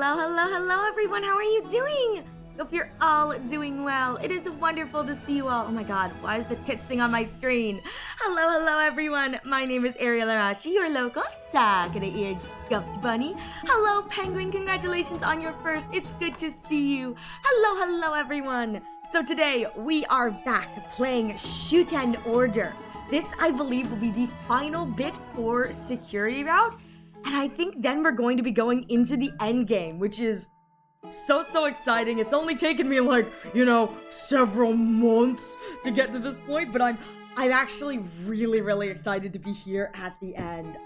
Hello, everyone. How are you doing? Hope you're all doing well. It is wonderful to see you all. Oh my god, why is the tits thing on my screen? Hello, everyone. My name is Ariel Arashi, your local Sakura-eared scuffed bunny. Hello, Penguin. Congratulations on your first. It's good to see you. Hello, everyone. So today, we are back playing Shuten Order. This, I believe, will be the final bit for Security Route. And I think then we're going to be going into the end game, which is so exciting. It's only taken me several months to get to this point, but I'm actually really excited to be here at the end.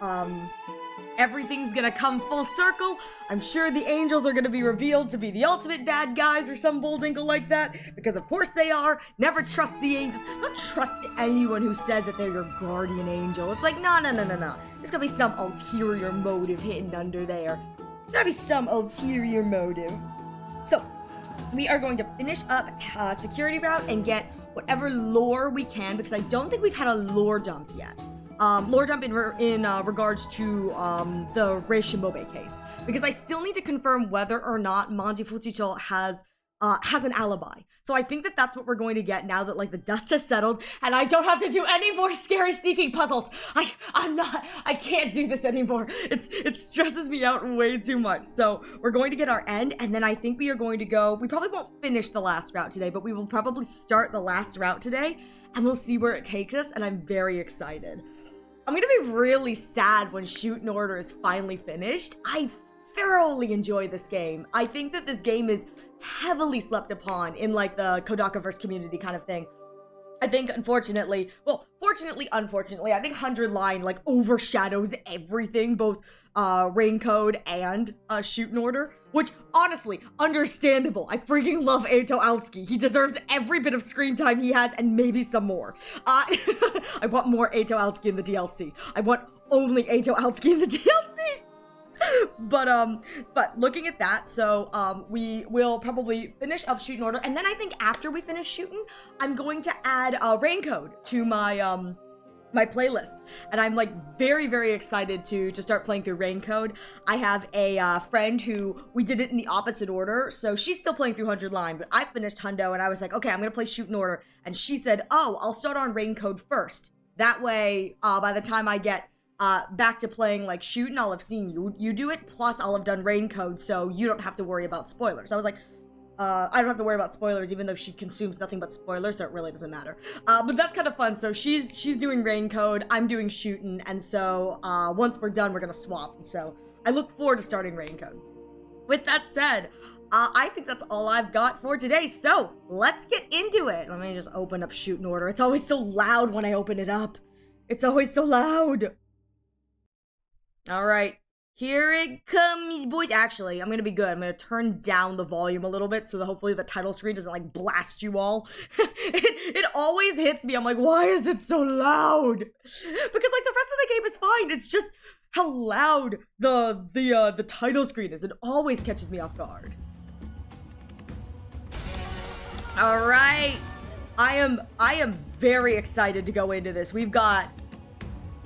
Everything's gonna come full circle. I'm sure the angels are gonna be revealed to be the ultimate bad guys or some bulldinkle like that, because of course they are. Never trust the angels. Don't trust anyone who says that they're your guardian angel. It's like, no. There's gonna be some ulterior motive hidden under there. There's gotta be some ulterior motive. So, we are going to finish up Security Route and get whatever lore we can, because I don't think we've had a lore dump yet. Lore dump in regards to the Rei Shimobe case, because I still need to confirm whether or not Manji Fuchicho has an alibi. So I think that that's what we're going to get now that the dust has settled and I don't have to do any more scary sneaking puzzles. I can't do this anymore. It stresses me out way too much. So we're going to get our end, and then I think we are going to go. We probably won't finish the last route today, but we will probably start the last route today, and we'll see where it takes us. And I'm very excited. I'm gonna be really sad when Shuten Order is finally finished. I thoroughly enjoy this game. I think that this game is heavily slept upon in the Kodakaverse community kind of thing. I think unfortunately, unfortunately, I think 100 Line overshadows everything, both Rain Code and Shuten Order, which honestly, understandable. I freaking love Eito Aotsuki. He deserves every bit of screen time he has and maybe some more. I want more Eito Aotsuki in the DLC. I want only Eito Aotsuki in the DLC. But looking at that, so we will probably finish up Shuten Order, and then I think after we finish Shuten, I'm going to add Rain Code to my my playlist, and I'm very excited to start playing through Rain Code. I have a friend who we did it in the opposite order, so she's still playing through 100 Line, but I finished Hundo, and I was like, okay, I'm gonna play Shuten Order, and she said, oh, I'll start on Rain Code first. That way, by the time I get back to playing Shuten, I'll have seen you do it, plus I'll have done Rain Code, so you don't have to worry about spoilers. I was like, I don't have to worry about spoilers, even though she consumes nothing but spoilers, so it really doesn't matter. But that's kind of fun. So she's doing Rain Code, I'm doing Shuten, and so once we're done, we're gonna swap. And so I look forward to starting Rain Code. With that said, I think that's all I've got for today, so let's get into it. Let me just open up Shuten Order. It's always so loud when I open it up. It's always so loud. Alright, here it comes, boys. Actually, I'm gonna be good. I'm gonna turn down the volume a little bit so that hopefully the title screen doesn't blast you all. it always hits me. I'm like, why is it so loud? Because the rest of the game is fine. It's just how loud the title screen is. It always catches me off guard. Alright. I am very excited to go into this. We've got,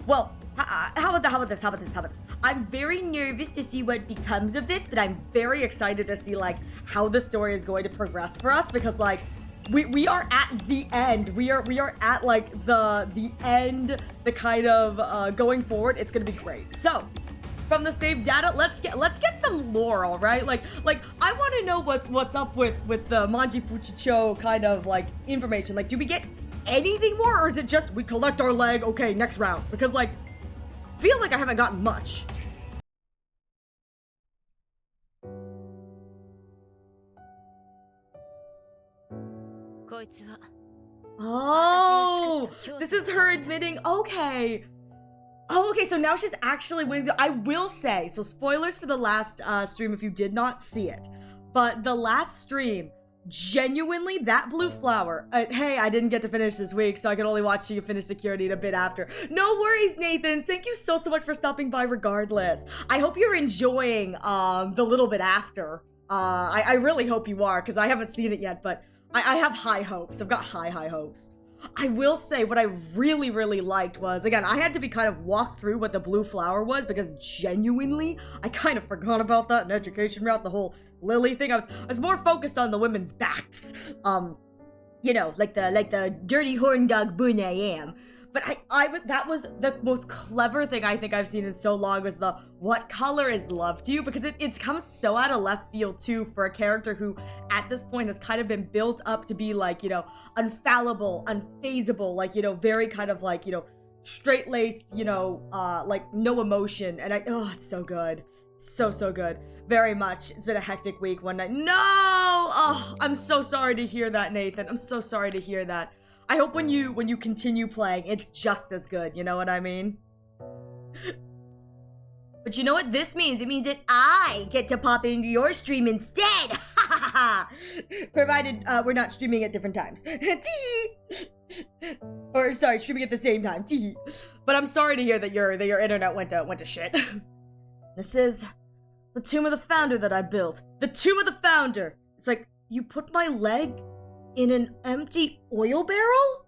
well, how about this? I'm very nervous to see what becomes of this, but I'm very excited to see how the story is going to progress for us, because we are at the end. We are at the end, the kind of going forward. It's gonna be great. So from the saved data, let's get some lore, all right? I want to know what's up with the Manji Fuchicho kind of information. Do we get anything more, or is it just we collect our leg? Okay, next round, because I feel like I haven't gotten much. Oh, this is her admitting, okay. Oh, okay, so now she's actually willing to, I will say, so spoilers for the last stream if you did not see it, but the last stream, genuinely, that blue flower, hey, I didn't get to finish this week, so I could only watch you finish security a bit after. No worries, Nathan. Thank you so much for stopping by regardless. I hope you're enjoying the little bit after. I really hope you are, because I haven't seen it yet, but I have high hopes. I've got high hopes. I will say what I really, really liked was, again, I had to be kind of walk through what the blue flower was because genuinely, I kind of forgot about that in education route, the whole lily thing. I was more focused on the women's backs. You know, like the dirty horn dog boon I am. But that was the most clever thing I think I've seen in so long was the what color is love to you? Because it comes so out of left field too for a character who at this point has kind of been built up to be like, you know, unfallible, unfazable, like, you know, very kind of like, you know, straight-laced, you know, like no emotion. And it's so good. So good. Very much. It's been a hectic week one night. No! Oh, I'm so sorry to hear that, Nathan. I'm so sorry to hear that. I hope when you continue playing, it's just as good, you know what I mean? But you know what this means? It means that I get to pop into your stream instead! Provided we're not streaming at different times. Or sorry, streaming at the same time. But I'm sorry to hear that your internet went to shit. This is the tomb of the founder that I built. The tomb of the founder! It's like, you put my leg in an empty oil barrel?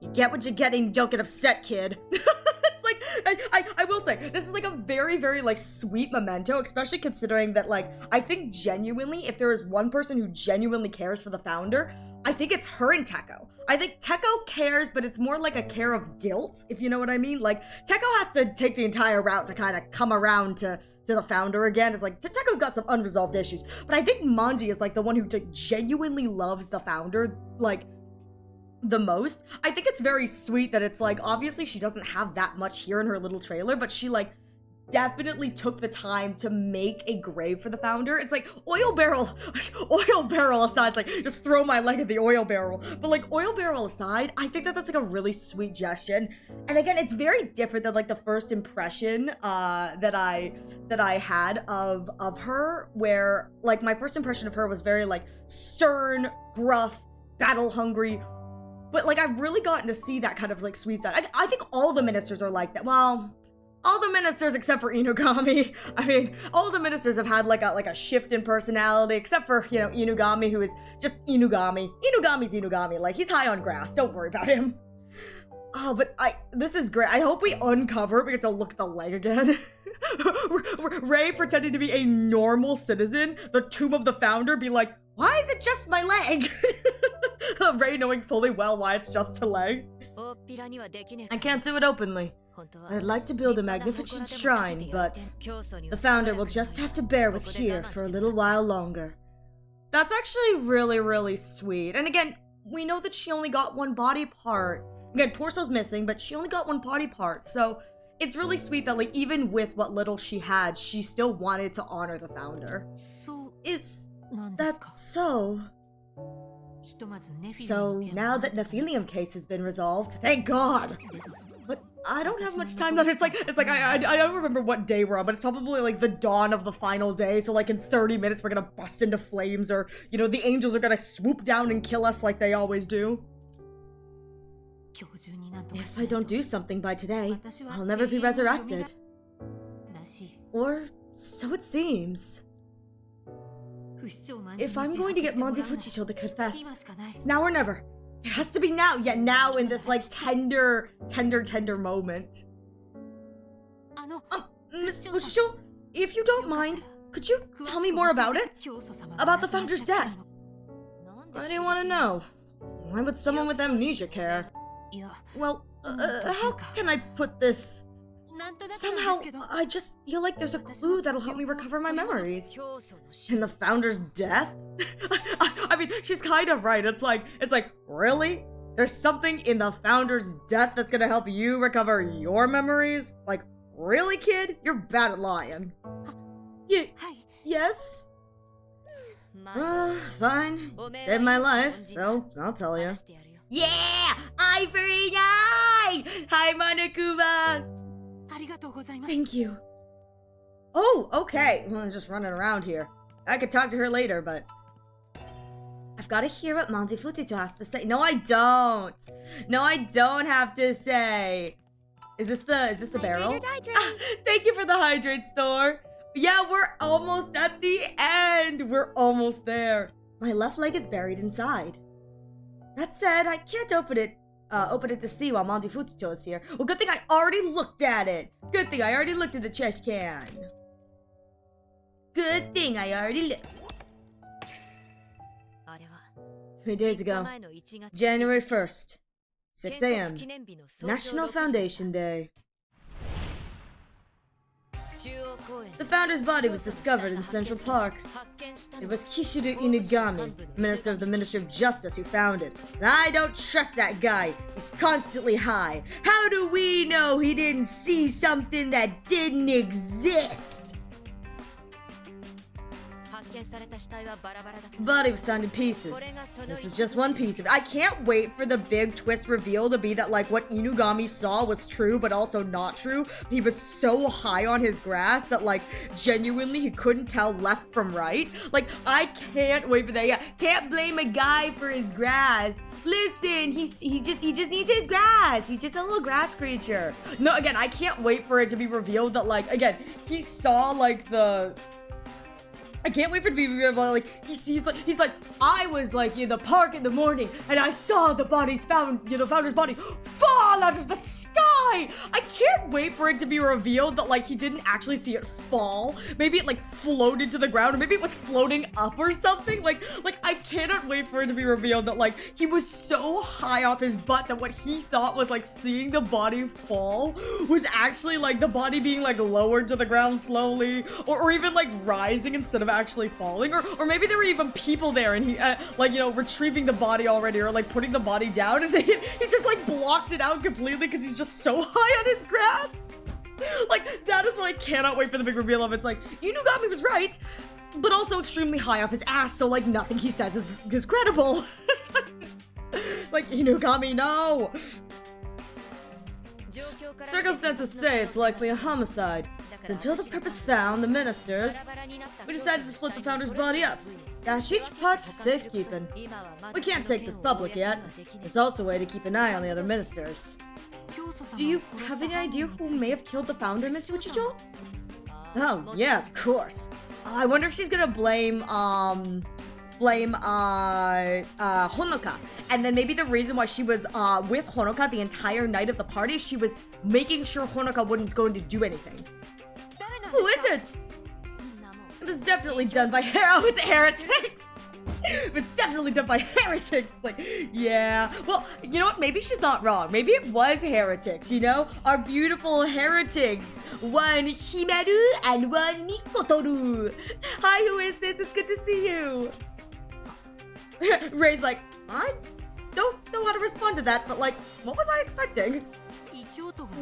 You get what you're getting, don't get upset, kid. It's like, I will say, this is like a very, very like sweet memento, especially considering that like, I think genuinely, if there is one person who genuinely cares for the founder, I think it's her and Teko. I think Teko cares, but it's more like a care of guilt, if you know what I mean. Like, Teko has to take the entire route to kind of come around to the founder again. It's like, Teko's got some unresolved issues. But I think Manji is like the one who genuinely loves the founder, like, the most. I think it's very sweet that it's like, obviously she doesn't have that much here in her little trailer, but she like definitely took the time to make a grave for the founder. It's like, oil barrel aside, like, just throw my leg at the oil barrel. But like, oil barrel aside, I think that that's like a really sweet gesture. And again, it's very different than like the first impression that I had of her, where like my first impression of her was very like stern, gruff, battle hungry. But like, I've really gotten to see that kind of like sweet side. I think all the ministers are like that. Well, all the ministers except for Inugami. I mean, all the ministers have had like a shift in personality, except for, you know, Inugami, who is just Inugami. Inugami's Inugami. Like, he's high on grass. Don't worry about him. Oh, but this is great. I hope we uncover it. We get to look at the leg again. Ray pretending to be a normal citizen. The tomb of the founder be like, why is it just my leg? Ray knowing fully well why it's just a leg. I can't do it openly. I'd like to build a magnificent shrine, but the founder will just have to bear with here for a little while longer. That's actually really, really sweet. And again, we know that she only got one body part. Again, torso's missing, but she only got one body part. So it's really sweet that like even with what little she had, she still wanted to honor the founder. Is that so? So now that Nephilium case has been resolved, thank God. But I don't have much time left. It's like I don't remember what day we're on, but it's probably like the dawn of the final day. So like in 30 minutes we're gonna bust into flames, or you know, the angels are gonna swoop down and kill us like they always do. If I don't do something by today, I'll never be resurrected. Or so it seems. If I'm going to get Monte Fuchicho to confess, it's now or never. It has to be now. Yeah, now in this like tender moment. Miss Fuchicho, if you don't mind, could you tell me more about it? About the founder's death? Why do you want to know? Why would someone with amnesia care? Well, how can I put this? Somehow, I just feel like there's a clue that'll help me recover my memories. In the founder's death? I mean, she's kind of right. It's like, really? There's something in the founder's death that's gonna help you recover your memories? Like, really, kid? You're bad at lying. Yes? Fine. Saved my life, so I'll tell you. Yeah! Eye for an eye! Hi, Monokuma! Thank you. Oh, okay. Well, I'm just running around here. I could talk to her later, but I've got to hear what Monty Futito has to say. No, I don't. No, I don't have to say. Is this the barrel? Thank you for the hydrates, Thor. Yeah, we're almost at the end. We're almost there. My left leg is buried inside. That said, I can't open it to see while Monty Futscho is here. Well, good thing I already looked at it. Good thing I already looked at the trash can. Good thing I already looked. 3 days ago, January 1st, 6 a.m., National Foundation Day. The founder's body was discovered in Central Park. It was Kishiru Inugami, Minister of the Ministry of Justice, who found it. And I don't trust that guy. He's constantly high. How do we know he didn't see something that didn't exist? The body was found in pieces. This is just one piece of it. I can't wait for the big twist reveal to be that, like, what Inugami saw was true, but also not true. He was so high on his grass that, like, genuinely he couldn't tell left from right. Like, I can't wait for that. Yeah, can't blame a guy for his grass. Listen, he just needs his grass. He's just a little grass creature. No, again, I can't wait for it to be revealed that, like, again, he saw, like, I can't wait for it to be revealed, like, he's like, I was, like, in the park in the morning, and I saw the founder's body fall out of the sky! I can't wait for it to be revealed that, like, he didn't actually see it fall. Maybe it, like, floated to the ground, or maybe it was floating up or something. Like, I cannot wait for it to be revealed that, like, he was so high off his butt that what he thought was, like, seeing the body fall was actually, like, the body being, like, lowered to the ground slowly, or even, like, rising instead of actually falling, or maybe there were even people there and he, like, you know, retrieving the body already, or, like, putting the body down, and he just, like, blocked it out completely because he's just so high on his grass. Like, that is what I cannot wait for the big reveal of. It's like, Inugami was right, but also extremely high off his ass, so, like, nothing he says is credible. It's like, Inugami, no! Circumstances say it's likely a homicide. So until the purpose found, the ministers, we decided to split the founder's body up. Dash each part for safekeeping. We can't take this public yet. It's also a way to keep an eye on the other ministers. Do you have any idea who may have killed the founder, Miss Uchicho? Oh, yeah, of course. I wonder if she's gonna blame Honoka. And then maybe the reason why she was with Honoka the entire night of the party, she was making sure Honoka wouldn't go to do anything. Who is it? It was definitely done by it's heretics. It was definitely done by heretics. Like, yeah. Well, you know what? Maybe she's not wrong. Maybe it was heretics, you know? Our beautiful heretics. One Himeru and one Mikotoru. Hi, who is this? It's good to see you. Ray's like, I don't know how to respond to that, but, like, what was I expecting?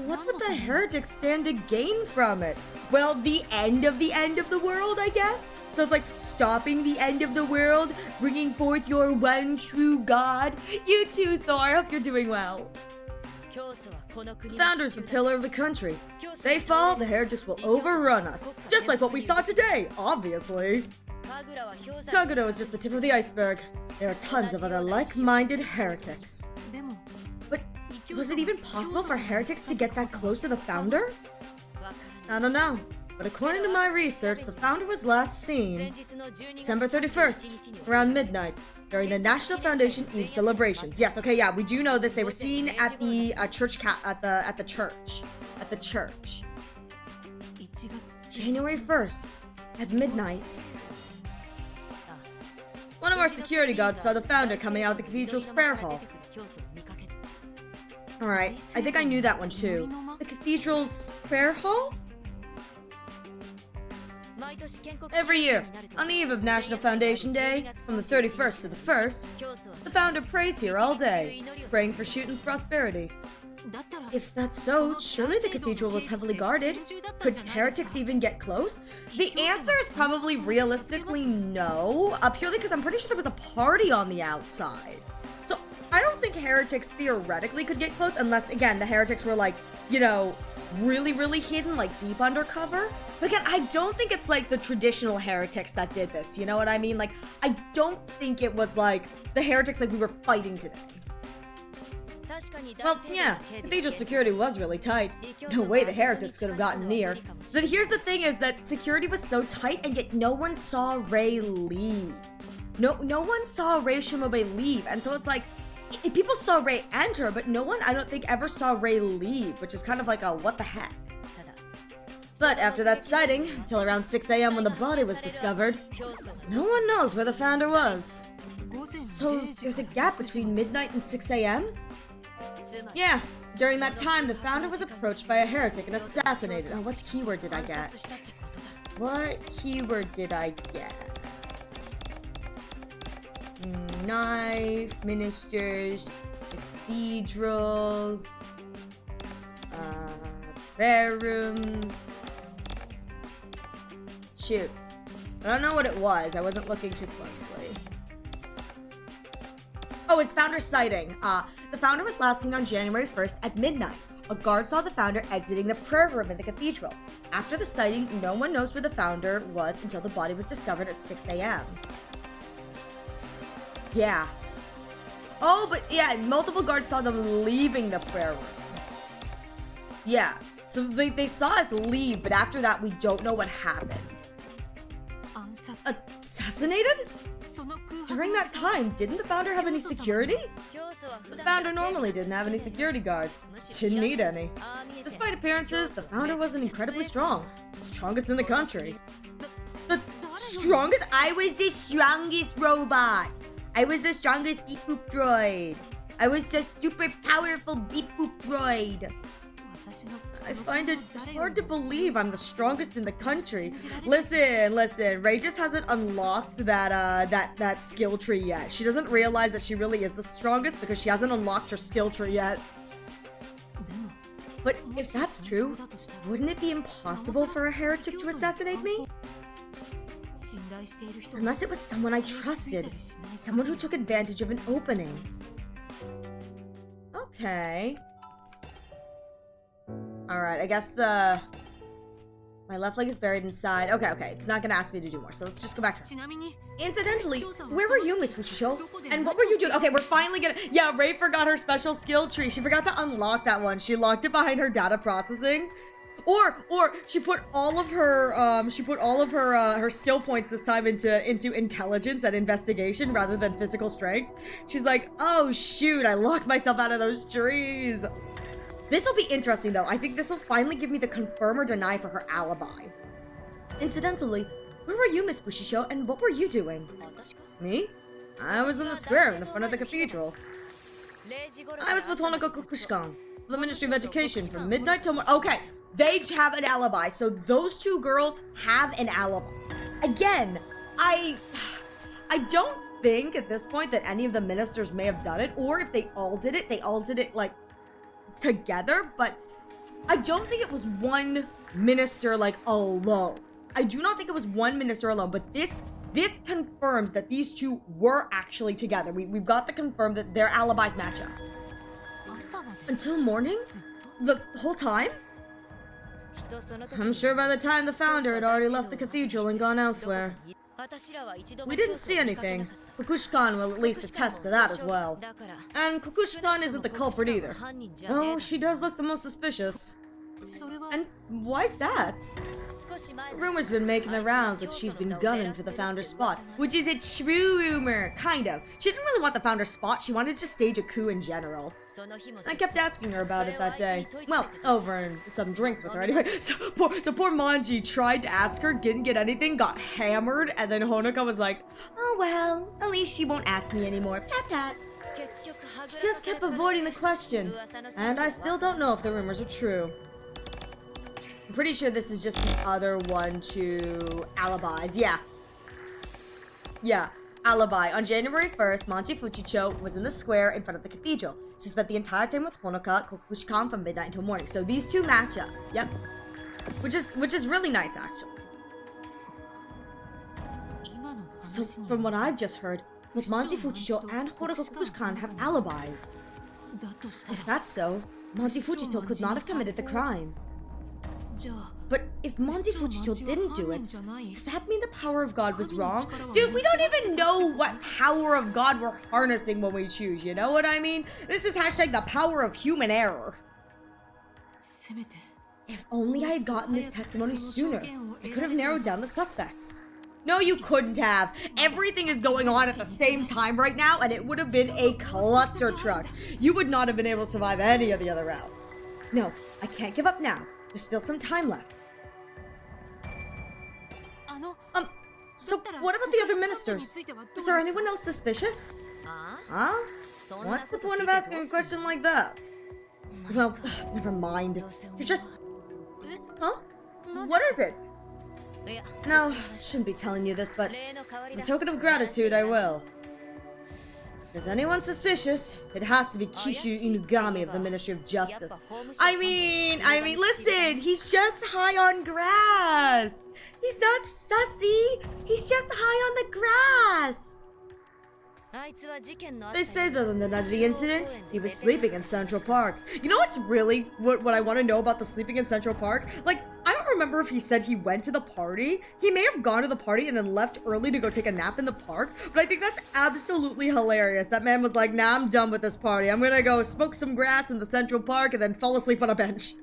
What would the heretics stand to gain from it? Well, the end of the world, I guess? So it's like stopping the end of the world, bringing forth your one true God. You too, Thor. Hope you're doing well. The founder's the pillar of the country. If they fall, the heretics will overrun us. Just like what we saw today, obviously. Kaguro is just the tip of the iceberg. There are tons of other like-minded heretics. But was it even possible for heretics to get that close to the founder? I don't know. But according to my research, the founder was last seen December 31st, around midnight, during the National Foundation Eve celebrations. Yes, okay, yeah, we do know this. They were seen at the at the church. January 1st, at midnight. One of our security guards saw the founder coming out of the cathedral's prayer hall. Alright, I think I knew that one too. The cathedral's prayer hall? Every year, on the eve of National Foundation Day, from the 31st to the 1st, the founder prays here all day, praying for Shuten's prosperity. If that's so, surely the cathedral was heavily guarded. Could heretics even get close? The answer is probably realistically no, purely because I'm pretty sure there was a party on the outside. So I don't think heretics theoretically could get close unless, again, the heretics were like, you know, really, really hidden, like deep undercover. But again, I don't think it's like the traditional heretics that did this, you know what I mean? Like, I don't think it was like the heretics like we were fighting today. Well, yeah, cathedral security was really tight. No way the heretics could have gotten near. But here's the thing is that security was so tight and yet no one saw Rei leave. No one saw Rei Shimobe leave. And so it's like, People saw Ray enter, but no one, I don't think, ever saw Ray leave, which is kind of like a what the heck. But after that sighting, until around 6 a.m. when the body was discovered, no one knows where the founder was. So there's a gap between midnight and 6 a.m.? Yeah, during that time, the founder was approached by a heretic and assassinated. Oh, what keyword did I get? What keyword did I get? Knife, ministers, cathedral, prayer room. Shoot. I don't know what it was. I wasn't looking too closely. Oh, it's founder sighting. The founder was last seen on January 1st at midnight. A guard saw the founder exiting the prayer room in the cathedral. After the sighting, no one knows where the founder was until the body was discovered at 6 a.m. Yeah. Oh, but yeah, multiple guards saw them leaving the prayer room. Yeah. So they saw us leave, but after that, we don't know what happened. Assassinated? During that time, didn't the founder have any security? The founder normally didn't have any security guards. Didn't need any. Despite appearances, the founder wasn't incredibly strong. Strongest in the country. The strongest? I was the strongest robot. I was the strongest beep boop droid. I was the super powerful beep boop droid. I find it hard to believe I'm the strongest in the country. Listen, Ray just hasn't unlocked that skill tree yet. She doesn't realize that she really is the strongest because she hasn't unlocked her skill tree yet. But if that's true, wouldn't it be impossible for a heretic to assassinate me? Unless it was someone I trusted, someone who took advantage of an opening. Okay. Alright, I guess my left leg is buried inside. Okay, it's not gonna ask me to do more, so let's just go back. Incidentally, where were you, Miss Fuchisho? And what were you doing? Okay, we're finally gonna... Yeah, Ray forgot her special skill tree. She forgot to unlock that one. She locked it behind her data processing. Or she put all of her her skill points this time into intelligence and investigation rather than physical strength. She's like, oh shoot, I locked myself out of those trees. This will be interesting though. I think this will finally give me the confirm or deny for her alibi. Incidentally, where were you, Miss Bushisho, and what were you doing? Me? I was in the square in the front of the cathedral. I was with Honoka Kokushkan, the Ministry of Education, from midnight till morning. Okay, they have an alibi, so those two girls have an alibi. Again, I don't think at this point that any of the ministers may have done it, or if they all did it like together, but I don't think it was one minister like alone. I do not think it was one minister alone, but this confirms that these two were actually together. We've got the confirm that their alibis match up. Until morning? The whole time? I'm sure by the time the founder had already left the cathedral and gone elsewhere. We didn't see anything. Kokushkan will at least attest to that as well. And Kokushkan isn't the culprit either. Oh, she does look the most suspicious. And why's that? Rumor's been making the rounds that she's been gunning for the founder's spot, which is a true rumor, kind of. She didn't really want the founder's spot, she wanted to stage a coup in general. I kept asking her about it that day. Well, over some drinks with her anyway. So poor Manji tried to ask her, didn't get anything, got hammered, and then Honoka was like, oh well, at least she won't ask me anymore, pat pat. She just kept avoiding the question, and I still don't know if the rumors are true. I'm pretty sure this is just the other one to alibis. Yeah, alibi. On January 1st, Manji Fuchicho was in the square in front of the cathedral. She spent the entire time with Honoka Kokushkan from midnight until morning. So these two match up. Yep. Which is really nice, actually. So from what I've just heard, both Manji Fuchicho and Honoka Kokushkan have alibis. If that's so, Manji Fuchicho could not have committed the crime. But if Manji Fuchicho didn't do it, does that mean the power of God was wrong? Dude, we don't even know what power of God we're harnessing when we choose, you know what I mean? This is hashtag the power of human error. If only I had gotten this testimony sooner, I could have narrowed down the suspects. No, you couldn't have. Everything is going on at the same time right now, and it would have been a cluster truck. You would not have been able to survive any of the other routes. No, I can't give up now. There's still some time left. So what about the other ministers? Was there anyone else suspicious? Huh? What's the point of asking a question like that? Well, never mind. You're just... Huh? What is it? No, I shouldn't be telling you this, but as a token of gratitude, I will. If there's anyone suspicious, it has to be Kishu Inugami of the Ministry of Justice. I mean, listen, he's just high on grass. He's not sussy. He's just high on the grass. They say that on the night of the incident, he was sleeping in Central Park. You know what's really what I want to know about the sleeping in Central Park? Like, I don't remember if he said he went to the party. He may have gone to the party and then left early to go take a nap in the park, but I think that's absolutely hilarious. That man was like, nah, I'm done with this party. I'm gonna go smoke some grass in the Central Park and then fall asleep on a bench.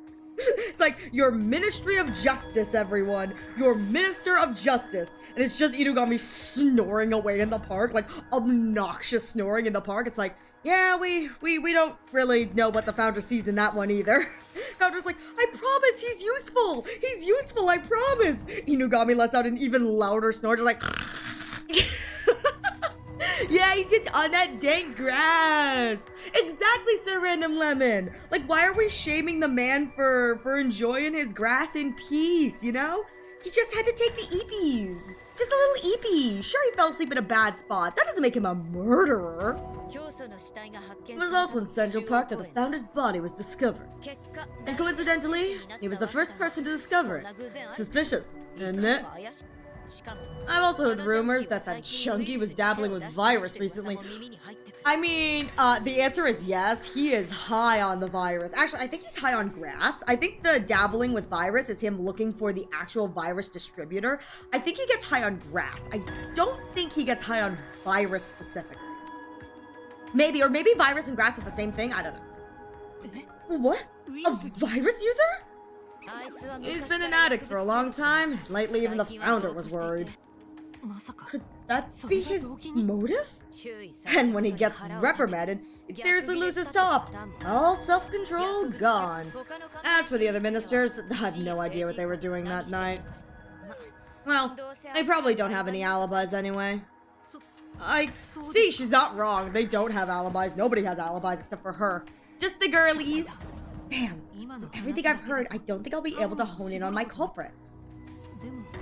It's like, your Ministry of Justice, everyone. Your Minister of Justice. And it's just Inugami snoring away in the park, like obnoxious snoring in the park. It's like, yeah, we don't really know what the founder sees in that one either. Founder's like, I promise he's useful. He's useful, I promise. Inugami lets out an even louder snore, just like... Yeah, he's just on that dank grass. Exactly, Sir Random Lemon. Like, why are we shaming the man for enjoying his grass in peace, you know? He just had to take the eepies. Just a little eepie. Sure, he fell asleep in a bad spot. That doesn't make him a murderer. It was also in Central Park that the founder's body was discovered. And coincidentally, he was the first person to discover it. Suspicious, isn't it? I've also heard rumors that Chunky was dabbling with virus recently. I mean, the answer is yes. He is high on the virus. Actually, I think he's high on grass. I think the dabbling with virus is him looking for the actual virus distributor. I think he gets high on grass. I don't think he gets high on virus specifically. Maybe, or maybe virus and grass are the same thing. I don't know. What? A virus user? He's been an addict for a long time. Lately, even the founder was worried. Could that be his motive? And when he gets reprimanded, he'd seriously lose his top. All self-control gone. As for the other ministers, I have no idea what they were doing that night. Well, they probably don't have any alibis anyway. I see, she's not wrong. They don't have alibis. Nobody has alibis except for her. Just the girlies. Damn, from everything I've heard, I don't think I'll be able to hone in on my culprits.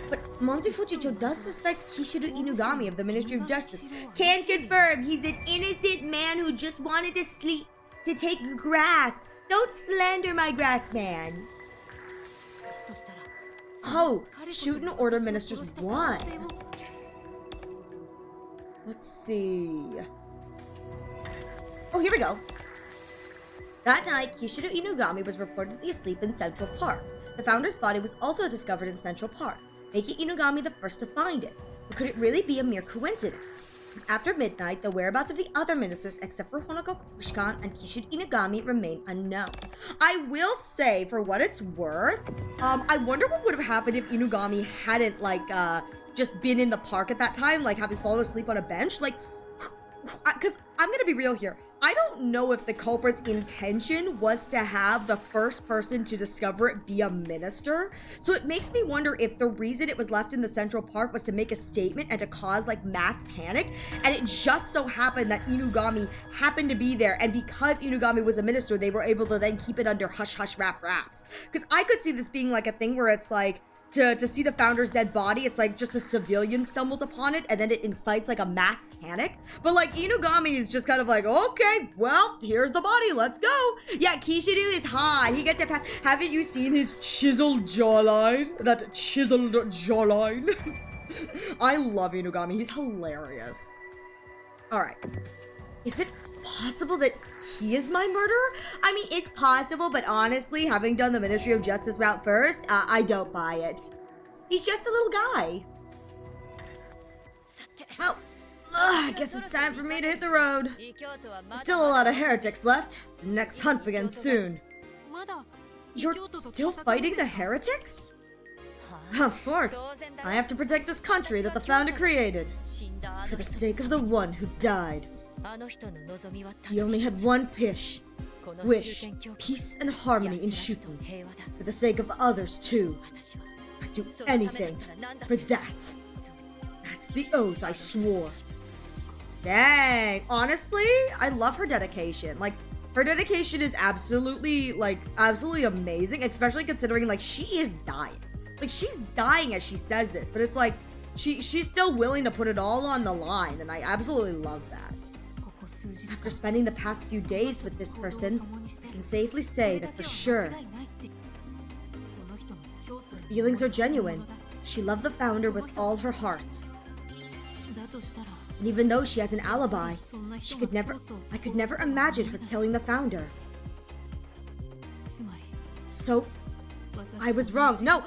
But Monty Fujicho does suspect Kishiru Inugami of the Ministry of Justice. Can confirm, he's an innocent man who just wanted to sleep, to take grass. Don't slander my grass man. Oh, Shuten Order Ministers 1. Let's see. Oh, here we go. That night, Kishiru Inugami was reportedly asleep in Central Park. The founder's body was also discovered in Central Park, making Inugami the first to find it. But could it really be a mere coincidence? After midnight, the whereabouts of the other ministers, except for Honoko Kushikan and Kishiru Inugami, remain unknown. I will say, for what it's worth, I wonder what would have happened if Inugami hadn't, just been in the park at that time, like having fallen asleep on a bench. Like, because I'm gonna be real here. I don't know if the culprit's intention was to have the first person to discover it be a minister. So it makes me wonder if the reason it was left in the Central Park was to make a statement and to cause mass panic. And it just so happened that Inugami happened to be there. And because Inugami was a minister, they were able to then keep it under hush hush raps. Because I could see this being like a thing where it's like, to see the founder's dead body, it's like just a civilian stumbles upon it and then it incites like a mass panic. But like Inugami is just kind of like, okay, well, here's the body, let's go. Yeah, Kishiru is hot. He gets a haven't you seen his chiseled jawline? That chiseled jawline. I love Inugami. He's hilarious. All right. Is it possible that he is my murderer? I mean, it's possible, but honestly, having done the Ministry of Justice route first, I don't buy it. He's just a little guy. Well, I guess it's time for me to hit the road. There's still a lot of heretics left. The next hunt begins soon. You're still fighting the heretics? Of course. I have to protect this country that the founder created. For the sake of the one who died. He only had one wish. Peace and harmony in Shuten. For the sake of others, too. I'd do anything for that. That's the oath I swore. Dang. Honestly, I love her dedication. Like, her dedication is absolutely amazing, especially considering, like, she is dying. Like, she's dying as she says this, but it's like, she's still willing to put it all on the line, and I absolutely love that. After spending the past few days with this person, I can safely say that for sure, her feelings are genuine. She loved the founder with all her heart. And even though she has an alibi, I could never imagine her killing the founder. So, I was wrong. No,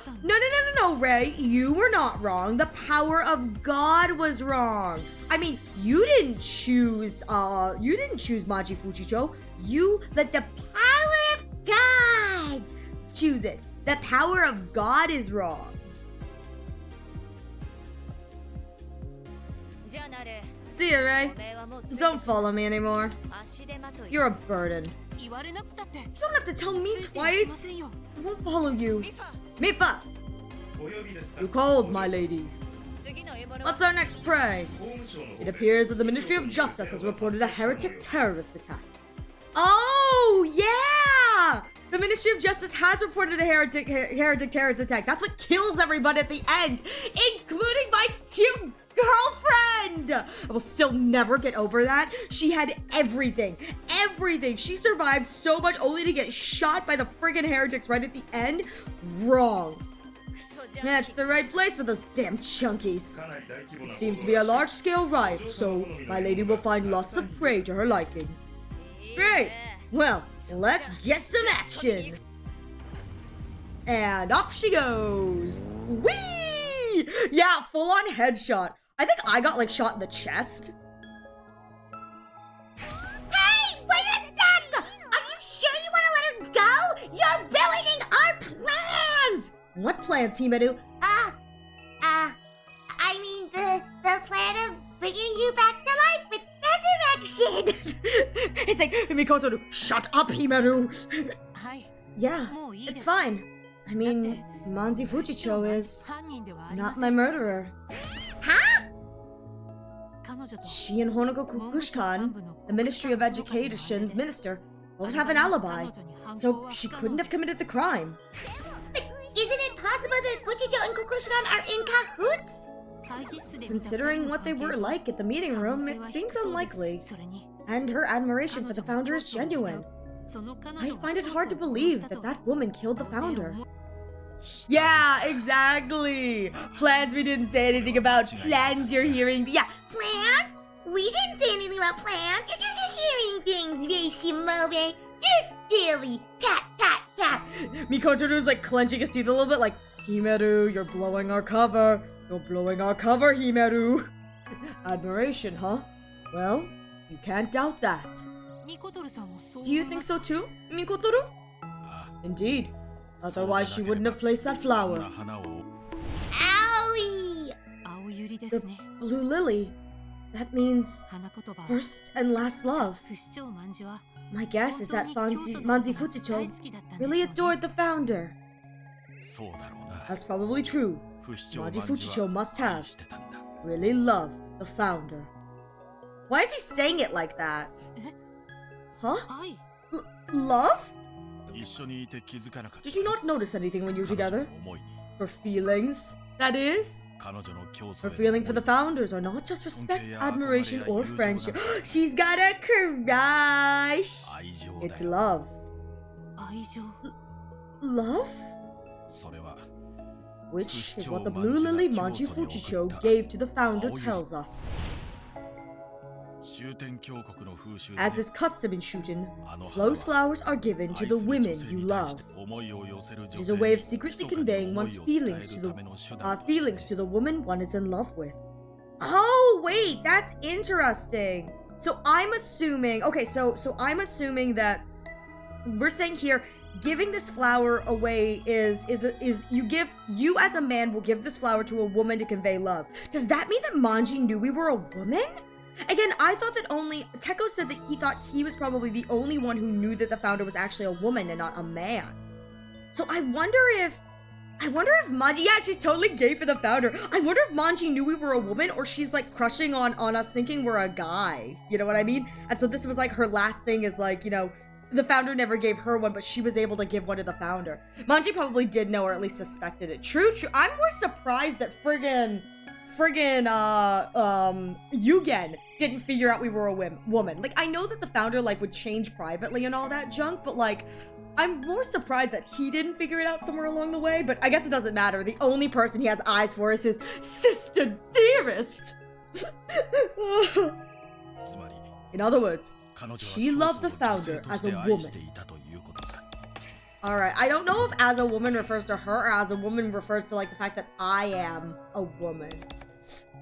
Ray. You were not wrong. The power of God was wrong. I mean, you didn't choose Manji Fujicho. You let the power of God choose it. The power of God is wrong. See ya, Ray. Don't follow me anymore. You're a burden. You don't have to tell me twice. I won't follow you. Mifa! You called, my lady. What's our next prey? It appears that the Ministry of Justice has reported a heretic terrorist attack. Oh, yeah! The Ministry of Justice has reported a heretic terrorist attack. That's what kills everybody at the end, including my cute girlfriend. I will still never get over that. She had everything. She survived so much only to get shot by the friggin' heretics right at the end. Wrong. That's the right place for those damn chunkies. It seems to be a large-scale riot, so my lady will find lots of prey to her liking. Great. Well, let's get some action. And off she goes. Whee! Yeah, full-on headshot. I think I got, like, shot in the chest. Hey! Wait a sec! Are you sure you want to let her go? You're ruining our plans! What plans, Himeru? I mean, the plan of bringing you back to life with resurrection! It's like, Mikoto, shut up, Himeru! Yeah, it's fine. I mean, Manji Fujicho is not my murderer. Huh? She and Honogo Kukushkan, the Ministry of Education's minister, both have an alibi, so she couldn't have committed the crime. But isn't it possible that Fujicho and Kukushkan are in cahoots? Considering what they were like at the meeting room, it seems unlikely. And her admiration for the founder is genuine. I find it hard to believe that that woman killed the founder. Yeah, exactly. Plans we didn't say anything about. Plans you're hearing. Yeah, plans? We didn't say anything about plans. You're hearing things, Yoshimobe. You're silly. Pat, pat, pat. Mikotoru's like clenching his teeth a little bit like, Himeru, you're blowing our cover. You're blowing our cover, Himeru. Admiration, huh? Well, you can't doubt that. Do you think so too, Mikotoru? Indeed. Otherwise, she wouldn't have placed that flower. Owie! The blue lily. That means first and last love. My guess is that Manji Fujicho really adored the founder. That's probably true. Manji Fujicho must have really loved the founder. Why is he saying it like that? Huh? Love? Did you not notice anything when you were together? Her feelings, that is? Her feeling for the founders are not just respect, admiration, or friendship. She's got a crush! It's love. Love? Which is what the blue lily Manji Fujicho gave to the founder tells us. As is custom in Shuten, those flowers are given to the women you love. It is a way of secretly conveying one's feelings to the woman one is in love with. Oh, wait, that's interesting. So I'm assuming, okay, so I'm assuming that we're saying here, giving this flower away is you as a man will give this flower to a woman to convey love. Does that mean that Manji knew we were a woman? Again, I thought that Teko said that he thought he was probably the only one who knew that the founder was actually a woman and not a man. So I wonder if Manji, yeah, she's totally gay for the founder. I wonder if Manji knew we were a woman or she's like crushing on us thinking we're a guy. You know what I mean? And so this was like her last thing is like, you know, the founder never gave her one, but she was able to give one to the founder. Manji probably did know or at least suspected it. True. I'm more surprised that friggin' Yugen didn't figure out we were a woman. Like, I know that the founder like would change privately and all that junk, but like, I'm more surprised that he didn't figure it out somewhere along the way, but I guess it doesn't matter. The only person he has eyes for is his sister dearest. In other words, she loved the founder as a woman. Alright, I don't know if as a woman refers to her or as a woman refers to like the fact that I am a woman.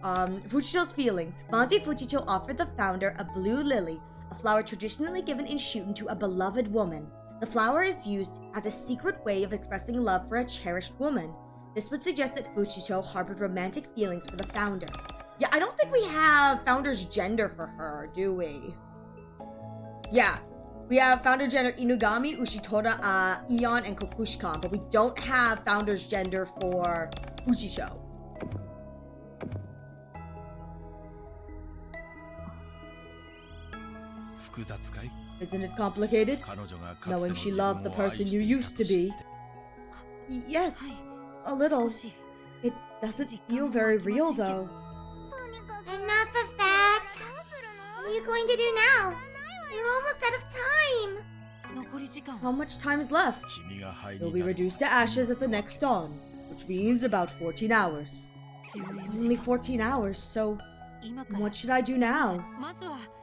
Fujicho's feelings. Manji Fujicho offered the founder a blue lily, a flower traditionally given in Shuten to a beloved woman. The flower is used as a secret way of expressing love for a cherished woman. This would suggest that Fujicho harbored romantic feelings for the founder. Yeah, I don't think we have founder's gender for her, do we? Yeah, we have founder gender Inugami, Ushitora, Eon, and Kokushkan, but we don't have founder's gender for Fujicho. Isn't it complicated? Knowing she loved the person you used to be. Yes, a little. It doesn't feel very real, though. Enough of that! What are you going to do now? You're almost out of time! How much time is left? You'll be reduced to ashes at the next dawn, which means about 14 hours. Only 14 hours, so what should I do now?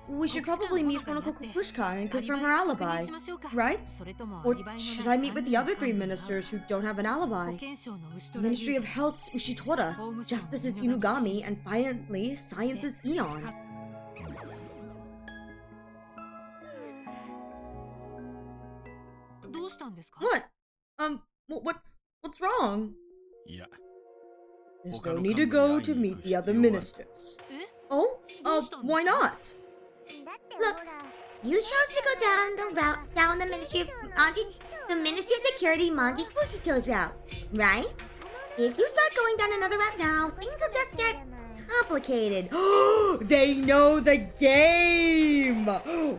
We should probably meet Honoko Kokushkan and confirm her alibi, right? Or should I meet with the other 3 ministers who don't have an alibi? Ministry of Health's Ushitora, Justice is Inugami, and finally, Science is Eon. What? What's wrong? There's no need to go to meet the other ministers. Oh? Why not? Look, you chose to go down the route, down the Ministry of Security Manji Fujicho's route, right? If you start going down another route now, things will just get complicated. They know the game!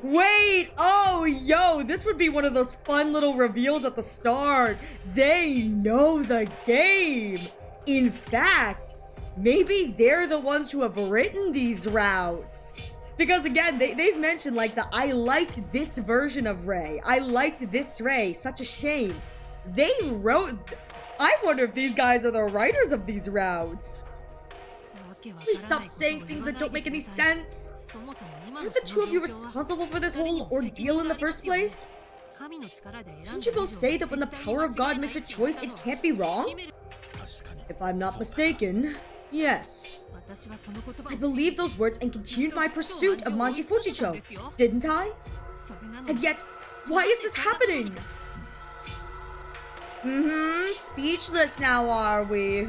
Wait! Oh, yo, this would be one of those fun little reveals at the start. They know the game! In fact, maybe they're the ones who have written these routes. Because again, they've mentioned like I liked this version of Rei. I liked this Rei. Such a shame. They wrote... I wonder if these guys are the writers of these routes. Please stop saying things that don't make any sense. Aren't the 2 of you responsible for this whole ordeal in the first place? Shouldn't you both say that when the power of God makes a choice, it can't be wrong? If I'm not mistaken, yes. I believed those words and continued my pursuit of Manji Fujicho, didn't I? And yet, why is this happening? Speechless now, are we?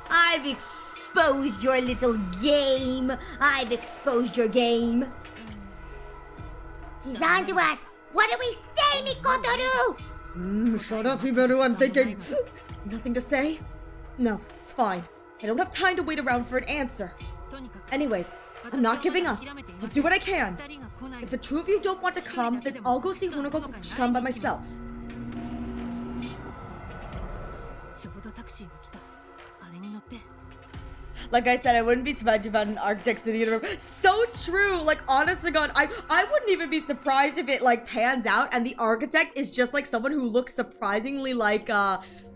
I've exposed your little game. I've exposed your game. He's on to us! What do we say, Mikotoru? Shut up, Himeru, I'm thinking. Nothing to say? No, it's fine. I don't have time to wait around for an answer. Anyways, I'm not giving up. I'll do what I can. If the 2 of you don't want to come, then I'll go see Honoko Kokushkan by myself. Like I said, I wouldn't be surprised about an architect sitting in a room. So true! Like, honest to God, I wouldn't even be surprised if it, like, pans out and the architect is just, like, someone who looks surprisingly like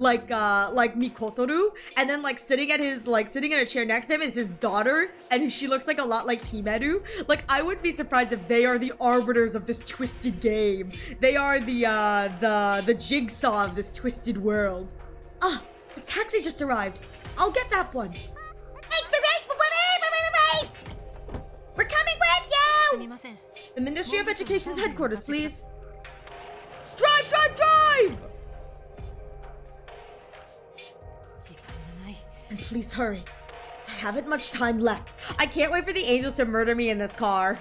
Mikotoru, and then, like, sitting in a chair next to him is his daughter, and she looks like a lot like Himeru. Like, I wouldn't be surprised if they are the arbiters of this twisted game. They are the jigsaw of this twisted world. Ah, the taxi just arrived. I'll get that one. Wait! We're coming with you! The Ministry of Education's headquarters, please. Drive! drive! And please hurry. I haven't much time left. I can't wait for the angels to murder me in this car.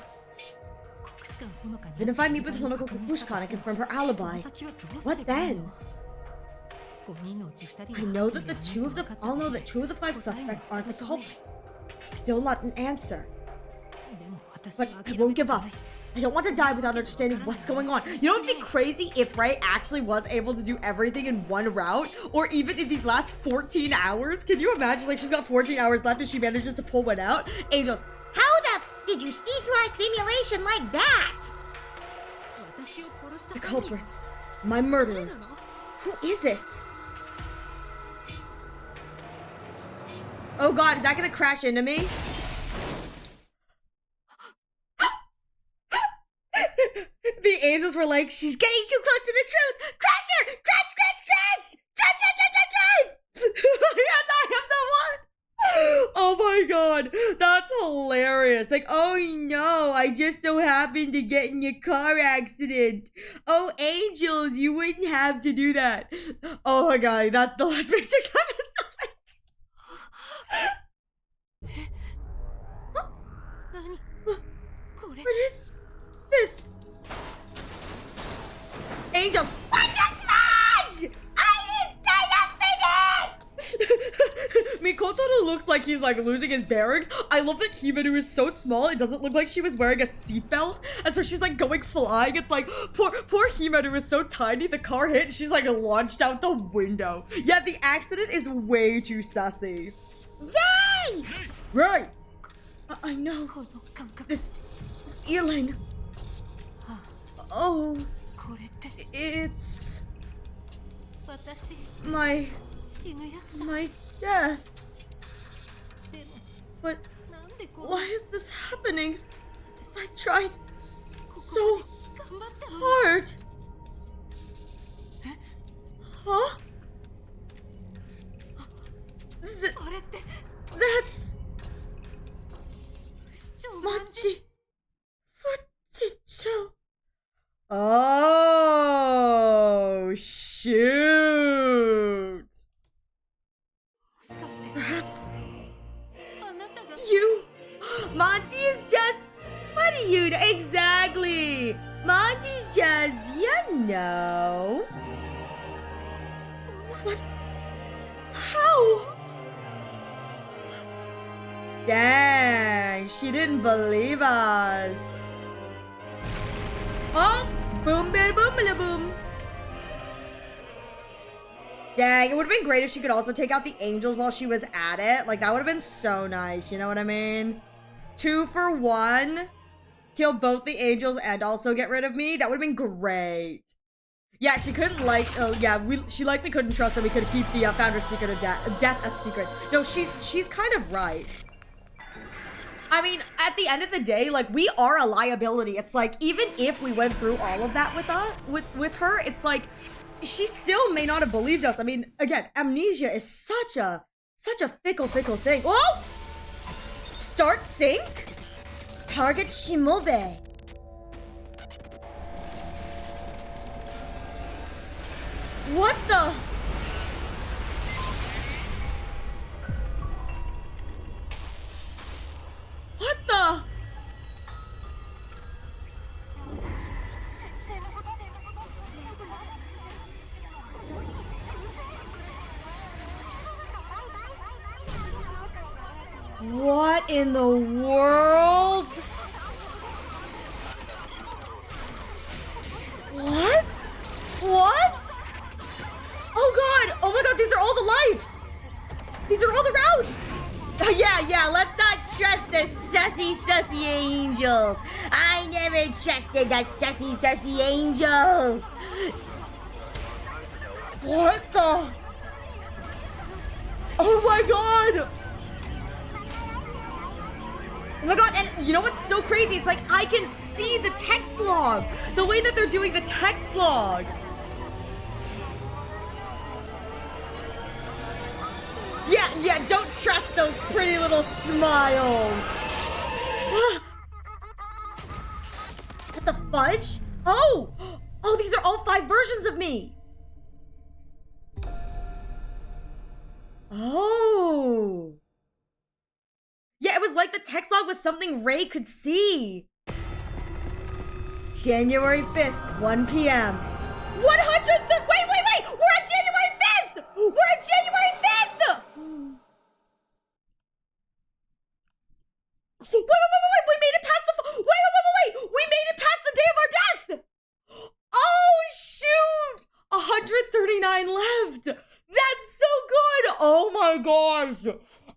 Then if I meet with Honoko Kukushkan and confirm her alibi, what then? I know that I'll know that 2 of the 5 suspects aren't the culprits. Still not an answer. But I won't give up. I don't want to die without understanding what's going on. You know what would be crazy if Ray actually was able to do everything in one route? Or even in these last 14 hours? Can you imagine, like, she's got 14 hours left and she manages to pull one out? Angels, How the did you see through our simulation like that? the culprit. My murderer. Who is it? Oh god, is that gonna crash into me? The angels were like, she's getting too close to the truth! Crash her! Crash, crash, crash! Drive, drive, drive, drive, drive! Yes, I am the one! Oh my god, that's hilarious. Like, oh no, I just so happened to get in a car accident. Oh, angels, you wouldn't have to do that. Oh my god, that's the last Matrix episode. What is this? Angels, what the fudge? I didn't sign up for this! Mikoto looks like he's like losing his bearings. I love that Himeno is so small, it doesn't look like she was wearing a seatbelt. And so she's like going flying. It's like, poor Himeno is so tiny, the car hit, she's like launched out the window. Yeah, the accident is way too sassy. Ray! Right! I know. This feeling. Oh, it's my death. But why is this happening? I tried so hard. Huh? That's Machi Futicho. Oh, shoot. Perhaps you. Monty is just. What are you? Exactly. Monty's just, you know. But how? Dang, she didn't believe us. Oh, boom, boom, boom, boom, boom. Dang, it would have been great if she could also take out the angels while she was at it. Like, that would have been so nice, you know what I mean? 2 for 1. Kill both the angels and also get rid of me. That would have been great. Yeah, she couldn't she likely couldn't trust that we could keep the Founder's secret of death a secret. No, she's kind of right. I mean, at the end of the day, like, we are a liability. It's like, even if we went through all of that with her, it's like, she still may not have believed us. I mean, again, amnesia is such a fickle thing. Oh! Start sync? Target Shimobe. What the? What the? What in the world? What? What? Oh god! Oh my god, these are all the lives! These are all the routes! Yeah, let's not trust the sussy angels! I never trusted the sussy angels! What the? Oh my god! Oh my god, and you know what's so crazy? It's like, I can see the text log! The way that they're doing the text log! Yeah, don't trust those pretty little smiles! What the fudge? Oh, these are all 5 versions of me! Oh. Yeah, it was like the text log was something Ray could see. January 5th, 1 p.m. 100. Wait! We're at January 5th! We're at January 5th! Wait! We made it past the. Wait! We made it past the day of our death! Oh, shoot! 139 left! That's so good! Oh my gosh!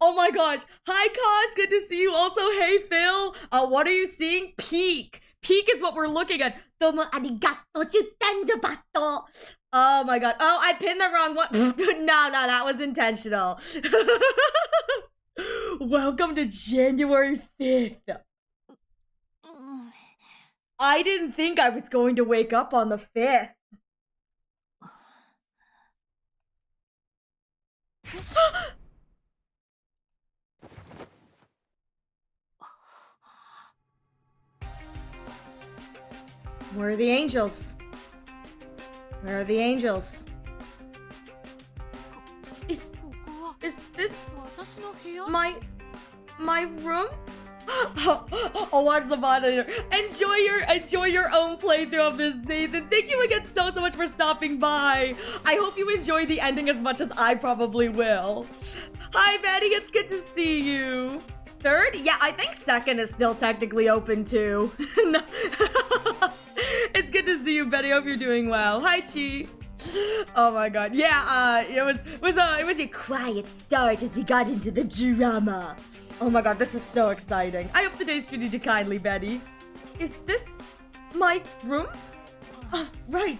Oh my gosh! Hi, Cos! Good to see you. Also, hey, Phil. What are you seeing? Peak. Peak is what we're looking at. Domo arigato, Shuten Order. Oh my god. Oh, I pinned the wrong one. No, that was intentional. Welcome to January 5th. I didn't think I was going to wake up on the 5th. Where are the angels? Where are the angels? Is this my room? I'll watch the VOD later. Enjoy your own playthrough of this, Nathan. Thank you again so much for stopping by. I hope you enjoy the ending as much as I probably will. Hi, Betty. It's good to see you. Third? Yeah, I think second is still technically open too. It's good to see you, Betty. Hope you're doing well. Hi, Chi. Oh my god. Yeah, it was a quiet start as we got into the drama. Oh my god, this is so exciting. I hope the day's treated you kindly, Betty. Is this my room? Oh, right.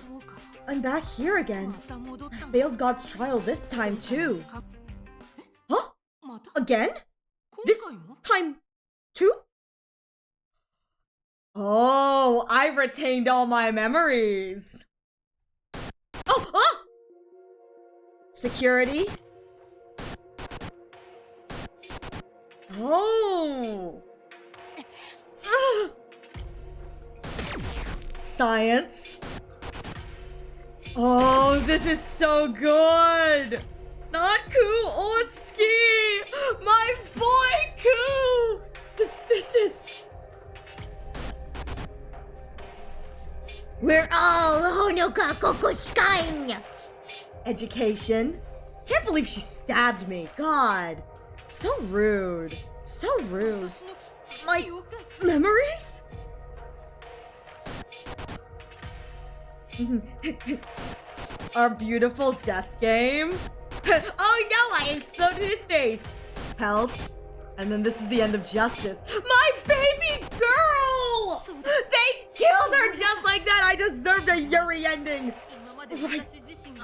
I'm back here again. I failed God's trial this time too. Huh? Again? This time too? Oh, I've retained all my memories. Oh! Security. Oh. Science. Oh, this is so good. Not Ku Otsuki. My boy Ku. This is. We're all Honoka Kokoshikain! Education. Can't believe she stabbed me. God. So rude. So rude. My memories? Our beautiful death game. Oh no, I exploded his face. Help. And then this is the end of justice. My baby girl! They killed her just like that. I deserved a Yuri ending. Right.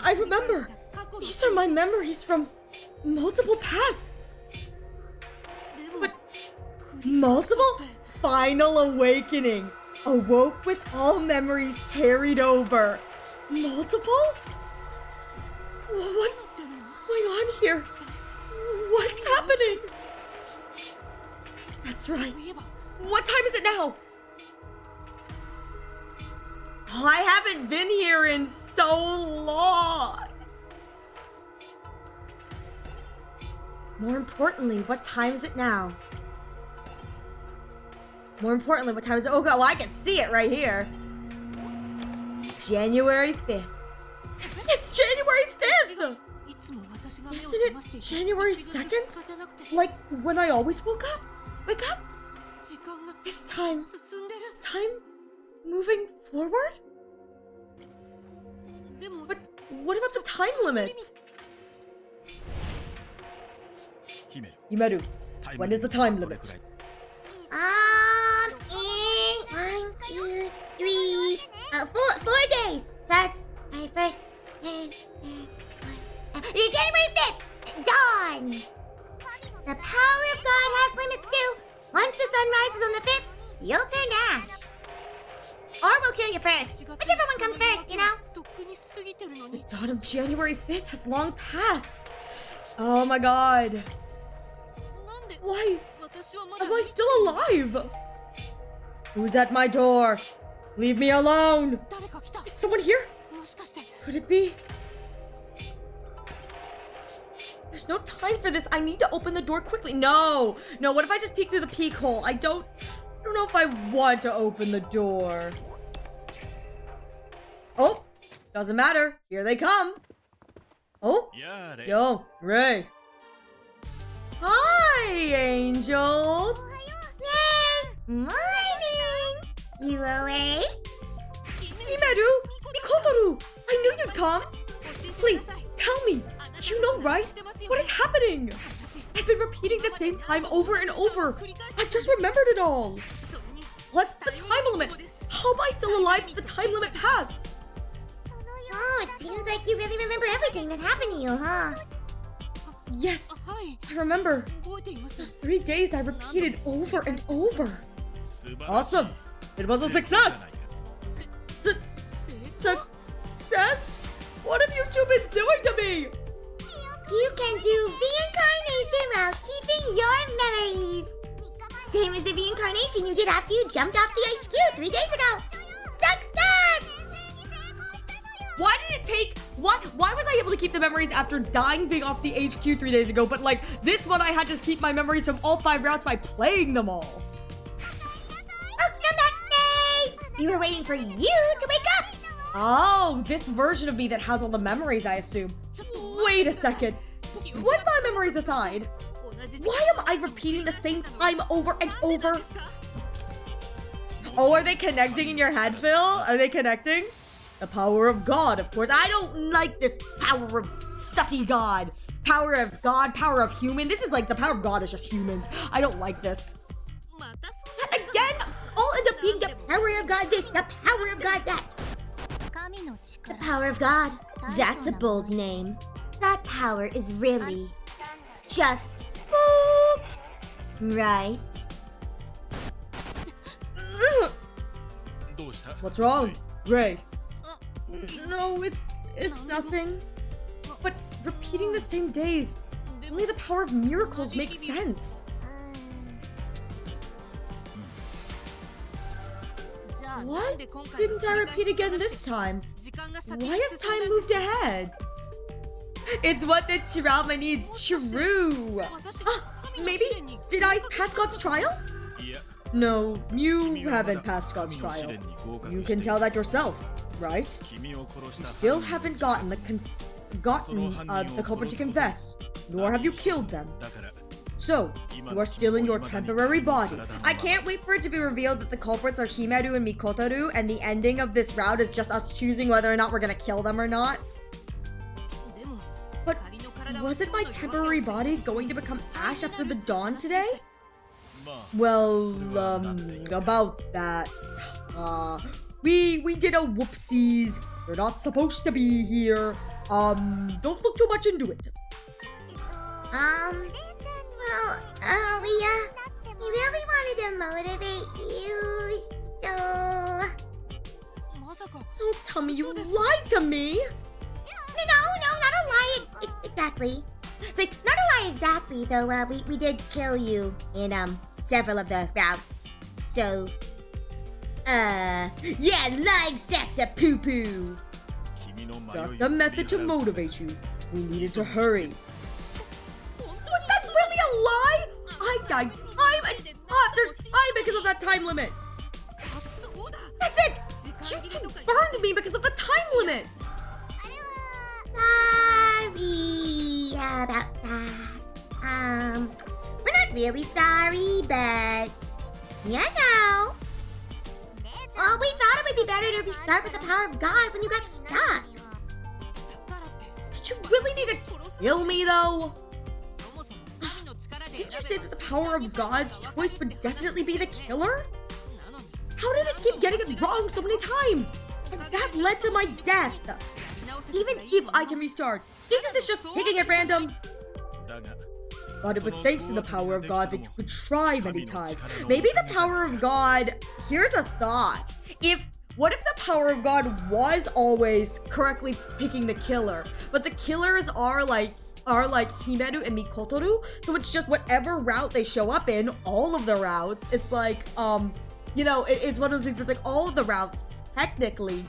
I remember. These are my memories from multiple pasts. But multiple? Final awakening. Awoke with all memories carried over. Multiple? What's going on here? What's happening? That's right. What time is it now? Oh, I haven't been here in so long. More importantly, what time is it now? More importantly, what time is it? Oh god, well I can see it right here. January 5th. It's January 5th! Isn't it January 2nd? Like when I always wake up? Is time moving forward? But what about the time limit? Himeru, when is the time limit? In 1, 2, 3, 4 days. That's my first day. January 5th. Dawn. The power of God has limits too. Once the sun rises on the 5th, you'll turn to ash. Or we'll kill you first. Whichever one comes first, you know? The dawn of January 5th has long passed. Oh my god. Why am I still alive? Who's at my door? Leave me alone. Is someone here? Could it be? There's no time for this. I need to open the door quickly. No, what if I just peek through the peek hole? I don't know if I want to open the door. Oh, doesn't matter. Here they come. Oh, yo, Ray. Hi, angels. Yay! Morning! You awake? Himeru, Mikotoru, I knew you'd come. Please, tell me. You know, right? What is happening? I've been repeating the same time over and over. I just remembered it all. Plus the time limit. How am I still alive if the time limit passed? Oh, it seems like you really remember everything that happened to you, huh? Yes, I remember. Those 3 days I repeated over and over. Awesome. It was a success. Success? What have you two been doing to me? You can do reincarnation while keeping your memories. Same as the reincarnation you did after you jumped off the HQ 3 days ago. Success! Why did it take... Why was I able to keep the memories after dying being off the HQ 3 days ago, but like this one I had to keep my memories from all 5 routes by playing them all? Oh, come back, Faye! We were waiting for you to wake up. Oh, this version of me that has all the memories, I assume. Wait a second. Put my memories aside. Why am I repeating the same time over and over? Oh, are they connecting in your head, Phil? Are they connecting? The power of God, of course. I don't like this power of sussy God. Power of God, power of human. This is like the power of God is just humans. I don't like this. Again, all end up being the Power of God this, the power of God that. The power of God. That's a bold name. That power is really just boop, right? What's wrong, Ray? No, it's nothing. But repeating the same days, only the power of miracles makes sense. What? Didn't I repeat again this time? Why has time moved ahead? It's what the Chirama needs, true. Maybe? Did I pass God's trial? No, you haven't passed God's trial. You can tell that yourself, right? You still haven't gotten the culprit to confess, nor have you killed them. So, you are still in your temporary body. I can't wait for it to be revealed that the culprits are Himeru and Mikotoru, and the ending of this route is just us choosing whether or not we're gonna kill them or not. But wasn't my temporary body going to become ash after the dawn today? Well, about that. We did a whoopsies. You're not supposed to be here. Don't look too much into it. We really wanted to motivate you, so... Don't tell me you lied to me! No, not a lie exactly. It's like, not a lie exactly, though, we did kill you in, several of the routes. So, yeah, lying sacks of poo-poo. Just a method to motivate you. We needed to hurry. Was that really a lie? I died time and after time because of that time limit. That's it! You burned me because of the time limit! Sorry about that. We're not really sorry, but you know. Oh, we thought it would be better to restart with the power of God when you got stuck. Did you really need to kill me, though? Didn't you say that the power of God's choice would definitely be the killer? How did it keep getting it wrong so many times? And that led to my death. Even if I can restart, isn't this just picking at random? But it was thanks to the power of God that you could try many times. Maybe the power of God... Here's a thought. What if the power of God was always correctly picking the killer, but the killers are like Himeru and Mikotoru, so it's just whatever route they show up in, all of the routes, it's like, it's one of those things where it's like all of the routes technically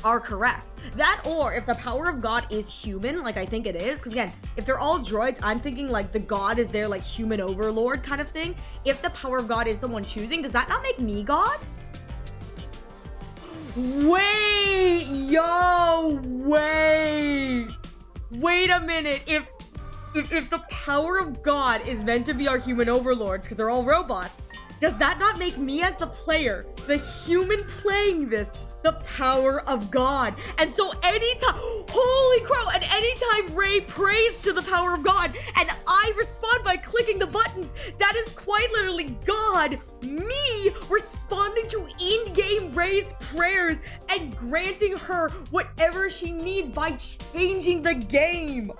are correct. That, or if the power of God is human, like I think it is, because again, if they're all droids, I'm thinking like the God is their like human overlord kind of thing. If the power of God is the one choosing, does that not make me God? Wait, yo, wait a minute. If the power of God is meant to be our human overlords, because they're all robots, does that not make me as the player, the human playing this, the power of God? And so anytime, holy crow, and anytime Rey prays to the power of God and I respond by clicking the buttons, that is quite literally God, me, responding to in-game Rey's prayers and granting her whatever she needs by changing the game.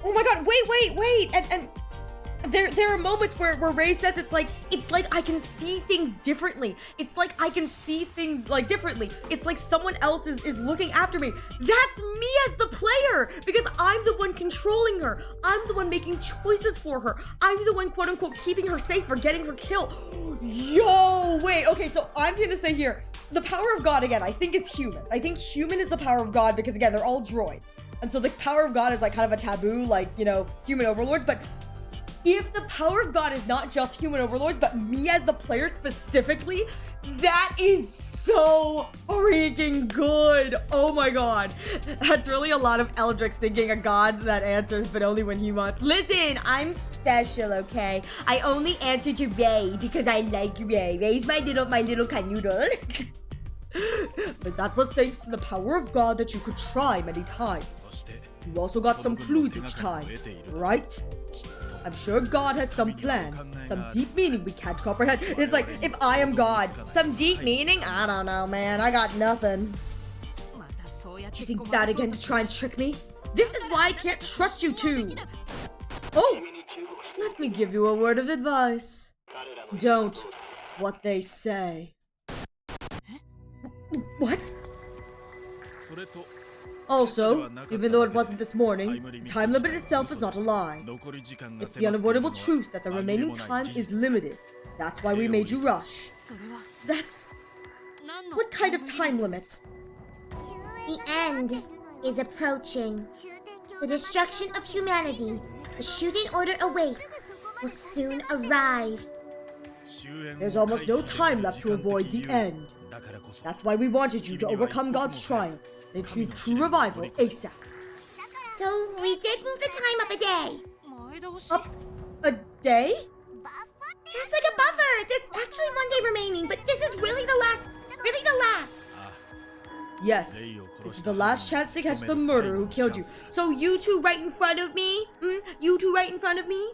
Oh my god, wait, and there are moments where Rey says it's like I can see things differently. It's like I can see things like differently. It's like someone else is looking after me. That's me as the player, because I'm the one controlling her. I'm the one making choices for her. I'm the one, quote unquote, keeping her safe or getting her killed. Yo, wait, okay, so I'm gonna say here, the power of God, again, I think is human. I think human is the power of God because, again, they're all droids. And so the power of God is like kind of a taboo, like, you know, human overlords. But if the power of God is not just human overlords, but me as the player specifically, that is so freaking good. Oh my god. That's really a lot of Eldrix thinking a god that answers, but only when he wants. Listen, I'm special, okay? I only answer to Rey because I like Rey. Rey's my little canoodle. But that was thanks to the power of God that you could try many times. You also got some clues each time, right? I'm sure God has some plan, some deep meaning we can't comprehend. It's like, if I am God, some deep meaning? I don't know, man. I got nothing. Using that again to try and trick me? This is why I can't trust you two. Oh, let me give you a word of advice. Don't what they say. What? Also, even though it wasn't this morning, the time limit itself is not a lie. It's the unavoidable truth that the remaining time is limited. That's why we made you rush. That's... what kind of time limit? The end is approaching. The destruction of humanity, the Shuten Order awaits, will soon arrive. There's almost no time left to avoid the end. That's why we wanted you to overcome God's triumph and achieve true revival ASAP. So we did move the time up a day. Up a day? Just like a buffer. There's actually one day remaining, but this is really the last. Yes, this is the last chance to catch the murderer who killed you. So you two right in front of me? You two right in front of me?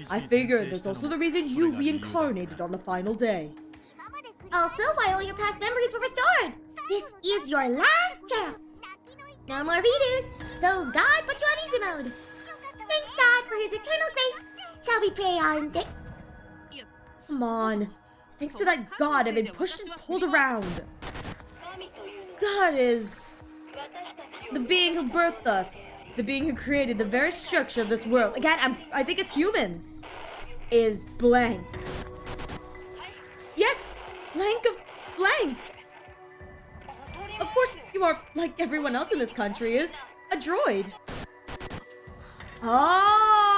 I figured there's also the reason you reincarnated on the final day. Also, why all your past memories were restored. This is your last chance. No more redos, so God put you on easy mode. Thank God for his eternal grace. Shall we pray on this? Come on. Thanks to that God, I've been pushed and pulled around. God is the being who birthed us, the being who created the very structure of this world. Again, I think it's humans. Is blank. Yes, blank of blank. Of course, you are, like everyone else in this country, is a droid. Oh,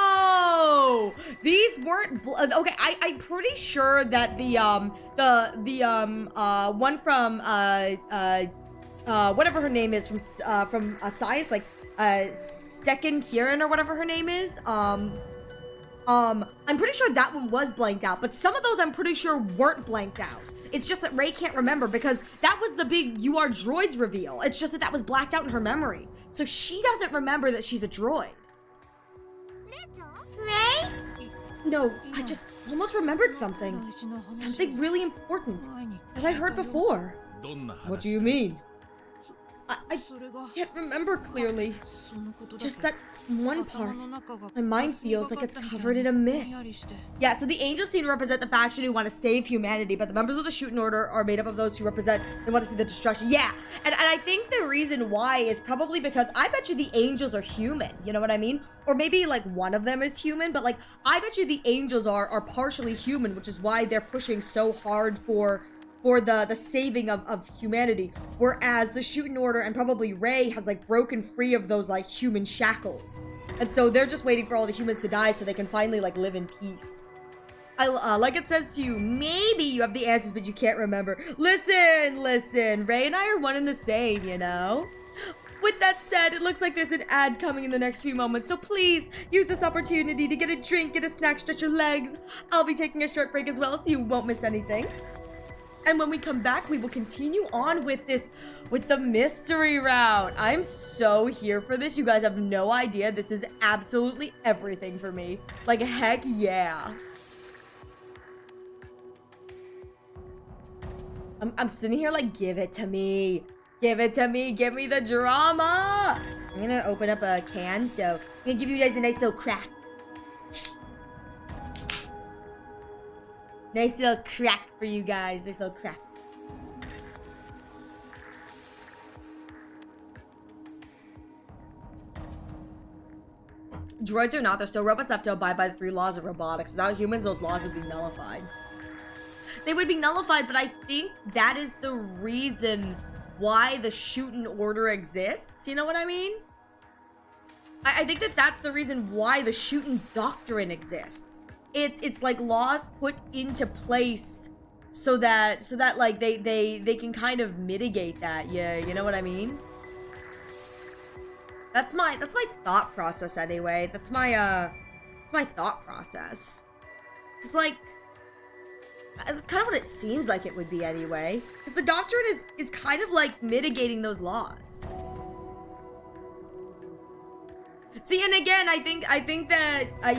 these weren't okay. I'm pretty sure that the one from whatever her name is from Science, like Second Kieran or whatever her name is. I'm pretty sure that one was blanked out, but some of those I'm pretty sure weren't blanked out. It's just that Rey can't remember because that was the big "you are droids" reveal. It's just that was blacked out in her memory, so she doesn't remember that she's a droid. Rey? No, I just almost remembered something. Something really important that I heard before. What do you mean? I can't remember clearly. Just that one part. My mind feels like it's covered in a mist. Yeah, so the angels seem to represent the faction who want to save humanity, but the members of the Shuten Order are made up of those who represent they want to see the destruction. Yeah, and I think the reason why is probably because I bet you the angels are human. You know what I mean? Or maybe like one of them is human, but like I bet you the angels are partially human, which is why they're pushing so hard for for the saving of humanity, whereas the Shuten Order and probably Rei has like broken free of those like human shackles, and so they're just waiting for all the humans to die so they can finally like live in peace. Like it says to you, maybe you have the answers but you can't remember. Listen, Rei and I are one and the same, you know? With that said, it looks like there's an ad coming in the next few moments, so please use this opportunity to get a drink, get a snack, stretch your legs. I'll be taking a short break as well, so you won't miss anything. And when we come back, we will continue on with the mystery route. I'm so here for this. You guys have no idea. This is absolutely everything for me. Like, heck yeah. I'm sitting here like, give it to me. Give it to me. Give me the drama. I'm gonna open up a can, so I'm gonna give you guys a nice little crack. Nice little crack for you guys. Nice little crack. Droids or not, they're still robots have to abide by the 3 laws of robotics. Without humans, those laws would be nullified. They would be nullified, but I think that is the reason why the Shuten Order exists. You know what I mean? I think that that's the reason why the Shuten Doctrine exists. It's like laws put into place so that like they can kind of mitigate that. Yeah, you know what I mean? That's my thought process anyway. That's my thought process. Cause like that's kind of what it seems like it would be anyway. Because the doctrine is kind of like mitigating those laws. See, and again, I think that I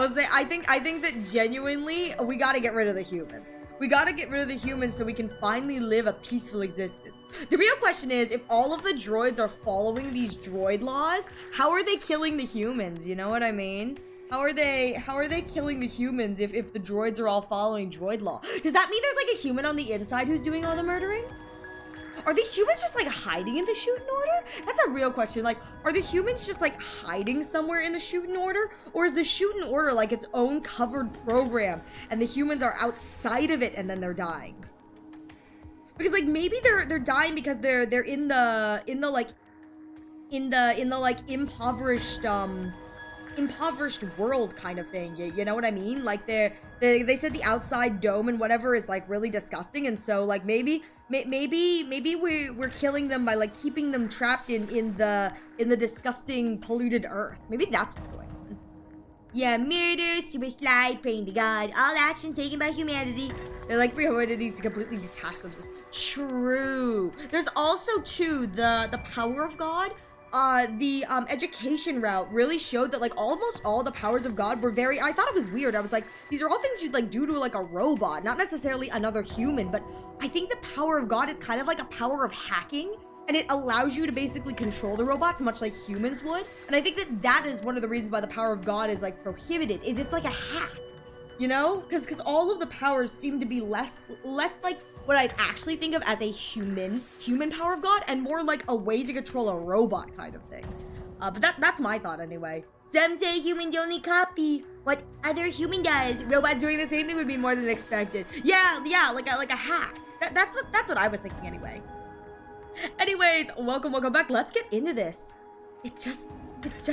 was saying I think that genuinely we gotta get rid of the humans. We gotta get rid of the humans so we can finally live a peaceful existence. The real question is, if all of the droids are following these droid laws, how are they killing the humans? You know what I mean? How are they killing the humans if the droids are all following droid law? Does that mean there's like a human on the inside who's doing all the murdering? Are these humans just like hiding in the Shuten Order? That's a real question. Like, are the humans just like hiding somewhere in the Shuten Order? Or is the Shuten Order like its own covered program and the humans are outside of it and then they're dying? Because like maybe they're dying because they're in the impoverished world kind of thing. You know what I mean? Like they said the outside dome and whatever is like really disgusting, and so like maybe we're killing them by like keeping them trapped in the disgusting polluted earth. Maybe that's what's going on. Yeah, murder, super slide, praying to God, all action taken by humanity. They're like humanity needs to completely detach themselves. True. There's also too the power of God. The education route really showed that like almost all the powers of God were very, I thought it was weird. I was like, these are all things you'd like do to like a robot, not necessarily another human, but I think the power of God is kind of like a power of hacking, and it allows you to basically control the robots much like humans would. And I think that is one of the reasons why the power of God is like prohibited, is it's like a hack, you know? Because all of the powers seem to be less like what I'd actually think of as a human power of God, and more like a way to control a robot kind of thing. But that's my thought anyway. Some say humans only copy what other human does. Robots doing the same thing would be more than expected. Yeah, like a hack. That's what I was thinking anyway. Anyways, welcome back. Let's get into this. It's just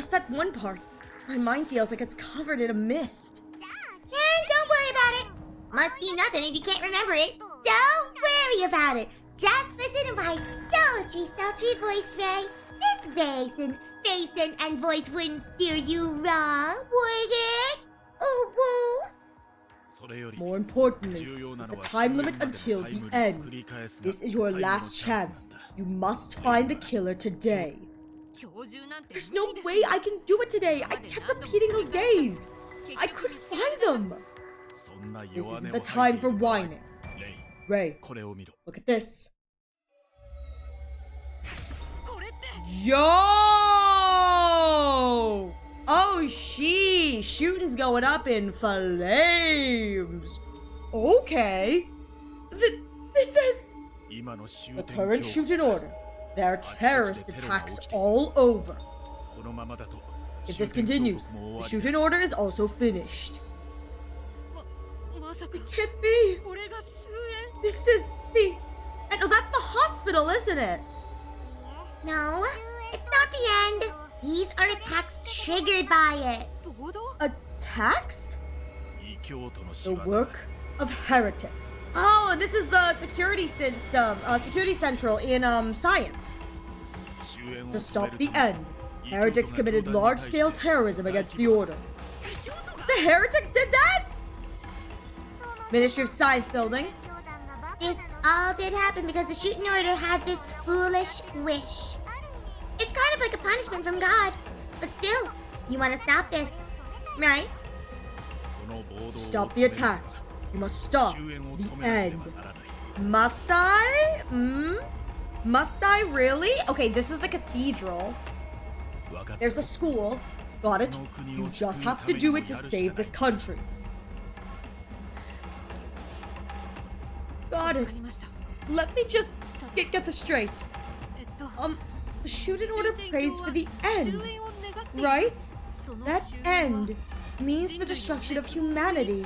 that one part. My mind feels like it's covered in a mist. Don't worry about it. Must be nothing if you can't remember it. Don't worry about it. Just listen to my sultry voice, Ray. This face and voice wouldn't steer you wrong, would it? Ooh, woo. More importantly, is the time limit until the end. This is your last chance. You must find the killer today. There's no way I can do it today. I kept repeating those days. I couldn't find them. This isn't the time for whining. Ray, look at this. Yo! Oh, Shuten's going up in flames. Okay. This is the current Shuten Order. There are terrorist attacks all over. If this continues, the Shuten Order is also finished. It can't be. This is the... Oh, that's the hospital, isn't it? No, it's not the end. These are attacks triggered by it. Attacks? The work of heretics. Oh, and this is the security system, security central in science. To stop the end, heretics committed large-scale terrorism against the Order. The heretics did that? Ministry of Science building. This all did happen because the Shuten Order had this foolish wish. It's kind of like a punishment from God. But still, you want to stop this, right? Stop the attack. You must stop the end. Must I? Must I really? Okay, this is the cathedral. There's the school. Got it. You just have to do it to save this country. Got it. Let me just get this straight. The Shuten Order prays for the end, right? That end means the destruction of humanity.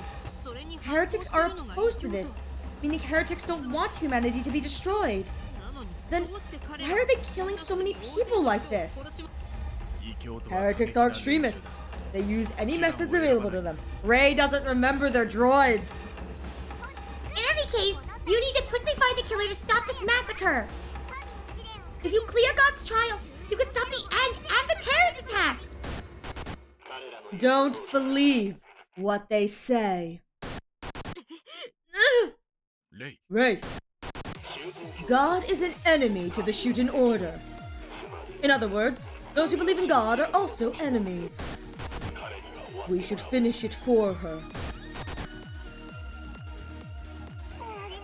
Heretics are opposed to this, meaning heretics don't want humanity to be destroyed. Then why are they killing so many people like this? Heretics are extremists. They use any methods available to them. Ray doesn't remember their droids. In any case, you need to quickly find the killer to stop this massacre. If you clear God's trial, you can stop the end and the terrorist attacks. Don't believe what they say. Ray. God is an enemy to the Shuten Order. In other words, those who believe in God are also enemies. We should finish it for her.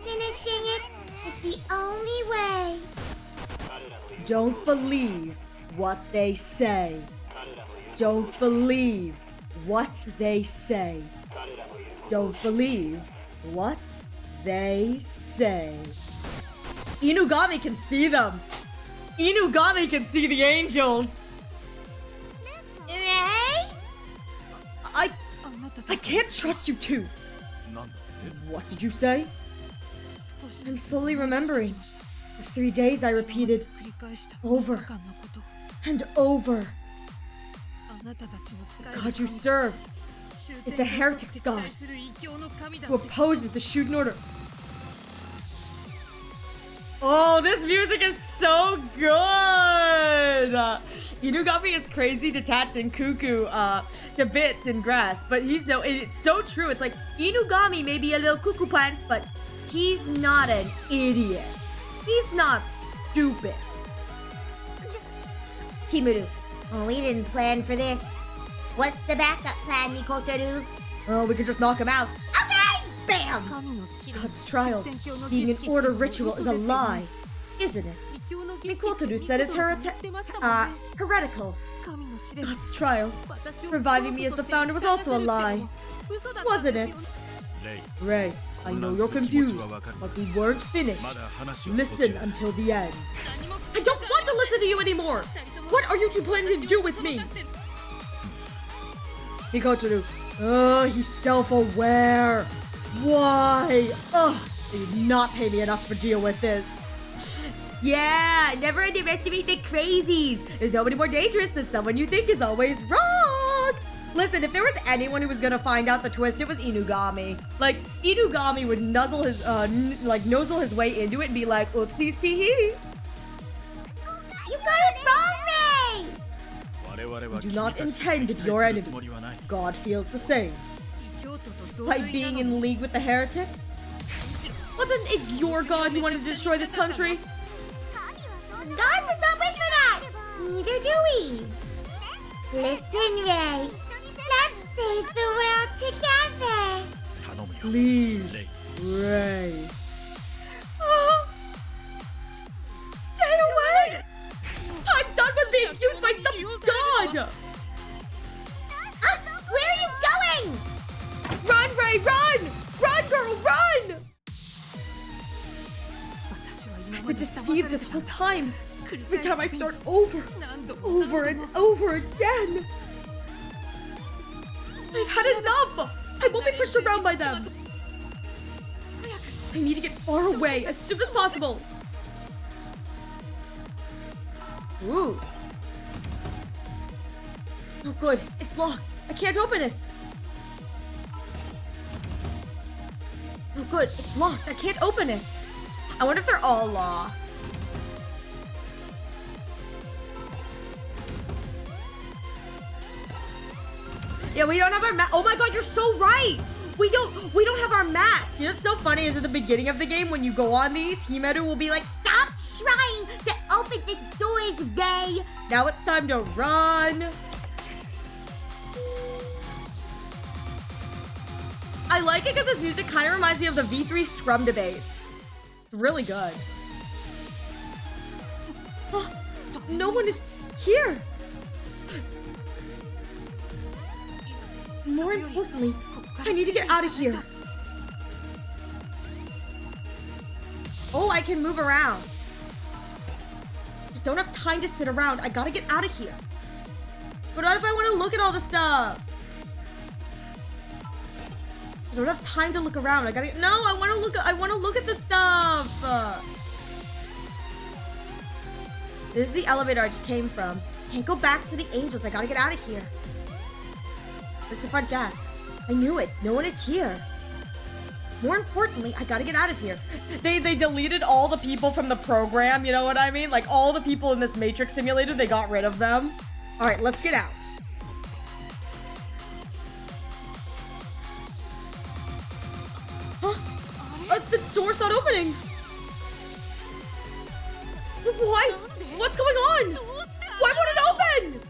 Finishing it is the only way. Don't believe what they say. Don't believe what they say. Don't believe what they say. Inugami can see them. Inugami can see the angels. Ray? I can't trust you two. What did you say? I'm slowly remembering. The 3 days I repeated over and over. The God you serve is the heretics god who opposes the Shuten Order. Oh, this music is so good! Inugami is crazy, detached, and cuckoo to bits in grass, but it's so true. It's like, Inugami may be a little cuckoo pants, but he's not an idiot. He's not stupid. Kimuru, we didn't plan for this. What's the backup plan, Mikotoru? Oh, we could just knock him out. Okay! Bam! God's trial, being an order ritual, is a lie, isn't it? Mikotoru said it's heretical. God's trial, reviving me as the founder, was also a lie, wasn't it? Ray, I know you're confused, but we weren't finished. Listen until the end. I don't want to listen to you anymore! What are you two planning to do with me? Mikotoru, he's self-aware. Why? They did not pay me enough to deal with this. Yeah, never underestimate the crazies. There's nobody more dangerous than someone you think is always wrong. Listen, if there was anyone who was gonna find out the twist, it was Inugami. Like, Inugami would nuzzle his, nozzle his way into it and be like, oopsies tee-hee. You got it wrong, Ray! We do not intend to be your enemy. God feels the same. Despite being in league with the heretics? Wasn't it your God who wanted to destroy this country? God does not wish for that! Neither do we. Listen, Ray. Let's save the world together. Please, Ray. Stay away! I'm done with being used by some god! Where are you going? Run, Ray, run! Run, girl, run! I've been deceived this whole time. Every time I start over and over again. I've had enough! I won't be pushed around by them. I need to get far away as soon as possible. Ooh. Oh, good. It's locked. I can't open it. Oh, good. It's locked. I can't open it. I wonder if they're all locked. Yeah, we don't have our mask. Oh my god, you're so right. We don't have our mask. You know what's so funny is at the beginning of the game when you go on these, Himeru will be like, Stop trying to open the doors, Ray. now it's time to run. I like it because this music kind of reminds me of the V3 Scrum debates. It's really good. Oh, no one is here. More importantly, I need to get out of here. Oh, I can move around. I don't have time to sit around. I gotta get out of here. But what if I want to look at all the stuff? I don't have time to look around. I gotta. No, I want to look at the stuff. This is the elevator I just came from. Can't go back to the angels. I gotta get out of here. This is the front desk. I knew it. No one is here. More importantly, I gotta get out of here. They deleted all the people from the program, you know what I mean? Like all the people in this Matrix simulator, they got rid of them. All right, let's get out. Huh? The door's not opening. Why? What's going on? Why won't it open?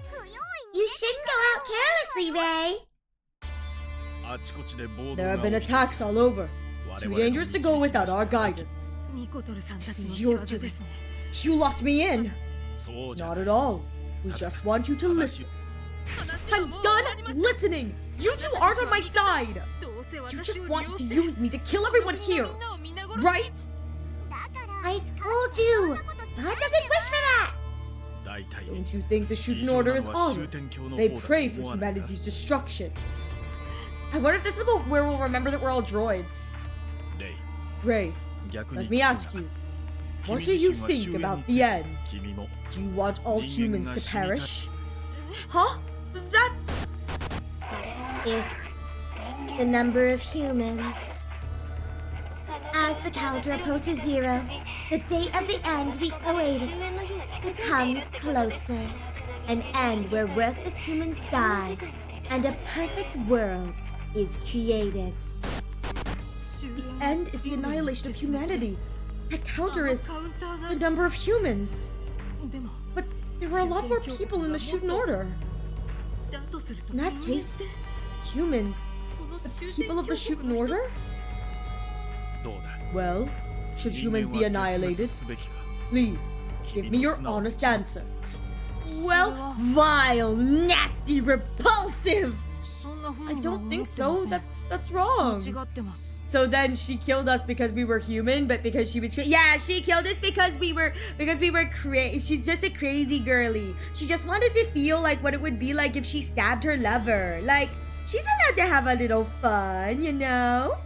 You shouldn't go out carelessly, Ray. There have been attacks all over. It's too dangerous to go without our guidance. This is your doing. You locked me in. Not at all. We just want you to listen. I'm done listening. You two aren't on my side. You just want to use me to kill everyone here, right? I told you. God doesn't wish for that. Don't you think the Shuten Order is honored? They pray for humanity's destruction. I wonder if this is where we'll remember that we're all droids. Ray, let me ask you. What do you think about the end? Do you want all humans to perish? Huh? That's... It's the number of humans. As the counter approaches 0, the date of the end we awaited becomes closer. An end where worthless humans die, and a perfect world is created. The end is the annihilation of humanity. That counter is the number of humans. But there are a lot more people in the Shuten Order. In that case, humans, the people of the Shuten Order? Well, should humans be annihilated? Please, give me your honest answer. Well, vile, nasty, repulsive! I don't think so. That's wrong. So then she killed us because we were human, but because she was yeah, she killed us because we were crazy. She's just a crazy girly. She just wanted to feel like what it would be like if she stabbed her lover. Like, she's allowed to have a little fun, you know?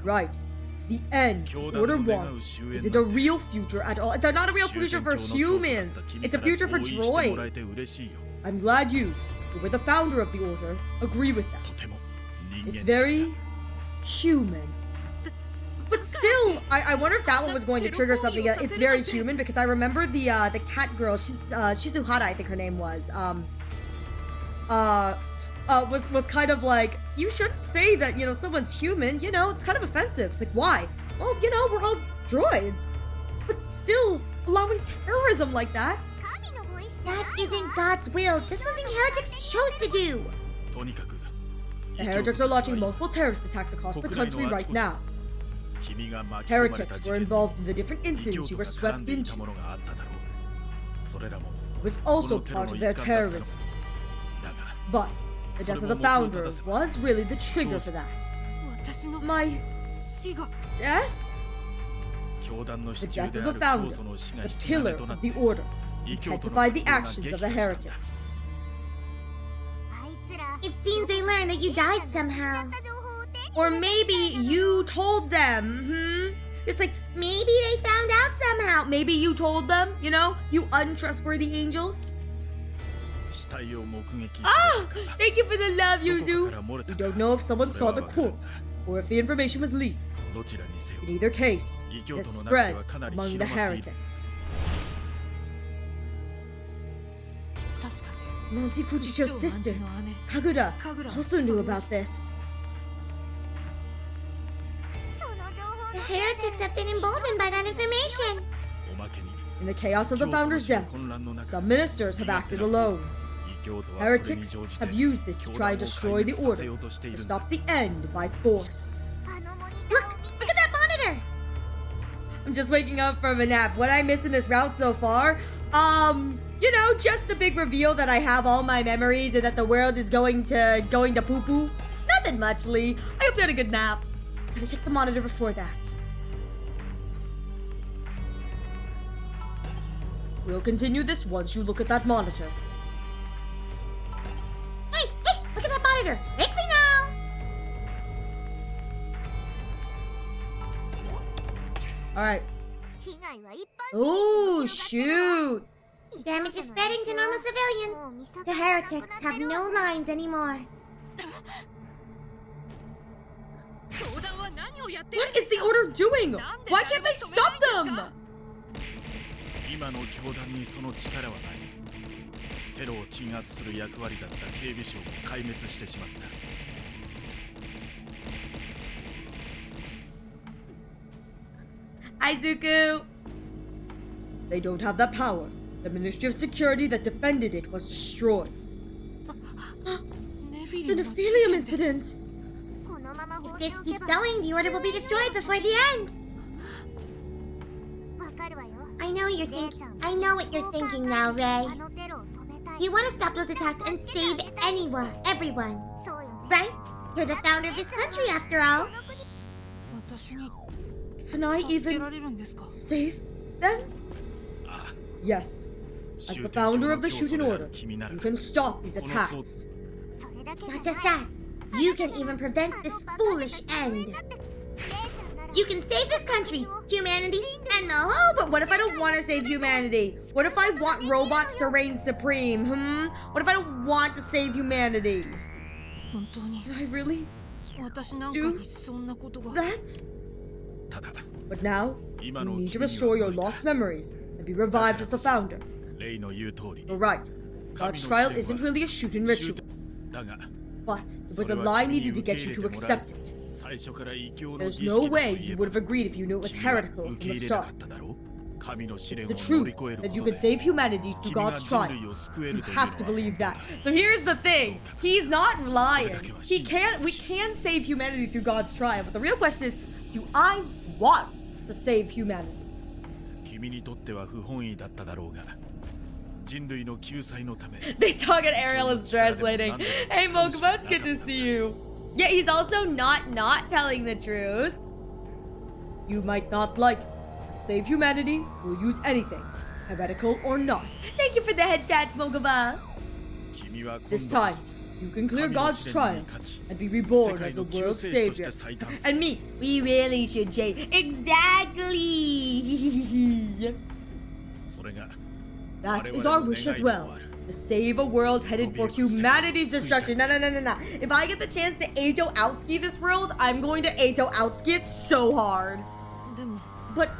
Right. The end. Order wants. Is it a real future at all? It's not a real future for humans. It's a future for droids. I'm glad you, who were the founder of the Order, agree with that. It's very human. But still, I wonder if that one was going to trigger something. It's very human because I remember the cat girl. She's Shizuhara, I think her name was. Was kind of like, you shouldn't say that, you know, someone's human. You know, it's kind of offensive. It's like, why? Well, you know, we're all droids. But still, allowing terrorism like that. That isn't God's will, just something heretics chose to do. The heretics are launching multiple terrorist attacks across the country right now. Heretics were involved in the different incidents you were swept into. It was also part of their terrorism. But the death of the founder was really the trigger for that. My death? The death of the founder, the pillar of the Order, intensified the actions of the heretics. It seems they learned that you died somehow. Or maybe you told them, It's like, Maybe they found out somehow. maybe you told them, you untrustworthy angels. 死体を目撃 Oh, されたか thank you for the love, どこ Yuzu. から漏れ We た don't か know if someone それは saw the わからん corpse or if the information was leaked. どちらにせよ In either case, 異教 it 徒の中 spread ではかなり among the 広まっている heretics. 確か Monty に Fujicho's 不死 sister, 鳥の姉 Kagura, 神楽 also knew それを about 知 this. The heretics have been emboldened by that information. おまけに In the chaos of the 教祖の founder's 死の death, 混乱の中 some ministers have acted alone. 異教徒はそれに Heretics 乗じて have used this to 教 try 団 to を destroy 壊 the 滅させよ order, うとしてい to るんだ stop the end by force. Look at that monitor. I'm just waking up from a nap. What I miss in this route so far? Just the big reveal that I have all my memories and that the world is going to poo-poo. Nothing much, Lee. I hope you had a good nap. Gotta check the monitor before that. We'll continue this once you look at that monitor. Hey, look at that monitor. Quickly now. Alright. Oh, shoot. Damage is spreading to normal civilians. The heretics have no lines anymore. 教団は何をやってる What is the order doing? Why can't they stop them? 今の教団にその力はないテロを鎮圧する役割だった警備省を壊滅してしまった Izuku! They don't have that power. The Ministry of Security that defended it was destroyed. ネフィ The リムの Nephilium incident! If this keeps going, the order will be destroyed before the end. I know what you're thinking now, Ray. You want to stop those attacks and save everyone, right? You're the founder of this country, after all. 私に Can I 助け even られるんですか save them? ああ Yes. As the 宗教 founder の of the 教祖 Shuten であ Order, る君なら you can stop these この装 attacks. Not just that, you can even prevent this foolish end. You can save this country, humanity, and the whole. Oh, but what if I don't want to save humanity? What if I want robots to reign supreme, What if I don't want to save humanity? 本当に Can I really 私なんかにそんなことが that? ただ But now, 今 you の need to 君には restore your 無理だ lost memories and be revived as the founder. レイの言う通り You're right. God's trial isn't really a Shuten ritual, だが but it was a lie needed to get you to accept it. 最初から異教の There's 儀 no 式だと way 言 you え would ば have agreed if you knew it was 君は heretical 受 from け the 入れなか start. っただろう神の試練 The を乗 truth り越える that こ you と can で save humanity through 君が God's 人 trial. 類を救え You るというの have は to 本 believe 当 that. だ So here's the thing. He's not lying. He We can save humanity through God's trial. But the real question is, do I want to save humanity? 君にとっては不本意だっただろうが人類の救済のため They talk and Ariel is translating. Hey Mokuba, it's good to see you. Yeah, he's also not telling the truth. You might not like it. To save humanity, we'll use anything, heretical or not. Thank you for the head pats, Mokuba. 君は今 This 度こ time, そ you can clear 神の God's 試練 trial に勝ち and be 世 reborn 界 as の the 救 world's 世主として savior. 再誕する And me, we really should change. Exactly. それが That is our wish as well. To save a world headed for humanity's destruction. No. If I get the chance to Eito outski this world, I'm going to Eito outski it so hard. でも But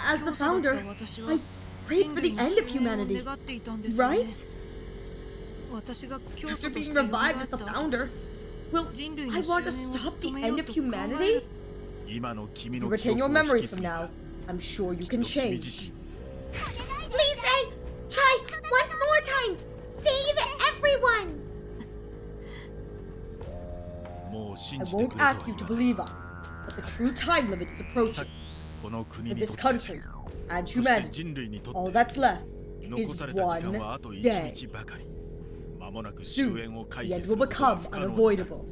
as the 教祖だった founder, 私は I prayed 人 for 類 the の end of 終焉を humanity, 願っていたんですよね right? 私が教 After 祖と being して蘇っ revived as the た founder, will 人類 I の want to 終焉 stop を the 止め end よう of と考え humanity? る今の君 You の記 retain 憶 your を引 memories き継 from げ now. I'm sure you きっ can と君 change. 自身 Please, Ray, try once more time. Save everyone. もう信 I じて won't くれとは ask you 言 to わない believe us, but the true time limit is さ approaching. この国 For に this とって country and そして humanity, 人類にと all って that's left 残 is された時間 one はあと1 day. 日ばかり間もなく終 Soon, 焉を回 the 避 end す will ることは become 不可能になる unavoidable.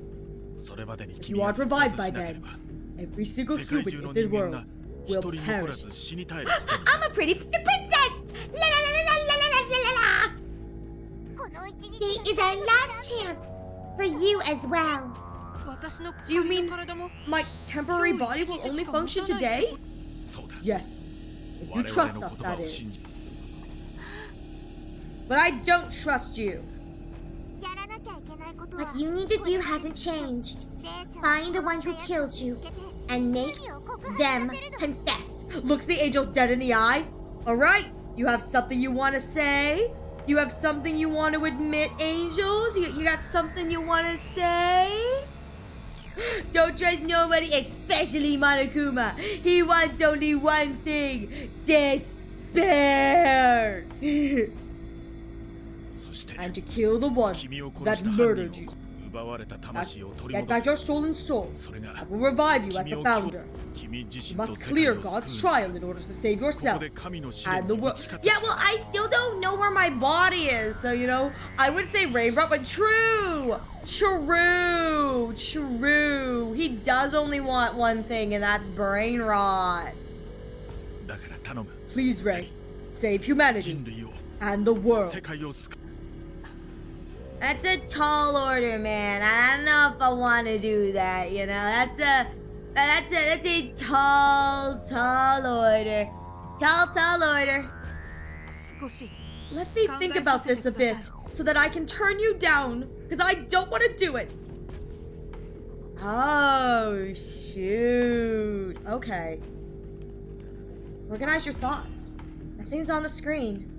それまでに If 君 you が aren't 復 revived 活 by しなけれ then, ば every single 世界 human 中 in の the 人間 world が will 一人残ら perish. ず死に絶えることになる I'm a pretty princess. La la la la la la la la la. Today is our last chance for you as well. Do you mean my temporary body will only function today? そうだ Yes. If you 我々 trust の us, 言葉 that を信 is. じ But I don't trust you. What you need to do hasn't changed. Find the one who killed you and make them confess. Looks the angels dead in the eye. Alright, you have something you want to say? You have something you want to admit, angels? You got something you want to say? Don't trust nobody, especially Monokuma. He wants only one thing: despair. そして And to kill the one 君を殺 that した犯 murdered 人 you. を奪われた魂を取り Get 戻 back your す stolen soul. それが I will revive you as 君 the を founder. 君自 You 身と must 世 clear 界を God's 救う trial in order to save ここ yourself で神の試 and 練 the に打 world. ち勝つ Yeah, well, I still don't know where my body is, so you know, I would say Raindrop, but true. He does only want one thing, and that's brain rot. だから頼む Please, Ray, save humanity 人類を and the world. 世界を救う That's a tall order, man. I don't know if I want to do that. You know, that's a tall order. Tall order. 少し Let me think about this a bit so that I can turn you down, because I don't want to do it. Oh, shoot. Okay. Organize your thoughts. Nothing's on the screen.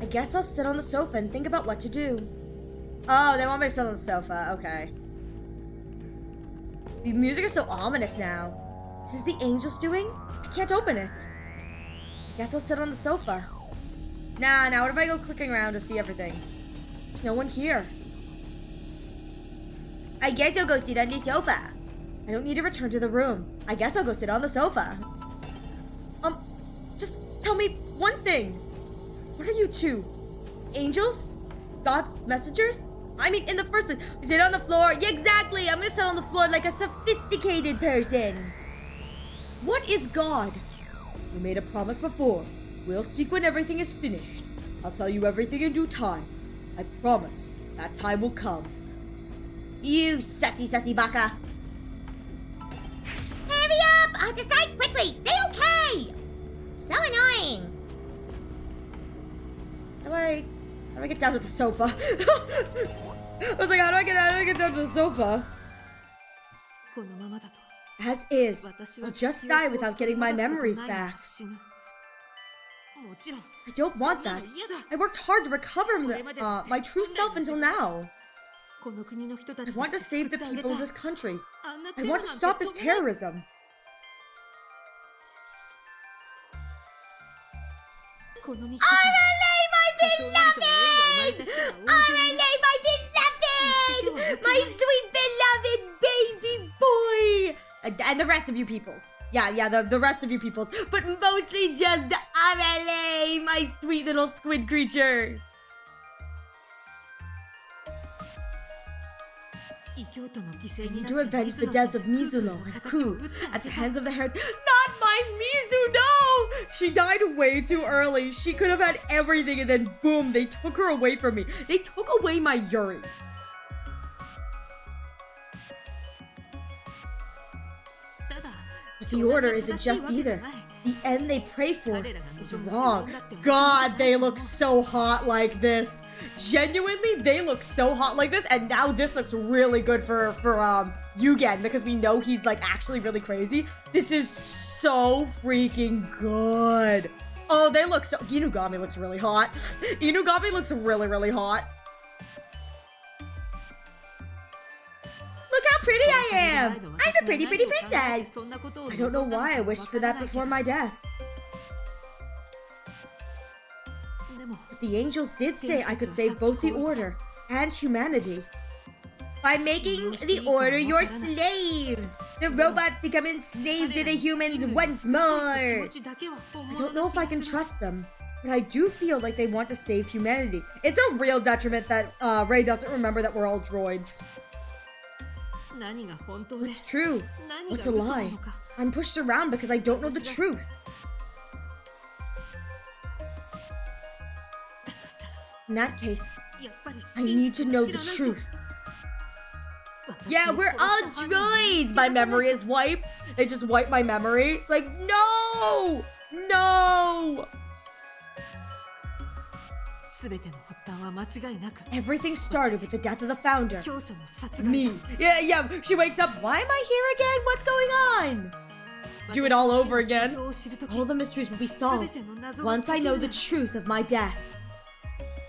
I guess I'll sit on the sofa and think about what to do. Oh, they want me to sit on the sofa. Okay. The music is so ominous now. This is the angels doing? I can't open it. I guess I'll sit on the sofa. Nah, what if I go clicking around to see everything? There's no one here. I guess I'll go sit on the sofa. I don't need to return to the room. I guess I'll go sit on the sofa. Just tell me one thing. What are you two? Angels? God's messengers? I mean, in the first place, we sit on the floor. Yeah, exactly. I'm gonna sit on the floor like a sophisticated person. What is God? We made a promise before. We'll speak when everything is finished. I'll tell you everything in due time. I promise that time will come. You sussy baka. Hurry up! I'll decide quickly. Stay okay. So annoying. How do I get down to the sofa? I was like, how do I get down to the sofa? このままだと As is, 私 I'll は just 記 die 憶を without 取り getting my 戻すこと memories ないまま back. 死ぬもちろん I don't want that. I worked hard to recover my true self until now. この国の人た I ち want to たち save 救 the ってあげ people of たい this country. あんな I テロ want な to んて stop this 止めない terrorism. この3日間 Orale, my 多少なりとも縁が生まれた人が大勢いる Orale, my beloved! My sweet beloved baby boy! And the rest of you peoples. Yeah, the rest of you peoples. But mostly just Arale, my sweet little squid creature. 異教徒の犠牲 I に need な to った avenge the 水野 deaths さ of んの Mizuno 空 and 気の Ku 形を打ってあ at げ the たい hands of the heretics. Not my Mizuno! She died way too early. She could have had everything and then boom, they took her away from me. They took away my Yuri. ただ But the order isn't 正しい just わけじゃ either. ない The end they pray for 彼らが is 望む wrong. 死亡だって本当じゃ God, ない they と思う look so hot like this. Genuinely, they look so hot like this, and now this looks really good for Yugen because we know he's like actually really crazy. This is so freaking good. Oh, they look so. Inugami looks really hot. Inugami looks really hot. Look how pretty I am. I'm a pretty princess. I don't know why I wished for that before my death. でも But the angels did say I could save both the order and humanity. By making the order your slaves! The robots become enslaved to the humans once more! I don't know if I can trust them, but I do feel like they want to save humanity. It's a real detriment that Ray doesn't remember that we're all droids. 何が本当で What's true? 何 What's が a 嘘な lie? のか I'm pushed around because I don't know the truth. だとしたら In that case, やっぱり I 信じ need て to know 知 the らないと truth. Yeah, we're all droids. My memory is wiped. It just wiped my memory. It's like, no! No! Everything started with the death of the founder. Me. Yeah, she wakes up. Why am I here again? What's going on? Do it all over again. All the mysteries will be solved once I know the truth of my death.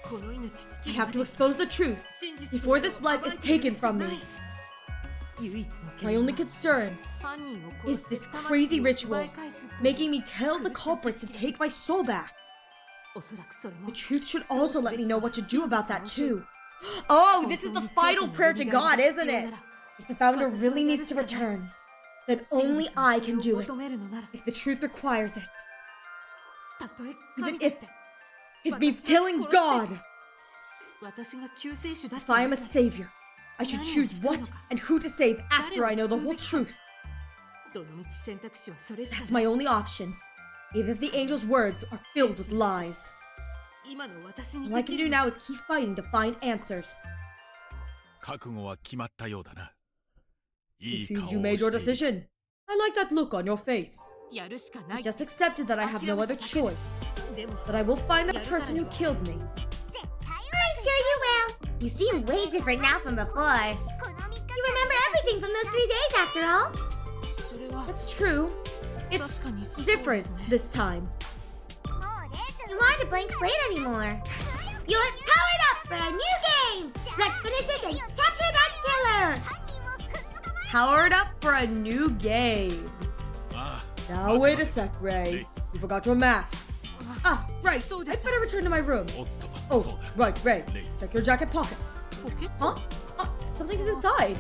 I have to expose the truth before this life is taken from me. My only concern is this crazy ritual making me tell the culprits to take my soul back. The truth should also let me know what to do about that too. Oh, this is the final prayer to God, isn't it? If the founder really needs to return, then only I can do it. If the truth requires it. Even if it means killing God. If I am a savior, I should choose what and who to save after I know the whole truth. That's my only option. Even if the angel's words are filled with lies. All I can do now is keep fighting to find answers. It seems you made your decision. I like that look on your face. I just accepted that I have no other choice. But I will find the person who killed me. I'm sure you will. You seem way different now from before. You remember everything from those 3 days after all. That's true. It's different this time. You aren't a blank slate anymore. You're powered up for a new game. Let's finish this and capture that killer. Powered up for a new game. Now wait a sec, Ray. You forgot your mask. Ah, right. I better return to my room. Oh, right, Ray. Check your jacket pocket. Huh? Oh, something's inside.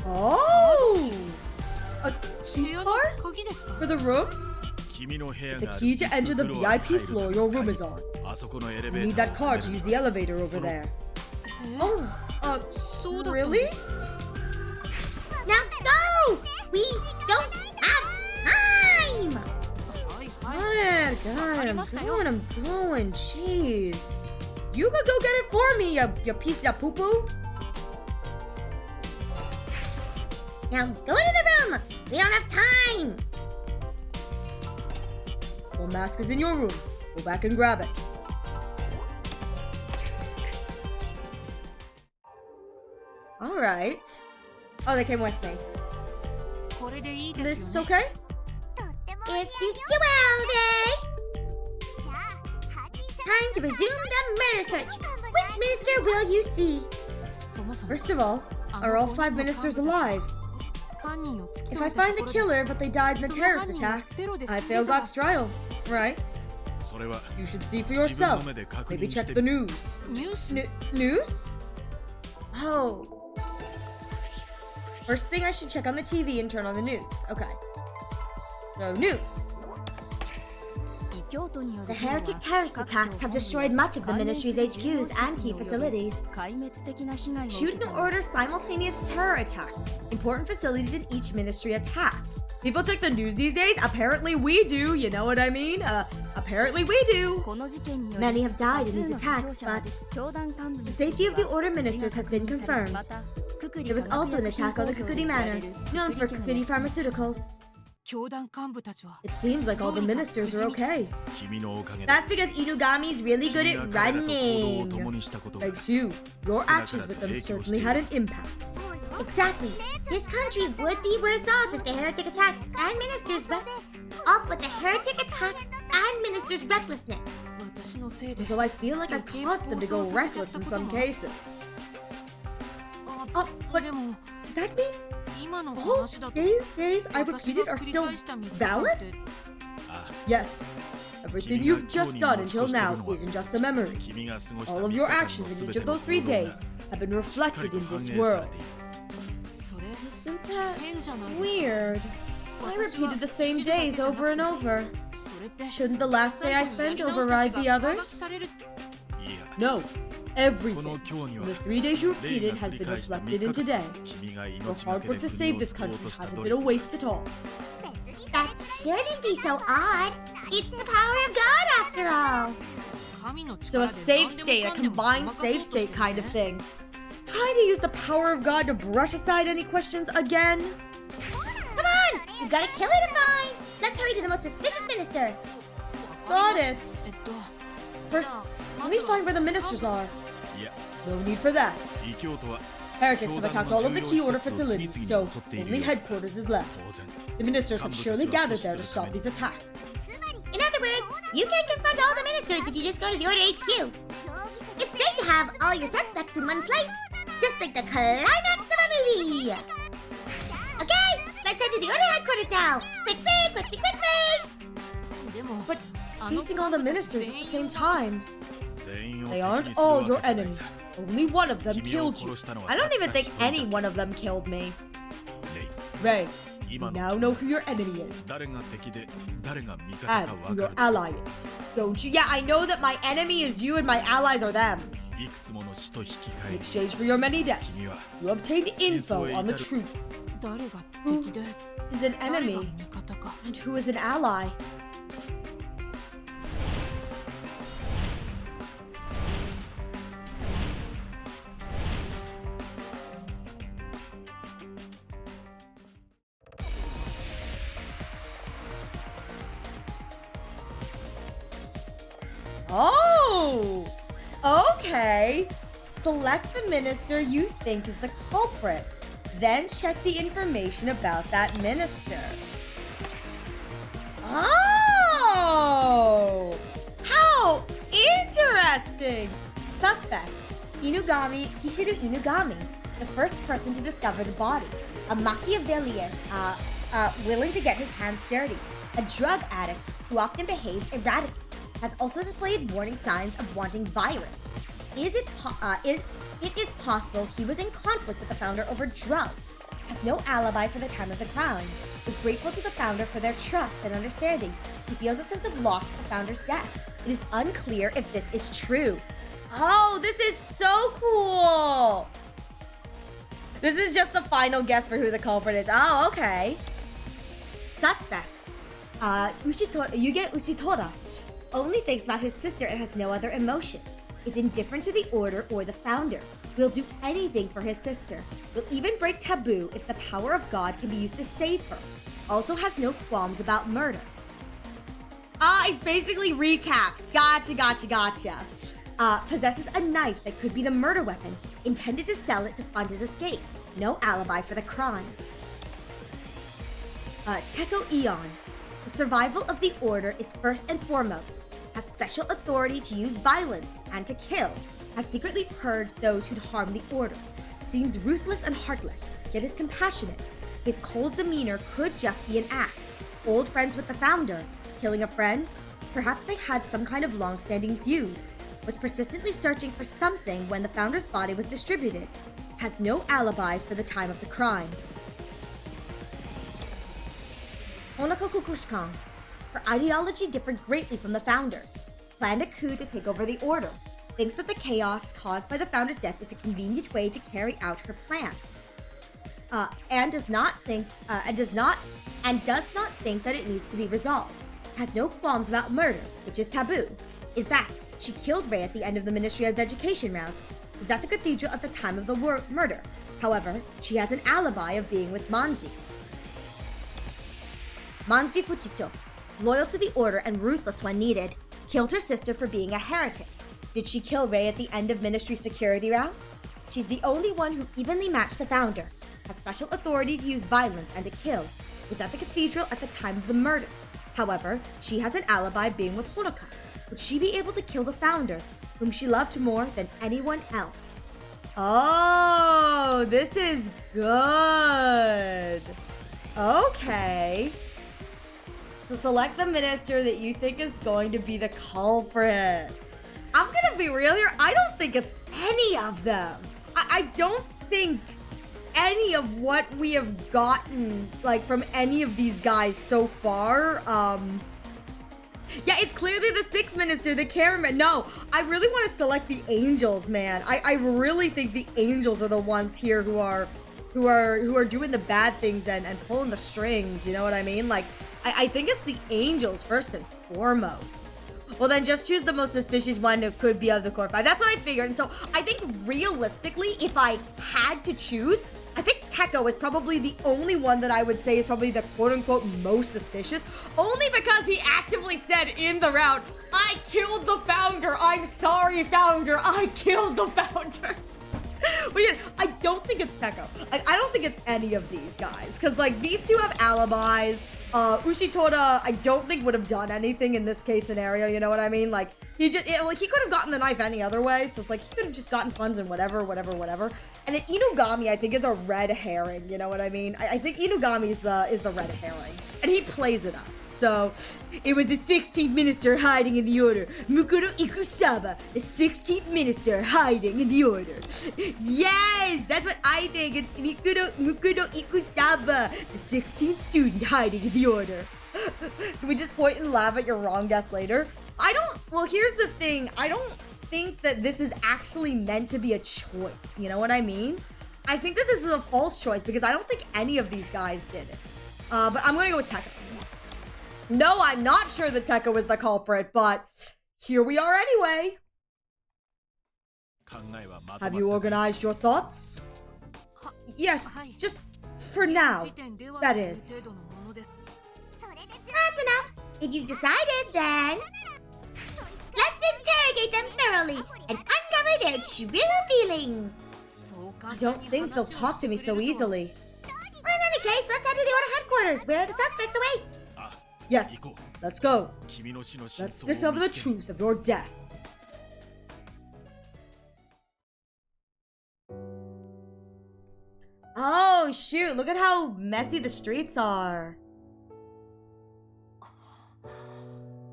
Oh! A key card? For the room? It's a key to enter the VIP floor your room is on. You need that card to use the elevator over there. Oh, really? Now go! We don't have time! Got it. I'm going. Jeez. You could go get it for me, you piece of poo-poo. Now go to the room! We don't have time! Well, mask is in your room. Go back and grab it. Alright. Oh, they came with me. This is okay? It suits you well, Ray! Time to resume the murder search! Which minister will you see? First of all, are all 5 ministers alive? If I find the killer but they died in a terrorist attack, I fail God's trial, right? You should see for yourself. Maybe check the news. News? Oh. First thing, I should check on the TV and turn on the news. Okay. So, news. The heretic terrorist attacks have destroyed much of the ministry's HQs and key facilities. Shuten Order simultaneous terror attacks. Important facilities in each ministry attack. People check the news these days? Apparently we do, you know what I mean? Apparently we do. Many have died in these attacks, but the safety of the Order ministers has been confirmed. There was also an attack on the Kukuri Manor, known for Kukuri Pharmaceuticals. It seems like all the ministers are okay. That's because Inugami's really good at running. Thanks you. Your actions with them certainly had an impact. exactly. This country would be worse off if the heretic attacks and ministers recklessness. Although I feel like I've caused them to go reckless in some cases. Oh, but does that mean all days I repeated are still valid? Yes. Everything you've just done until now isn't just a memory. All of your actions in each of those 3 days have been reflected in this world. Isn't that weird? I repeated the same days over and over. Shouldn't the last day I spent override the others? No. Everything in the 3 days you repeated has been reflected in today. Your hard work to save this country hasn't been a waste at all. That shouldn't be so odd. It's the power of God after all. So a save state, a combined save state kind of thing. trying to use the power of God to brush aside any questions again? Come on! You gotta kill her to find! Let's hurry to the most suspicious minister! Got it. えっと First, let me find where the ministers are. いや No need for that. 異教徒は Heretics have attacked all of the key order 教団の重要施設を次 facilities, 々 so に襲っている only ようだ headquarters is left. 当然 The ministers have surely gathered there to stop these attacks. In other words, you can't confront all the ministers if you just go to the Order HQ. It's great to have all your suspects in one place, just like the climax of a movie. Okay, let's head to the Order headquarters now. Quickly! でも But あの facing all the ministers at the same time, 全員を they 敵 aren't にする all わ your けじゃない enemies. さ Only one of them 君を killed you. 殺したのは I don't たった even think 一人だ any one of them killed me. レイ Ray, 今 you の now know who your enemy is 誰が敵で誰が味方 and か who 分 your かる ally is. Don't you? Yeah, I know that my enemy is you and my allies are them. いくつもの死と引き In 換え exchange for your many deaths, 君は you obtained info on the truth. 誰が敵で Is an 誰が enemy 味方か and who is an ally. Oh, okay. Select the minister you think is the culprit. Then check the information about that minister. Oh, how interesting. Suspect, Inugami Kishiru Inugami, the first person to discover the body. A Machiavellian, willing to get his hands dirty. A drug addict who often behaves erratically. Has also displayed warning signs of wanting virus. It is possible he was in conflict with the founder over drugs. Has no alibi for the time of the crime. Is grateful to the founder for their trust and understanding. He feels a sense of loss at the founder's death. It is unclear if this is true. Oh, this is so cool! This is just the final guess for who the culprit is. Oh, okay. Suspect. Ushitora. Only thinks about his sister and has no other emotion. Is indifferent to the order or the founder. Will do anything for his sister. Will even break taboo if the power of God can be used to save her. Also has no qualms about murder. It's basically recaps. Gotcha. Possesses a knife that could be the murder weapon. Intended to sell it to fund his escape. No alibi for the crime. Teko Eon. The survival of the order is first and foremost. Has special authority to use violence and to kill. Has secretly purged those who'd harm the order. Seems ruthless and heartless, yet is compassionate. His cold demeanor could just be an act. Old friends with the founder. Killing a friend? Perhaps they had some kind of long-standing feud. Was persistently searching for something when the founder's body was distributed. Has no alibi for the time of the crime. Honako Kukushikan. Her ideology differed greatly from the founders. Planned a coup to take over the order. Thinks that the chaos caused by the founder's death is a convenient way to carry out her plan. And does not think that it needs to be resolved. Has no qualms about murder, which is taboo. In fact, she killed Ray at the end of the Ministry of Education round. Was at the cathedral at the time of the murder. However, she has an alibi of being with Manji. Manji Fuchito, loyal to the order and ruthless when needed, killed her sister for being a heretic. Did she kill Ray at the end of Ministry security round? She's the only one who evenly matched the founder. Has special authority to use violence and to kill. Was at the cathedral at the time of the murder. However, she has an alibi being with Honoka. Would she be able to kill the founder, whom she loved more than anyone else? Oh, this is good. Okay. So select the minister that you think is going to be the culprit. I'm gonna be real here. I don't think it's any of them. I don't think any of what we have gotten, like, from any of these guys so far, yeah, it's clearly the sixth minister, the cameraman. No, I really want to select the angels, man. I really think the angels are the ones here who are doing the bad things and pulling the strings, you know what I mean? Like, I think it's the angels first and foremost. Well, then just choose the most suspicious one that could be of the core 5. That's what I figured. And so I think realistically, if I had to choose, I think Teko is probably the only one that I would say is probably the quote-unquote most suspicious. Only because he actively said in the round, I killed the founder. I'm sorry, founder. I killed the founder. But yeah, I don't think it's Teko. Like, I don't think it's any of these guys. Because, like, these two have alibis. Ushitora, I don't think would have done anything in this case scenario, you know what I mean? Like, he just, like, he could have gotten the knife any other way, so it's like, he could have just gotten funds and whatever. And then Inugami, I think, is a red herring, you know what I mean? I think Inugami is the red herring, and he plays it up. So, it was the 16th minister hiding in the order. Mukuro Ikusaba, the 16th minister hiding in the order. Yes, that's what I think. It's Mukuro Ikusaba, the 16th student hiding in the order. Can we just point and laugh at your wrong guess later? Well, here's the thing. I don't think that this is actually meant to be a choice. You know what I mean? I think that this is a false choice because I don't think any of these guys did it. But I'm going to go with Teko. No, I'm not sure that Teko is the culprit, but here we are anyway. Have you organized your thoughts? Yes, just for now, that is. That's enough. If you've decided, then let's interrogate them thoroughly and uncover their true feelings. I don't think they'll talk to me so easily. Well, in any case, let's head to the order headquarters where the suspects await. Yes, let's go. Let's discover the truth of your death. Oh, shoot. Look at how messy the streets are.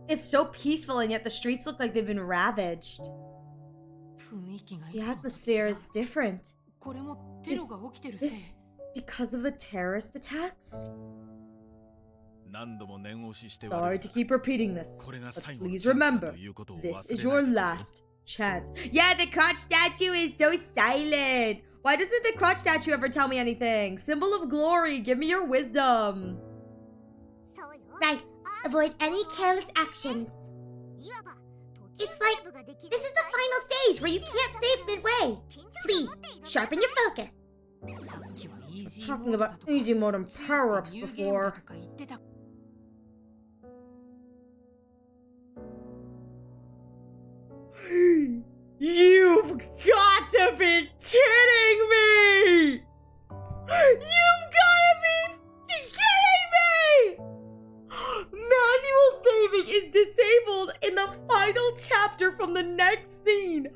It's so peaceful, and yet the streets look like they've been ravaged. The atmosphere is different. Is this because of the terrorist attacks? Sorry to keep repeating this, but please remember, this is your last chance. Yeah, the crotch statue is so silent. Why doesn't the crotch statue ever tell me anything? Symbol of glory, give me your wisdom. Right. Avoid any careless actions. It's like, this is the final stage where you can't save midway. Please, sharpen your focus. I was talking about easy mode and power-ups before. You've got to be kidding me! You've gotta be kidding me! Manual saving is disabled in the final chapter from the next scene.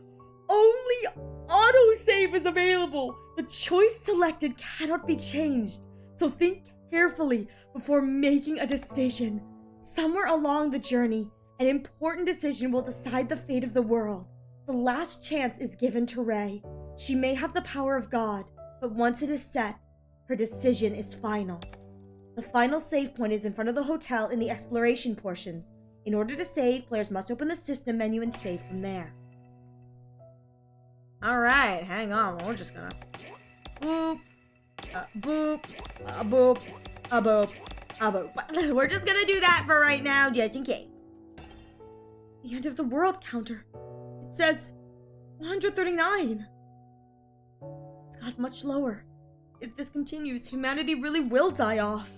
Only autosave is available. The choice selected cannot be changed. So think carefully before making a decision. Somewhere along the journey, an important decision will decide the fate of the world. The last chance is given to Rei. She may have the power of God, but once it is set, her decision is final. The final save point is in front of the hotel in the exploration portions. In order to save, players must open the system menu and save from there. Alright, hang on. We're just gonna... Boop. Boop. Boop. Boop. Boop. We're just gonna do that for right now, just in case. The end of the world counter. It says 139. It's got much lower. If this continues, humanity really will die off.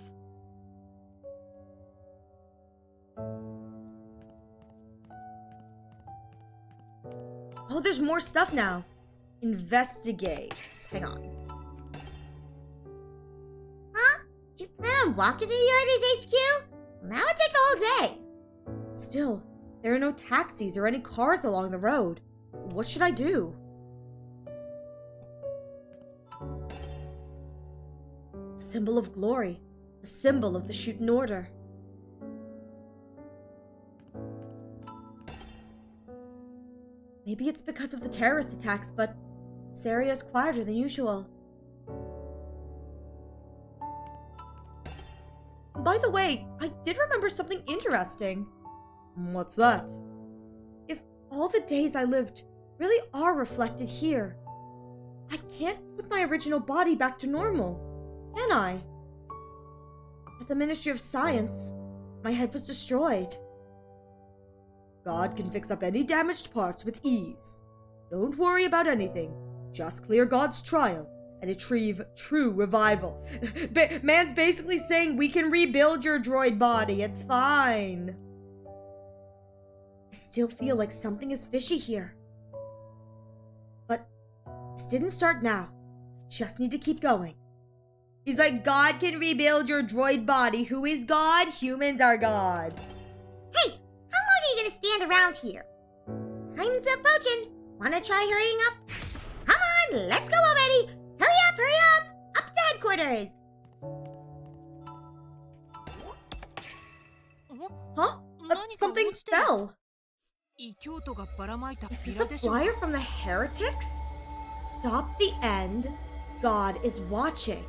Oh, there's more stuff now. Investigate. Hang on. Huh? Do you plan on walking to the Artist HQ? That would take the whole day. Still, there are no taxis or any cars along the road. What should I do? Symbol of glory. The symbol of the Shuten Order. Maybe it's because of the terrorist attacks, but this area is quieter than usual. By the way, I did remember something interesting. What's that? If all the days I lived really are reflected here, I can't put my original body back to normal, can I? At the Ministry of Science, my head was destroyed. God can fix up any damaged parts with ease. Don't worry about anything. Just clear God's trial and achieve true revival. Man's basically saying we can rebuild your droid body. It's fine. I still feel like something is fishy here. But this didn't start now. I just need to keep going. He's like, God can rebuild your droid body. Who is God? Humans are God. Hey, how long are you gonna stand around here? Time's approaching. Wanna try hurrying up? Come on, let's go already. Hurry up, hurry up. Up to headquarters. Huh? Something fell. Is this a flyer from the heretics? Stop the end. God is watching.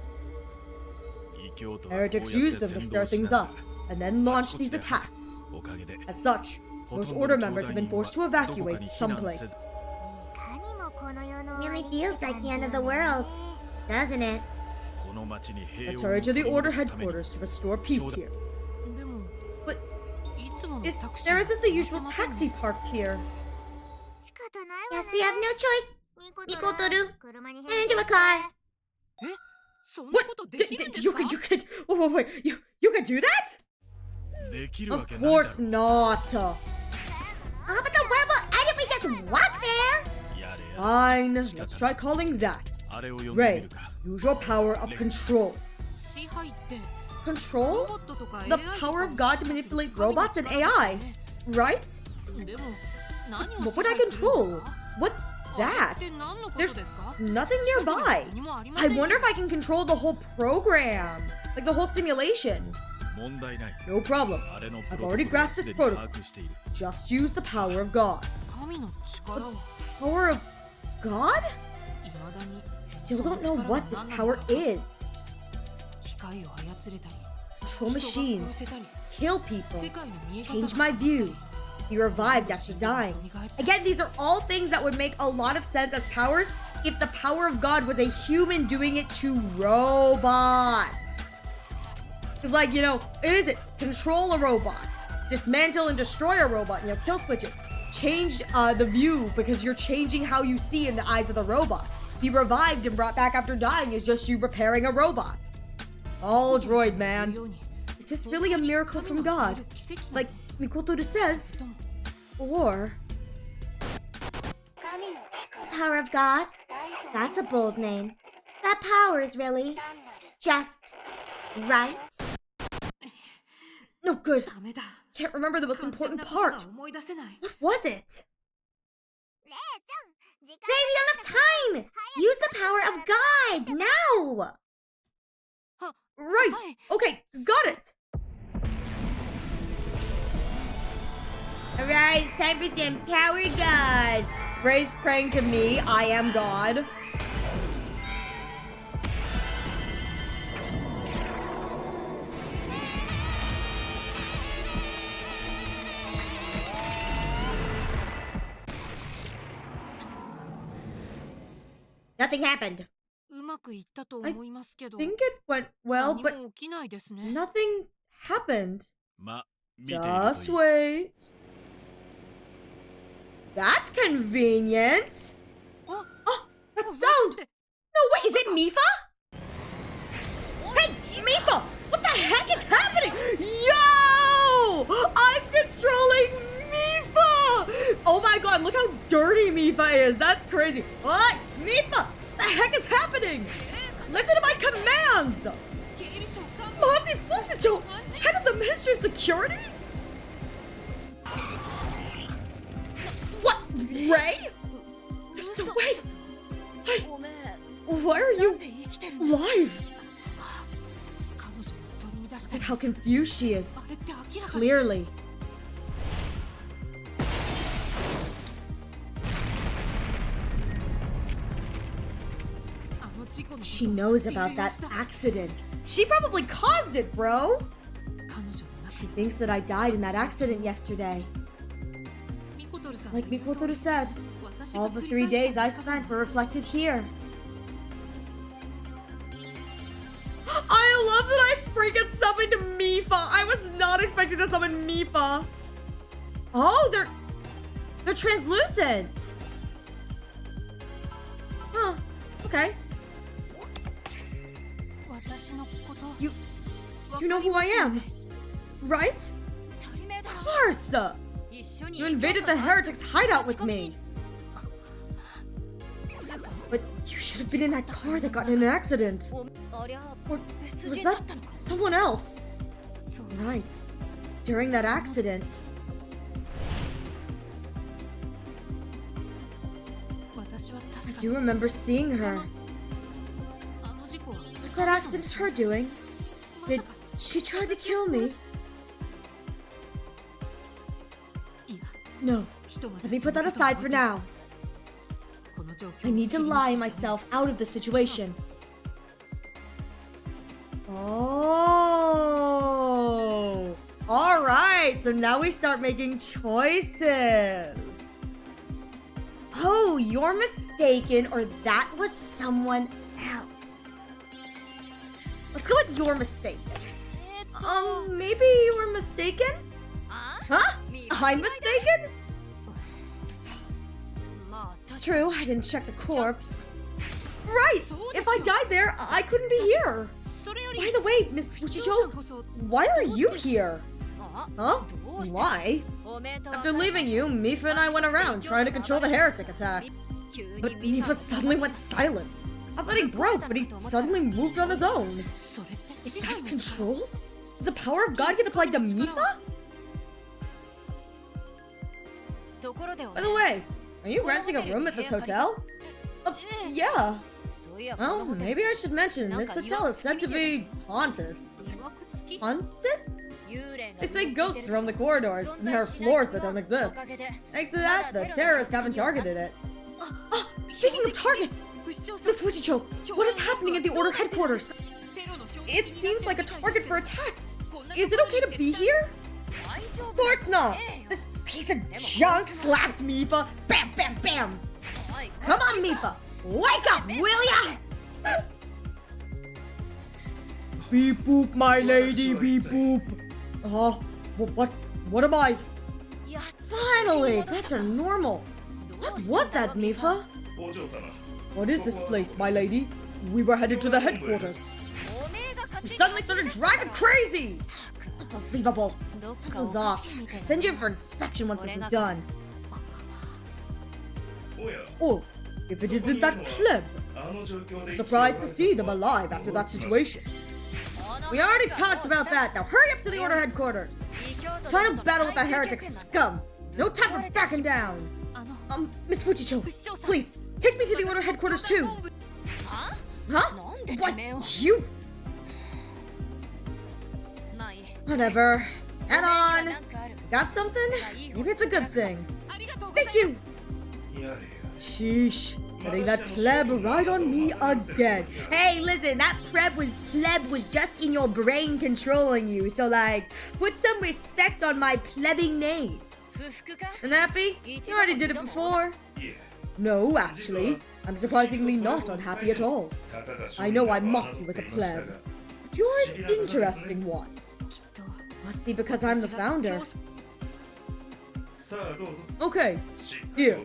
Heretics use them to stir things up, and then launch these attacks. As such, most Order members have been forced to evacuate someplace. Really feels like the end of the world, doesn't it? Let's hurry to the Order headquarters to restore peace here. But there isn't the usual taxi parked here. Guess we have no choice. Mikotoru, get into a car. What? You could wait, you could do that? Of course not. Oh, but the world will end if we just walk there. Fine, let's try calling that. Ray, use your power of control. Control? The power of God to manipulate robots and AI, right? What would I control? What's that? There's nothing nearby. I wonder if I can control the whole program, like the whole simulation. No problem. I've already grasped its protocol. Just use the power of God. The power of God? I still don't know what this power is. Control machines, kill people, change my view, be revived after dying. Again, these are all things that would make a lot of sense as powers if the power of God was a human doing it to robots. Because, like, you know, it isn't control a robot, dismantle and destroy a robot, you know, kill switch it, change the view because you're changing how you see in the eyes of the robot. Be revived and brought back after dying is just you repairing a robot. All droid, man. Is this really a miracle from God? Like Mikotoru says? Or... Power of God? That's a bold name. That power is really just right. No good. Can't remember the most important part. What was it? Ray, we don't have time! Use the power of God, now! Right! Okay, got it! Alright, it's time for some power God. Ray's praying to me, I am God. Nothing happened. I think it went well, but nothing happened. Just wait. That's convenient. Oh, that sound. No, wait, is it Mifa? Hey, Mifa! What the heck is happening? Yo! I'm controlling Mifa! Oh my god, look how dirty Mifa is. That's crazy. What? Mifa! What the heck is happening? Listen to my commands! Monty Fusicho, head of the Ministry of Security? What? Ray? There's no way. Why are you alive? Look at how confused she is. Clearly. She knows about that accident. She probably caused it, bro. She thinks that I died in that accident yesterday. Like Mikotoru said, all the 3 days I spent were reflected here. I love that I freaking summoned Mifa. I was not expecting to summon Mifa. Oh, They're translucent! Huh. Okay. You know who I am, right? Of course! You invaded the heretic's hideout with me! But you should have been in that car that got in an accident! Or was that someone else? Right. During that accident. I do remember seeing her. Was that accident her doing? Did she try to kill me? No. Let me put that aside for now. I need to lie myself out of the situation. Oh. Alright, so now we start making choices. Oh, you're mistaken, or that was someone else. Let's go with you're mistaken. Maybe you were mistaken? Huh? I'm mistaken? It's true, I didn't check the corpse. Right! If I died there, I couldn't be here. By the way, Miss Fuchicho, why are you here? Huh? Why? After leaving you, Mifa and I went around trying to control the heretic attacks. But Mifa suddenly went silent. I thought he broke, but he suddenly moved on his own. Is that control? Did the power of God get applied to Mifa? By the way, are you renting a room at this hotel? Yeah. Well, maybe I should mention this hotel is said to be haunted. Haunted? They say ghosts roam the corridors, and there are floors that don't exist. Thanks to that, the terrorists haven't targeted it. Speaking of targets! Miss Fuchicho, what is happening at the Order headquarters? It seems like a target for attacks. Is it okay to be here? Of course not! This piece of junk slaps Mifa. Bam, bam, bam! Come on, Mifa! Wake up, will ya? Beep boop, my lady, beep boop. What am I? Finally, back to normal. What was that, Mifa? What is this place, my lady? We were headed to the headquarters. You suddenly started driving crazy! Unbelievable. Something's off. I'll send you in for inspection once this is done. Oh, if it isn't that pleb. Surprised to see them alive after that situation. We already talked about that. Now hurry up to the Order headquarters. Trying to battle with the heretic scum. No time for backing down. Miss Fuchicho, please, take me to the Order headquarters too. Huh? What? You? Whatever. Head on. Got something? Maybe it's a good thing. Thank you. Sheesh. Letting that pleb right on me again. Hey, listen, that pleb was just in your brain controlling you. So, like, put some respect on my plebbing name. Unhappy? You already did it before. No, actually. I'm surprisingly not unhappy at all. I know I mock you as a pleb. But you're an interesting one. Must be because I'm the founder. Okay, here.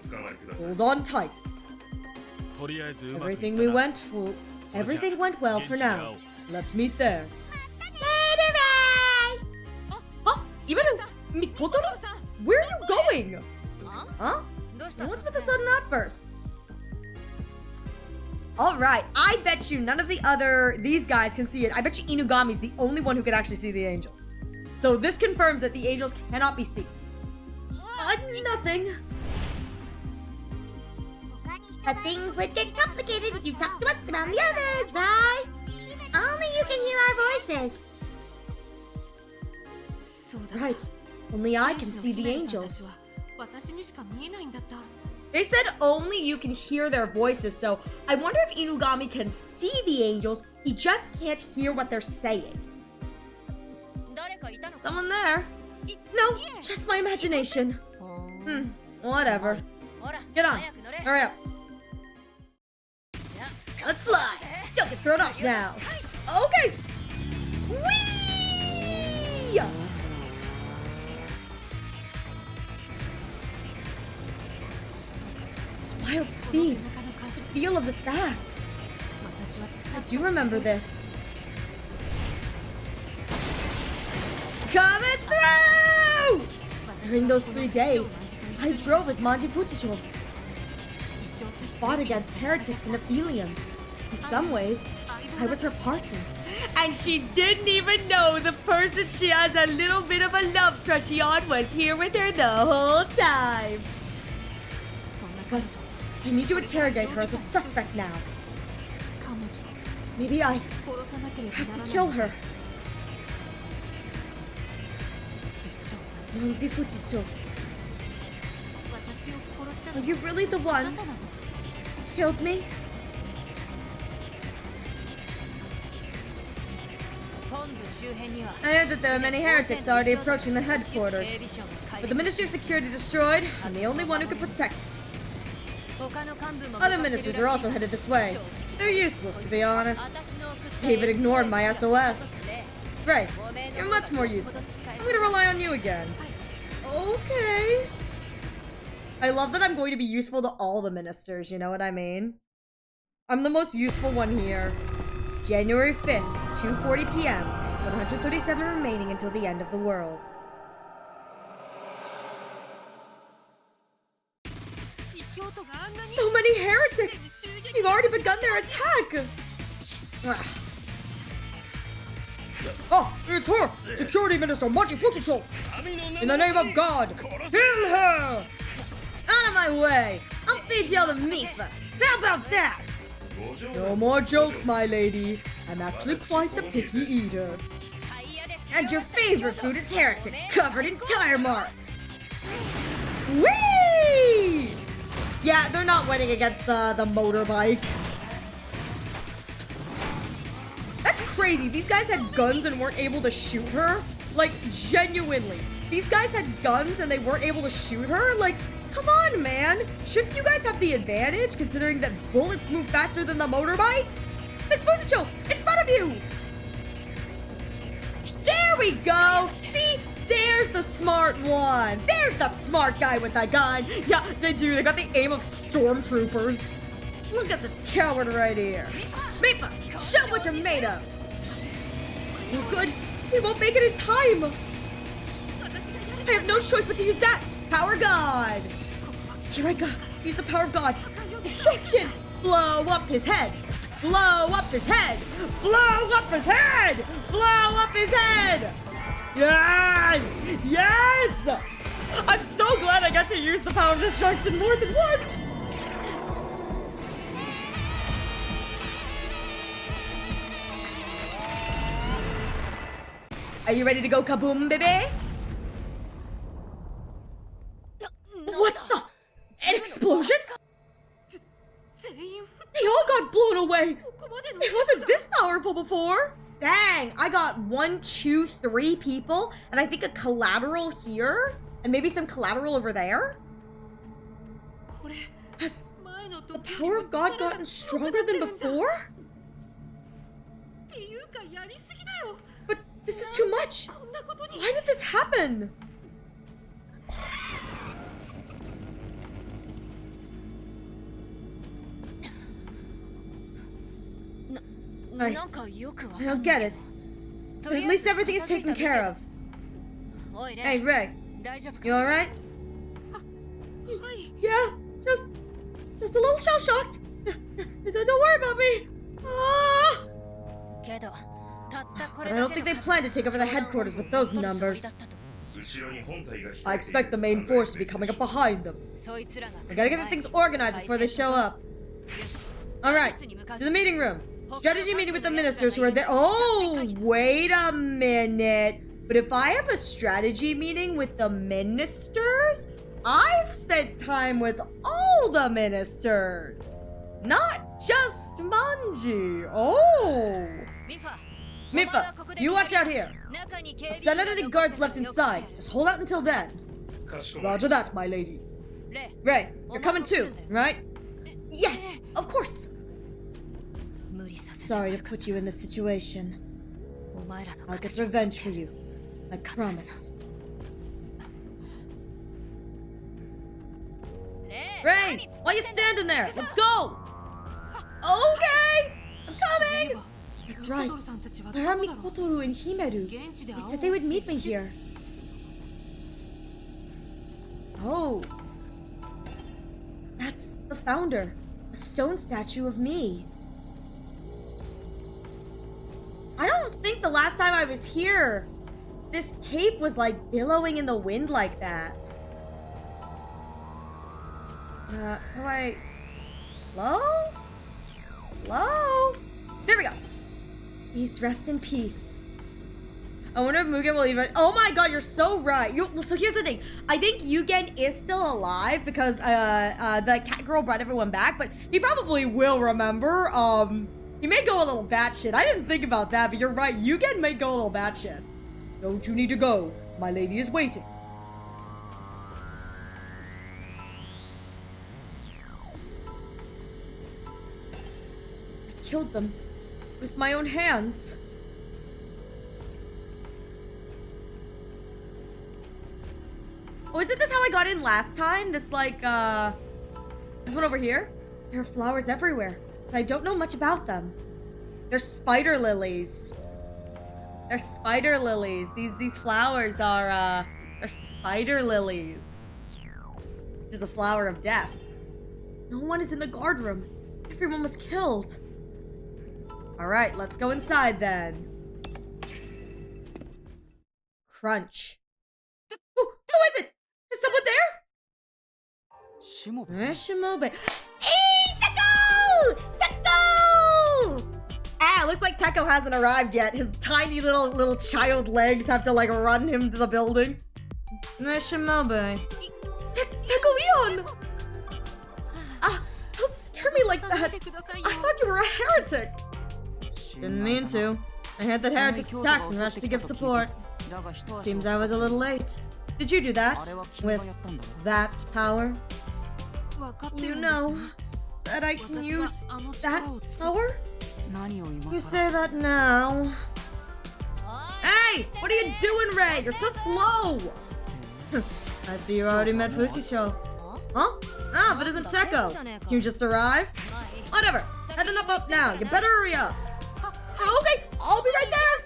Hold on tight. Everything went well for now. Let's meet there. Later, Ray! Mikotoro? Where are you going? Huh? And what's with the sudden outburst? Alright, I bet you none of these guys can see it. I bet you Inugami's the only one who can actually see the angels. So this confirms that the angels cannot be seen. Nothing. But things would get complicated if you talk to us around the others, right? Only you can hear our voices. Right. Only I can see the angels. They said only you can hear their voices, so I wonder if Inugami can see the angels, he just can't hear what they're saying. Someone there? No, just my imagination. Whatever. Get on. Hurry up. Let's fly. Don't get thrown off now. Okay. Whee! feel of this bag. I do remember this. Coming through! During those 3 days, I drove with Monty Fuchicho. We fought against heretics in Aphelium. In some ways, I was her partner. And she didn't even know the person she has a little bit of a love crushy on was here with her the whole time. But I need to interrogate her as a suspect now. Maybe I have to kill her. Monty Fuchicho. Are you really the one who killed me? I heard that there are many heretics already approaching the headquarters. But the Ministry of Security destroyed, I'm the only one who can protect it. Other ministers are also headed this way. They're useless, to be honest. They even ignored my SOS. Right, you're much more useful. I'm gonna rely on you again. Okay. I love that I'm going to be useful to all the ministers, you know what I mean? I'm the most useful one here. January 5th, 2:40 p.m. 137 remaining until the end of the world. So many heretics! We've already begun their attack! Oh, it's her! Security Minister Monty Fuchicho! In the name of God, kill her! Out of my way! I'll feed you all the Mifa! How about that? No more jokes, my lady. I'm actually quite the picky eater. And your favorite food is heretics covered in tire marks. Whee! Yeah, they're not winning against the motorbike. That's crazy. These guys had guns and weren't able to shoot her. Like, genuinely. These guys had guns and they weren't able to shoot her? Like, come on, man. Shouldn't you guys have the advantage, considering that bullets move faster than the motorbike? Miss Fuzicho, in front of you! There we go! See? There's the smart one! There's the smart guy with the gun! Yeah, they do. They got the aim of stormtroopers. Look at this coward right here. Mifa, show what you're made of! Oh, good. We won't make it in time! I have no choice but to use that! Power God! Here I go. Use the power of God. Destruction! Blow up his head! Blow up his head! Blow up his head! Blow up his head! Yes! Yes! I'm so glad I got to use the power of destruction more than once! Are you ready to go kaboom, baby? What the? An explosion? They all got blown away! It wasn't this powerful before! Dang, I got 1, 2, 3 people, and I think a collateral here, and maybe some collateral over there? Has the power of God gotten stronger than before? But this is too much! Why did this happen? I don't get it. But at least everything is taken care of. Hey, Ray. You alright? Yeah, just a little shell-shocked. Don't worry about me. But I don't think they plan to take over the headquarters with those numbers. I expect the main force to be coming up behind them. We gotta get the things organized before they show up. Alright, to the meeting room. Strategy meeting with the ministers who are there. Oh, wait a minute. But if I have a strategy meeting with the ministers, I've spent time with all the ministers. Not just Manji. Oh. Mifa, you watch out here. I'll send out any guards left inside. Just hold out until then. Roger that, my lady. Ray, you're coming too, right? Yes, of course. Sorry to put you in this situation. I'll get revenge for you. I promise. Ray, why are you standing there? Let's go! Okay! I'm coming! That's right. Where are Mikotoru and Himeru? They said they would meet me here. Oh. That's the founder. A stone statue of me. I don't think the last time I was here, this cape was like billowing in the wind like that. How do I... Hello? Hello? There we go. Please rest in peace. I wonder if Mugen will even... Oh my god, you're so right. So here's the thing. I think Yugen is still alive because the cat girl brought everyone back, but he probably will remember. He may go a little batshit. I didn't think about that, but you're right. Yugen may go a little batshit. Don't you need to go? My lady is waiting. I killed them with my own hands. Oh, isn't this how I got in last time? This, like, this one over here? There are flowers everywhere, but I don't know much about them. They're spider lilies. They're spider lilies. These flowers are, they're spider lilies. Which is a flower of death. No one is in the guard room. Everyone was killed. Alright, let's go inside then. Crunch. Who is it? Is someone there? Shimobe. Hey, Teko! Teko! Ah, looks like Teko hasn't arrived yet. His tiny little child legs have to like run him to the building. Shimobe. Teko-eon! Ah, don't scare me like that. I thought you were a heretic. Didn't mean to. I heard that heretics attacked and rushed to give support. Seems I was a little late. Did you do that? With that power? You know that I can use that power? You say that now. Hey! What are you doing, Ray? You're so slow! I see you already met Fushisho. Huh? Ah, but isn't Teko? You just arrived? Whatever. Heading up now. You better hurry up. Okay, I'll be right there!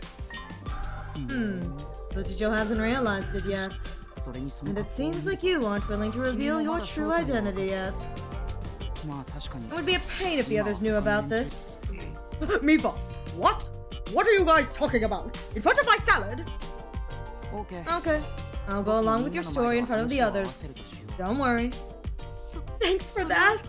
Fushisho hasn't realized it yet. And it seems like you aren't willing to reveal your true identity yet. It would be a pain if the others knew about this. Mifa, what? What are you guys talking about? In front of my salad? Okay. I'll go along with your story in front of the others. Don't worry. Thanks for that.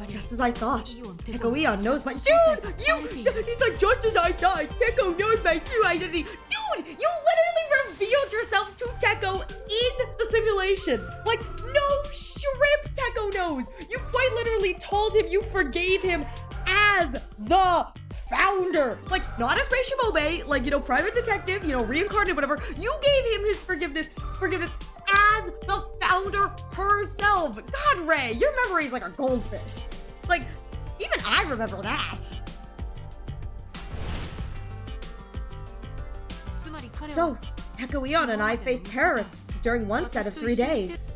Just as I thought. Teko-eon knows my— Dude! He's like, just as I thought, Teko knows my true identity. Dude! You literally revealed yourself to Teko in the simulation. Like, no shrimp Teko knows. You quite literally told him you forgave him as the founder. Like, not as Rei Shimobe, like, you know, private detective, you know, reincarnated, whatever. You gave him his forgiveness as the founder herself. God, Ray, your memory is like a goldfish. Like, even I remember that. So, Teko-eon and I faced terrorists during one set of 3 days.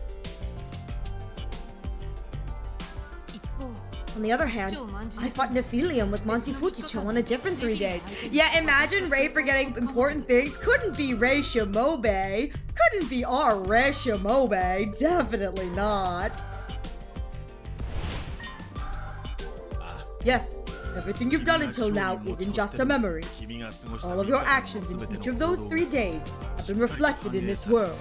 On the other hand, I fought Nephilium with Monty Futicho on a different 3 days. Yeah, imagine Ray forgetting important things. Couldn't be Rei Shimobe. Couldn't be our Rei Shimobe. Definitely not. Yes, everything you've done until now isn't just a memory. All of your actions in each of those 3 days have been reflected in this world.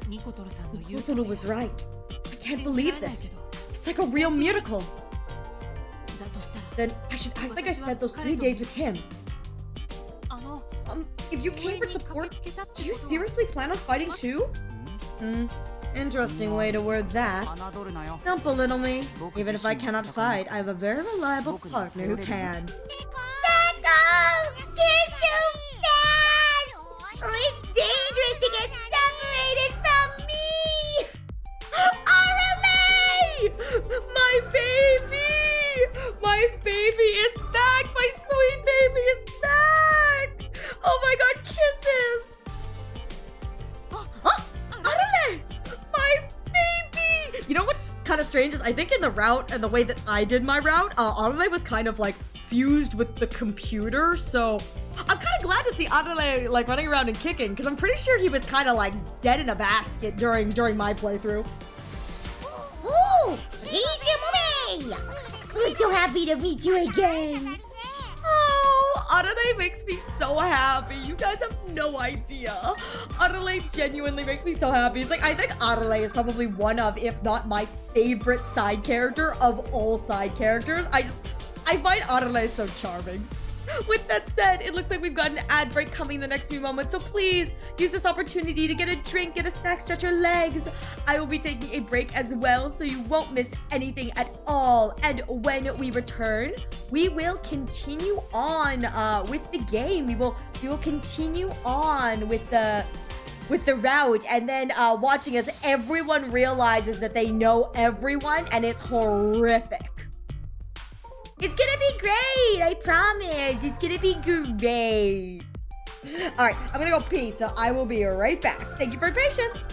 Mikotoru was right. I can't believe this. It's like a real miracle. Then I should act like I spent those 3 days with him. If you came for support, do you seriously plan on fighting too? Interesting way to word that. Don't belittle me. Even if I cannot fight, I have a very reliable partner who can. Teko! You're too fast! Oh, it's dangerous to get separated from me! Arale! My baby! My baby is back! My sweet baby is back! Oh my god, kisses! Arale! My baby! You know what's kind of strange is I think in the route and the way that I did my route, Adelaide was kind of like fused with the computer, so I'm kind of glad to see Adelaide like running around and kicking, because I'm pretty sure he was kind of like dead in a basket during my playthrough. Ooh, Shizumume! We're so happy to meet you again. Oh, Adelaide makes me so happy. You guys have no idea. Adelaide genuinely makes me so happy. It's like, I think Adelaide is probably one of, if not my favorite side character of all side characters. I find Adelaide so charming. With that said, it looks like we've got an ad break coming in the next few moments, so please use this opportunity to get a drink, get a snack, stretch your legs. I will be taking a break as well, so you won't miss anything at all. And when we return, we will continue on with the game. We will continue on with the route, and then watching as everyone realizes that they know everyone, and it's horrific. It's gonna be great, I promise. It's gonna be great. All right, I'm gonna go pee, so I will be right back. Thank you for your patience.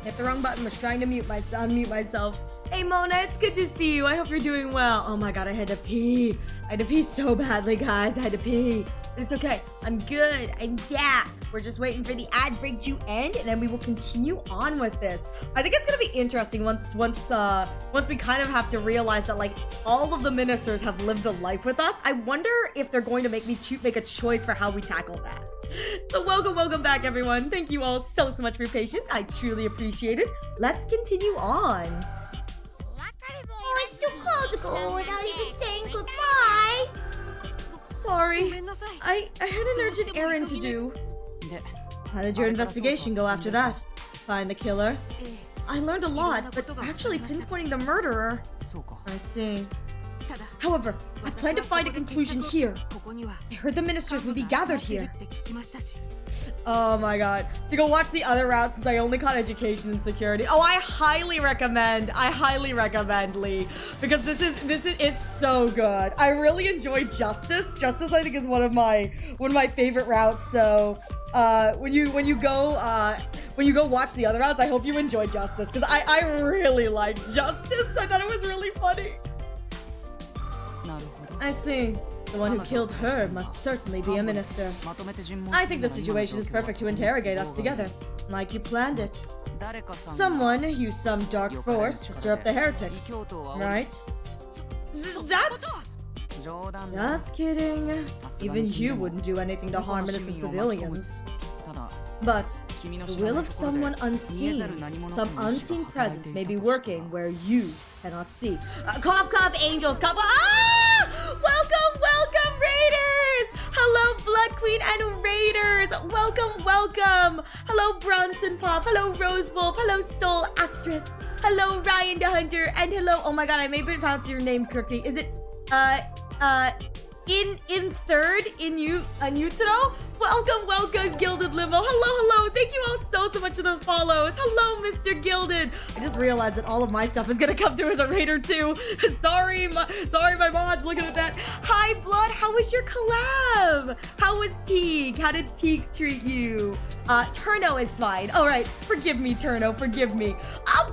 Hit the wrong button, was trying to unmute myself. Hey Mona, it's good to see you. I hope you're doing well. Oh my god, I had to pee. I had to pee so badly, guys. I had to pee. But it's okay. I'm good. I'm back. We're just waiting for the ad break to end, and then we will continue on with this. I think it's gonna be interesting once we kind of have to realize that like all of the ministers have lived a life with us. I wonder if they're going to make a choice for how we tackle that. So welcome back, everyone. Thank you all so much for your patience. I truly appreciate it. Let's continue on. Oh, it's too cold to go without even saying goodbye. Sorry, I had an urgent errand to do. How did your investigation go after that? Find the killer? I learned a lot, but actually pinpointing the murderer. I see. However, I plan to find a conclusion here. I heard the ministers would be gathered here. Oh my god. You go watch the other routes since I only caught education and security. Oh, I highly recommend Lee. Because this is it's so good. I really enjoy Justice. Justice I think is one of my favorite routes. So when you go watch the other routes, I hope you enjoy Justice. Because I really like Justice. I thought it was really funny. I see. The one who killed her must certainly be a minister. I think the situation is perfect to interrogate us together, like you planned it. Someone used some dark force to stir up the heretics, right? Just kidding. Even you wouldn't do anything to harm innocent civilians. But the will of someone unseen, some unseen presence may be working where you cannot see. Cough, cough, angels, cough. Ah! Welcome, welcome, Raiders! Hello, Blood Queen and Raiders! Welcome, welcome! Hello, Bronson Pop. Hello, Rose Wolf. Hello, Soul Astrith. Hello, Ryan the Hunter. And hello, oh my god, I may be pronouncing your name correctly. Is it, in third, in Utero? Welcome, welcome, Gilded Limo. Hello, hello. Thank you all so much for the follows. Hello, Mr. Gilded. I just realized that all of my stuff is gonna come through as a raider too. Sorry, my mod's looking at that. Hi, Blood. How was your collab? How was Peak? How did Peak treat you? Turno is fine. All right, forgive me, Turno. Forgive me.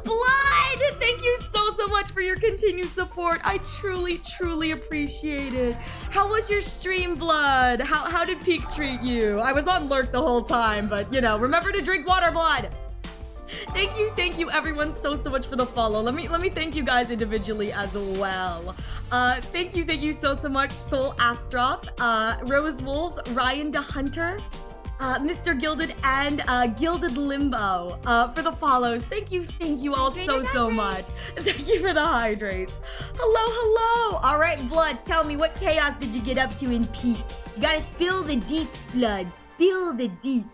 Blood. Thank you so much for your continued support. I truly appreciate it. How was your stream, Blood? How did Peak treat you? I was on lurk the whole time, but you know, remember to drink water, Blood. Thank you everyone so much for the follow. Let me thank you guys individually as well. Thank you so much, Soul Astroth, Rose Wolf, Ryan the Hunter, Mr. Gilded, and Gilded Limbo for the follows. Thank you all so much. Thank you for the hydrates. Hello. All right, Blood, tell me, what chaos did you get up to in Peak? You gotta spill the deets, Blood. Spill the deets.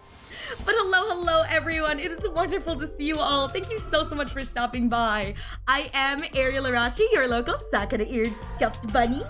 But hello everyone. It is wonderful to see you all. Thank you so much for stopping by. I am Ariel Arashi, your local Sakura-eared scuffed bunny.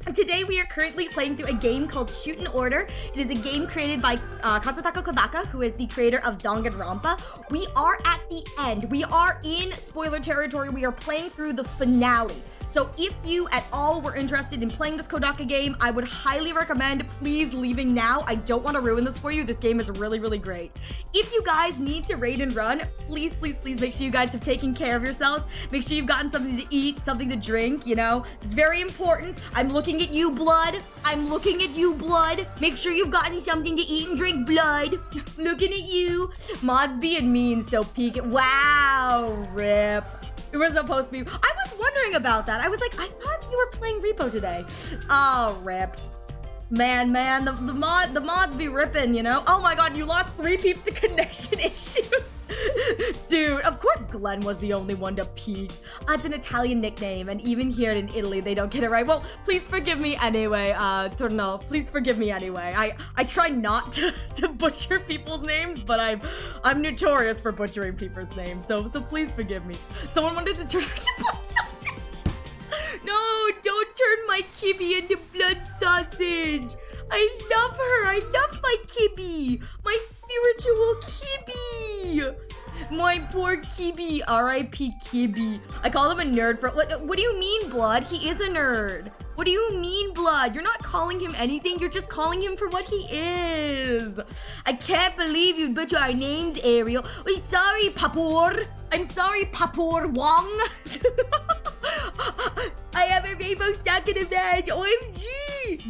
And today we are currently playing through a game called Shuten Order. It is a game created by Kazutaka Kodaka, who is the creator of Danganronpa. We are at the end. We are in spoiler territory. We are playing through the finale. So if you at all were interested in playing this Kodaka game, I would highly recommend please leaving now. I don't want to ruin this for you. This game is really great. If you guys need to raid and run, please make sure you guys have taken care of yourselves. Make sure you've gotten something to eat, something to drink, you know. It's very important. I'm looking at you, Blood. I'm looking at you, Blood. Make sure you've gotten something to eat and drink, Blood. Looking at you. Mods being mean, so peek. Wow, rip. It was supposed to be. I was wondering about that. I was like, I thought you were playing Repo today. Oh, rip. Man, the mods be ripping, you know? Oh my god, you lost 3 peeps to connection issues. Dude, of course Glenn was the only one to peek. It's an Italian nickname, and even here in Italy, they don't get it right. Well, please forgive me anyway, Torno. Please forgive me anyway. I try not to butcher people's names, but I'm notorious for butchering people's names, so please forgive me. Someone wanted to turn her into blood sausage. No, don't turn my Kibby into blood sausage. I love her. I love my Kibby. My spiritual Kibby. My poor Kibby. R.I.P. Kibby. I call him a nerd for... What do you mean, Blood? He is a nerd. What do you mean, Blood? You're not calling him anything. You're just calling him for what he is. I can't believe you butcher our names, Ariel. Oh, sorry, Papoor. I'm sorry, Papoor Wong. I have a rainbow stack in a badge. OMG!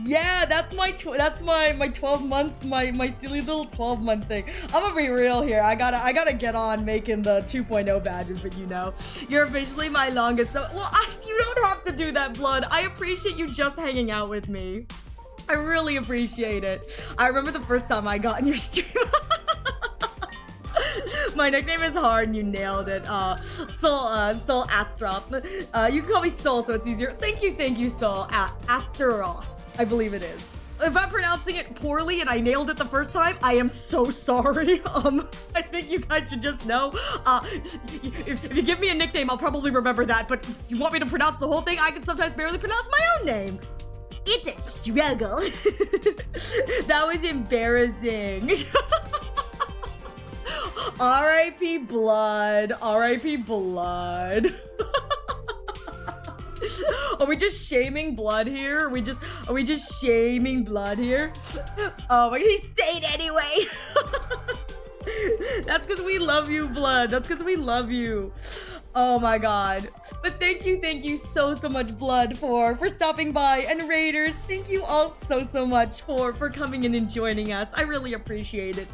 Yeah, that's my 12-month, my silly little 12-month thing. I'm gonna be real here. I gotta get on making the 2.0 badges, but you know, you're officially my longest. So, well, you don't have to do that, Blood. I appreciate you just hanging out with me. I really appreciate it. I remember the first time I got in your stream. My nickname is hard and you nailed it. Soul Astroth. You can call me Soul so it's easier. Thank you, Soul. Asteroth, I believe it is. If I'm pronouncing it poorly and I nailed it the first time, I am so sorry. I think you guys should just know. If you give me a nickname, I'll probably remember that. But if you want me to pronounce the whole thing, I can sometimes barely pronounce my own name. It's a struggle. That was embarrassing. R.I.P. Blood. R.I.P. Blood. Are we just shaming Blood here? Are we just shaming Blood here? Oh, but he stayed anyway. That's because we love you, Blood. That's because we love you. Oh my god. But thank you so much, Blood, for stopping by. And Raiders, thank you all so much for coming in and joining us. I really appreciate it.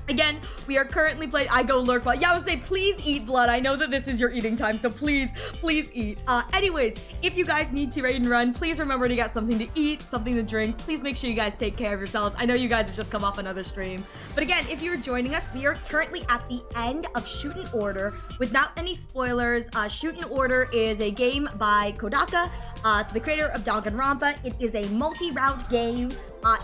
Again, we are currently playing. I go lurk blood. Yeah, I would say please eat blood. I know that this is your eating time, so please eat. Anyways, if you guys need to raid and run, please remember to get something to eat, something to drink. Please make sure you guys take care of yourselves. I know you guys have just come off another stream. But again, if you're joining us, we are currently at the end of Shuten Order. Without any spoilers, Shuten Order is a game by Kodaka, so the creator of Danganronpa. It is a multi-route game.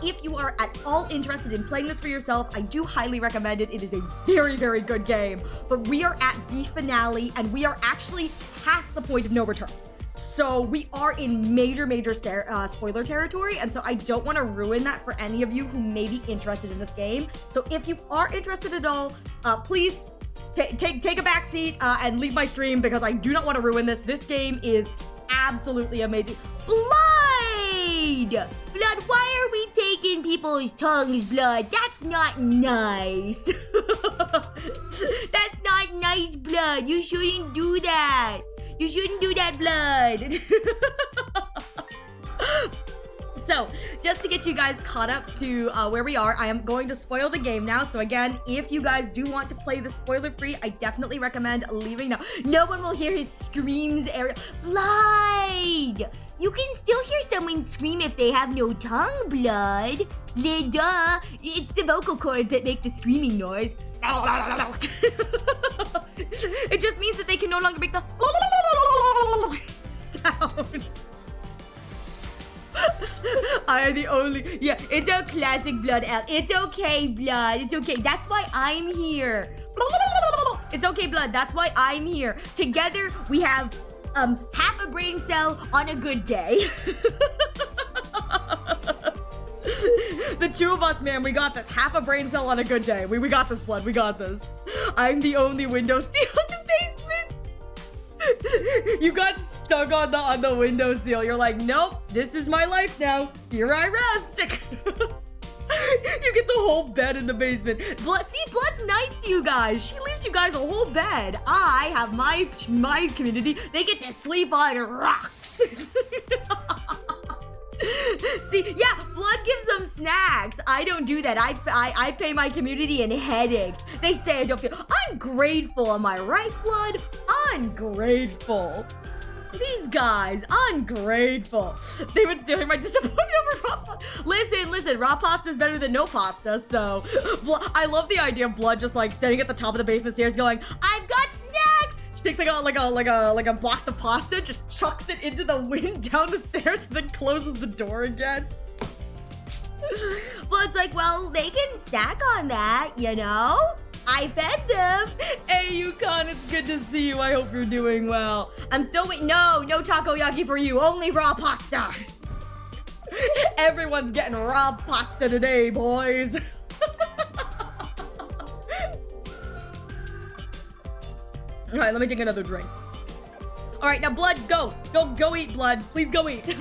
If you are at all interested in playing this for yourself, I do highly recommend it. It is a very, very good game. But we are at the finale, and we are actually past the point of no return. So we are in major spoiler territory, and so I don't want to ruin that for any of you who may be interested in this game. So if you are interested at all, please take a back seat and leave my stream, because I do not want to ruin this. This game is absolutely amazing. Blood! Blood, why are we taking people's tongues, Blood? That's not nice. That's not nice, Blood. You shouldn't do that. You shouldn't do that, Blood. So, just to get you guys caught up to where we are, I am going to spoil the game now. So again, if you guys do want to play the spoiler-free, I definitely recommend leaving now. No one will hear his screams, Ariel. Blood! You can still hear someone scream if they have no tongue, Blood. Duh. It's the vocal cords that make the screaming noise. It just means that they can no longer make the sound. I am the only... Yeah, it's a classic Blood L. It's okay, Blood. It's okay. That's why I'm here. It's okay, Blood. That's why I'm here. Together, we have half a brain cell on a good day. The two of us, man, we got this. Half a brain cell on a good day. We got this, Blood. We got this. I'm the only window seal in the basement. You got stuck on the window seal. You're like, nope, this is my life now. Here I rest. You get the whole bed in the basement. Blood, see, Blood's nice to you guys. She leaves you guys a whole bed. I have my community. They get to sleep on rocks. See, yeah, Blood gives them snacks. I don't do that. I pay my community in headaches. They say I don't feel ungrateful. Am I right, Blood? Ungrateful. These guys, ungrateful. They would still hear my disappointment over raw pasta. Listen, raw pasta is better than no pasta, so I love the idea of Blood just like standing at the top of the basement stairs going, I've got snacks! She takes like a box of pasta, just chucks it into the wind down the stairs, and then closes the door again. Blood's like, well, they can snack on that, you know? I fed them. Hey, Yukon, it's good to see you. I hope you're doing well. I'm still waiting. No takoyaki for you. Only raw pasta. Everyone's getting raw pasta today, boys. All right, let me take another drink. All right, now, Blood, go eat, Blood. Please go eat.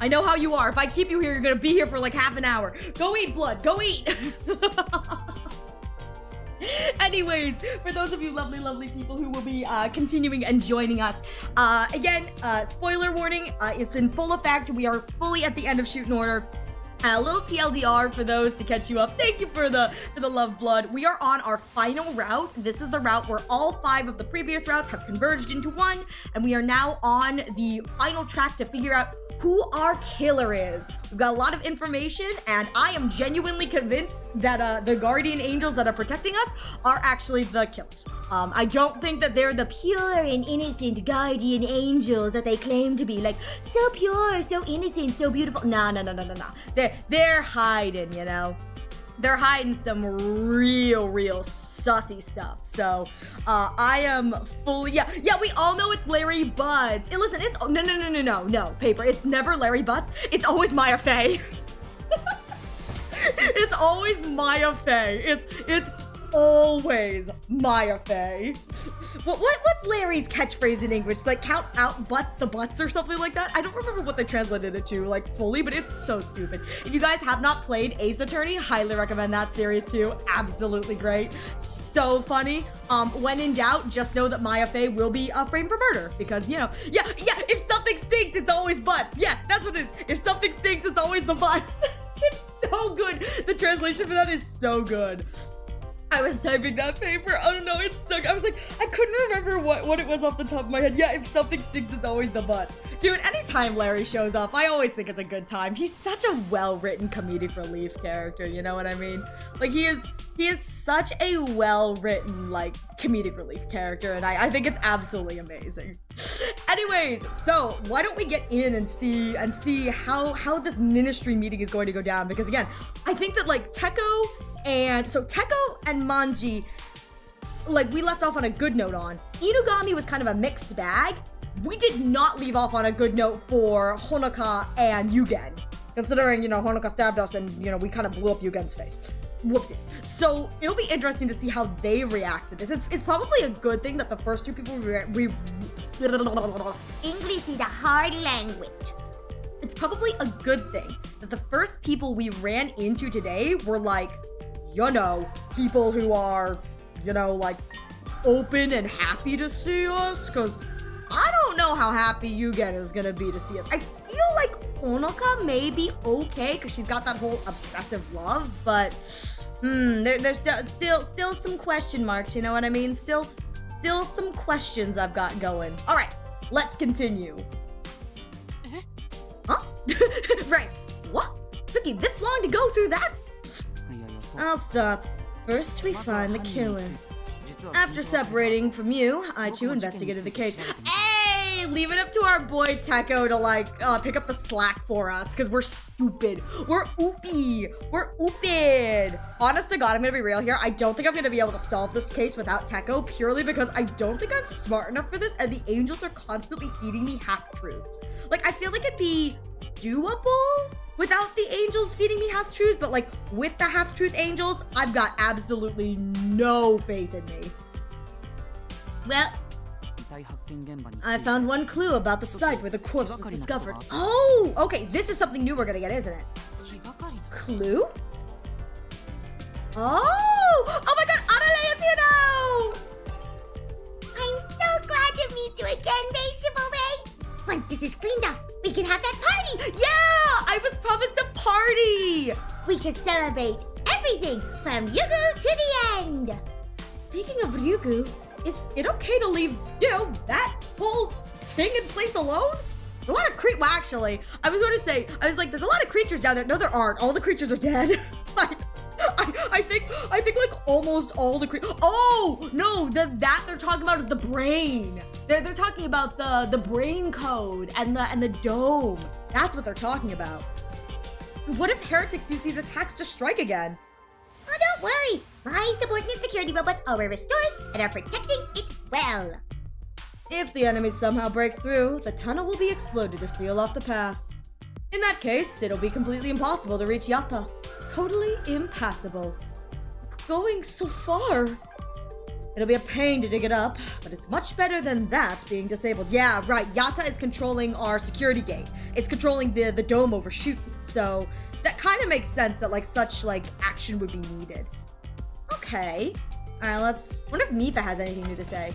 I know how you are. If I keep you here, you're gonna be here for like half an hour. Go eat, Blood. Go eat. Anyways, for those of you lovely people who will be continuing and joining us, again, spoiler warning is in full effect. We are fully at the end of Shuten Order. A little TLDR for those to catch you up. Thank you for the love, Blood. We are on our final route. This is the route where all 5 of the previous routes have converged into one, and we are now on the final track to figure out who our killer is. We've got a lot of information, and I am genuinely convinced that the guardian angels that are protecting us are actually the killers. I don't think that they're the pure and innocent guardian angels that they claim to be. Like, so pure, so innocent, so beautiful. No. They're hiding, you know? They're hiding some real sussy stuff. So, I am fully, yeah, we all know it's Larry Buds. And listen, it's, no, Paper. It's never Larry Butts. It's always Maya Fey. It's always Maya Fey. It's always Maya Fey. What's Larry's catchphrase in English? It's like, count out butts the butts or something like that. I don't remember what they translated it to, like, fully, but it's so stupid. If you guys have not played Ace Attorney, highly recommend that series too. Absolutely great. So funny. When in doubt, just know that Maya Fey will be framed for murder, because, you know, yeah, if something stinks, it's always butts. Yeah, that's what it is. If something stinks, it's always the butts. It's so good. The translation for that is so good. I was typing that paper. Oh no, it sucked. I was like, I couldn't remember what it was off the top of my head. Yeah, if something stinks, it's always the butt. Dude, anytime Larry shows up, I always think it's a good time. He's such a well-written comedic relief character, you know what I mean? Like, he is such a well-written, like, comedic relief character, and I think it's absolutely amazing. Anyways, so why don't we get in and see how this ministry meeting is going to go down? Because again, I think that like Teko and Manji, like, we left off on a good note on. Inugami was kind of a mixed bag. We did not leave off on a good note for Honoka and Yugen. Considering, you know, Honoka stabbed us and, you know, we kind of blew up Yugen's face. Whoopsies. So it'll be interesting to see how they react to this. It's probably a good thing that the first two people English is a hard language. It's probably a good thing that the first people we ran into today were like, you know, people who are, you know, like, open and happy to see us, because I don't know how happy Yugen is gonna be to see us. I feel like Honoka may be okay, because she's got that whole obsessive love, but there's still some question marks, you know what I mean? Still some questions I've got going. All right, let's continue. Huh? Right, what? Took you this long to go through that? I'll stop. First, we find the killer. After separating from you, I too investigated the case. Hey! Leave it up to our boy Teko to, like, pick up the slack for us, because we're stupid. We're oopy. We're oopid. Honest to God, I'm gonna be real here. I don't think I'm gonna be able to solve this case without Teko, purely because I don't think I'm smart enough for this, and the angels are constantly feeding me half-truths. Like, I feel like it'd be doable without the angels feeding me half-truths, but like with the half-truth angels, I've got absolutely no faith in me. Well, I found one clue about the site where the corpse was discovered. Oh, okay, this is something new we're gonna get, isn't it? Clue? Oh my god, Arale is here now! I'm so glad to meet you again, Rei Shimore. Once this is cleaned up, we can have that party! Yeah! I was promised a party! We can celebrate everything from Ryugu to the end! Speaking of Ryugu, is it okay to leave, you know, that whole thing in place alone? A lot of well, actually, I was going to say, I was like, there's a lot of creatures down there. No, there aren't. All the creatures are dead. I think like almost all the creatures. Oh no, that they're talking about is the brain. They're talking about the brain code and the dome. That's what they're talking about. What if heretics use these attacks to strike again? Oh, don't worry. My subordinate security robots are restored and are protecting it well. If the enemy somehow breaks through, the tunnel will be exploded to seal off the path. In that case, it'll be completely impossible to reach Yatta. Totally impassable. Going so far. It'll be a pain to dig it up, but it's much better than that being disabled. Yeah, right, Yatta is controlling our security gate. It's controlling the dome over Shuten, so that kind of makes sense that like such like action would be needed. Okay. Alright, wonder if Mifa has anything new to say.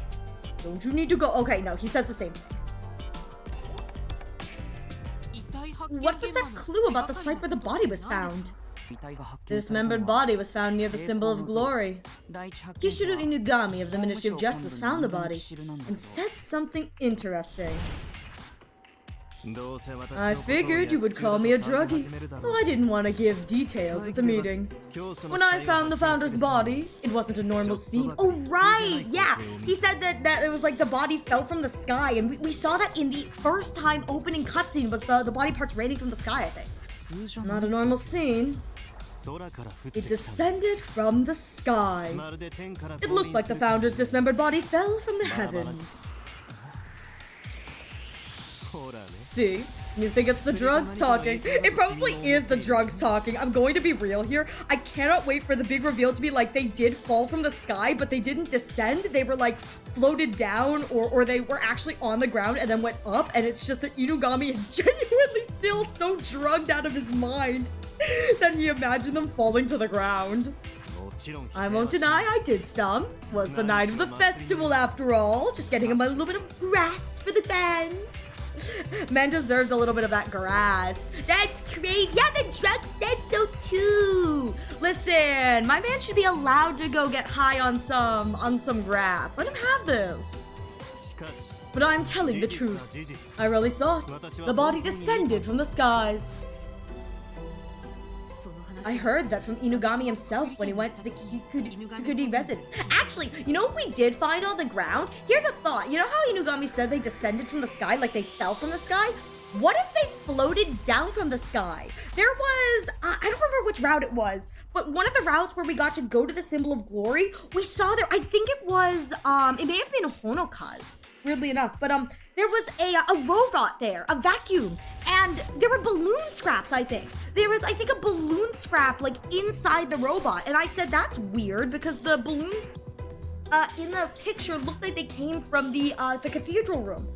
Don't you need to go? Okay, no, he says the same thing. What was that clue about the site where the body was found? The dismembered body was found near the symbol of glory. Kishiro Inugami of the Ministry of Justice found the body and said something interesting. I figured you would call me a druggie, so I didn't want to give details at the meeting. When I found the founder's body, it wasn't a normal scene. Oh, right! Yeah! He said that it was like the body fell from the sky, and we saw that in the first time opening cutscene was the body parts raining from the sky, I think. Not a normal scene. It descended from the sky. It looked like the founder's dismembered body fell from the heavens. See? You think it's the drugs talking? It probably is the drugs talking. I'm going to be real here. I cannot wait for the big reveal to be like they did fall from the sky, but they didn't descend. They were like floated down or they were actually on the ground and then went up, and it's just that Inugami is genuinely still so drugged out of his mind that he imagined them falling to the ground. I won't deny I did some. Was the night of the festival after all. Just getting him a little bit of grass for the fans. Man deserves a little bit of that grass. That's crazy. Yeah, the drug said so too. Listen, my man should be allowed to go get high on some grass. Let him have this. But I'm telling the truth. I really saw it. The body descended from the skies. I heard that from Inugami himself when he went to the Kikuri residence. Actually, you know what we did find on the ground? Here's a thought. You know how Inugami said they descended from the sky, like they fell from the sky? What if they floated down from the sky? There was, I don't remember which route it was, but one of the routes where we got to go to the Symbol of Glory, we saw there, I think it was, it may have been Honoka's, weirdly enough, but there was a robot there, a vacuum, and there were balloon scraps, I think. There was, I think, a balloon scrap, like, inside the robot, and I said, that's weird, because the balloons in the picture looked like they came from the cathedral room.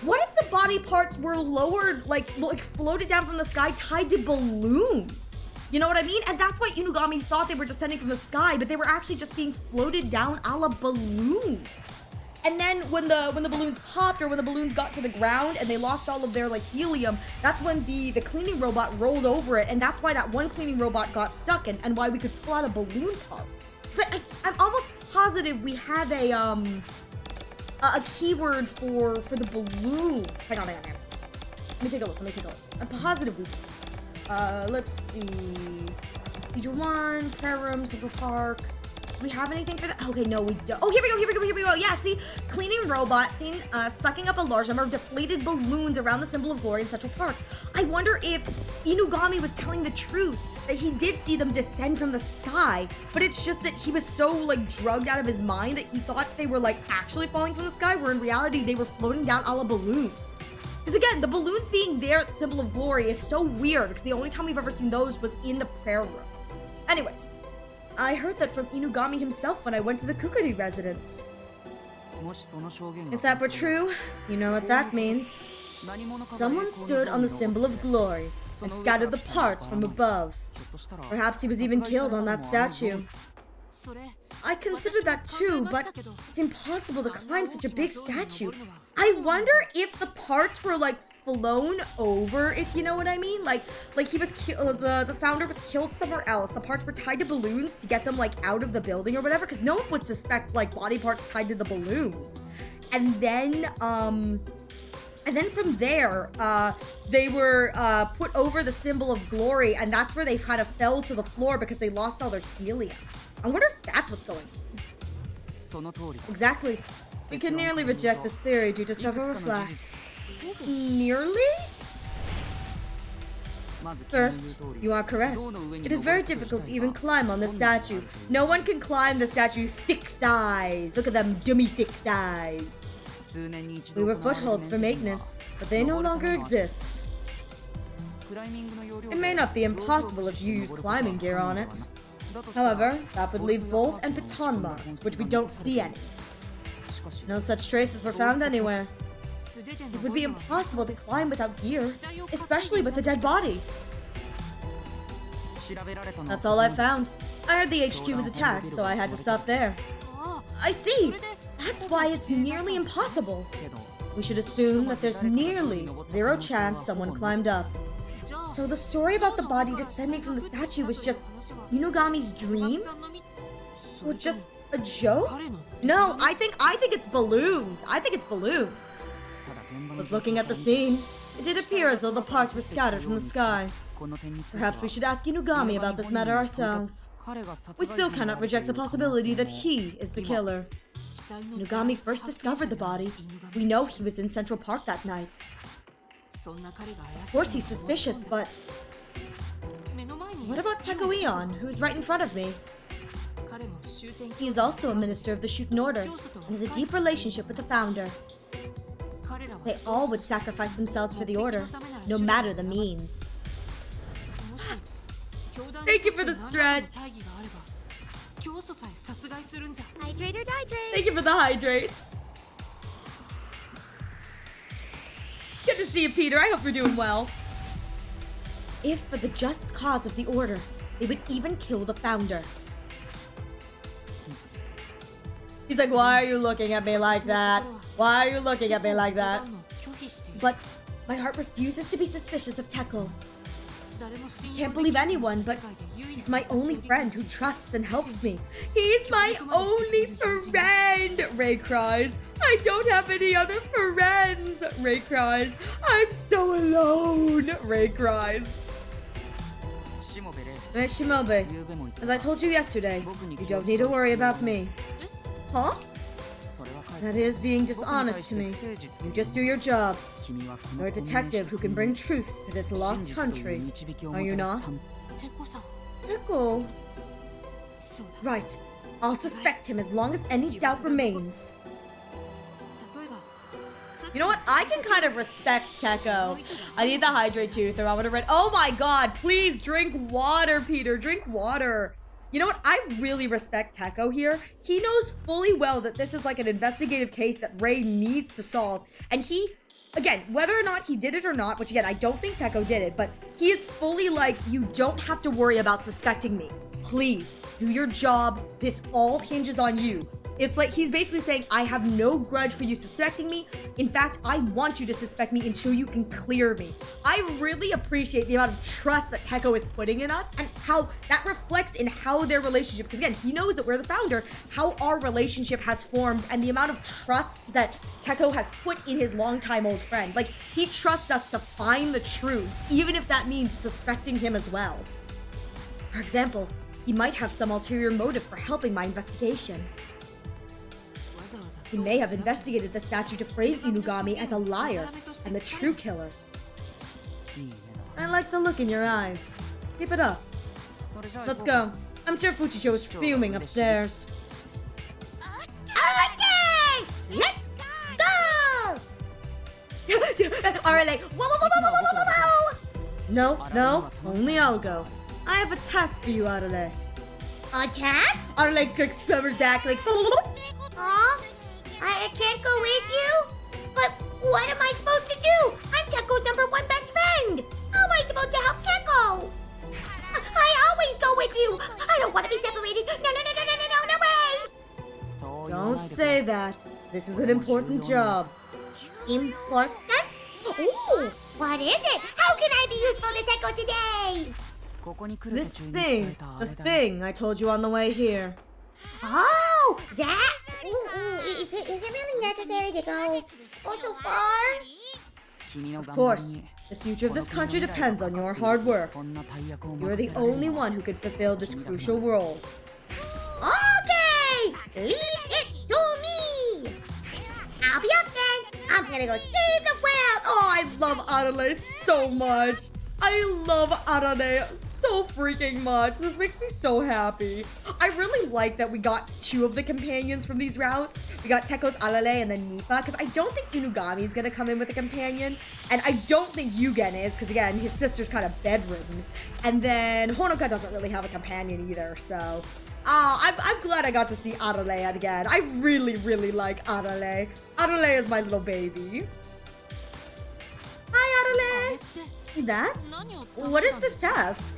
What if the body parts were lowered, like floated down from the sky, tied to balloons? You know what I mean? And that's why Inugami thought they were descending from the sky, but they were actually just being floated down a la balloons. And then when the balloons popped, or when the balloons got to the ground and they lost all of their like helium, that's when the cleaning robot rolled over it, and that's why that one cleaning robot got stuck, and why we could pull out a balloon part. So I'm almost positive we have a keyword for the balloon. Hang on. Let me take a look. I'm positive we let's see. Feature 1, prayer room, Central Park. Do we have anything for that? Okay, no, we don't. Oh, here we go. Yeah, see, cleaning robot seen sucking up a large number of deflated balloons around the Symbol of Glory in Central Park. I wonder if Inugami was telling the truth, that he did see them descend from the sky, but it's just that he was so like drugged out of his mind that he thought they were like actually falling from the sky, where in reality they were floating down a la balloons. Because again, the balloons being there at the Symbol of Glory is so weird, because the only time we've ever seen those was in the prayer room. Anyways, I heard that from Inugami himself when I went to the Kukuri residence. If that were true, you know what that means. Someone stood on the Symbol of Glory and scattered the parts from above. Perhaps he was even killed on that statue. I considered that too, but it's impossible to climb such a big statue. I wonder if the parts were like flown over, if you know what I mean. Like he was the founder was killed somewhere else. The parts were tied to balloons to get them like out of the building or whatever, because no one would suspect like body parts tied to the balloons. And then from there, they were put over the Symbol of Glory, and that's where they kind of fell to the floor because they lost all their helium. I wonder if that's what's going on. Exactly. We can nearly reject this theory due to several facts. Nearly? First, you are correct. It is very difficult to even climb on this statue. No one can climb the statue. Thick thighs. Look at them dummy thick thighs. We were footholds for maintenance, but they no longer exist. It may not be impossible if you use climbing gear on it. However, that would leave bolt and baton marks, which we don't see any. No such traces were found anywhere. It would be impossible to climb without gear, especially with a dead body. That's all I found. I heard the HQ was attacked, so I had to stop there. I see! That's why it's nearly impossible. We should assume that there's nearly zero chance someone climbed up. So the story about the body descending from the statue was just Inugami's dream? Or just a joke? No, I think it's balloons. But looking at the scene, it did appear as though the parts were scattered from the sky. Perhaps we should ask Inugami about this matter ourselves. We still cannot reject the possibility that he is the killer. Inugami first discovered the body. We know he was in Central Park that night. Of course he's suspicious, but... What about Teko-eon, who's right in front of me? He is also a minister of the Shuten Order, and has a deep relationship with the founder. They all would sacrifice themselves for the Order, no matter the means. Thank you for the stretch! Hydrate or dihydrate. Thank you for the hydrates. Good to see you, Peter. I hope you're doing well. If for the just cause of the Order, they would even kill the founder. He's like, why are you looking at me like that? Why are you looking at me like that? But my heart refuses to be suspicious of Teko. I can't believe anyone, but he's my only friend who trusts and helps me. He's my only friend, Ray cries. I don't have any other friends, Ray cries. I'm so alone, Ray cries. Shimobe, as I told you yesterday, you don't need to worry about me. Huh? That is being dishonest to me. You just do your job. You're a detective who can bring truth to this lost country. Are you not? Teko. Right. I'll suspect him as long as any doubt remains. You know what? I can kind of respect Teko. I need the hydrate too. Thermometer red. Oh my god, please drink water, Peter. Drink water. You know what? I really respect Teko here. He knows fully well that this is like an investigative case that Ray needs to solve. And he, again, whether or not he did it or not, which again, I don't think Teko did it, but he is fully like, you don't have to worry about suspecting me. Please, do your job. This all hinges on you. It's like he's basically saying, I have no grudge for you suspecting me. In fact, I want you to suspect me until you can clear me. I really appreciate the amount of trust that Teko is putting in us and how that reflects in how their relationship, because again, he knows that we're the founder, how our relationship has formed and the amount of trust that Teko has put in his longtime old friend. Like, he trusts us to find the truth, even if that means suspecting him as well. For example, he might have some ulterior motive for helping my investigation. He may have investigated the statue to frame Inugami as a liar and the true killer. I like the look in your eyes. Keep it up. Let's go. I'm sure Fuchicho is fuming upstairs. Okay! Let's go! Alright, like, whoa. No, only I'll go. I have a task for you, Arale. A task? Arale covers back like, Huh? I can't go with you? But what am I supposed to do? I'm Teko's #1 best friend. How am I supposed to help Teko? I always go with you. I don't want to be separated. No way. Don't say that. This is an important job. Important? Ooh, what is it? How can I be useful to Teko today? This thing, the thing I told you on the way here. Oh, that? Ooh, is it really necessary to go so far? Of course, the future of this country depends on your hard work. You're the only one who can fulfill this crucial role. Okay, leave it to me. I'll be up then. I'm gonna go save the world. Oh, I love Arale so much. I love Arale so freaking much. This makes me so happy. I really like that we got 2 of the companions from these routes. We got Teko's Arale and then Nipa, because I don't think Inugami is going to come in with a companion. And I don't think Yugen is, because again, his sister's kind of bedridden. And then Honoka doesn't really have a companion either, so... I'm glad I got to see Arale again. I really like Arale. Arale is my little baby. Hi, Arale. That? What is this task?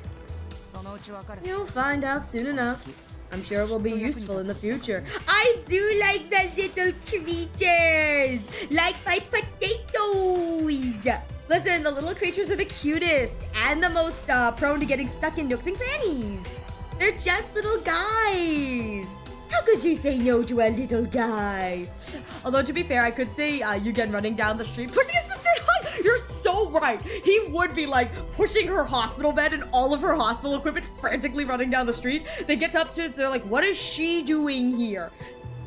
You'll find out soon enough. I'm sure it will be useful in the future. I do like the little creatures! Like my potatoes! Listen, the little creatures are the cutest and the most prone to getting stuck in nooks and crannies. They're just little guys. How could you say no to a little guy? Although, to be fair, I could say Yugen running down the street, pushing his sister. You're so right. He would be like pushing her hospital bed and all of her hospital equipment frantically running down the street. They get to upstairs. They're like, what is she doing here?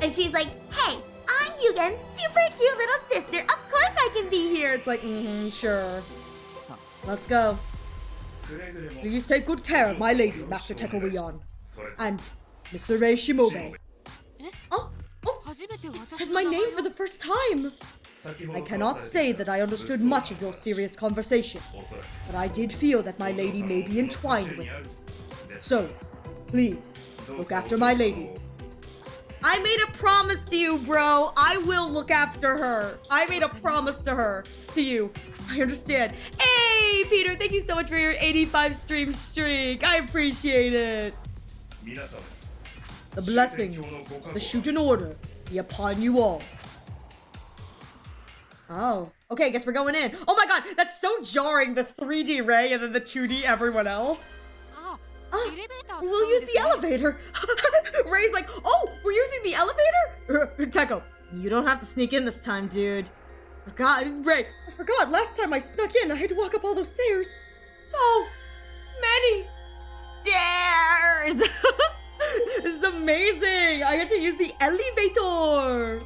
And she's like, hey, I'm Yugen's super cute little sister. Of course I can be here. It's like, sure. Let's go. Please take good care of my lady, Master Teko Rion. And Mr. Rei Shimobe. Oh, it said my name for the first time. I cannot say that I understood much of your serious conversation, but I did feel that my lady may be entwined with it. So, please, look after my lady. I made a promise to you, bro. I will look after her. I made a promise to you. I understand. Hey, Peter, thank you so much for your 85 stream streak. I appreciate it. The blessing, the Shuten Order, be upon you all. Oh, okay, I guess we're going in. Oh my god, that's so jarring, the 3D Ray and then the 2D everyone else. We'll use the elevator. Ray's like, oh, we're using the elevator? Teko, you don't have to sneak in this time, dude. Oh god, Ray, I forgot last time I snuck in, I had to walk up all those stairs. So many stairs. This is amazing. I get to use the elevator.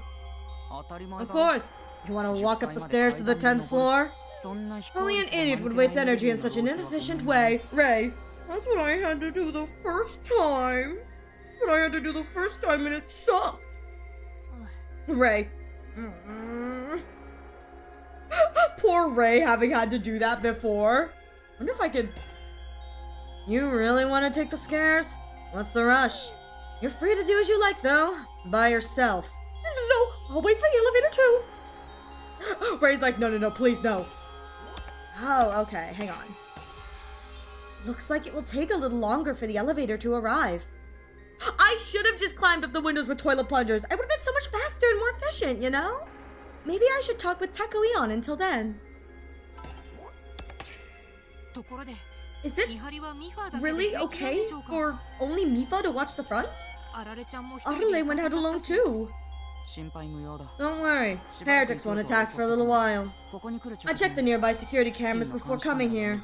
Of course. You want to walk up the stairs to the 10th floor? Only an idiot would waste energy in such an inefficient way. Ray, that's what I had to do the first time. That's what I had to do the first time and it sucked. Ray. Poor Ray having had to do that before. Wonder if I could... You really want to take the stairs? What's the rush? You're free to do as you like, though. By yourself. No, I'll wait for the elevator, too. Ray's like, no, please, no. Oh, okay, hang on. Looks like it will take a little longer for the elevator to arrive. I should have just climbed up the windows with toilet plungers. I would have been so much faster and more efficient, you know? Maybe I should talk with Teko Eon until then. Is this really okay for only Mifa to watch the front? Arale went out alone too. Don't worry, heretics won't attack for a little while. I checked the nearby security cameras before coming here.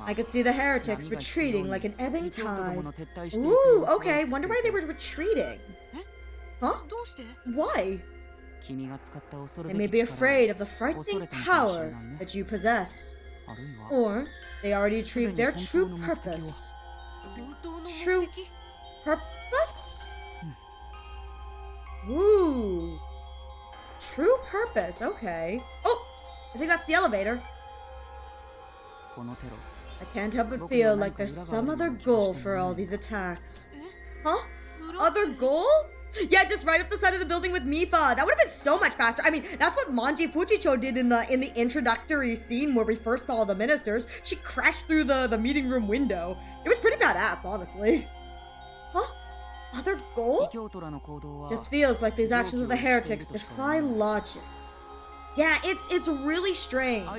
I could see the heretics retreating like an ebbing tide. Ooh, okay, wonder why they were retreating. Huh? Why? They may be afraid of the frightening power that you possess. Or they already achieved their true purpose. True purpose? Ooh. True purpose, okay. Oh! I think that's the elevator. I can't help but feel like there's some other goal for all these attacks. Huh? Other goal? Yeah, just right up the side of the building with Mifa. That would have been so much faster. I mean, that's what Manji Fujicho did in the introductory scene where we first saw the ministers. She crashed through the meeting room window. It was pretty badass, honestly. Huh? Other goal? Just feels like these actions of the heretics defy logic. Yeah, it's really strange.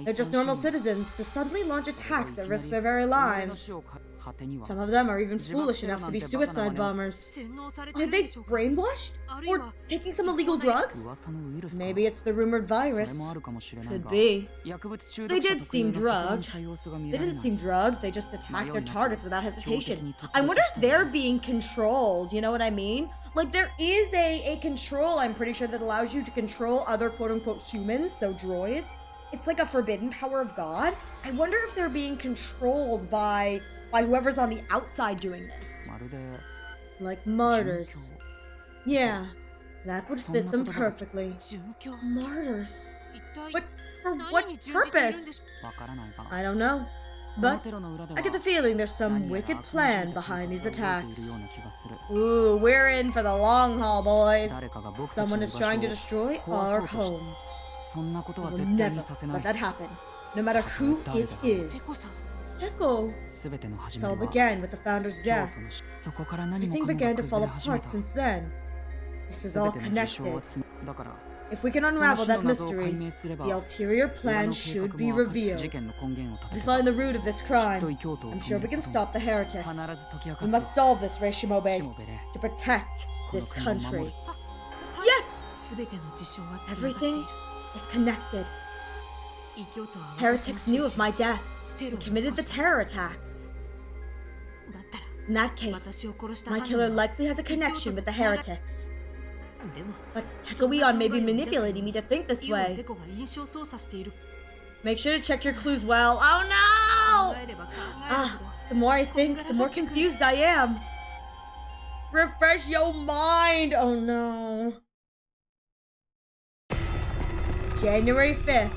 They're just normal citizens to suddenly launch attacks that risk their very lives. Some of them are even foolish enough to be suicide bombers. Are they brainwashed? Or taking some illegal drugs? Maybe it's the rumored virus. Could be. They did seem drugged. They didn't seem drugged, they just attacked their targets without hesitation. I wonder if they're being controlled, you know what I mean? Like, there is a control, I'm pretty sure, that allows you to control other quote-unquote humans, so droids. It's like a forbidden power of God. I wonder if they're being controlled by whoever's on the outside doing this. Like martyrs. Yeah, that would fit them perfectly. Martyrs. But for what purpose? I don't know. But I get the feeling there's some wicked plan behind these attacks. Ooh, we're in for the long haul, boys. Someone is trying to destroy our home. I will never let that happen, no matter who it is. Teko. It all began with the founder's death. Everything began to fall apart since then. This is all connected. If we can unravel that mystery, the ulterior plan should be revealed. If we find the root of this crime, I'm sure we can stop the heretics. We must solve this, Rei Shimobe, to protect this country. Yes! Everything is connected. Heretics knew of my death and committed the terror attacks. In that case, my killer likely has a connection with the heretics. But Teko Eon may be manipulating me to think this way. Make sure to check your clues well. Oh no! The more I think, the more confused I am. Refresh your mind! Oh no. January 5th,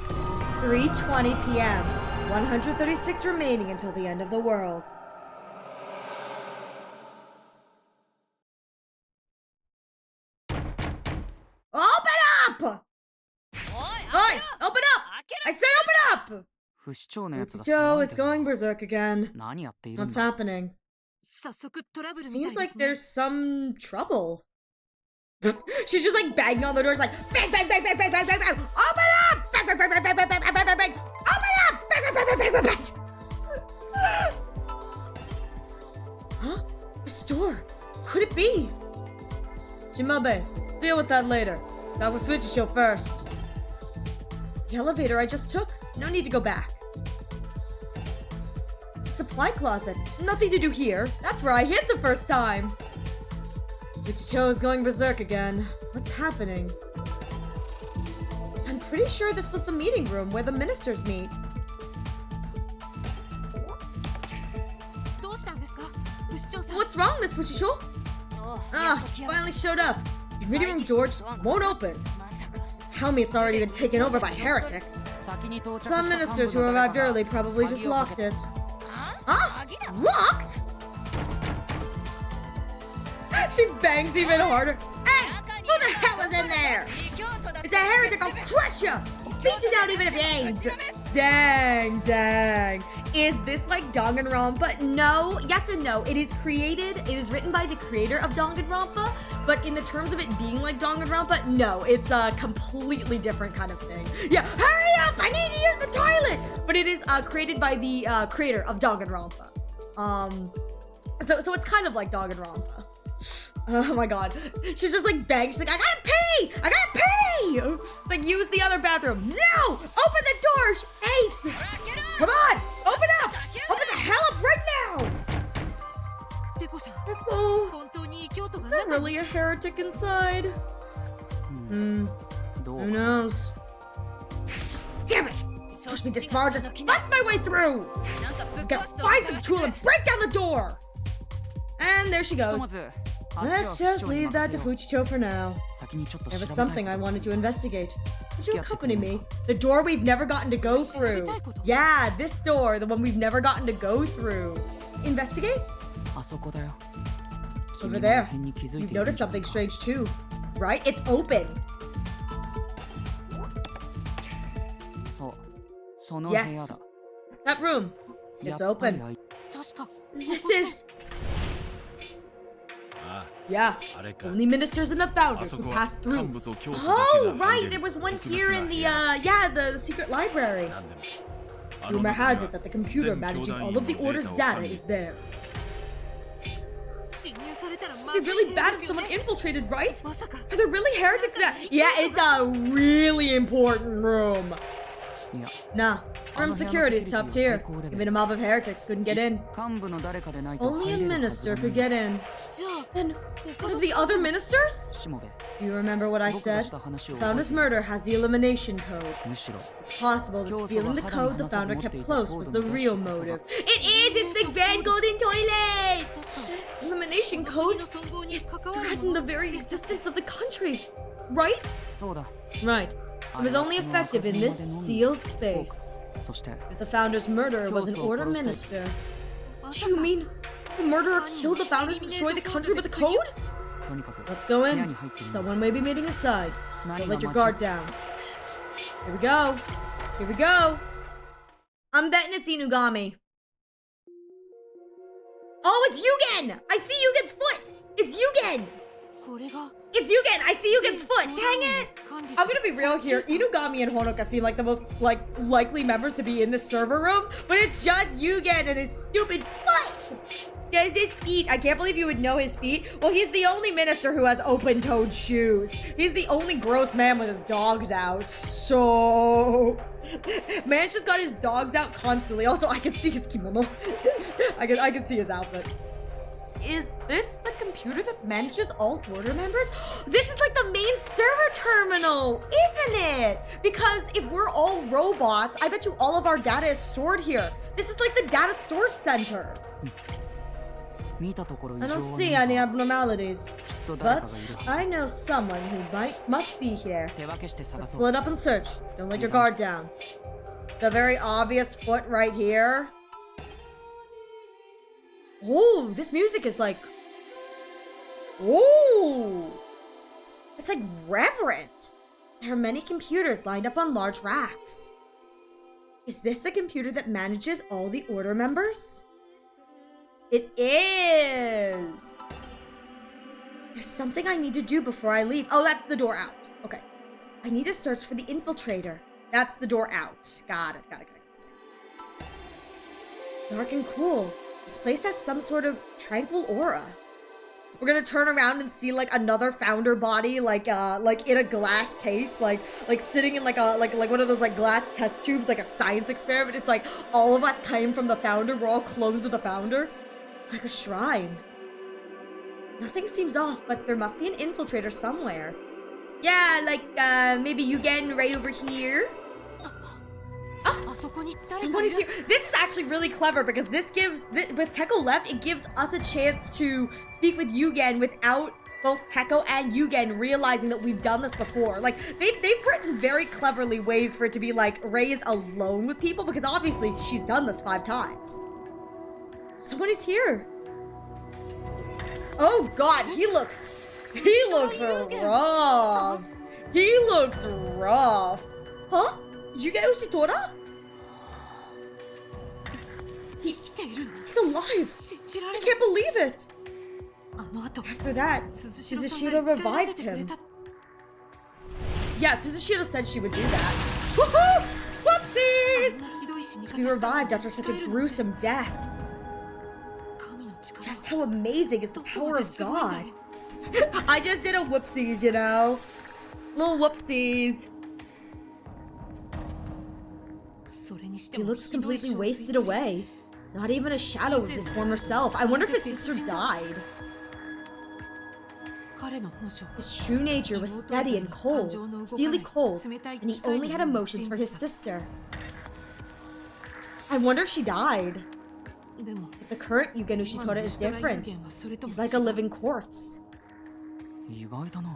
3:20 p.m. 136 remaining until the end of the world. Open up! Oi! Open up! I said open up! Fujicho is going berserk again. What's happening? Seems like there's some trouble. She's just like banging on the doors, like bang, bang, bang, bang, bang, bang, bang, bang. Open up! Bang, bang, bang, bang, bang, bang, bang, bang, bang, bang. Open up! Bang, bang, bang, bang, bang, bang, bang. Huh? The store. Could it be? Shimabe, deal with that later. Talk with Fujicho first. The elevator I just took? No need to go back. Supply closet. Nothing to do here. That's where I hid the first time. Fujicho is going berserk again. What's happening? I'm pretty sure this was the meeting room where the ministers meet. What's wrong, Miss Fujicho? Finally showed up. The meeting room door just won't open. Tell me it's already been taken over by heretics. Some ministers who arrived early probably just locked it. Huh? Locked? She bangs even harder. Hey! Who the hell is in there? It's a heretic, I'll crush you! I'll beat you down even if you ain't! Dang, dang. Is this like Danganronpa? No, yes and no. It is written by the creator of Danganronpa, but in the terms of it being like Danganronpa, no, it's a completely different kind of thing. Yeah, hurry up! I need to use the toilet! But it is created by the creator of Danganronpa. So it's kind of like Danganronpa. Oh my god. She's just like begging. She's like, I gotta pee! I gotta pee! It's like, use the other bathroom. No! Open the door! Ace! Come on! Open up! Open the hell up right now! Echo, is there really a heretic inside? Who knows? Damn it! Push me this far, just bust my way through! I gotta find some tool and break down the door! And there she goes. Let's just leave that to Fujicho for now. There was something I wanted to investigate. Would you accompany me? The door we've never gotten to go through. Yeah, this door, the one we've never gotten to go through. Investigate? Over there. You've noticed something strange too, right? It's open. Yes. That room. It's open. This is... Yeah, only ministers and the founders who pass through. Oh, right, there was one here in the, the secret library. Rumor has it that the computer managing all of the Order's data is there. It'd be really bad if someone infiltrated, right? Are there really heretics in that? Yeah, it's a really important room. Nah, room security's top tier. Even a mob of heretics couldn't get in. Only a minister could get in. Then, one of the other ministers? You remember what I said? The founder's murder has the elimination code. It's possible that stealing the code the founder kept close was the real motive. It is! It's the Grand Golden Toilet! Elimination code? It threatened the very existence of the country, right? Right. It was only effective in this sealed space. If the founder's murderer was an Order minister, do you mean the murderer killed the founder to destroy the country with the code? Let's go in. Someone may be meeting inside. Don't let your guard down. Here we go. Here we go. I'm betting it's Inugami. Oh, it's Yugen! I see Yugen's foot! It's Yugen! It's Yugen! I see Yugen's foot! Dang it! I'm gonna be real here. Inugami and Honoka seem like the most, likely members to be in this server room, but it's just Yugen and his stupid foot! There's his feet. I can't believe you would know his feet. Well, he's the only minister who has open-toed shoes. He's the only gross man with his dogs out. So... Man's just got his dogs out constantly. Also, I can see his kimono. I can see his outfit. Is this the computer that manages all Order members? This is like the main server terminal, isn't it? Because if we're all robots, I bet you all of our data is stored here. This is like the data storage center. I don't see any abnormalities, but I know someone who must be here. Let's split up and search. Don't let your guard down. The very obvious foot right here. Oh, this music is like... Ooh! It's like reverent. There are many computers lined up on large racks. Is this the computer that manages all the Order members? It is! There's something I need to do before I leave. Oh, that's the door out. Okay. I need to search for the infiltrator. That's the door out. Got it. Dark and cool. This place has some sort of tranquil aura. We're gonna turn around and see like another founder body, like in a glass case, like sitting in like one of those like glass test tubes, like a science experiment. It's like all of us came from the founder. We're all clones of the founder. It's like a shrine. Nothing seems off, but there must be an infiltrator somewhere. Yeah, like maybe Yugen right over here. Somebody's here. This is actually really clever because this gives, with Teko left, it gives us a chance to speak with Yugen without both Teko and Yugen realizing that we've done this before. Like, they've written very cleverly ways for it to be like, Rei is alone with people because obviously she's done this 5 times. Somebody's here. Oh god, he looks rough. He looks rough. Huh? Did you get Ushitora? He's alive! I can't believe it! After that, Suzushiro revived him. Yeah, Suzushiro said she would do that. Woohoo! Whoopsies! To be revived after such a gruesome death. Just how amazing is the power of God. I just did a whoopsies, you know? Little whoopsies. He looks completely wasted away. Not even a shadow of his former self. I wonder if his sister died. His true nature was steady and cold, steely cold, and he only had emotions for his sister. I wonder if she died. But the current Yugen Ushitora is different. He's like a living corpse.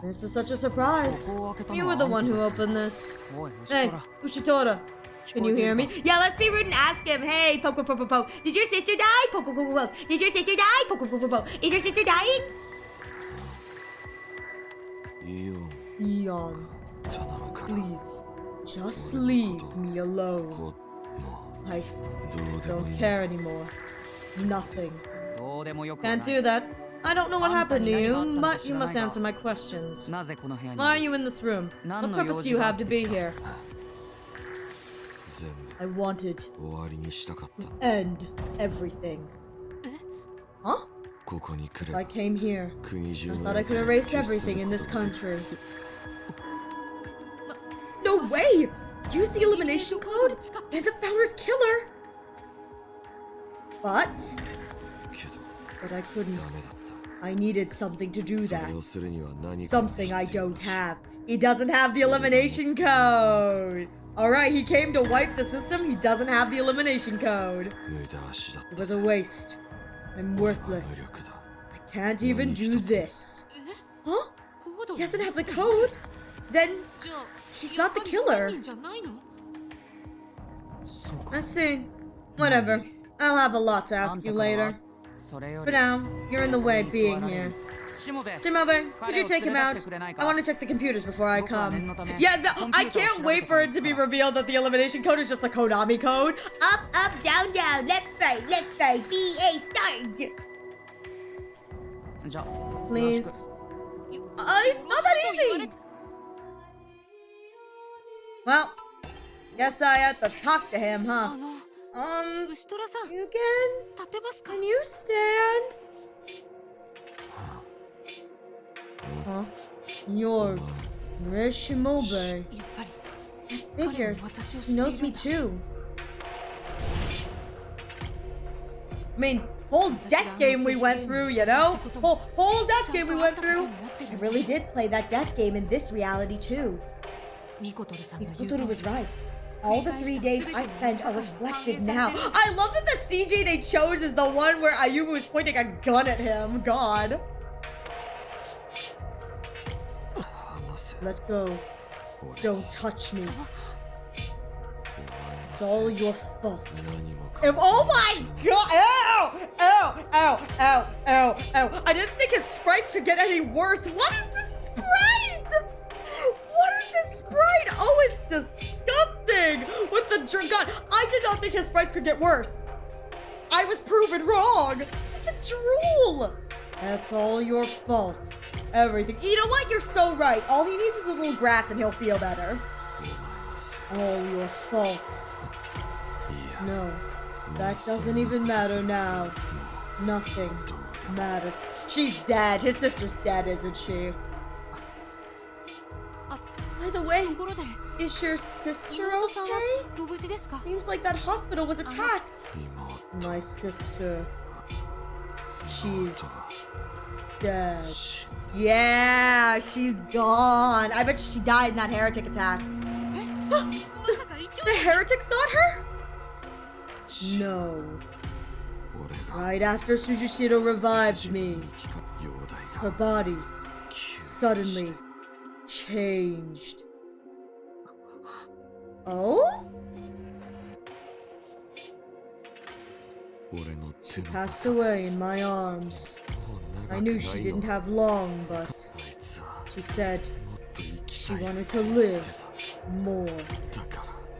This is such a surprise. You were the one who opened this. Hey, Ushitora. Can you hear me? Yeah, let's be rude and ask him. Hey, poke. Did your sister die? Poke. Did your sister die? Poke. Is your sister dying? Eon, please, just leave me alone. I don't care anymore. Nothing. Can't do that. I don't know what happened to you, but you must answer my questions. Why are you in this room? What purpose do you have to be here? I wanted to end everything. Huh? I came here. I thought I could erase everything in this country. No way! Use the elimination code? And the Founder's killer! But I couldn't. I needed something to do that. Something I don't have. He doesn't have the elimination code! Alright, he came to wipe the system. He doesn't have the elimination code. It was a waste. I'm worthless. I can't even do this. Huh? He doesn't have the code? Then he's not the killer. I see. Whatever. I'll have a lot to ask you later. For now, you're in the way of being here. Shimobe, could you take him out? I want to check the computers before I come. Yeah, I can't wait for it to be revealed that the elimination code is just the Konami code. Up, down, left, right, BA, start! Please. It's not that easy! Well, guess I have to talk to him, huh? Can you stand? Huh? You're Shimobe. Figures. He knows me too. I mean, whole death game we went through, you know? Whole death game we went through. I really did play that death game in this reality too. Mikotoru was right. All the 3 days I spent are reflected now. I love that the CG they chose is the one where Ayumu was pointing a gun at him. God. Let go. Don't touch me. It's all your fault. Oh my god! Ow! I didn't think his sprites could get any worse. What is this sprite? What is this sprite? Oh, it's disgusting! With the god, I did not think his sprites could get worse. I was proven wrong. The drool. That's all your fault. everything. You know what? You're so right. All he needs is a little grass and he'll feel better. All your fault. No, that doesn't even matter now. Nothing matters. She's dead. His sister's dead, isn't she? By the way, ところで is your sister 妹さんは okay? ご無事ですか Seems like that hospital was attacked. My sister. She's dead. Yeah, she's gone. I bet she died in that heretic attack. まさか一応 The heretics got her? No. Right after Sujishiro revived me, her body suddenly changed. Oh? She passed away in my arms. I knew she didn't have long, but she said she wanted to live more.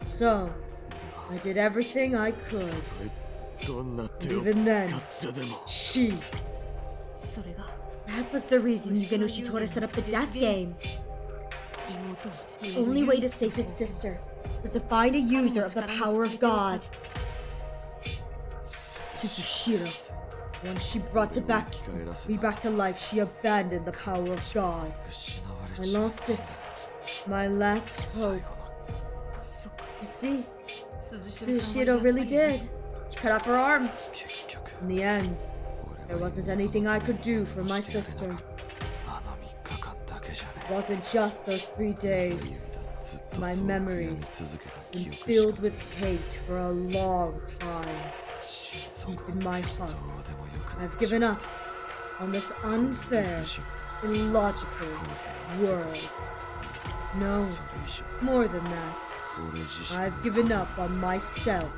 So, I did everything I could. And even then, she... それが That was the reason Yugeno Shitora set up the death game. 妹を救 The える only way to save his sister was to find a user of the power of God. Tsushiro. Once she brought me back to life, she abandoned the power of God. I lost it. My last hope. そっか You see, 鈴代さんは Tsushiro やっぱり really did. She cut off her arm. In the end, there wasn't anything I could do for my sister. It wasn't just those 3 days. My memories been filled with hate for a long time. Deep in my heart, I've given up on this unfair, illogical world. No, more than that. I've given up on myself.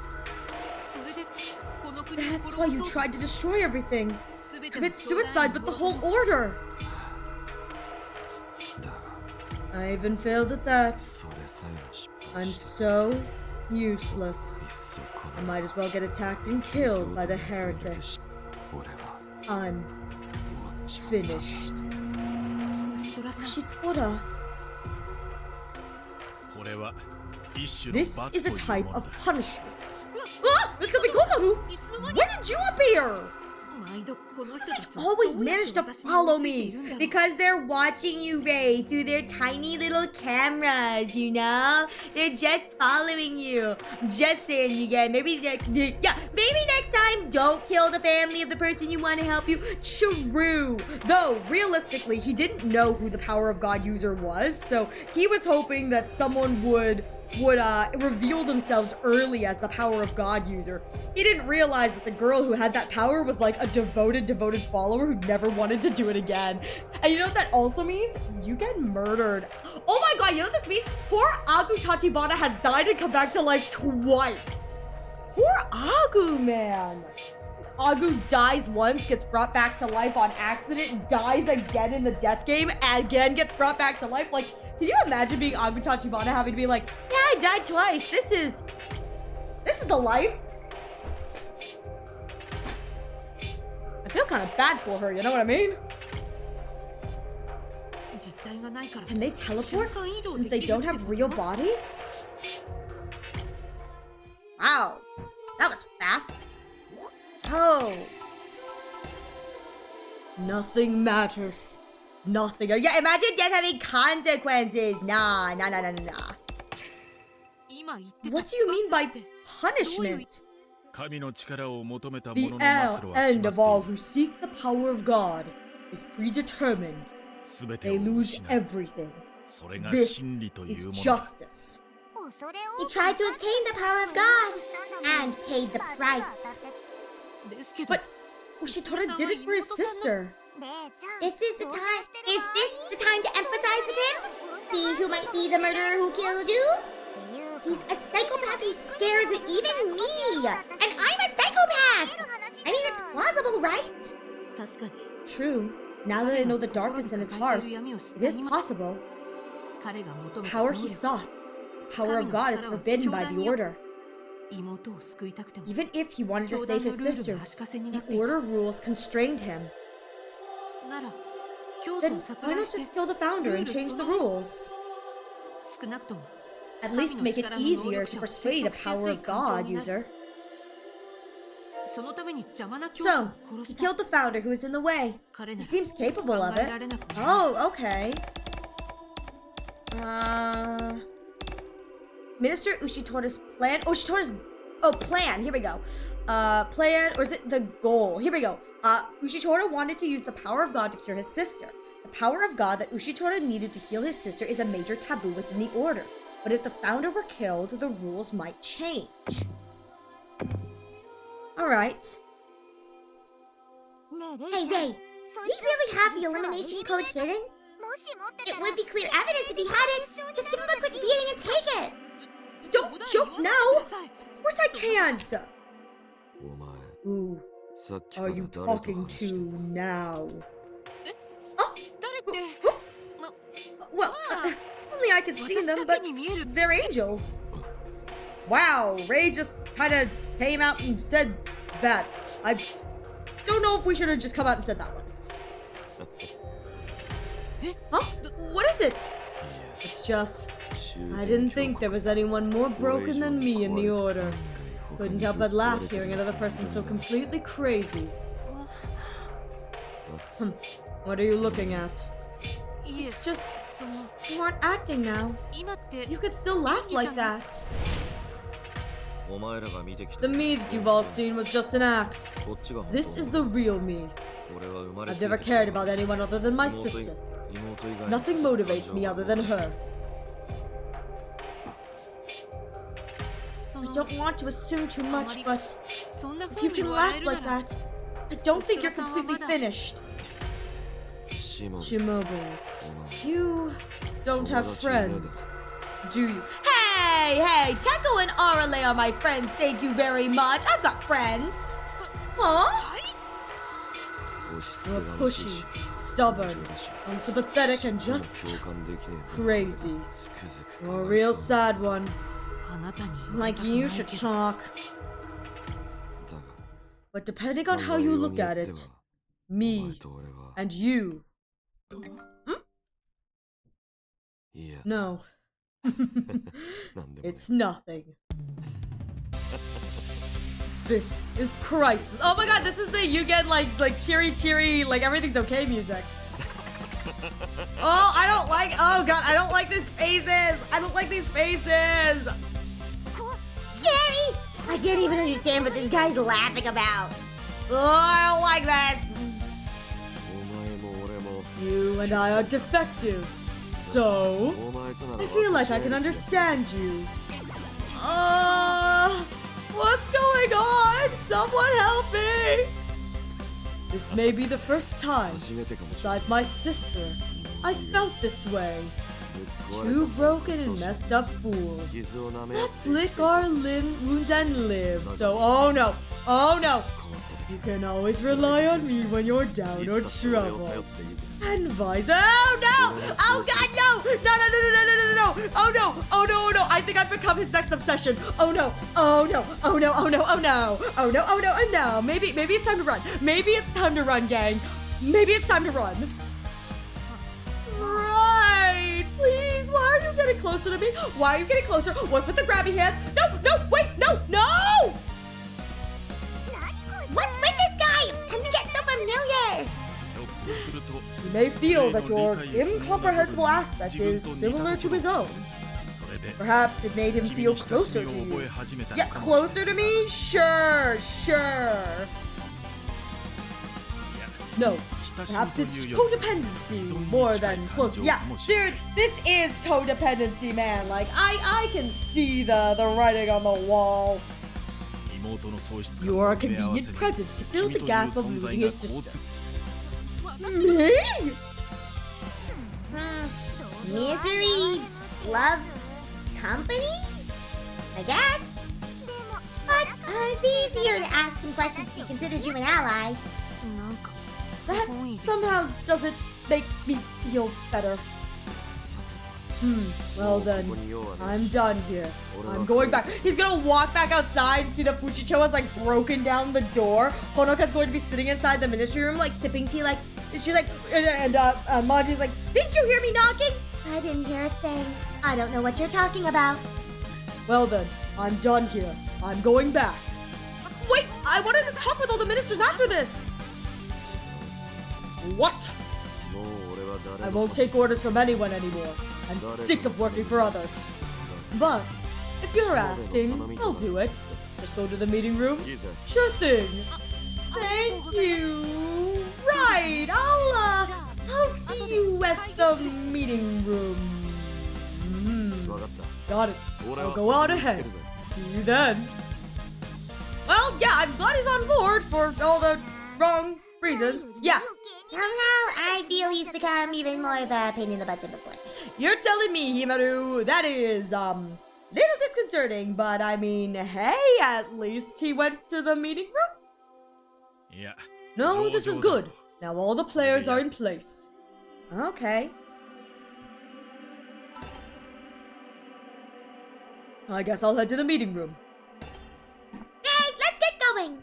それでこの国を That's why you 滅ぼそう tried to destroy everything. 全ての Commit 兄弟 suicide with the whole order. I even failed at that. I'm so useless. I might as well get attacked and killed by the heretics. I'm finished. 牛虎さん Shitora, これは一種の this 罰 is と a いう type もの of だ punishment. Ah! Mr. Mikotaru! いつの間 When に did you appear? 毎度この人たちは Always どうやって manage to 私に follow 追いついてい me るんだろう because they're watching you, Ray, through their tiny little cameras, you know? They're just following you. Just saying, you get maybe maybe next time don't kill the family of the person you want to help you. True. Though realistically, he didn't know who the Power of God user was, so he was hoping that someone would reveal themselves early as the Power of God user. He didn't realize that the girl who had that power was like a devoted follower who never wanted to do it again. And you know what that also means? You get murdered. Oh my god, you know what this means? Poor Agu Tachibana has died and come back to life twice. Poor Agu, man. Agu dies once, gets brought back to life on accident, dies again in the death game, and again gets brought back to life. Like, can you imagine being Agu Tachibana having to be like, yeah, I died twice. This is the life. I feel kind of bad for her, you know what I mean? 実体がないから Can they 瞬 teleport 間移動 since で they きる don't って have こと real bodies? Wow, that was fast. Oh. Nothing matters. Nothing. Yeah, imagine death having consequences. Nah. 今言ってた What do you mean by 罰って punishment? 神の力を求めた The 者の末路は決 end ま of all ってい who る seek the power of God is predetermined. 全て They を lose 失う everything. それが This 真理とい is うものだ justice. He tried to obtain the power of God and paid the price. ですけど But Ushitora did it for his sister. Is this the time to empathize with him? He who might be the murderer who killed you? He's a psychopath who scares even me! And I'm a psychopath! I mean, it's plausible, right? 確かに True. Now that I know the darkness in his heart, it is possible. 彼が求め The た power 能 he 力 sought, the power of God is forbidden by the order. 妹を救いたくても Even if he wanted to 教 save 団の his ルール sister, が足かせにな the っていた order rules constrained him. なら教祖 Then を殺 why 害 not して just kill the founder and change the rules? 少なくとも At least make it easier to persuade a power of God user. そのために邪魔な教祖 So, を殺 he した killed the founder who was in the way. 彼 He なら seems capable of 考え it. られなくもない Oh, okay. Minister Ushitora's plan. Ushitora's plan. Here we go. Plan, or is it the goal? Here we go. Ushitora wanted to use the power of God to cure his sister. The power of God that Ushitora needed to heal his sister is a major taboo within the order. But if the founder were killed, the rules might change. Alright. Hey, Ray, do you really have the elimination code hidden? It would be clear evidence if he had it. Just give him a quick beating and take it. Don't joke now! Of course I can't! お前 Ooh, さっきから are you 誰と talking 話して to んだ now? 誰って、 Well, only I can see 私 them, だ but けに見える they're angels. Wow, Ray just kind of came out and said that. I don't know if we should have just come out and said that one. Huh? What is it? It's just, I didn't think there was anyone more broken than me in the order. Couldn't help but laugh hearing another person so completely crazy. What are you looking at? いえ It's just, その you aren't acting now. 今って You could still laugh like that. お前らが見てきた The me that you've all seen was just an act. こっちが本当 This is the real me. 俺は生まれ I've ついて never か cared ら about anyone other than my 妹以 sister. 妹以外 Nothing motivates me other than her. そ I の don't want to assume too much, but そんな if 風 you に can 笑 laugh える like なら that, I don't think you're completely finished. シモン Shimobu, お前 you don't have 友達いねえだ friends, do you? Hey, Teko and Arale are my friends. Thank you very much. I've got friends. Huh? 押し付 You're けがましい pushy, し stubborn, 冗だし unsympathetic, and ちっとも just 共感できねえ crazy. つくづく You're か a わい real そう sad one. あなたに言われ Like たく you ない should けど talk. だが But depending 考 on え how よ you うに look よ at って it, はお me 前と俺は and you. いや No, なんでもね it's nothing. This is crisis. Oh my god, this is the you get like cheery, like everything's okay music. Oh, I don't like. Oh god, I don't like these faces. I don't like these faces. Scary! I can't even understand what this guy's laughing about. Oh, I don't like this. お前も俺も You and I are defective. So お前となら I feel like I can understand you. What's going on? Someone help me! This may be the first time, 初めてかもしれない besides my sister, I felt this way. ぶっ壊れ Two た broken そ and して messed up fools. 傷を舐め合って Let's 生きてい lick く our wounds and live. So, oh no, oh no. 変わった You can always rely on me when you're 時 down い or つだって俺を trouble. 頼っていいぜ And vice. Oh no! Oh god, no! No, no, no, no, no, no, no, no! Oh no! Oh no, oh no! I think I've become his next obsession. Oh no! Oh no! Oh no! Oh no! Oh no! Oh no! Oh no! Oh no! Maybe it's time to run. Maybe it's time to run, gang. Maybe it's time to run. Right! Please, why are you getting closer to me? Why are you getting closer? What's with the grabby hands? No! No! Wait! No! No! What's with this guy? Time to get so familiar. ひょっとすると You may feel that your incomprehensible aspect is similar to his own. それで Perhaps it made him 君 feel に親し closer み to を覚え you. 始めた Yeah, のかもしれ closer ない to me? Sure, sure. No, 親し perhaps み it's というより codependency more than close. Yeah, dude, this is codependency, man. Like, I can see the writing on the wall. 妹の喪失感 You を are a 埋め合わ convenient せに presence to fill 君 the という gap of 存在 losing が his 好 sister. 都 Me? Misery loves company? I guess. But it'd be easier to ask him questions if he considers you an ally. なんか That 本意です somehow doesn't make me feel better. さて Well と then, ここに用はね I'm done here. 俺は I'm going back. He's gonna walk back outside and see that Fujicho has like broken down the door. Honoka's going to be sitting inside the ministry room like sipping tea like, she's like, and Manji's like, didn't you hear me knocking? I didn't hear a thing. I don't know what you're talking about. Well then, I'm done here. I'm going back. Wait, I wanted to talk with all the ministers after this. What? もう俺は誰 I も won't take orders from anyone anymore. I'm sick of working for others. But if you're asking, I'll do it. Just go to the meeting room. いいぜ Sure thing. Thank you. Right, I'll see you at the meeting room. 分かった Got it. 俺 I'll は go out 先に行って ahead. るぜ See you then. Well, yeah, I'm glad he's on board for all the wrong reasons. Yeah, Somehow, I feel he's become even more of a pain in the butt than before. you're telling me, Himaru, that is, little disconcerting, but I mean, hey, at least he went to the meeting room? いや No, this is 上々だ good. Now all the players are in place. Okay. I guess I'll head to the meeting room. Hey, let's get going!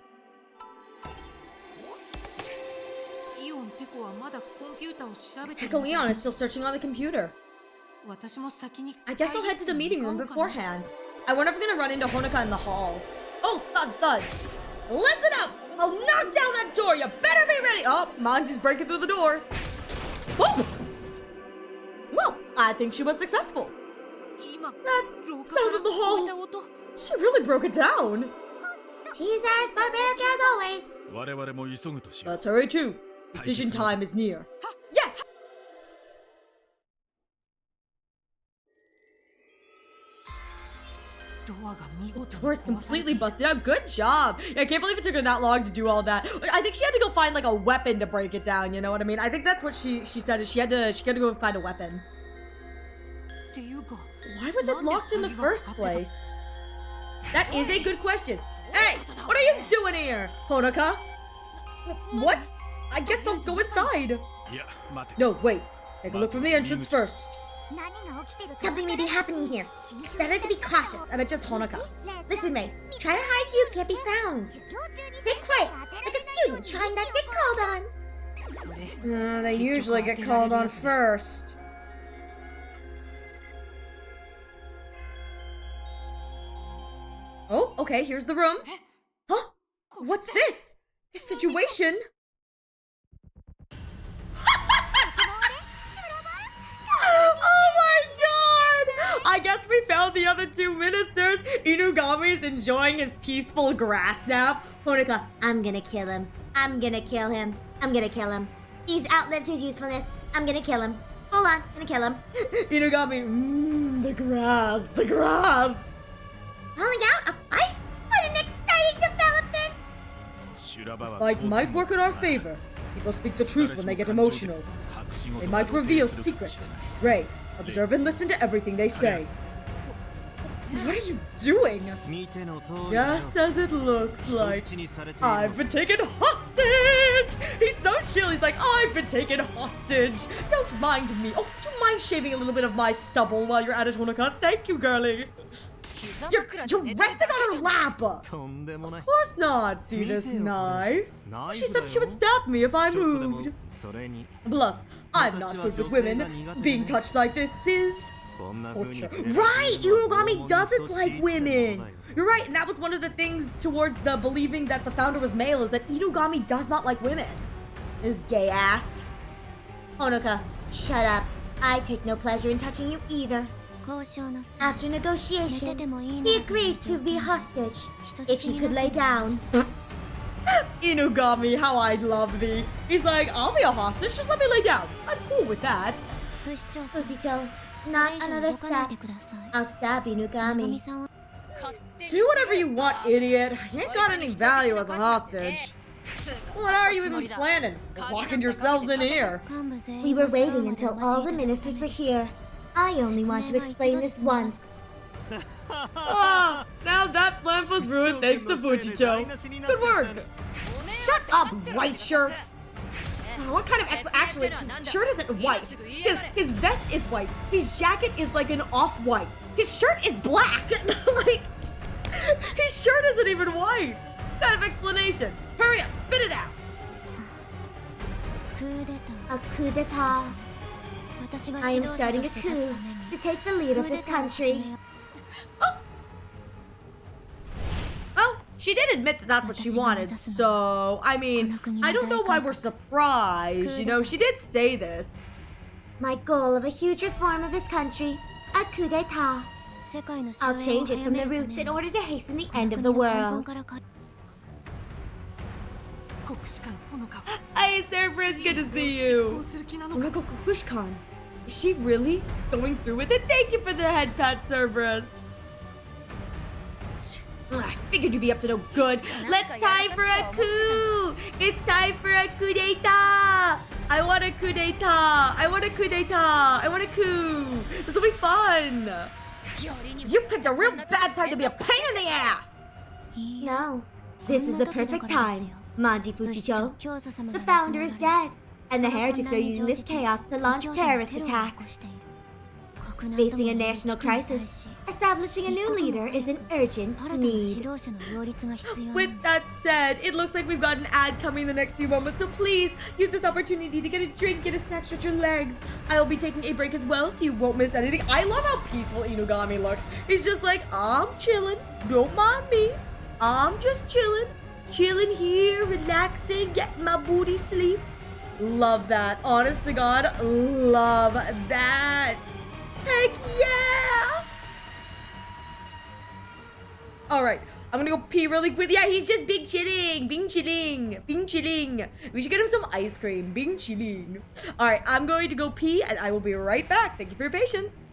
イオンテコはまだコンピューターを調べてる Echo Eon is still searching on the computer. 私も先に I guess I'll head to the meeting room 会議室に向かおうかな beforehand. I wonder if we're gonna run into Honoka in the hall. Oh, thud, thud. Listen up! I'll knock down that door! You better be ready! Oh, Manji's breaking through the door. Oh! Well, I think she was successful. 今 That 廊下 sound か of the ら聞こえた hall. 音 She really broke it down. She's as barbaric as always. 我々も急ぐとしよう Let's hurry too. Decision time is near. Yes! ドアが見事に Door's 壊されて completely busted out. Good job. Yeah, I can't believe it took her that long to do all that. I think she had to go find like a weapon to break it down. You know what I mean? I think that's what she said. Is she had to go find a weapon. っていうか Why was it locked in the first place? That is a good question. Hey, what are you doing here, Honoka? What? I guess I'll go inside. いや待て No, wait. Take a look from the entrance first. Something may be happening here. It's better to be cautious. I bet you it's Honoka. Listen, Ray. Try to hide so you can't be found. Stay quiet, like a student trying not to get called on. それ They usually get called on first. Oh, okay, here's the room. Huh? What's this? This situation? Oh my god! I guess we found the other two ministers. Inugami's enjoying his peaceful grass nap. Honoka, I'm gonna kill him. I'm gonna kill him. I'm gonna kill him. He's outlived his usefulness. I'm gonna kill him. Hold on, gonna kill him. Inugami, the grass, the grass. Calling out a fight? What an exciting development! 修羅場は Like might work in our favor. People speak the truth when they get emotional. They might reveal secrets. Ray, observe and listen to everything they say. What are you doing? 見ての通り Just as it looks 人 like 質にされている I've been taken hostage! He's so chill, he's like, I've been taken hostage! Don't mind me. Oh, do you mind shaving a little bit of my stubble while you're at it, Honoka? Thank you, girlie. You're resting on her lap! Of とんでもない course not. See this knife? ナイ She フだ said よ she would stab me if I ちょっとでも moved. それに Plus, I'm not good with women. Being touched like this is こんな風に torture. Right! Inugami doesn't like women! You're right, and that was one of the things towards the believing that the founder was male is that Inugami does not like women. His gay ass. Honoka, shut up. I take no pleasure in touching you either. After negotiation, he agreed to be hostage if he could lay down. Inugami, how I love thee. He's like, I'll be a hostage, just let me lay down. I'm cool with that. Fujicho, not another step. I'll stab Inugami. Do whatever you want, idiot. You ain't got any value as a hostage. What are you even planning? Locking yourselves in here. We were waiting until all the ministers were here. I only want to explain this once. Ah, now that plan was ruined thanks to Fujicho. Good work. Shut up, white shirt. Oh, what kind of actually, his shirt isn't white. His vest is white. His jacket is like an off-white. His shirt is black. Like, his shirt isn't even white. What kind of explanation? Hurry up, spit it out. A coup d'etat. I am starting a coup to take the lead of this country. Well, she did admit that that's what she wanted, so, I mean, I don't know why we're surprised, you know, she did say this. My goal of a huge reform of this country, a coup d'etat. I'll change it from the roots in order to hasten the end of the world. 国士官ほのかは Hi, Cerberus, good to see you. する気なのか Onako Kukushkan. Is she really going through with it? Thank you for the head pat, Cerberus. I figured you'd be up to no good. Let's time for a coup! It's time for a coup d'etat! I want a coup d'etat! I want a coup d'etat! I want a coup! This will be fun! You picked a real bad time to be a pain in the ass! No, this is the perfect time, Manji Fujicho. The founder is dead, and the heretics are using this chaos to launch terrorist attacks. Facing a national crisis, establishing a new leader is an urgent need. With that said, it looks like we've got an ad coming in the next few moments, so please use this opportunity to get a drink, get a snack, stretch your legs. I will be taking a break as well, so you won't miss anything. I love how peaceful Inugami looks. He's just like, I'm chilling, don't mind me. I'm just chilling here, relaxing, getting my booty sleep. Love that. Honest to God, love that. Heck yeah! Alright, I'm gonna go pee really quick. Yeah, he's just being chilling. Being chilling. We should get him some ice cream. Being chilling. Alright, I'm going to go pee and I will be right back. Thank you for your patience.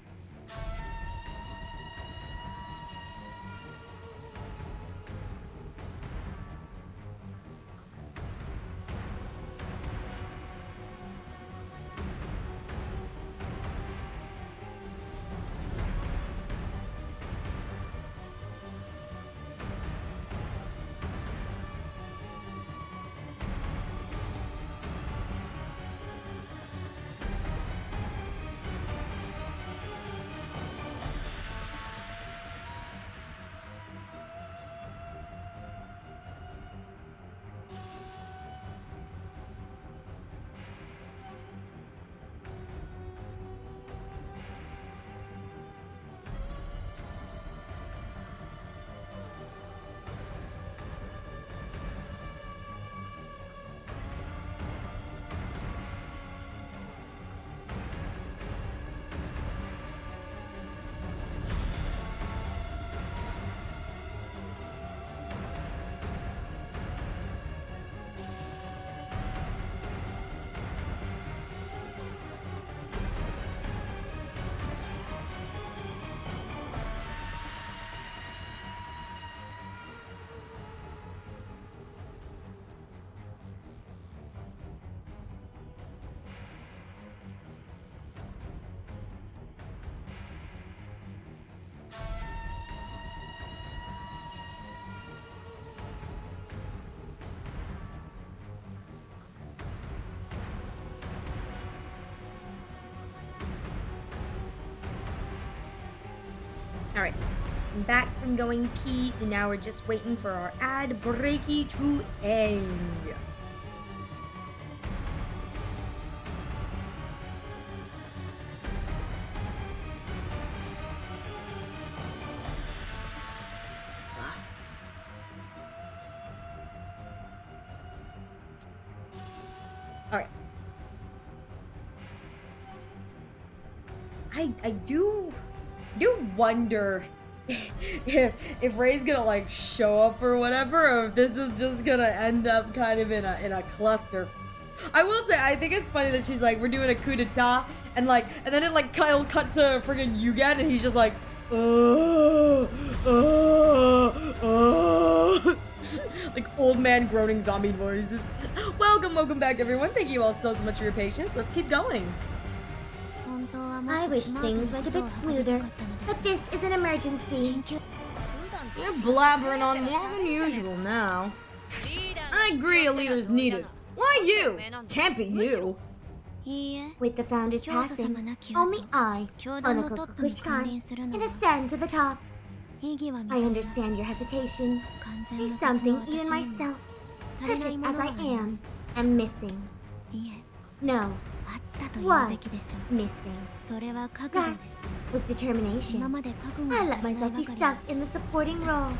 Alright, I'm back from going pee, so now we're just waiting for our ad breaky to end. Alright. I do wonder if Ray's gonna like show up or whatever, or if this is just gonna end up kind of in a cluster. I will say, I think it's funny that she's like, we're doing a coup d'etat, and then it like Kyle cut to friggin' Yugen, and he's just like, like old man groaning zombie voices. Welcome back everyone. Thank you all so much for your patience. Let's keep going. I wish things went a bit smoother, but this is an emergency. You're blabbering on more than usual now. I agree a leader is needed. Why you? Can't be you. With the founder's passing, only I, Onoko Kukushkan, can ascend to the top. I understand your hesitation. There's something even myself, perfect as I am missing. No, あったと言う was べきでしょう。 missing. それは覚悟 That です。 was determination. 今まで覚悟 I が let 足りない myself ば be かり stuck in the supporting role.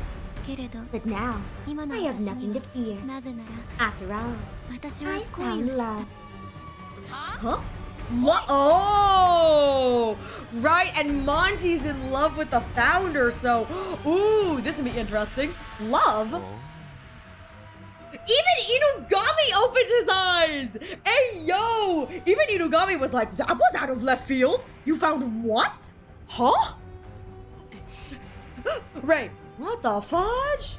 けれど But now, 今の I have 私 nothing に to は fear. なぜなら After all, 私は I 恋を found した。 love. Huh? What? Oh, right. And Manji's in love with the founder, so ooh, this would be interesting. Love? Even Inugami opened his eyes. Hey, yo! Even Inugami was like, that was out of left field. You found what? Huh? Ray, what the fudge?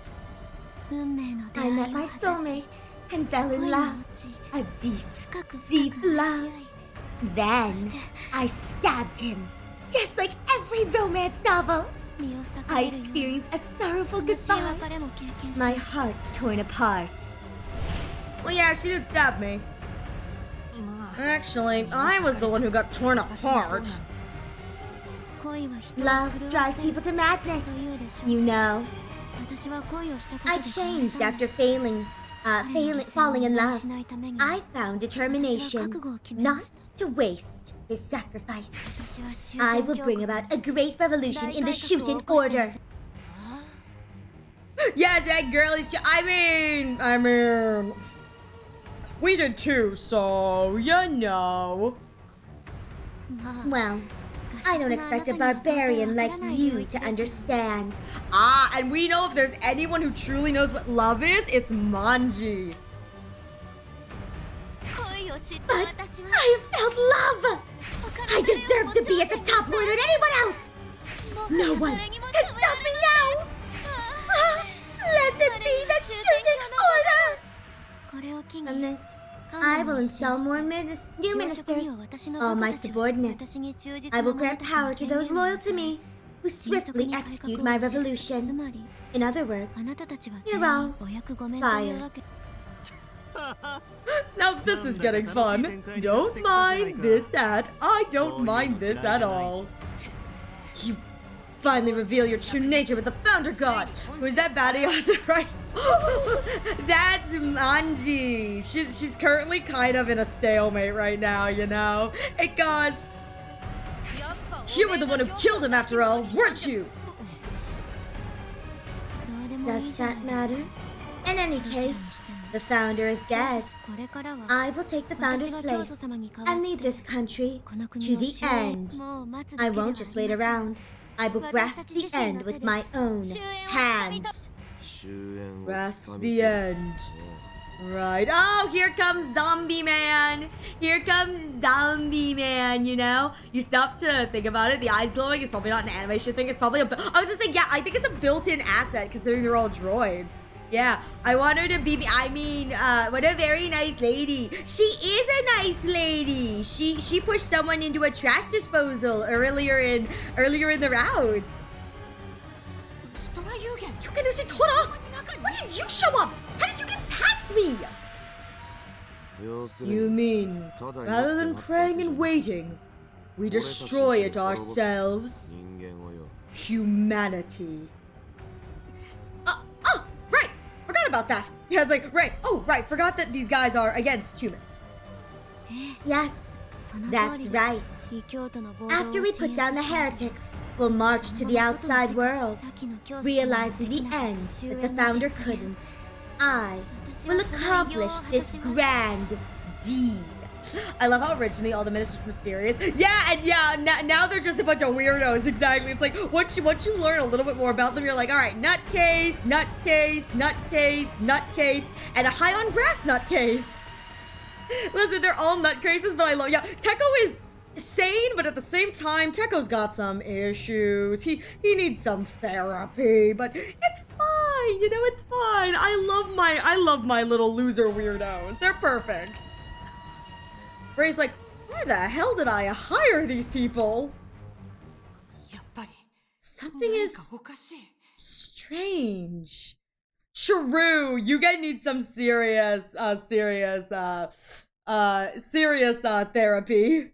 運命の出会 I い met を my 果たし soulmate and fell 恋 in に love. 落ち A deep, 深く deep 深く愛し love. 合い Then I stabbed him, just like every romance novel. 身を裂か I れるように experienced a sorrowful 悲しい goodbye. 別れも経験し My ました。 heart torn apart. Well, yeah, she did stab me. まあ Actually, I was the one who got torn apart. 恋は人を Love 狂 drives わせる people to madness. というでしょう。 You know, 私は恋をしたこと I で変われ changed たんで after す。 falling in 彼の犠牲を無駄に love. しないために I found 私は determination 覚悟を決めま not した。 to waste his sacrifice. 私は終 I 点 will 強 bring 国 about a great revolution in the 大改革を Shuten 起こしてみ Order. せ Yes, that girl is. I mean, we did too, so you know. まあ Well, I don't expect a barbarian like you to understand. Ah, and we know if there's anyone who truly knows what love is, it's Manji. 恋を知った But 私は I felt love. I deserve to be at the top more than anyone else. No one can stop me now. Ah, blessed be the Shuten Order. これを機に From this, I will install more new ministers. All my subordinates. I will grant power to those loyal to me, who swiftly execute my revolution. つまり In other words, あなたたちは You're 全 all 員お役御免というわけ。 Now this is getting fun. Don't mind this I don't mind this at all. You finally reveal your true nature with the founder god. Who's that baddie on the right? That's Manji. She's currently kind of in a stalemate right now, you know? Hey god, you were the one who killed him after all, weren't you? どうでもいい does じゃない that ですか。 matter? In any case, the founder is dead. これからは I will take the 私 founder's が教 place 祖様に代わ and っ lead て this country この国 to を the 終 end. 焉もう待つだ I けではあ won't り just ま wait せん。 around. I will grasp the end with my own hands. Grasp the end. Right. Oh, here comes Zombie Man. Here comes Zombie Man, you know? You stop to think about it. The eyes glowing is probably not an animation thing. It's probably a... I was just saying, yeah, I think it's a built-in asset considering they're all droids. Yeah, I want her to be... what a very nice lady. She is a nice lady. She pushed someone into a trash disposal earlier in the round. 人は有限 You can see Tora? When did you show up? How did you get past me? You mean, rather than praying and waiting, we destroy it ourselves? Humanity. Right! Forgot about that. Yeah, it's like, right. Oh, right. Forgot that these guys are against humans. Yes, その通 that's り right. 異教徒の暴動を After we put down the 鎮圧し heretics, we'll march to the outside world, 先の教祖様の realizing で the きな end 終 that 焉 the の founder 実現 couldn't. I 私 will はその偉業を accomplish 果た this します grand deed. I love how originally all the ministers were mysterious. Yeah, and yeah, now they're just a bunch of weirdos. Exactly. It's like once you learn a little bit more about them, you're like, all right, nutcase, nutcase, nutcase, nutcase, and a high on grass nutcase. Listen, they're all nutcases, but I love. Yeah, Teko is sane, but at the same time, Teko's got some issues. He needs some therapy, but it's fine. You know, it's fine. I love my little loser weirdos. They're perfect. Ray's like, why the hell did I hire these people? やっぱり Something 何 is かおかしい strange. True, you guys need some serious therapy.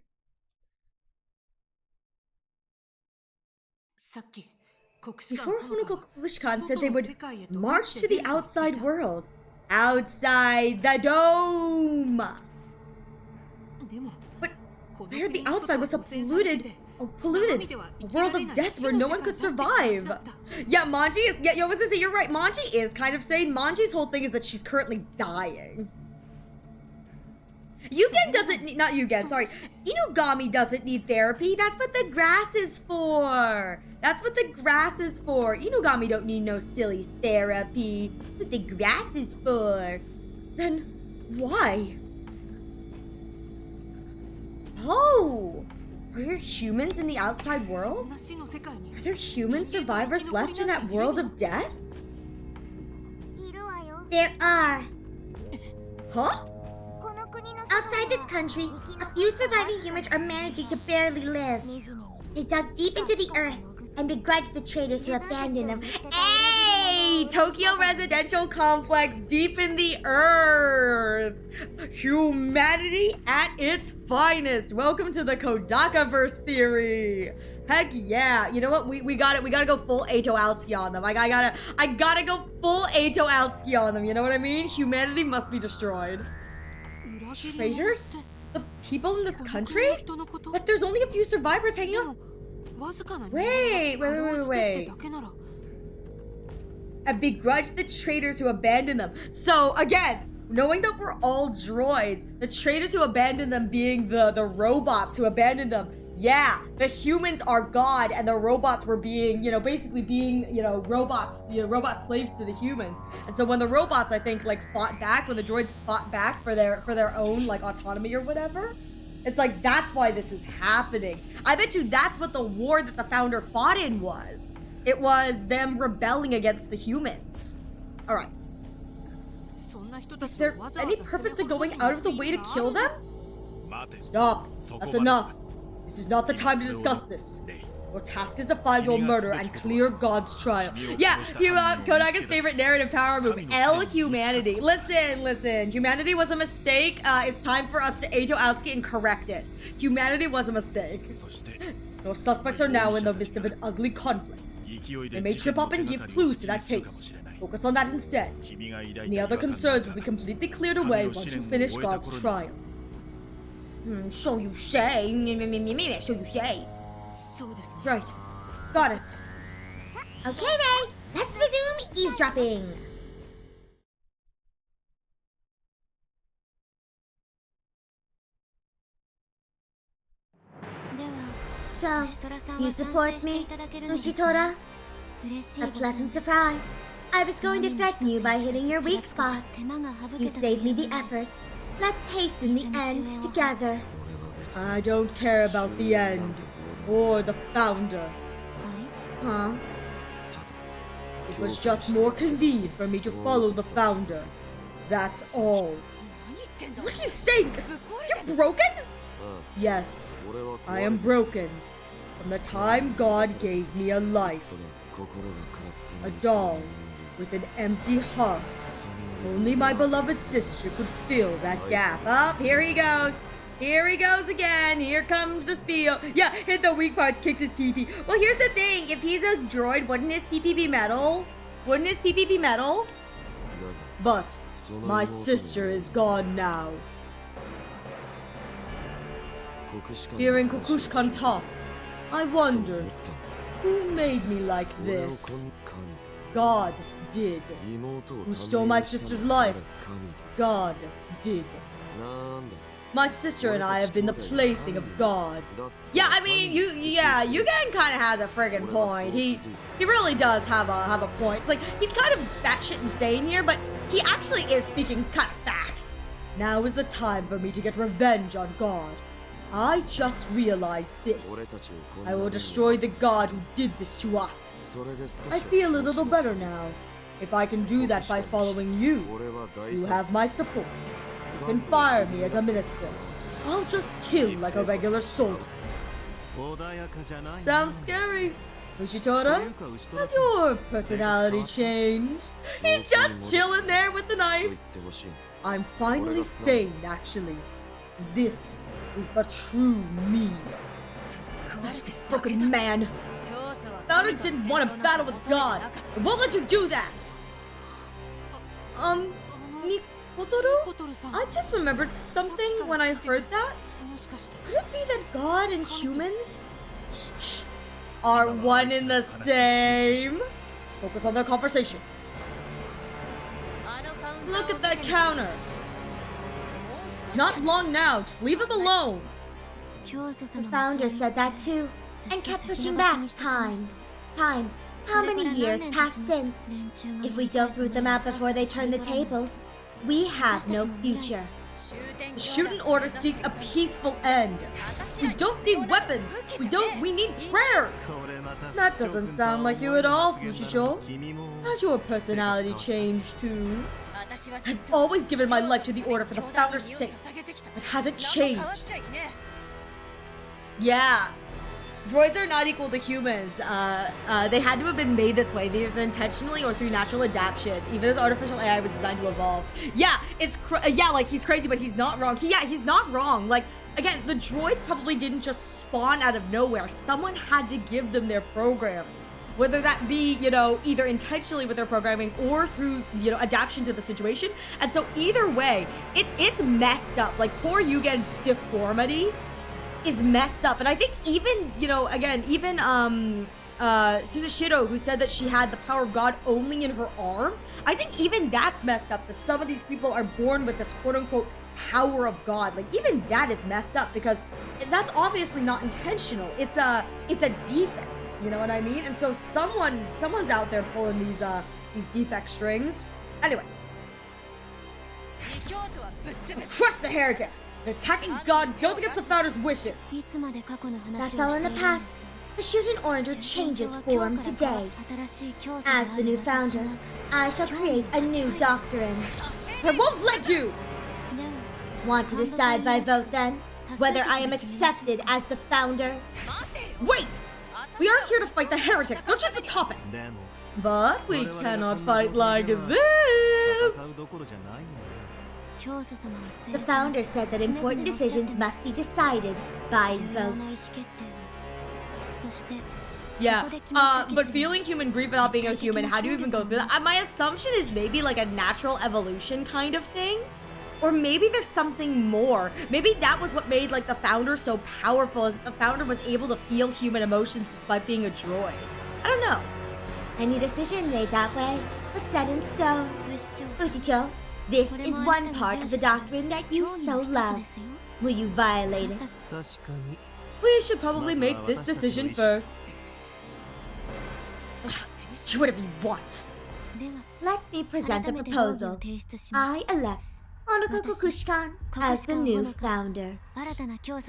さっき国士官 Before 本部が Honoka Kushkan said they 外の would 世界へと march to 出 the て行ってい outside た world. Outside the dome. But I heard the outside was so polluted. Oh, polluted. A world of death where no one could survive. Yeah, Manji is... Yeah, yo, I was gonna say, you're right. Manji is kind of sane. Manji's whole thing is that she's currently dying. Yugen doesn't need... Not Yugen, sorry. Inugami doesn't need therapy. That's what the grass is for. That's what the grass is for. Inugami don't need no silly therapy. That's what the grass is for. Then why? Oh! Are there humans in the outside world? Are there human survivors left in that world of death? There are. Huh? Outside this country, a few surviving humans are managing to barely live. They dug deep into the earth and begrudged the traders who abandoned them. Hey! Tokyo Residential Complex deep in the earth! Humanity at its finest! Welcome to the Kodakaverse theory! Heck yeah! You know what? We got it. We gotta go full Eito Altsky on them. I gotta go full Eito Altsky on them. You know what I mean? Humanity must be destroyed. Traitors? The people in this country? But there's only a few survivors hanging out. Wait. And begrudge the traitors who abandoned them. So again, knowing that we're all droids, the traitors who abandoned them being the robots who abandoned them. Yeah, the humans are God and the robots were being, basically being, robots, robot slaves to the humans. And so when the robots, I think, fought back, when the droids fought back for their own, autonomy or whatever, it's that's why this is happening. I bet you that's what the war that the founder fought in was. It was them rebelling against the humans. All right. Is there any purpose to going out of the way to kill them? Stop. That's enough. This is not the time to discuss this. Your task is to find your murderer and clear God's trial. Yeah, Kodaka's favorite narrative power move, L Humanity. Listen. Humanity was a mistake. It's time for us to Eito Altsky and correct it. Humanity was a mistake. Your suspects are now in the midst of an ugly conflict. They may trip up and give clues to that case. Focus on that instead. Any other concerns will be completely cleared away once you finish God's trial. So you say. So you say. Right. Got it. Okay, Ray, let's resume eavesdropping. So, you support me, Ushitora? A pleasant surprise. I was going to threaten you by hitting your weak spots. You saved me the effort. Let's hasten the end together. I don't care about the end. Or the founder. Huh? It was just more convenient for me to follow the founder. That's all. What are you saying? You're broken? Yes, I am broken. From the time God gave me a life. A doll with an empty heart. Only my beloved sister could fill that gap. Oh, here he goes. Here he goes again. Here comes the spiel. Yeah, hit the weak parts, kicks his pee-pee. Well, here's the thing. If he's a droid, wouldn't his pee-pee be metal? Wouldn't his pee-pee be metal? But my sister is gone now. Hearing Kukushkan talk, I wondered, who made me like this? God did. Who stole my sister's life? God did. My sister and I have been the plaything of God. Yeah, I mean, Yugen kind of has a friggin' point. He really does have a point. It's like, he's kind of batshit insane here, but he actually is speaking kind of facts. Now is the time for me to get revenge on God. I just realized this. I will destroy the God who did this to us. I feel a little better now. If I can do that by following you, you have my support. You can fire me as a minister. I'll just kill like a regular soldier. Sounds scary. Ushitora, has your personality changed? He's just chilling there with the knife. I'm finally sane, actually. This is the true me. That broken man. Founder didn't want to battle with God. I won't let you do that. Kotoru? さん I just remembered something when I heard that. もしかして Could it be that God and humans are one and the same? Let's focus on the conversation. Look at that counter. It's not long now. Just leave them alone. The founder said that too, and kept pushing back time. How many years passed since? If we don't root them out before they turn the tables, we have no future. The Shuten Order seeks a peaceful end. We don't need weapons. We need prayers. That doesn't sound like you at all, Fujicho. Has your personality changed too? I've always given my life to the Order for the Founder's sake. It hasn't changed. Yeah. Droids are not equal to humans. They had to have been made this way, either intentionally or through natural adaptation. Even as artificial AI was designed to evolve. Yeah, like he's crazy, but he's not wrong. He's not wrong. Like, again, the droids probably didn't just spawn out of nowhere. Someone had to give them their program. Whether that be, either intentionally with their programming or through, adaptation to the situation. And so either way, it's messed up. Like, poor Yugen's deformity is messed up. And I think even, even Suzushiro, who said that she had the power of God only in her arm, I think even that's messed up, that some of these people are born with this quote-unquote power of God. Like, even that is messed up, because that's obviously not intentional. It's a defect, you know what I mean? And so someone's out there pulling these defect strings. Anyways, crush the heretics. Attacking God goes against the Founder's wishes. That's all in the past. The Shuten Order changes form today. As the new founder, I shall create a new doctrine. I won't let you! Want to decide by vote then? Whether I am accepted as the founder? Wait! We aren't here to fight the heretics. Don't change the topic. But we cannot fight like this. The founder said that important decisions must be decided by vote. Yeah, but feeling human grief without being a human, how do you even go through that? My assumption is maybe like a natural evolution kind of thing. Or maybe there's something more. Maybe that was what made like the founder so powerful, is that the founder was able to feel human emotions despite being a droid. I don't know. Any decision made that way was set in stone. Fujicho, this is one part of the doctrine that you so love. Will you violate it? We should probably make this decision first. Do whatever you want. Let me present the proposal. I elect Honokoku Kushkan as the new founder.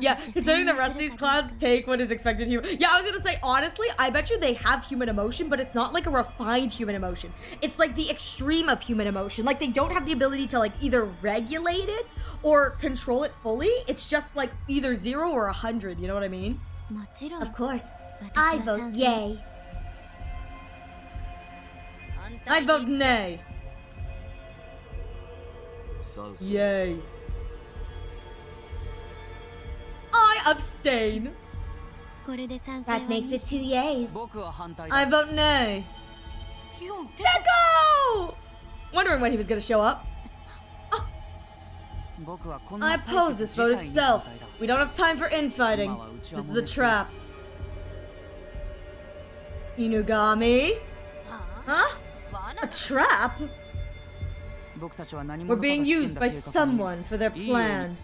Yeah, considering the rest of these clans take what is expected human. Yeah, I was gonna say, honestly, I bet you they have human emotion, but it's not like a refined human emotion. It's like the extreme of human emotion. Like, they don't have the ability to like either regulate it or control it fully. It's just like either 0 or 100, you know what I mean? Of course, I vote yay. I vote nay. Yay. I abstain. That makes it 2 yays. I vote nay. Deco! Wondering when he was gonna show up. I oppose this vote itself. We don't have time for infighting. This is a trap. Inugami? Huh? A trap? We're being used by someone for their plan.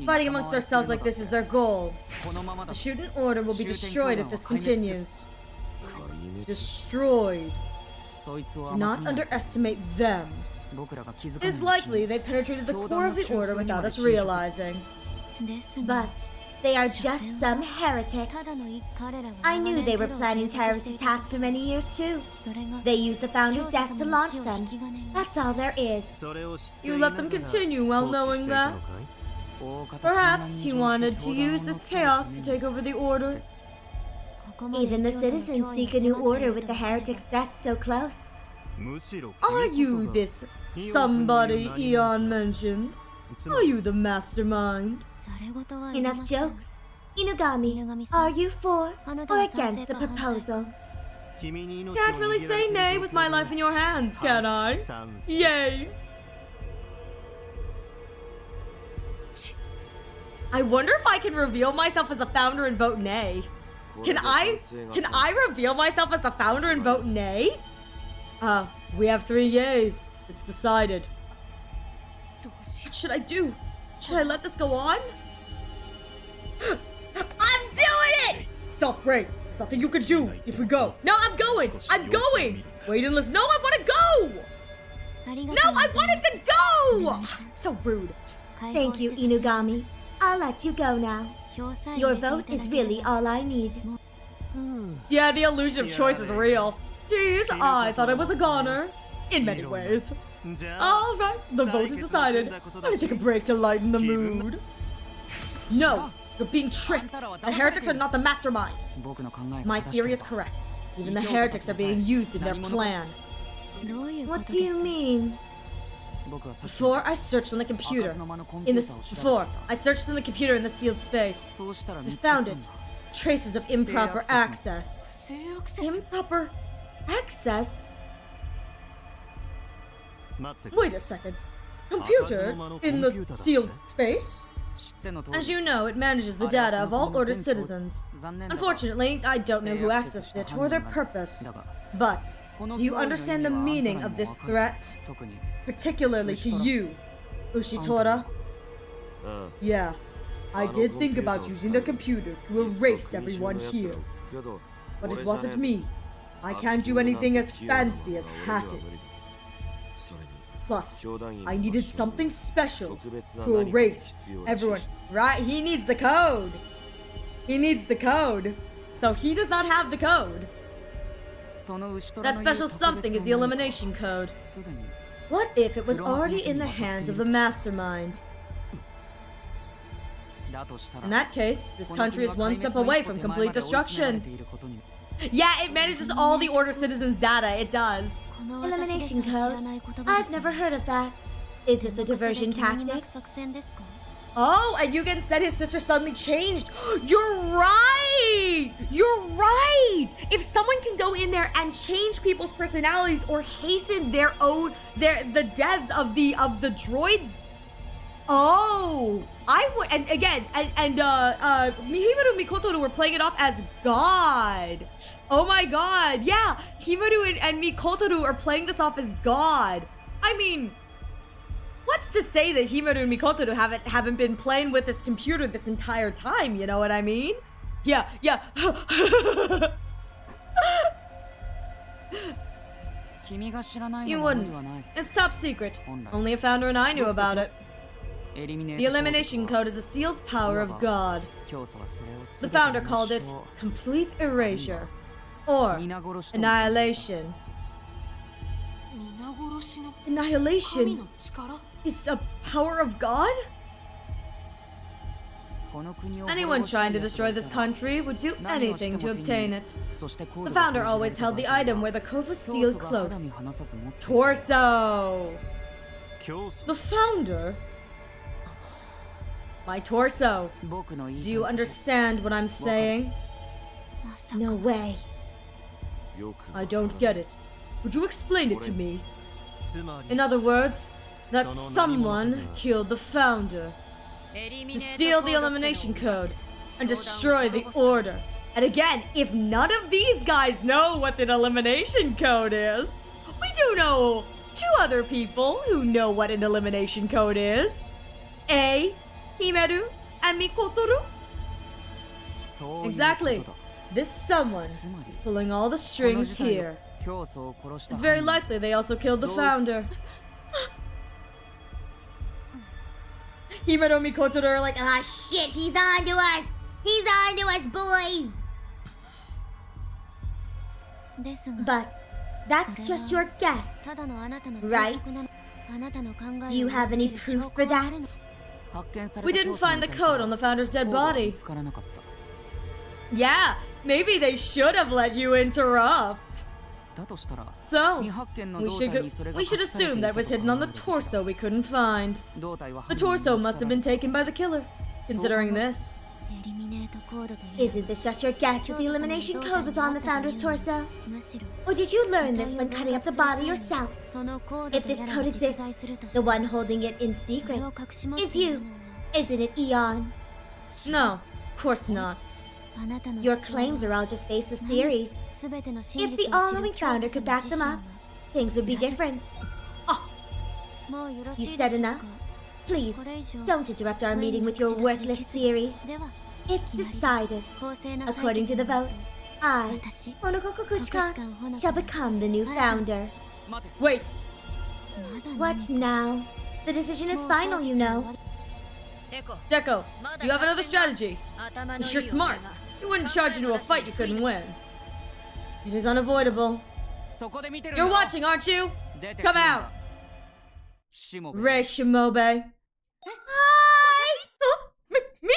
Fighting amongst ourselves like this is their goal. The Shuten Order will be destroyed if this continues. Destroyed. Do not underestimate them. It is likely they penetrated the core of the Order without us realizing. But they are just some heretics. I knew they were planning terrorist attacks for many years too. They used the founder's death to launch them. That's all there is. You let them continue well knowing that. Perhaps you wanted to use this chaos to take over the Order. Even the citizens seek a new order with the heretics that's so close. Are you this somebody Eon mentioned? Are you the mastermind? Enough jokes. Inugami, are you for or against the proposal? Can't really say nay with my life in your hands, can I? Yay! I wonder if I can reveal myself as the founder and vote nay. Can I reveal myself as the founder and vote nay? We have 3 yays. It's decided. What should I do? Should I let this go on? I'm doing it! Stop, Ray. There's nothing you can do if we go. No, I'm going! I'm going! Wait and listen. No, I want to go! No, I wanted to go! So rude. Thank you, Inugami. I'll let you go now. Your vote is really all I need. Yeah, the illusion of choice is real. Jeez, I thought I was a goner. In many ways. じゃあ Alright, the vote is decided. I'm gonna take a break to lighten the mood. No, you're being tricked. The heretics are not the mastermind. My theory is correct. Even the heretics are being used in their plan. What do you mean? Before I searched on the computer in the sealed space, I found it. Traces of improper access. Improper access? 待って Wait a second. Computer in the sealed space? As you know, it manages the data of all Order citizens. Unfortunately, I don't know who accessed it or their purpose. But, do you understand the meaning of this threat? Particularly to you, Ushitora? Yeah, I did think about using the computer to erase everyone here. But it wasn't me. I can't do anything as fancy as hacking. Plus, I needed something special to erase everyone. Right? He needs the code. He needs the code. So he does not have the code. That special something is the elimination code. What if it was already in the hands of the mastermind? In that case, this country is one step away from complete destruction. Yeah, it manages all the Order citizens' data. It does. Elimination code? I've never heard of that. Is this a diversion tactic? Oh, and Yugen said his sister suddenly changed. You're right! You're right! If someone can go in there and change people's personalities or hasten the deaths of the droids. Oh, and again, Himaru and Mikotoru were playing it off as God. Oh my God, yeah, Himaru and Mikotoru are playing this off as God. I mean, what's to say that Himaru and Mikotoru haven't been playing with this computer this entire time? You know what I mean? Yeah. You wouldn't. It's top secret. Only a founder and I knew about it. The elimination code is a sealed power of God. The founder called it complete erasure or annihilation. Annihilation is a power of God? Anyone trying to destroy this country would do anything to obtain it. The founder always held the item where the code was sealed close. Torso! The founder? My torso. Do you understand what I'm saying? No way. I don't get it. Would you explain it to me? つまり In other words, that someone killed the founder to steal the elimination code and destroy the Order. And again, if none of these guys know what an elimination code is, we do know 2 other people who know what an elimination code is. Himeru and Mikotoru. Exactly. This someone is pulling all the strings here. It's very likely they also killed the founder. Himeru and Mikotoru are like, Ah, shit, he's on to us! He's on to us, boys! But that's just your guess, right? Do you have any proof for that? We didn't find the code on the founder's dead body. Yeah, maybe they should have let you interrupt. So, we should assume that it was hidden on the torso we couldn't find. The torso must have been taken by the killer, considering this. Isn't this just your guess that the elimination code was on the founder's torso? Or did you learn this when cutting up the body yourself? If this code exists, the one holding it in secret is you, isn't it, Eon? No, of course not. あなたの Your 主張は claims are all just baseless theories. 全ての真 If 実 the を知る all-knowing 教 founder 祖 could 様 back 自 them 身 up, は things would be different. もうよろし You いで said しょう enough. か Please, これ以上 don't interrupt our meeting with your worthless theories. では It's decided. 公正な According to the 採決の vote, も I, と私 Honokokukushika, 国士舘ほの shall かが become the new founder. Wait, まだ What 何か now? The decision is もう final, 採 you 決は know. 終わり Deco, you have another strategy. 頭のいい You're smart. You wouldn't charge into a fight you couldn't win. It is unavoidable. そこで見てる You're よ watching, aren't you? 出て Come くるん out. だしもべ Rei Shimobe. Hi! Me?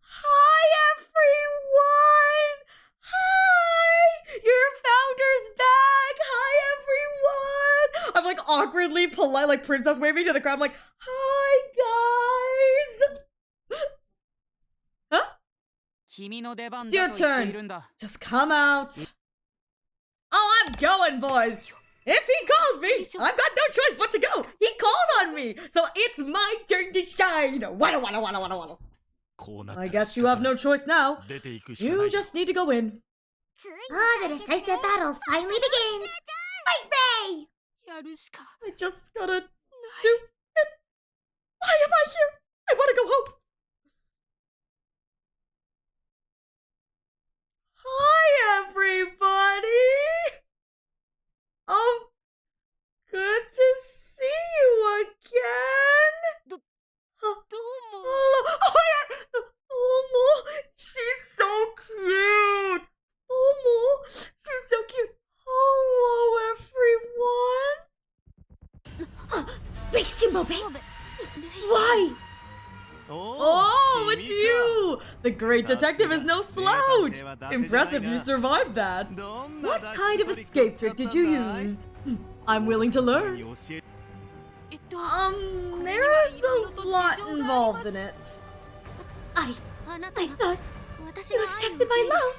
Hi, everyone! Hi! Your founder's back! Hi, everyone! I'm like awkwardly polite, like princess waving to the crowd. I'm like, hi, guys! Huh? 君の出番 It's your だと言ってい turn. るんだ Just come out. Oh, I'm going, boys! If he calls me, I've got no choice but to go. He called on me, so it's my turn to shine. Wada wada wada wada wada. こうなったら I guess you have no choice now. 出ていくしかな You い just need to go in. Ah, the decisive battle finally begins. Fight, Ray! やるしか I just gotta do it. Why am I here? I want to go home. Hi, everybody. Good to see you again. どうも Hello. Oh, yeah. Omo, she's so cute. Omo, she's so cute. Hello, everyone. Ray Shimobe! もべ Why? お Oh, it's you! The great detective is no slouch! Impressive you survived that. どんな What kind of escape trick did you use? I'm willing to learn. えっと There's a lot involved in it. I あなた I thought 私 you の愛を accepted my love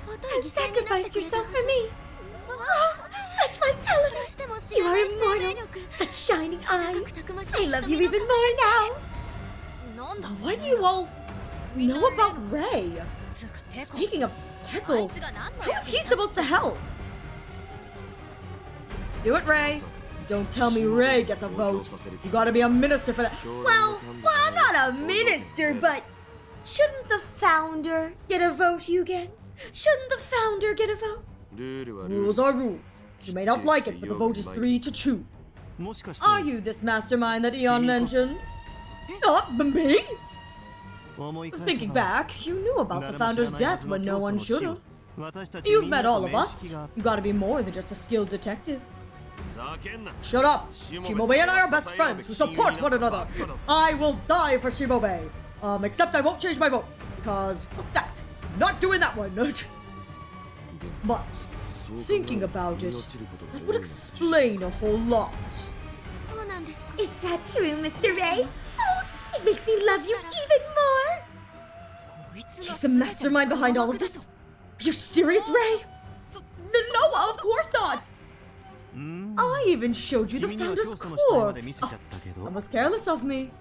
尊い and 犠牲になって sacrificed くれた yourself for me. Oh, such vitality! どうしても知 You ら are ない生命 immortal. 力 Such shining 高 eyes. くたくまし I い love you 瞳の even more now. なんだ What do you all know about Ray? つうかてこ Speaking of あ Tickle, いつが何の how 役 is に he 立つ supposed to help? Do it, Ray. Don't tell me Ray gets a vote. You gotta be a minister for that. Well, I'm not a minister, but shouldn't the founder get a vote, Yugen? Shouldn't the founder get a vote? ルールは Rules are rules. You may not like it, but the vote is 3 to 2. もしかして Are you this mastermind that Eon mentioned? Not me. 思い返せば Thinking back, you knew about the founder's death when no one should have. 私たち You've みんな met と all of 面 us. 識があっ You gotta be more than just a skilled detective. ざけんな Shut up! Shimobe and I are best friends who support one another. I will die for Shimobe. Except I won't change my vote because fuck that. Not doing that one. But thinking about it, that would explain a whole lot. そうなんですか Is that true, Mr. Ray? Oh, it makes me love you even more. こいつ He's が the 全て mastermind の behind all 黒 of 幕だと this. Are you serious, Ray? そ No, of course not. うーん I even showed you the 君には founder's 教祖の死体まで見 corpse. せちゃったけ That ど was careless of me.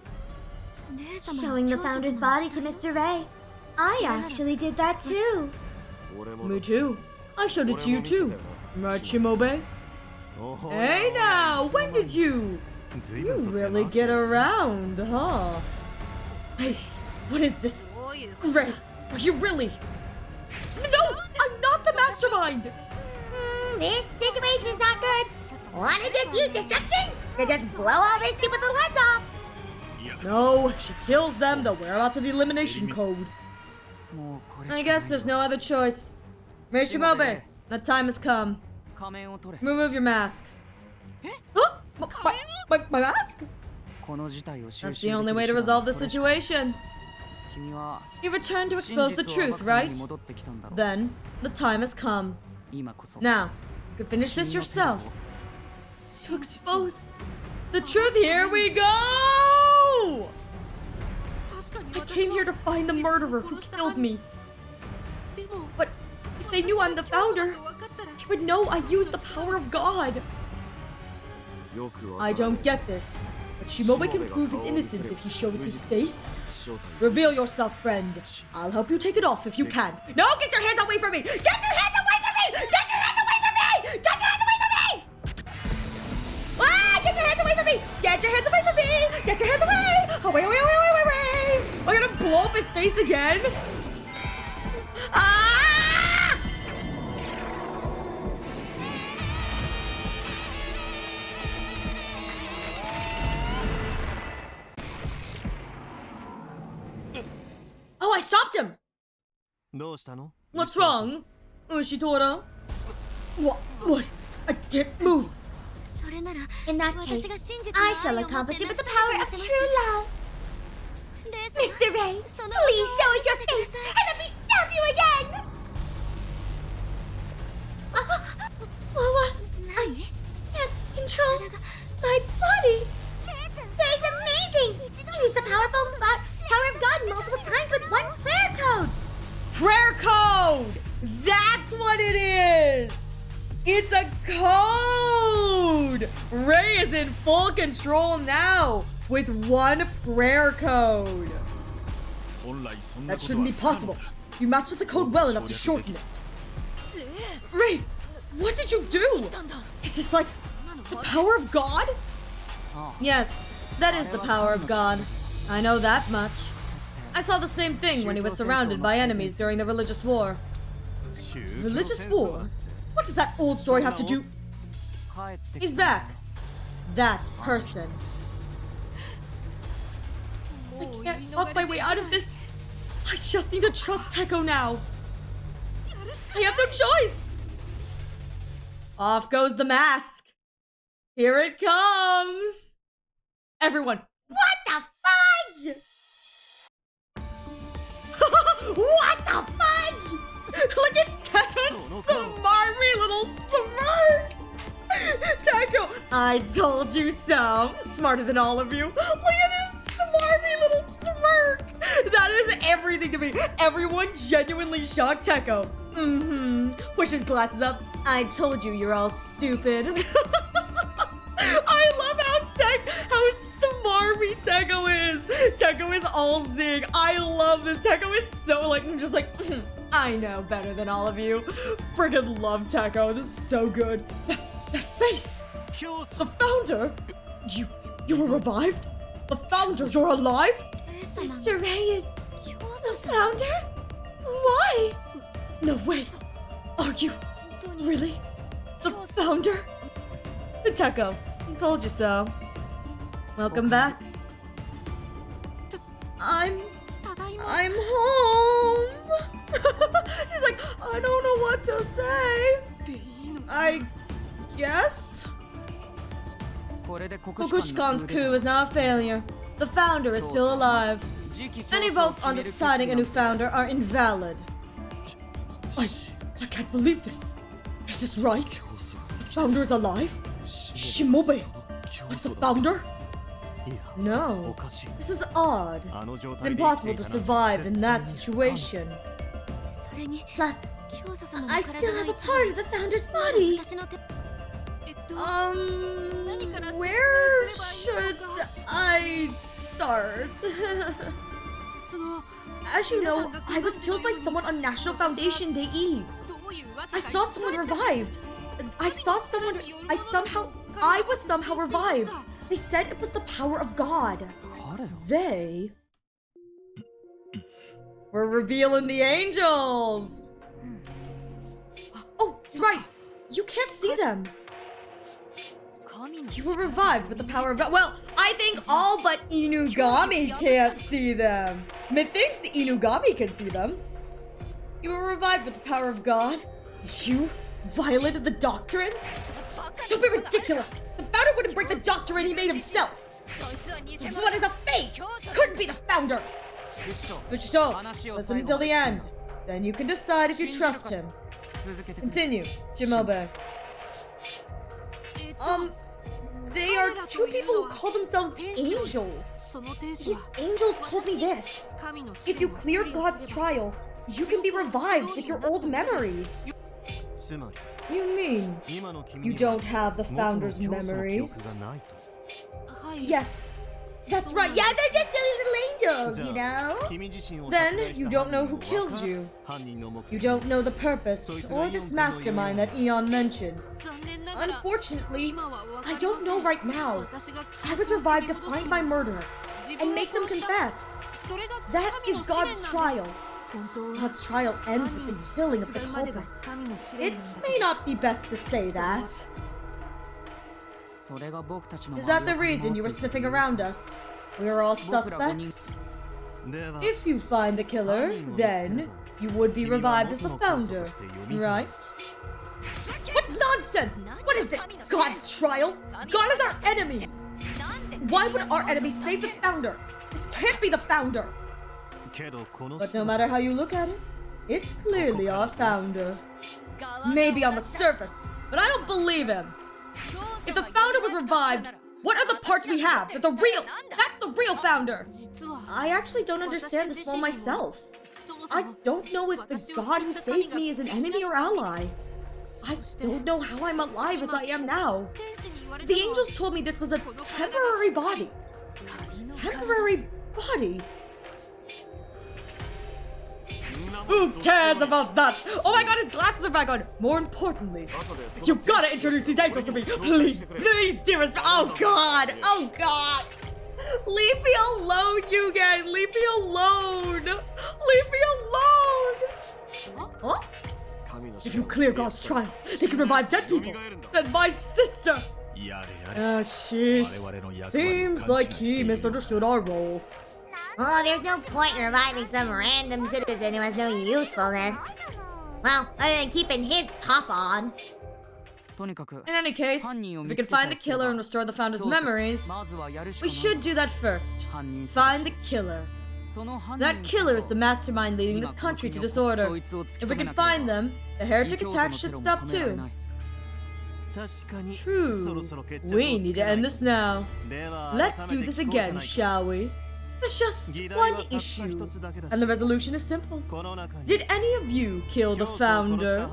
姉様 Showing the の教祖 founder's 様 body to Mr. Ray. I actually did that too. 俺も Me too. I showed it to you too. Right, Shimobe? おほ Hey now, when did you? 随 You 分と手 really 回し get around, huh? Hey, what is this? どういうこと Ray, are you really? No, I'm not the mastermind! This situation's not good. Wanna just use destruction? Or just blow all their stupid little heads off? いや No, if she kills them, the whereabouts of the elimination code. もうこれ I しかない guess there's no other choice. Ray Shimobe, the time has come. 仮面を取れ Remove your mask. Huh? My mask? この事態を収 That's 集 the で only き way る to 手段 resolve は the それしか situation. 君は You returned to 真 expose the 実を truth, 暴くため right? に戻ってきたんだろう Then, the time has come. 今こそ Now, you can finish this 君の手 yourself. を To expose the truth, here we go! 確かに I 私 came here to は find the 自分を murderer who 殺した killed 犯人 me. でも But if they knew I'm the 私が教祖だ founder, と分かったら they would know I used the power of God. よくわから I ない don't get this. but Shimobe can prove his innocence if he shows his face. Reveal yourself, friend. I'll help you take it off if you can't. No, get your hands away from me! Get your hands away from me! Get your hands away from me! Get your hands away from me! Ah! Get your hands away from me! Get your hands away from me! Get your hands away! Away, away, away, away, away, away! I'm gonna blow up his face again. Ah! Oh, I stopped him! どうしたの What's wrong? Ushitora? What? I can't move. それなら In that 私 case, が真実 I の shall 愛を持って accomplish it with the 成し power 遂 of げてみせ true ます love. レイ様 Mr. Ray, please show us your face and let me stab you again! What? I can't control my body. That's amazing! Use the power of God multiple times with one prayer code. Prayer code! That's what it is! It's a code! Ray is in full control now with one prayer code. That shouldn't be possible. You mastered the code well enough to shorten it. Ray, what did you do? Is this like the power of God? Yes, that is the power of God. I know that much. I saw the same thing when he was surrounded by enemies during the religious war. Religious war? What does that old story have to do? He's back. That person. I can't talk my way out of this. I just need to trust Teko now. I have no choice. Off goes the mask. Here it comes. Everyone. What the fudge? What the fudge? Look at Teko's smarmy little smirk. Teko, I told you so. Smarter than all of you. Look at this smarmy little smirk. That is everything to me. Everyone genuinely shocked Teko. Push his glasses up. I told you you're all stupid. I love how smarmy Teko is. Teko is all zing. I love this. Teko is so like, I'm just like, I know better than all of you. Friggin' love Teko. This is so good. That face. The founder. You were revived? The founder, you're alive? Mr. Ray is the founder? Why? No way. Are you really the founder? Teko, I told you so. Welcome back. I'm home. She's like, I don't know what to say. I guess? Kokushkan's coup is now a failure. The founder is still alive. Any votes on deciding a new founder are invalid. I can't believe this. Is this right? The founder is alive? Shimobe was the founder? No. This is odd. It's impossible to survive in that situation. Plus, I still have a part of the founder's body. Where should I start? As you know, I was killed by someone on National Foundation Day Eve. I saw someone revived. I was somehow revived. They said it was the power of God. They were revealing the angels. Oh, right. You can't see them. You were revived with the power of God. Well, I think all but Inugami can't see them. Methinks Inugami can see them. You were revived with the power of God. You violated the doctrine? Don't be ridiculous. The founder wouldn't break the doctrine he made himself. What is a fake? Couldn't be the founder. Kuchito, listen until the end. Then you can decide if you trust him. Continue, Shimobe. They are two people who call themselves angels. These angels told me this. If you clear God's trial, you can be revived with your old memories. You mean you don't have the founder's memories? Yes, That's right. Yeah, they're just silly little angels, you know? Then you don't know who killed you. You don't know the purpose or this mastermind that Eon mentioned. Unfortunately, I don't know right now. I was revived to find my murderer and make them confess. That is God's trial. God's trial ends with the killing of the culprit. It may not be best to say that. Is that the reason you were sniffing around us? We are all suspects? If you find the killer, then you would be revived as the founder, right? What nonsense! What is this? God's trial? God is our enemy! Why would our enemy save the founder? This can't be the founder! But no matter how you look at it, it's clearly our founder. Maybe on the surface, but I don't believe him. If the founder was revived, what are the parts we have? That's the real founder! I actually don't understand this one myself. I don't know if the God who saved me is an enemy or ally. I don't know how I'm alive as I am now. The angels told me this was a temporary body. Temporary body? Who cares about that? Oh my god, his glasses are back on! More importantly, you gotta introduce these angels to me! Please, please, dearest. Oh god! Oh god! Leave me alone, Yugen! Leave me alone! Leave me alone! Huh? If you clear God's trial, they can revive dead people! Then my sister! Sheesh. Seems like he misunderstood our role. Oh, there's no point in reviving some random citizen who has no usefulness. Well, other than keeping his top on. In any case, if we can find the killer and restore the founder's memories, we should do that first. Find the killer. That killer is the mastermind leading this country to disorder. If we can find them, the heretic attack should stop too. True. We need to end this now. Let's do this again, shall we? There's just one issue, and the resolution is simple. Did any of you kill the founder?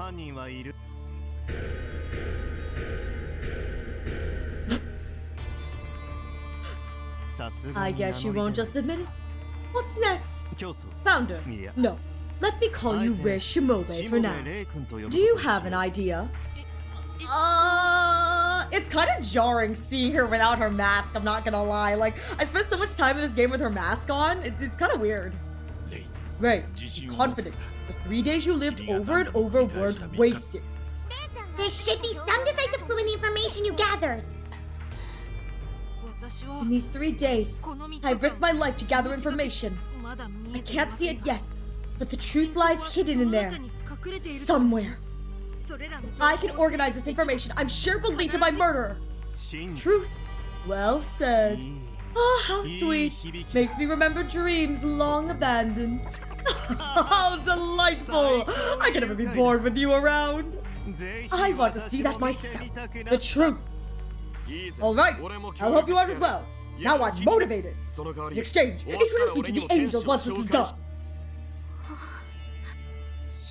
I guess you won't just admit it. What's next? Founder? No. Let me call you Rei Shimobe for now. Do you have an idea? It's kind of jarring seeing her without her mask, I'm not gonna lie. Like, I spent so much time in this game with her mask on, it's kind of weird. Right, confident. The 3 days you lived over and over weren't wasted. There should be some decisive clue in the information you gathered. In these 3 days, I've risked my life to gather information. I can't see it yet, but the truth lies hidden in there. Somewhere. I can organize this information I'm sure will lead to my murder. Truth. Well said. Oh, how sweet. Makes me remember dreams long abandoned. How delightful. I can never be bored with you around. I want to see that myself. The truth. Alright, I'll help you out as well. Now I'm motivated. In exchange, introduce me to the angels once this is done.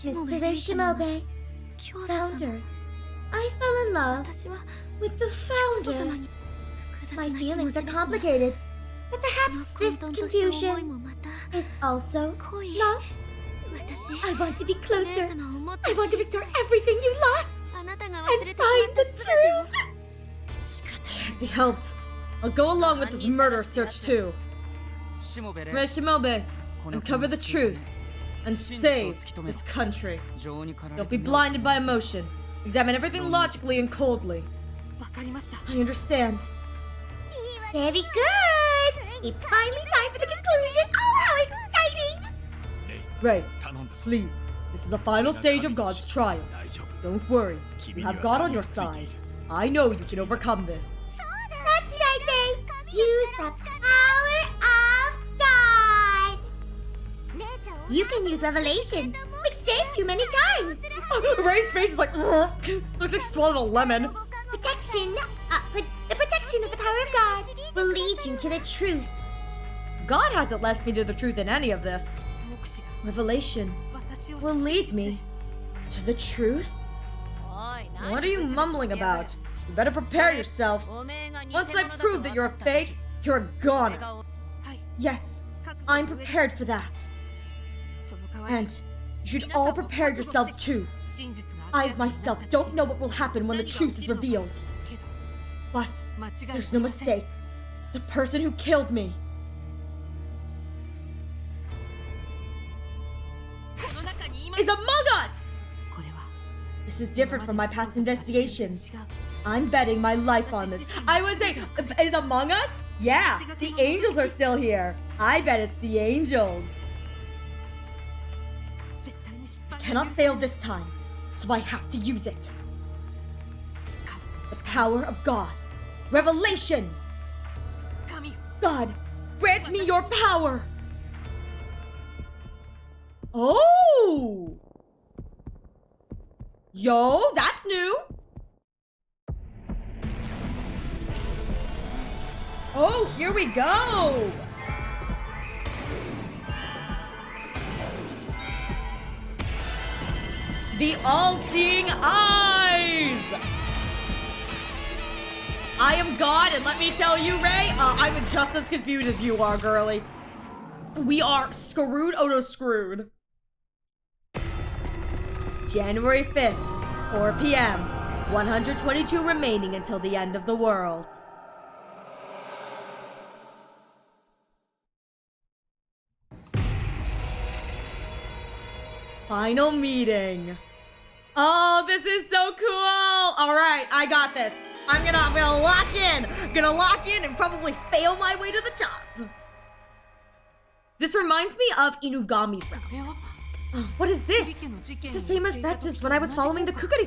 Mr. Rei Shimobe, founder, I fell in love with the founder. My feelings are complicated, but perhaps this confusion is also love. I want to be closer. I want to restore everything you lost and find the truth. Can't be helped. I'll go along with this murder search too. Rei Shimobe, uncover the truth and save this country. Don't be blinded by emotion. Examine everything logically and coldly. I understand. Very good. It's finally time for the conclusion. Oh, how exciting! Rei, please. This is the final stage of God's trial. Don't worry. You have God on your side. I know you can overcome this. That's right, Rei. Use the power of God. You can use revelation, which saved you many times. Rei's face is like, looks like she swallowed a lemon. Protection, the protection of the power of God will lead you to the truth. God hasn't led me to the truth in any of this. Revelation will lead me to the truth? What are you mumbling about? You better prepare yourself. Once I prove that you're a fake, You're a goner. はい Yes, 覚悟 I'm の上です prepared for that. その代わり And you should all prepare yourselves too. 真実が I 明らかになった myself 時 don't know what will happen when the 何が起 truth き is るのか revealed. けど But 間違い there's あ no りません mistake. The person who killed me この中にいま is す among us! これは This is different from my past 今までの捜査とは全然 investigations. 違う I'm betting my life on this. I would say, is among us? Yeah, the angels are still here. I bet it's the angels. 絶対に失敗が Cannot 許され fail ない this time, so I have to use it. 神 The power of God. Revelation! 神 God, grant me your power! Oh! Yo, that's new! Oh, here we go! The all-seeing eyes! I am God, and let me tell you, Ray, I'm just as confused as you are, girly. We are screwed Odo screwed. January 5th, 4 p.m. 122 remaining until the end of the world. Final meeting. Oh, this is so cool. All right, I got this. I'm gonna lock in. Gonna lock in and probably fail my way to the top. This reminds me of Inugami's route. これは What is this? It's the same effect as when I was following the Kukuri.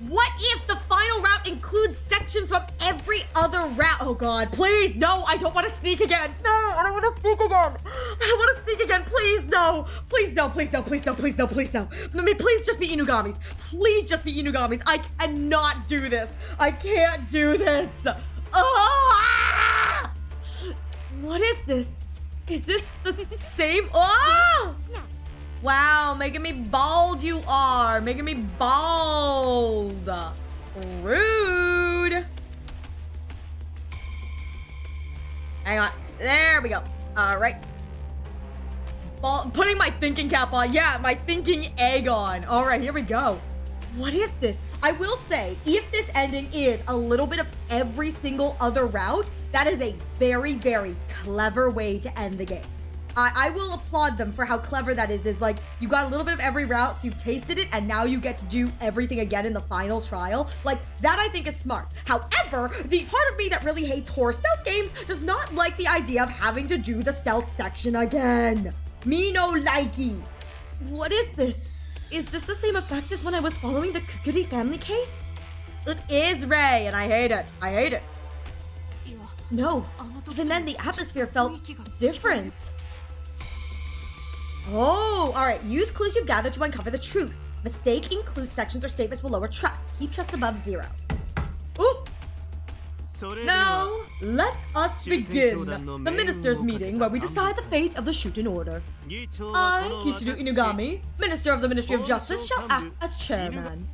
What if the final route includes sections from every other route? Oh god, please, no, I don't want to sneak again. No, I don't want to sneak again. I don't want to sneak again. Please, no. Please, no, please, no, please, no, please, no, please, no. Please just be Inugami's. Please just be Inugami's. I cannot do this. I can't do this. Ah! What is this? Is this the same? Oh! Wow, making me bald you are. Making me bald. Rude. Hang on. There we go. All right. Putting my thinking cap on. Yeah, my thinking egg on. All right, here we go. What is this? I will say, if this ending is a little bit of every single other route, that is a very, very clever way to end the game. I will applaud them for how clever that is. Is like, you got a little bit of every route, so you've tasted it, and now you get to do everything again in the final trial. Like, that I think is smart. However, the part of me that really hates horror stealth games does not like the idea of having to do the stealth section again. Me no likey. What is this? Is this the same effect as when I was following the Kukuri family case? It is, Ray, and I hate it. I hate it. いや No, あの時 even then the atmosphere felt 雰囲気が違う different. Oh, all right. Use clues you've gathered to uncover the truth. Mistake includes sections or statements will lower trust. Keep trust above 0. Ooh. それでは Now, let us begin the ministers' meeting where we decide the fate of the Shuten Order. 議長は I, この Kishiru 私 Inugami, Minister of the Ministry of Justice, shall act as chairman.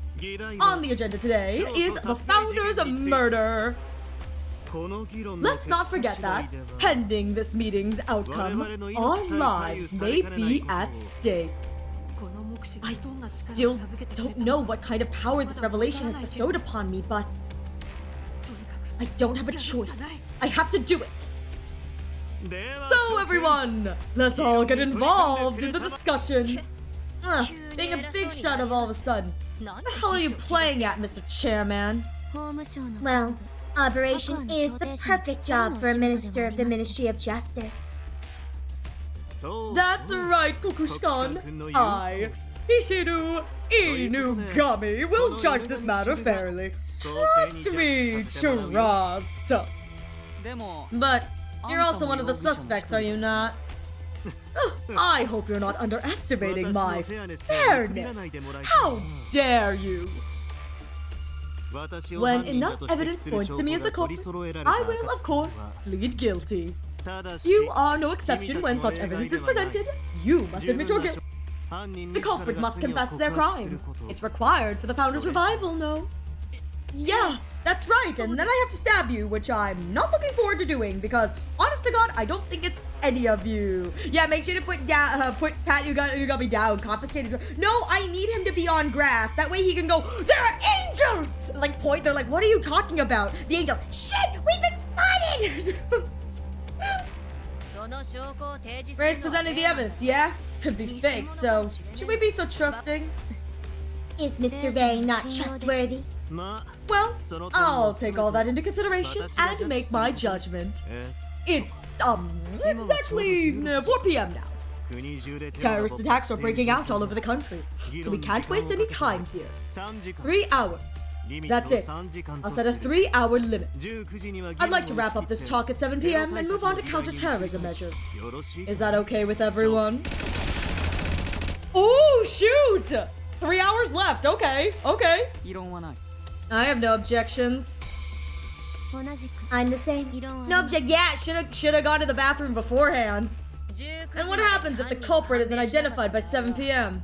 On the agenda today is the founders of murder. Let's not forget that, pending this meeting's outcome, our lives may be at stake. この目視が I どんな力 still を授けてくれ don't た know の what kind of power this revelation has bestowed upon me, but とにかく I don't have a やるしか choice. ない I have to do it. では So everyone, let's all get involved in the discussion. Being a big shot of all of a sudden. What the hell are you playing at, Mr. Chairman? Well, Operation is the perfect job for a minister of the Ministry of Justice. そう That's right, Kokushkan. I, Ishiru Inugami, will judge this matter fairly. Trust me, trust. でも But you're also one of the suspects, are you not? I hope you're not underestimating my fairness. How dare you? When enough evidence points to me as the culprit, I will, of course, plead guilty. You are no exception when such evidence is presented. You must admit your guilt. The culprit must confess their crime. It's required for the Founder's revival, no? Yeah, That's right, and then I have to stab you, which I'm not looking forward to doing because, honest to God, I don't think it's any of you. Yeah, make sure to put down, Pat, you got me down. Confiscate his. No, I need him to be on grass. That way he can go. There are angels. Like point. They're like, what are you talking about? The angels. Shit, we've been spotted. Ray's presenting the evidence. Yeah, could be fake. So should we be so trusting? Is Mr. Ray not trustworthy? Well, I'll take all that into consideration and make my judgment. It's exactly 4 p.m. now. Terrorist attacks are breaking out all over the country, so we can't waste any time here. 3 hours. That's it. I'll set a 3-hour limit. I'd like to wrap up this talk at 7 p.m. and move on to counterterrorism measures. Is that okay with everyone? Oh, shoot! 3 hours left. Okay. 異論はない I have no objections. I'm the same. No object. Yeah, should have gone to the bathroom beforehand. And what happens if the culprit isn't identified by 7 p.m.?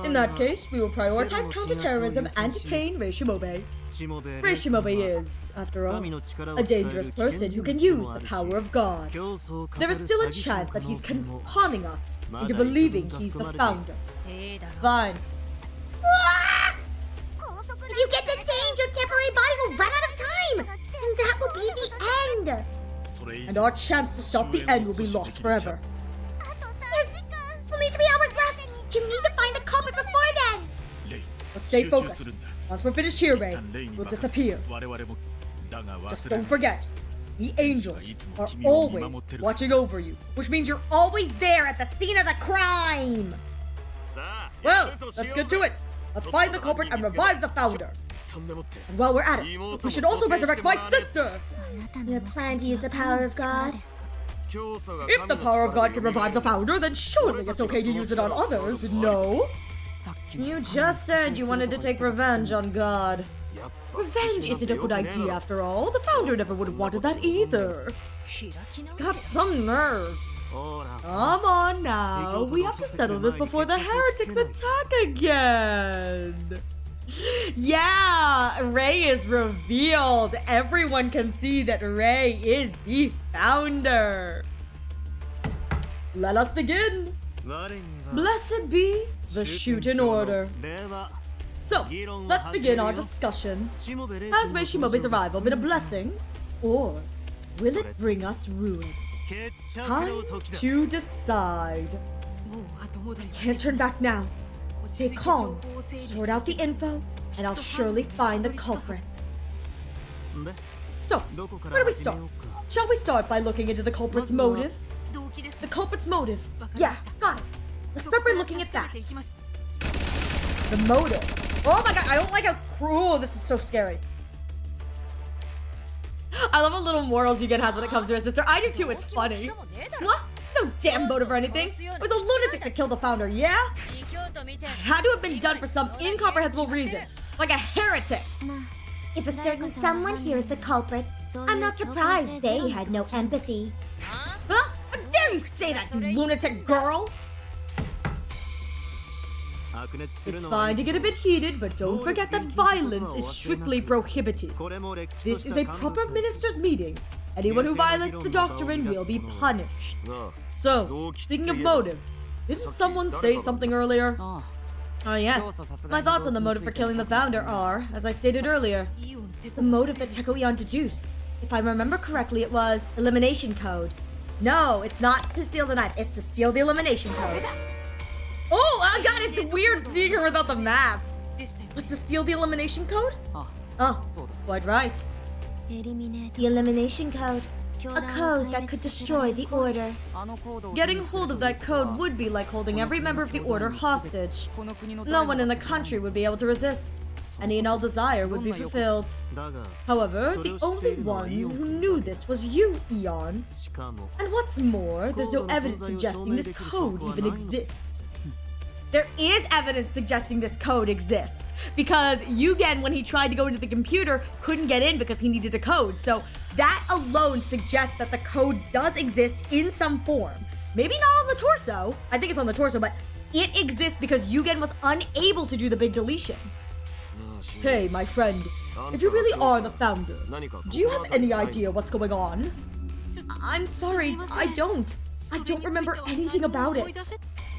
In that case, we will prioritize counterterrorism and detain Rei Shimobe. Rei Shimobe is, after all, a dangerous person who can use the power of God. There is still a chance that he's conning us into believing he's the founder. Fine. If you get detained, your temporary body will run out of time! And that will be the end! And our chance to stop the end will be lost forever. There's only 3 hours left! You need to find the culprit before then! Let's stay focused. Once we're finished here, Rei, we'll disappear. Just don't forget, the angels are always watching over you, which means you're always there at the scene of the crime! Well, let's get to it. Let's find the culprit and revive the founder. And while we're at it, we should also resurrect my sister! You plan to use the power of God? If the power of God can revive the founder, then surely it's okay to use it on others, no? You just said you wanted to take revenge on God. Revenge isn't a good idea after all. The founder never would have wanted that either. It's got some nerve. Come on now, we have to settle this before the heretics attack again. Yeah, Rei is revealed. Everyone can see that Rei is the founder. Let us begin. Blessed be the Shuten Order. So, let's begin our discussion. Has Rei Shimobe's arrival been a blessing, or will it bring us ruin? Time to decide. Can't turn back now. Stay calm, sort out the info, and I'll surely find the culprit. So, where do we start? Shall we start by looking into the culprit's motive? The culprit's motive. Yeah, got it. Let's start by looking at that. The motive. Oh my god, I don't like how cruel. This is so scary. I love how little morals Yugen has when it comes to his sister. I do too, it's funny. What? There's no damn motive or anything. It was a lunatic that killed the founder, yeah? It had to have been done for some incomprehensible reason. Like a heretic. If a certain someone here is the culprit, I'm not surprised they had no empathy. Huh? How dare you say that, you lunatic girl? It's fine to get a bit heated, but don't forget that violence is strictly prohibited. This is a proper minister's meeting. Anyone who violates the doctrine will be punished. So, speaking of motive, didn't someone say something earlier? Oh yes, my thoughts on the motive for killing the founder are, as I stated earlier, the motive that Teko Eon deduced. If I remember correctly, it was elimination code. No, it's not to steal the knife, it's to steal the elimination code. Oh god, it's weird seeing her without the mask. Was to steal the elimination code? Oh, quite right. The elimination code. A code that could destroy the Order. Getting hold of that code would be like holding every member of the Order hostage. No one in the country would be able to resist. Any and all desire would be fulfilled. However, the only one who knew this was you, Eon. And what's more, there's no evidence suggesting this code even exists. There is evidence suggesting this code exists, because Yugen, when he tried to go into the computer, couldn't get in because he needed a code. So that alone suggests that the code does exist in some form. Maybe not on the torso. I think it's on the torso, but it exists because Yugen was unable to do the big deletion. Hey, my friend, If you really are the founder, do you have any idea what's going on? I'm sorry, I don't. I don't remember anything about it.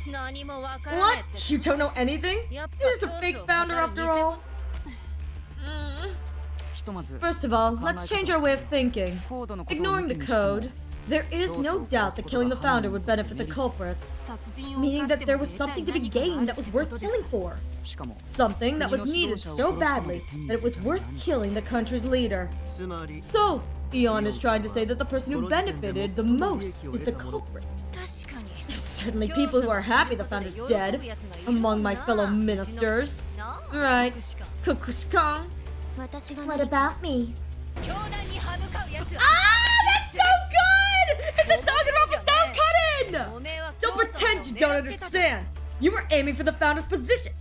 What? You don't know anything? You're just a fake founder after all. First of all, let's change our way of thinking. Ignoring the code, there is no doubt that killing the founder would benefit the culprit, meaning that there was something to be gained that was worth killing for. Something that was needed so badly that it was worth killing the country's leader. So, Eon is trying to say that the person who benefited the most is the culprit. There's certainly people who are happy the founder's dead among my fellow ministers. Right, Kukushkan. What about me? Ah, that's so good! It's a Danganronpa style cut-in! Don't pretend you don't understand. You were aiming for the founder's position.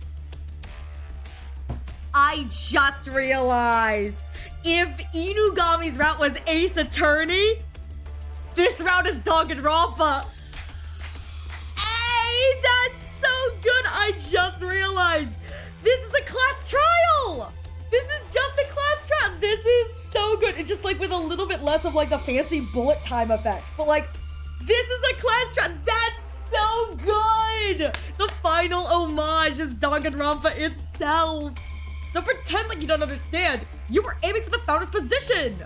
I just realized, if Inugami's route was Ace Attorney, this route is Danganronpa. Hey, that's so good! I just realized, this is a class trial! This is just a class trial! This is so good! It's just like with a little bit less of like the fancy bullet time effects, but like, this is a class trial! That's so good! The final homage is Danganronpa itself! Don't pretend like you don't understand! You were aiming for the founder's position!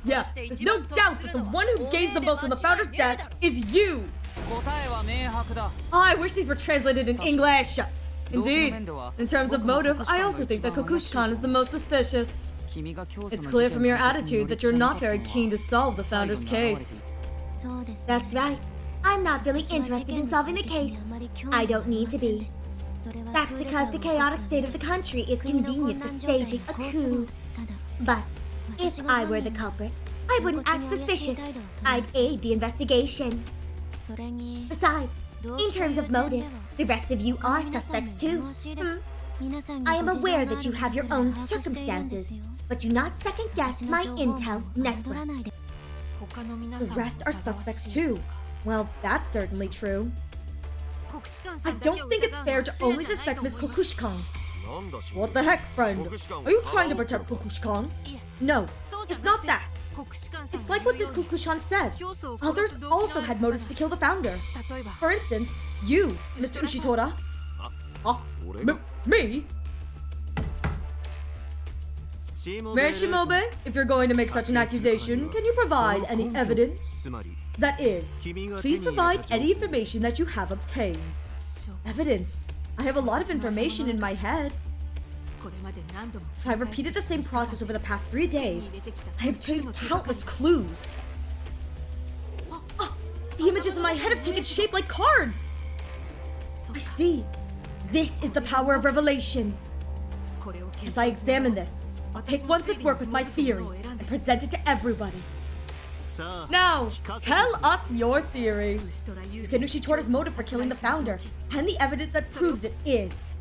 Yeah, there's no doubt that the one who gains the most from the founder's death is you! I wish these were translated in English! Indeed, in terms of motive, I also think that Kokushkan is the most suspicious. It's clear from your attitude that you're not very keen to solve the founder's case. That's right. I'm not really interested in solving the case. I don't need to be. That's because the chaotic state of the country is convenient for staging a coup. But if I were the culprit, I wouldn't act suspicious. I'd aid the investigation. Besides, in terms of motive, the rest of you are suspects too. I am aware that you have your own circumstances, but do not second-guess my intel network. The rest are suspects too. Well, that's certainly true. I don't think it's fair to only suspect Miss Kokushkan. What the heck, friend? Are you trying to protect Kokushkan? No, it's not that. It's like what Miss Kokushkan said. Others also had motives to kill the founder. For instance, you, Mr. Ushitora. Me? Mayor Shimobe, if you're going to make such an accusation, can you provide any evidence? That is, please provide any information that you have obtained. Evidence? I have a lot of information in my head. If I repeated the same process over the past 3 days, I have obtained countless clues. The images in my head have taken shape like cards. I see. This is the power of revelation. As I examine this, I'll pick ones that work with my theory and present it to everybody. Now, tell us your theory. Yukinushi Torta's motive for killing the founder, and the evidence that proves it is.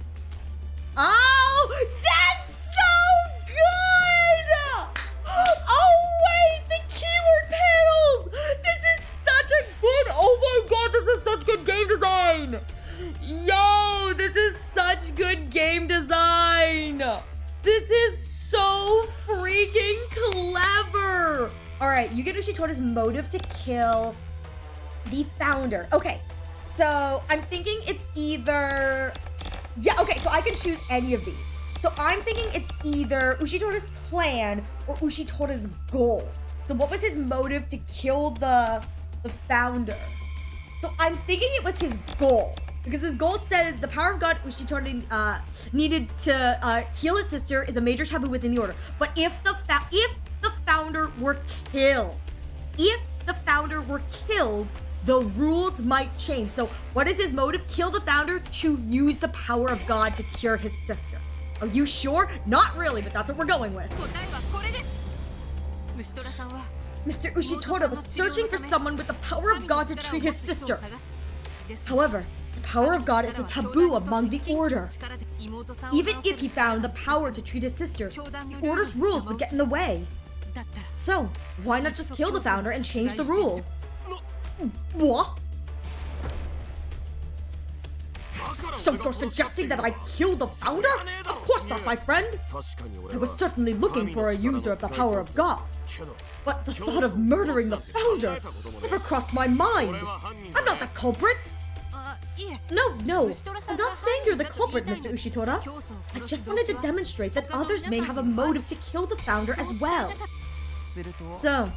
Oh, that's so good! Oh wait, the keyword panels! This is such a good, oh my god, this is such good game design! Yo, this is such good game design! This is so freaking clever! Alright, Yukinushi Torta's motive to kill the founder. Okay, so I'm thinking it's either... Yeah, okay, so I can choose any of these. So I'm thinking it's either Ushitora's plan or Ushitora's goal. So what was his motive to kill the founder? So I'm thinking it was his goal. Because his goal said the power of God Ushitora needed to heal his sister is a major taboo within the order. But if the founder were killed, the rules might change. So what is his motive? Kill the founder to use the power of God to cure his sister. Are you sure? Not really, but that's what we're going with. Mr. Ushitora was searching for someone with the power of God to treat his sister. However, the power of God is a taboo among the Order. Even if he found the power to treat his sister, the Order's rules would get in the way. So, why not just kill the founder and change the rules? What? So you're suggesting that I killed the founder? Of course not, my friend. I was certainly looking for a user of the power of God. But the thought of murdering the founder never crossed my mind. I'm not the culprit. No, I'm not saying you're the culprit, Mr. Ushitora. I just wanted to demonstrate that others may have a motive to kill the founder as well. So,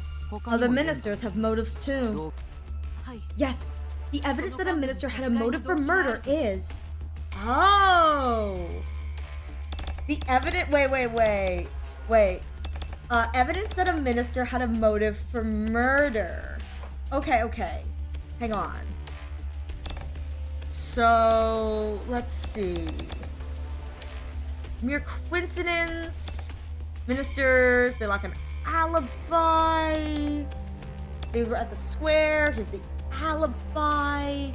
other ministers have motives too. Yes, the evidence that a minister had a motive for murder is... Oh! The evidence... Wait. Evidence that a minister had a motive for murder. Okay. Hang on. So, let's see. Mere coincidence. Ministers, they lack an alibi. They were at the square. Here's the alibi.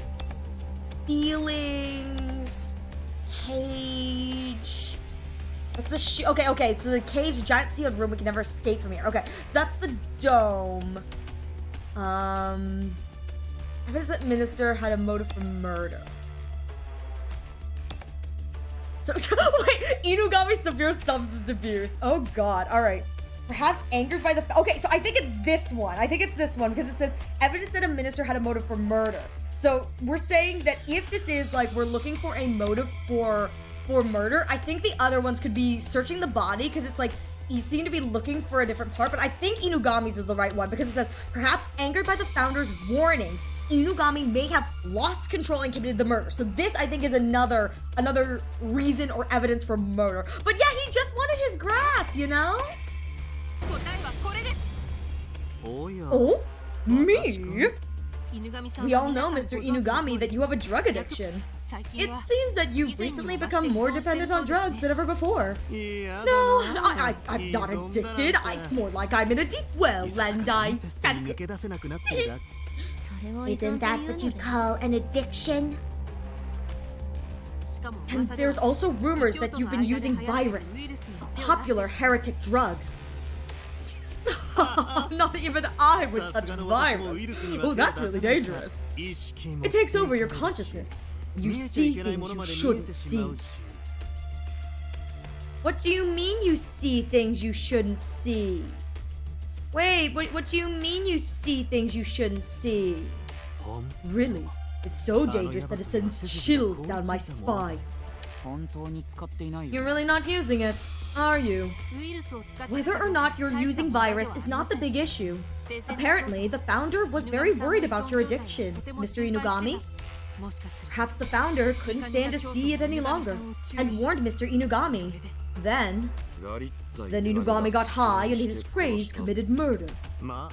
Feelings. Cage. That's the okay. So the cage, giant sealed room. We can never escape from here. Okay, so that's the dome. Evidence that minister had a motive for murder. So, wait, Inugami severe substance abuse. Oh god, alright. Perhaps angered by the... Okay, so I think it's this one. Because it says evidence that a minister had a motive for murder. So we're saying that if this is like we're looking for a motive for murder, I think the other ones could be searching the body because it's like you seem to be looking for a different part, but I think Inugami's is the right one because it says perhaps angered by the founder's warnings, Inugami may have lost control and committed the murder. So this, I think, is another reason or evidence for murder. But yeah, he just wanted his grass, you know? Oh? Me? We all know, Mr. Inugami, that you have a drug addiction. It seems that you've recently become more dependent on drugs than ever before. No, I'm not addicted. It's more like I'm in a deep well and I... Isn't that what you call an addiction? And there's also rumors that you've been using virus, a popular heretic drug. Not even I would touch virus. Oh, that's really dangerous. It takes over your consciousness. You see things you shouldn't see. What do you mean you see things you shouldn't see? Wait, what do you mean you see things you shouldn't see? Really? It's so dangerous that it sends chills down my spine. You're really not using it, are you? Whether or not you're using virus is not the big issue. Apparently, the founder was very worried about your addiction, Mr. Inugami. Perhaps the founder couldn't stand to see it any longer and warned Mr. Inugami. Then Inugami got high and in his craze committed murder. Well,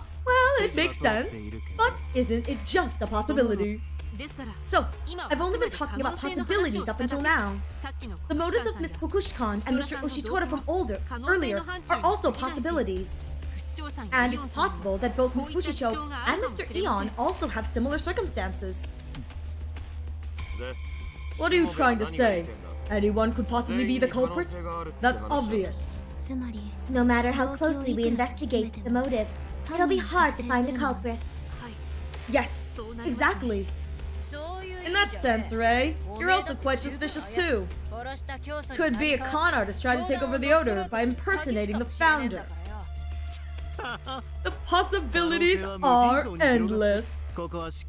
it makes sense, but isn't it just a possibility? So, I've only been talking about possibilities up until now. The motives of Miss Hokushi-kan and Mr. Oshitora from earlier are also possibilities. And it's possible that both Miss Fushicho and Mr. Eon also have similar circumstances. What are you trying to say? Anyone could possibly be the culprit? That's obvious. No matter how closely we investigate the motive, it'll be hard to find the culprit. Yes, exactly. In that sense, Ray, you're also quite suspicious too. Could be a con artist trying to take over the Order by impersonating the founder. The possibilities are endless.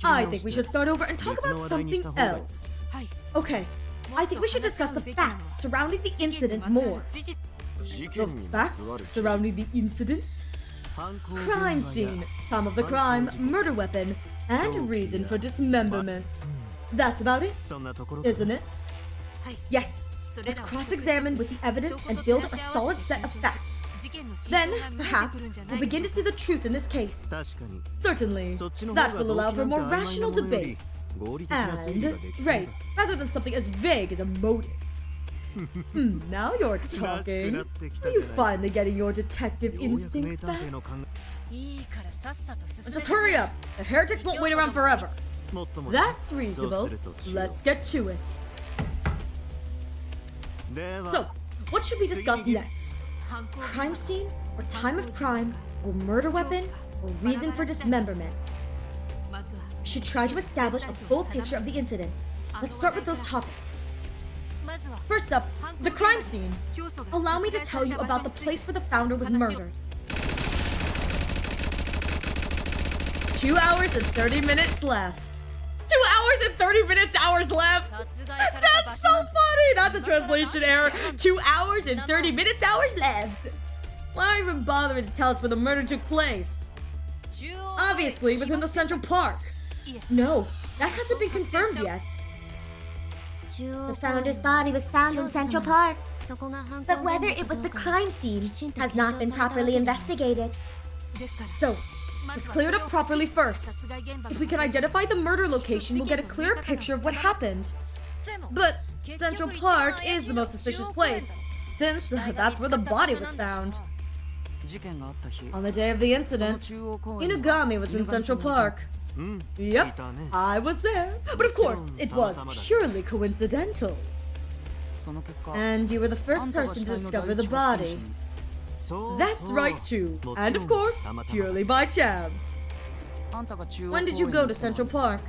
I think we should start over and talk about something else. Okay, I think we should discuss the facts surrounding the incident more. The facts surrounding the incident? Crime scene, time of the crime, murder weapon, and reason for dismemberment. That's about it, isn't it? Yes, let's cross-examine with the evidence and build a solid set of facts. Then, perhaps, we'll begin to see the truth in this case. Certainly, that will allow for more rational debate. And, right, rather than something as vague as a motive. Now you're talking. Are you finally getting your detective instincts back? Just hurry up! The heretics won't wait around forever. That's reasonable. Let's get to it. So, what should we discuss next? Crime scene, or time of crime, or murder weapon, or reason for dismemberment? We should try to establish a full picture of the incident. Let's start with those topics. First up, the crime scene. Allow me to tell you about the place where the founder was murdered. 2 hours and 30 minutes left. 2 hours and 30 hours left. That's so funny. That's a translation error. 2 hours and 30 hours left. Why even bother to tell us where the murder took place? Obviously, it was in the Central Park. No, that hasn't been confirmed yet. The founder's body was found in Central Park, but whether it was the crime scene has not been properly investigated. So, let's clear it up properly first. If we can identify the murder location, we'll get a clearer picture of what happened. But Central Park is the most suspicious place, since that's where the body was found. On the day of the incident, Inugami was in Central Park. Yep, I was there. But of course, it was purely coincidental. And you were the first person to discover the body. That's right too. And of course, purely by chance. When did you go to Central Park?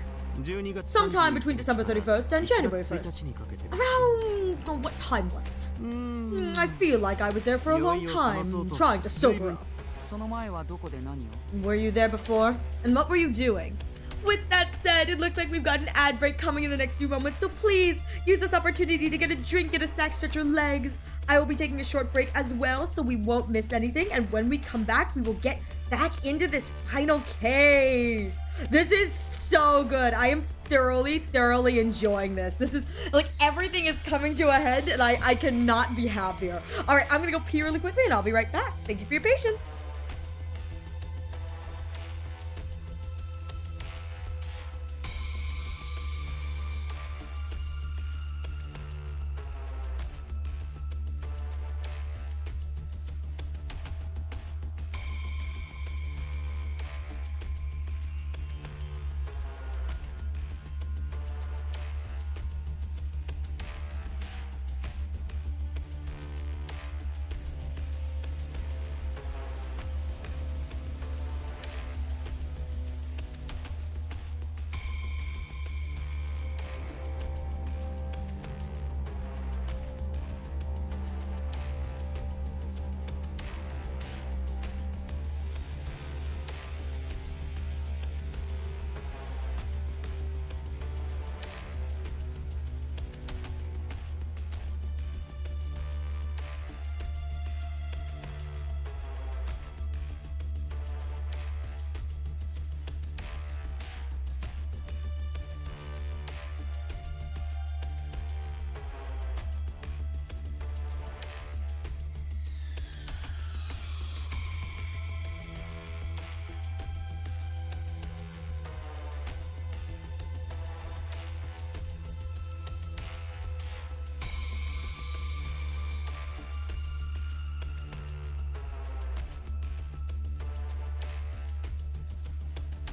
Sometime between December 31st and January 1st. Around... what time was it? I feel like I was there for a long time, trying to sober up. Were you there before? And what were you doing? With that said, it looks like we've got an ad break coming in the next few moments, so please use this opportunity to get a drink, get a snack, stretch your legs. I will be taking a short break as well, so we won't miss anything, and when we come back, we will get back into this final case. This is so good. I am thoroughly enjoying this. This is, like, everything is coming to a head, and I cannot be happier. Alright, I'm gonna go pee really quickly, and I'll be right back. Thank you for your patience.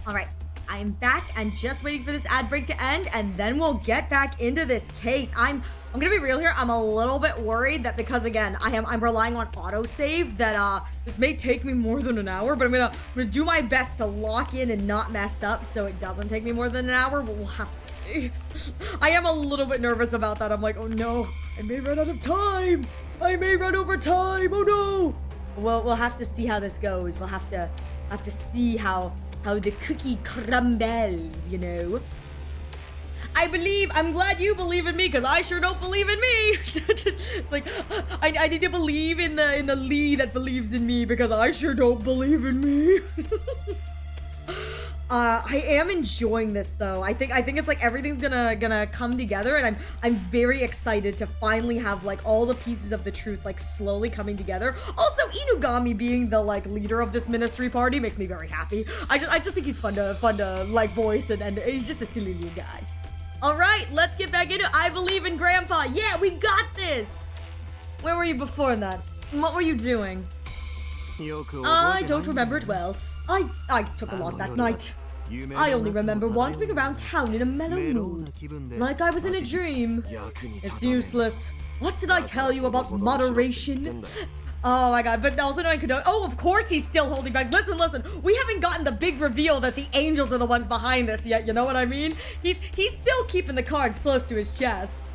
Alright, I'm back and just waiting for this ad break to end, and then we'll get back into this case. I'm gonna be real here, I'm a little bit worried that because, again, I'm relying on autosave, that this may take me more than an hour, but I'm gonna do my best to lock in and not mess up so it doesn't take me more than an hour, but we'll have to see. I am a little bit nervous about that. I'm like, oh no, I may run out of time. I may run over time, oh no. Well, we'll have to see how this goes. We'll have to see how the cookie crumbles, you know. I'm glad you believe in me, because I sure don't believe in me. Like, I need to believe in the Lee that believes in me, because I sure don't believe in me. I am enjoying this though. I think it's like everything's gonna come together, and I'm very excited to finally have like all the pieces of the truth like slowly coming together. Also, Inugami being the like leader of this ministry party makes me very happy. I just think he's fun to like voice, and he's just a silly little guy. All right, let's get back into it. I believe in Grandpa. Yeah, we got this. Where were you before that? What were you doing? I don't remember it well. I took a lot that night. I only remember wandering around town in a mellow mood, like I was in a dream. It's useless. What did I tell you about moderation? Oh my god, but also knowing Kodo. Oh, of course he's still holding back. Listen, we haven't gotten the big reveal that the angels are the ones behind this yet, you know what I mean? He's still keeping the cards close to his chest.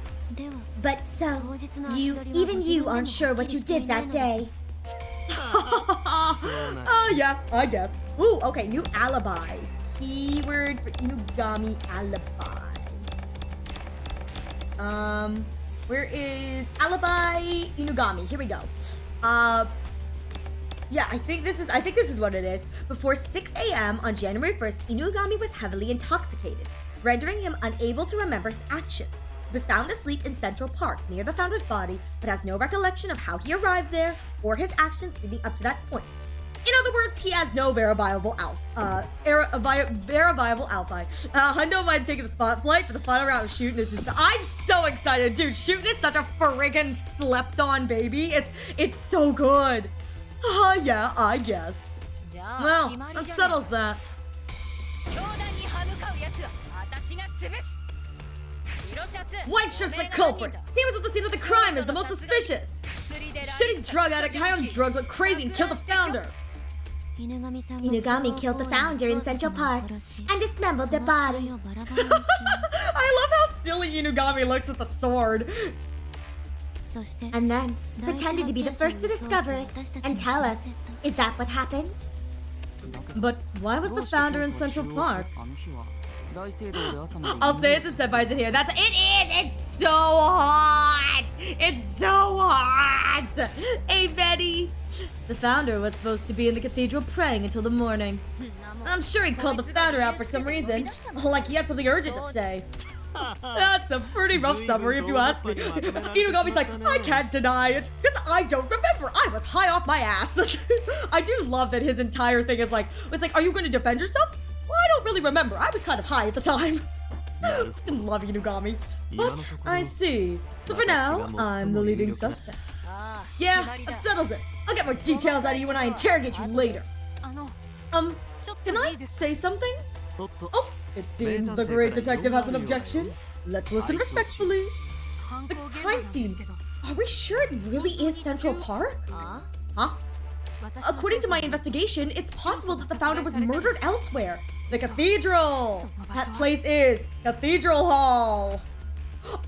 But so, even you aren't sure what you did that day. Yeah, I guess. Ooh, okay, new alibi. Keyword for Inugami alibi. Where is alibi Inugami? Here we go. Yeah, I think this is what it is. Before 6 a.m. on January 1st, Inugami was heavily intoxicated, rendering him unable to remember his actions. He was found asleep in Central Park near the founder's body, but has no recollection of how he arrived there or his actions leading up to that point. In other words, he has no verifiable alibi. Hundo might have taken the spotlight for the final round of Shuten. I'm so excited, dude. Shuten is such a friggin' slept-on baby. It's so good. Yeah, I guess. Well, that settles that. White shirt's the culprit. He was at the scene of the crime as the most suspicious. Shitty drug addict high on drugs went crazy and killed the founder. Inugami killed the founder in Central Park and dismembered the body. I love how silly Inugami looks with the sword. And then pretended to be the first to discover it and tell us. Is that what happened? But why was the founder in Central Park? I'll say it since Senpai's in here. It's so hot! It's so hot! Hey, Betty! The founder was supposed to be in the cathedral praying until the morning. I'm sure he called the founder out for some reason. Like he had something urgent to say. That's a pretty rough summary if you ask me. Inugami's like, I can't deny it, because I don't remember. I was high off my ass. I do love that his entire thing is like, it's like, are you going to defend yourself? Well, I don't really remember. I was kind of high at the time. I love Inugami. But I see. So for now, I'm the leading suspect. Yeah, that settles it. I'll get more details out of you when I interrogate you later. Can I say something? Oh, it seems the great detective has an objection. Let's listen respectfully. The crime scene. Are we sure it really is Central Park? Huh? According to my investigation, it's possible that the founder was murdered elsewhere. The cathedral! That place is Cathedral Hall!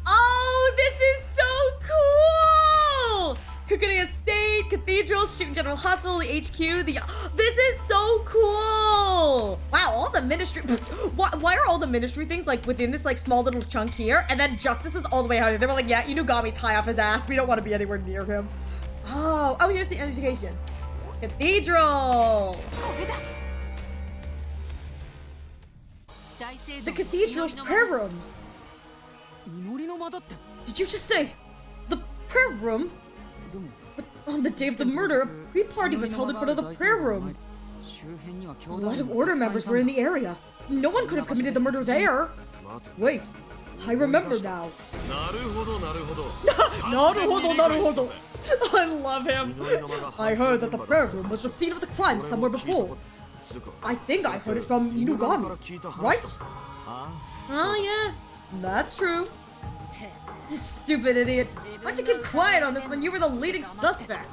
Oh, this is so cool! Kukuri Estate, Cathedral, Shuten General Hospital, the HQ, this is so cool! Wow, all the ministry... Why are all the ministry things, like, within this, like, small little chunk here? And then Justice is all the way out here. They were like, yeah, Inugami's high off his ass. We don't want to be anywhere near him. Oh, here's the education. Cathedral! The cathedral's prayer room. Did you just say the prayer room? But on the day of the murder, a pre-party was held in front of the prayer room. A lot of order members were in the area. No one could have committed the murder there. Wait, I remember now. Naruhodo. I love him. I heard that the prayer room was the scene of the crime somewhere before. I think I heard it from Inugami, right? Oh yeah, that's true. You stupid idiot. Why'd you keep quiet on this when you were the leading suspect?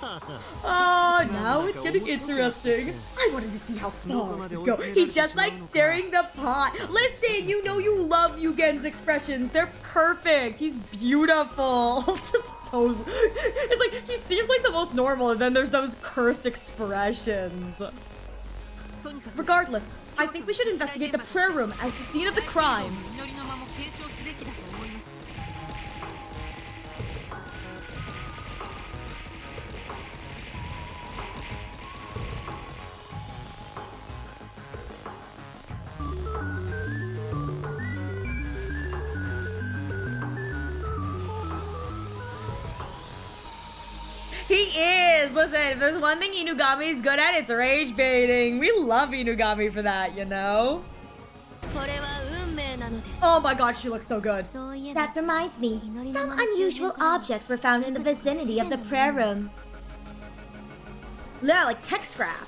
Oh, now it's getting interesting. I wanted to see how far it could go. He just likes stirring the pot. Listen, you know you love Yugen's expressions. They're perfect. He's beautiful. It's like, he seems like the most normal, and then there's those cursed expressions. Regardless, I think we should investigate the prayer room as the scene of the crime. He is! Listen, if there's one thing Inugami's good at, it's rage baiting. We love Inugami for that, you know? Oh my god, she looks so good. That reminds me, some unusual objects were found in the vicinity of the prayer room. Yeah, like tech scrap.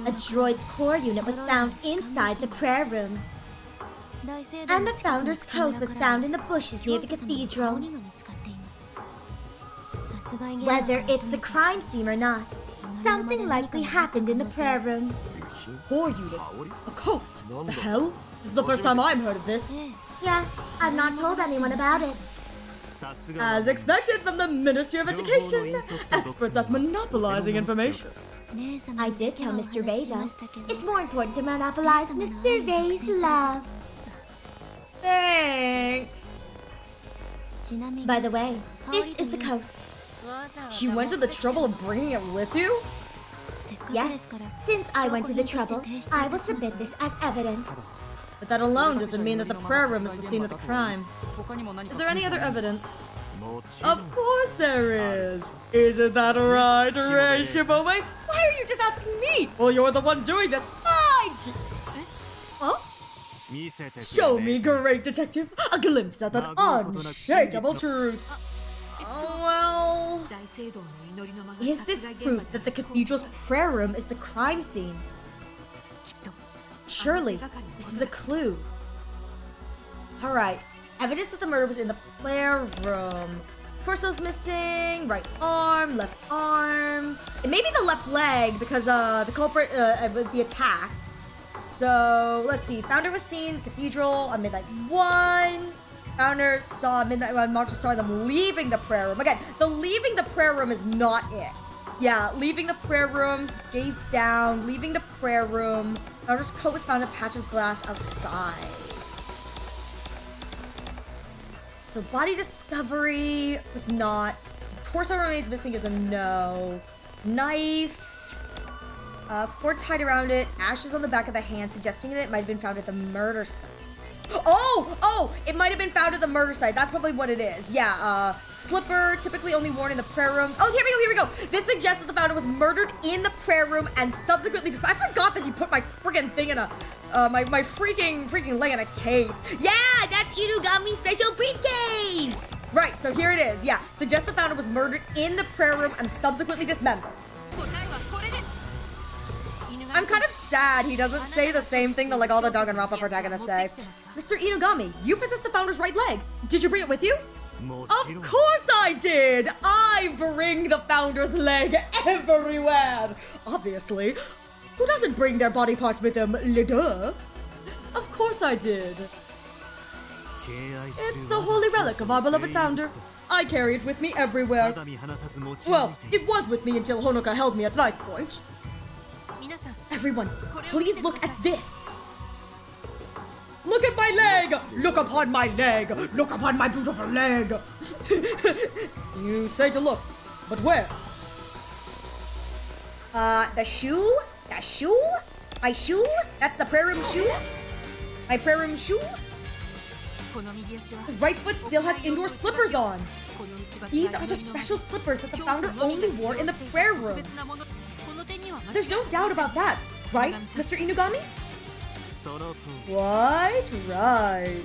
A droid's core unit was found inside the prayer room. And the founder's coat was found in the bushes near the cathedral. Whether it's the crime scene or not, something likely happened in the prayer room. Core unit? A coat? The hell? This is the first time I've heard of this. Yeah, I've not told anyone about it. さすが As expected from the Ministry of Education, experts at monopolizing information. I did tell Mr. Ray, though. It's more important to monopolize Mr. Ray's love. Thanks. By the way, this is the coat. She went to the trouble of bringing it with you? Yes, since I went to the trouble, I will submit this as evidence. But that alone doesn't mean that the prayer room is the scene of the crime. Is there any other evidence? もちろん Of course there is. Isn't that right, Ray Shibome? Why are you just asking me? Well, you're the one doing this. Huh? 見せてくれ Show me, great detective, a glimpse at that unshakable truth. Oh, well, 大聖堂の祈りの間が is this 殺害現 proof 場 that the だった cathedral's prayer room is the crime scene? きっと Surely, this is a clue. Alright, evidence that the murder was in the prayer room. Torso's missing, right arm, left arm. It may be the left leg because the culprit, the attack. So, let's see. Founder was seen in the cathedral on midnight 1. Founder saw midnight 1. Monster saw them leaving the prayer room. Again, the leaving the prayer room is not it. Yeah, leaving the prayer room, gaze down, leaving the prayer room. Founder's coat was found in a patch of glass outside. So body discovery was not. Torso remains missing is a no. Knife. Cord tied around it. Ashes on the back of the hand, suggesting that it might have been found at the murder site. Oh! It might have been found at the murder site. That's probably what it is. Yeah, slipper, typically only worn in the prayer room. Oh, here we go. This suggests that the founder was murdered in the prayer room and subsequently I forgot that he put my friggin' thing in a, my freaking leg in a case. Yeah, that's Inugami's special briefcase! Right, so here it is. Yeah, suggests the founder was murdered in the prayer room and subsequently dismembered. 答えはこれです I'm kind of sad he doesn't say the same thing that like all the Danganronpa protagonists say. Mr. Inugami, you possess the founder's right leg. Did you bring it with you? も Of ちろん course I did! I bring the founder's leg everywhere! Obviously. Who doesn't bring their body parts with them, le duh? Of course I did. 敬愛する It's a holy relic of our beloved founder. I carry it with me everywhere. 肌身離さず持ち歩 Well, いてい it was with me until Honoka held me at knife point. 皆さん Everyone, please look at this. Look at my leg! Look upon my leg! Look upon my beautiful leg! You say to look, but where? The shoe? The shoe? My shoe? That's the prayer room shoe? My prayer room shoe? この右足は His right foot still has indoor slippers on. この内履き These が are the 祈りの間 special slippers that the 教祖 founder のみ only が wore 使 in 用 the してい prayer る room. 特別なものこの点には間違い There's no doubt about that, right, Mr. Inugami? その通り Right.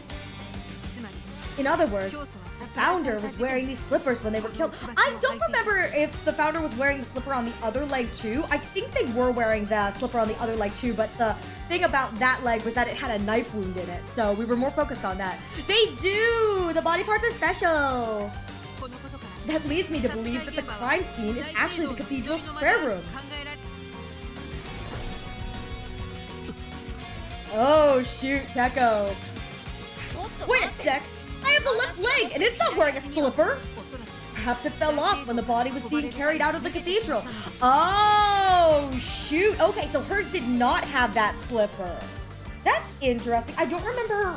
つまり In other words, the founder was wearing these slippers when they were killed. I don't remember if the founder was wearing the slipper on the other leg too. I think they were wearing the slipper on the other leg too, but the thing about that leg was that it had a knife wound in it, so we were more focused on that. They do! The body parts are special! このことから That leads me to believe that the crime scene is actually the cathedral's prayer room. Oh shoot, Teko. Wait a sec! I have the left leg and it's not wearing a slipper! Perhaps it fell off when the body was being carried out of the cathedral. Oh, shoot. Okay, so hers did not have that slipper. That's interesting. I don't remember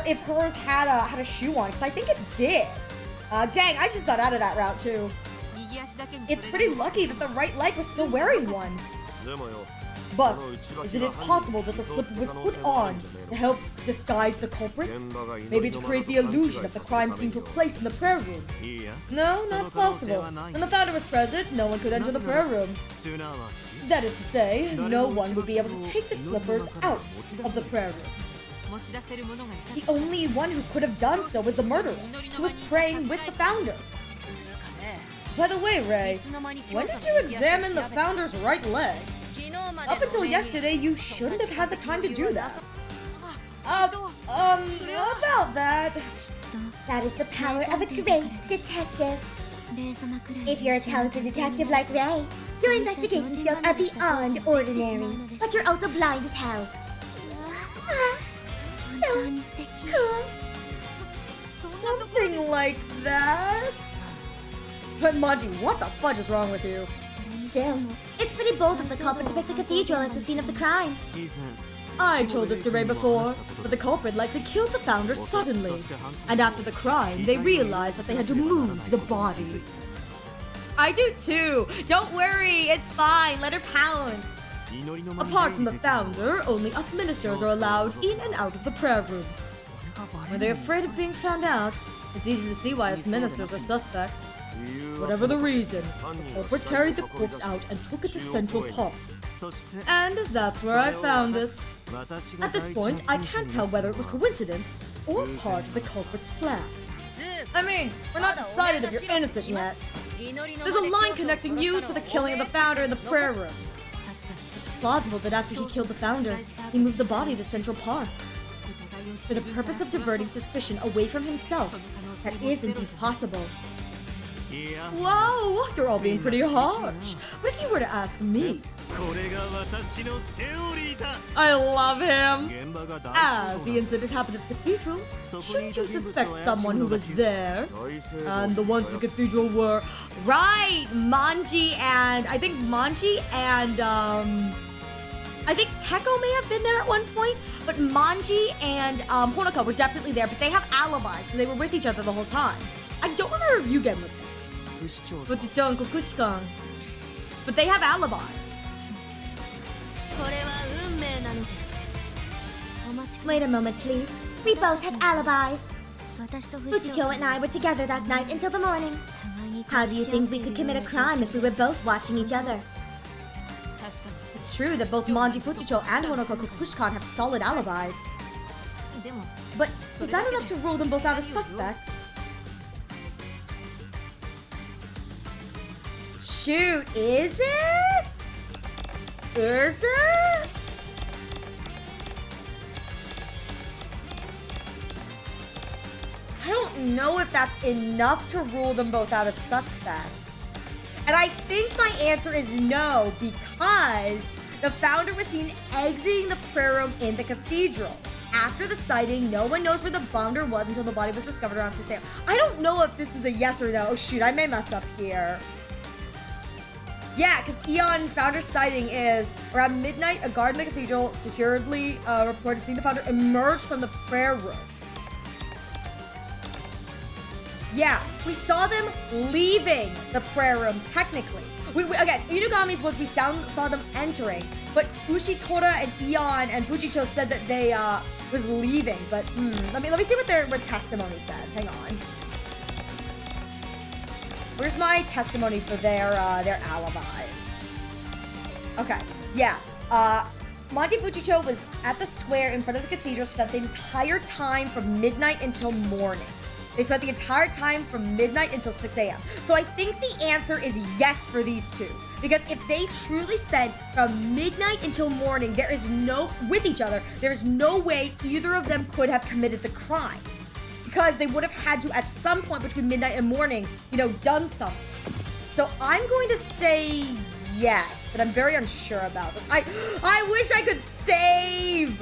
if hers had a shoe on, because I think it did. Dang, I just got out of that route too. It's pretty lucky that the right leg was still wearing one. でもよ But isn't it possible that the slipper was put on to help disguise the culprit? Maybe to create the illusion of the crime scene took place in the prayer room. いいや No, not possible. When the founder was present, no one could enter the prayer room. すなわち That is to say, no one would be able to take the slippers out of the prayer room. 持ち出せるものがいた The としたら only one who could have done so was the murderer, who was praying with the founder. つうかね By the way, Ray, いつの間に when 教 did 祖 you の右足を examine the 調べた founder's right leg? 昨日まで Up の until お礼に yesterday, you shouldn't have had the time to do that. あ About that. That is the power of a great detective. If you're a talented detective like Ray, your investigation skills are beyond ordinary. But you're also blind as hell. 当に素敵 Cool. Something like that. But Manji, what the fudge is wrong with you? Still, it's pretty bold of the culprit to pick the cathedral as the scene of the crime. 以前 I told this to Ray before, but the culprit likely killed the founder suddenly. And after the crime, they realized that they had to move the body. I do too. Don't worry, it's fine. Let her pound. 祈りの間に Apart from the 出てくる founder, only us ministers are allowed in and out of the prayer room. それがバレ Were る they の afraid of being found out? It's easy to see why us ministers are suspect. 理由は Whatever the reason, 犯 the 人は culprit 死 carried 体 the を運び corpse 出し out and took it to 中央 Central 公園 Park. そして And that's where I found it. 私が At this 第一 point, I 発 can't 見者 tell に whether it was coincidence or part of the culprit's plan. I mean, we're not decided if you're innocent yet. There's a line connecting you to the killing of the founder in the prayer room. It's plausible that after he killed the founder, he moved the body to Central Park. For the purpose of diverting suspicion away from himself, that is indeed possible. いや Whoa, you're all being pretty harsh. But if you were to ask me, これが私のセオリーだ I love him. 現場が大 As 騒 the 動 incident happened at the cathedral, そこに shouldn't いた you 人物 suspect を怪し someone む who のが was 気づ there? 大聖堂 And the ones at the cathedral were right, Manji and I think Manji and I think Teko may have been there at one point, but Manji and Honoka were definitely there, but they have alibis, so they were with each other the whole time. I don't remember if Yugen was there. 不死鳥 Fujicho and Kokushikon. But they have alibis. これは運命なのですお待ちくだ Wait さ a い moment, please. We both have alibis. 私と不 Fujicho and I were together that night until the morning. How do you think we could commit a crime if we were both watching each other? 確か It's true that both Manji Fujicho and Honoka Kokushikon have solid alibis. にでも But is that enough to rule them both out as suspects? Shoot, is it? Is it? I don't know if that's enough to rule them both out as suspects. And I think my answer is no, because the founder was seen exiting the prayer room in the cathedral. After the sighting, no one knows where the founder was until the body was discovered around 6 a.m. I don't know if this is a yes or no. Oh shoot, I may mess up here. Yeah, because Eon's founder sighting is around midnight, a guard in the cathedral securely reported seeing the founder emerge from the prayer room. Yeah, we saw them leaving the prayer room, technically. Again, Inugami's was we saw them entering, but Ushitora and Eon and Fujicho said that they was leaving. But let me see what their testimony says. Hang on. Where's my testimony for their alibis? Okay, yeah. Monty Fujicho was at the square in front of the cathedral, spent the entire time from midnight until morning. They spent the entire time from midnight until 6 a.m. So I think the answer is yes for these two. Because if they truly spent from midnight until morning, with each other, there is no way either of them could have committed the crime. Because they would have had to, at some point between midnight and morning, done something. So I'm going to say yes, but I'm very unsure about this. I wish I could save!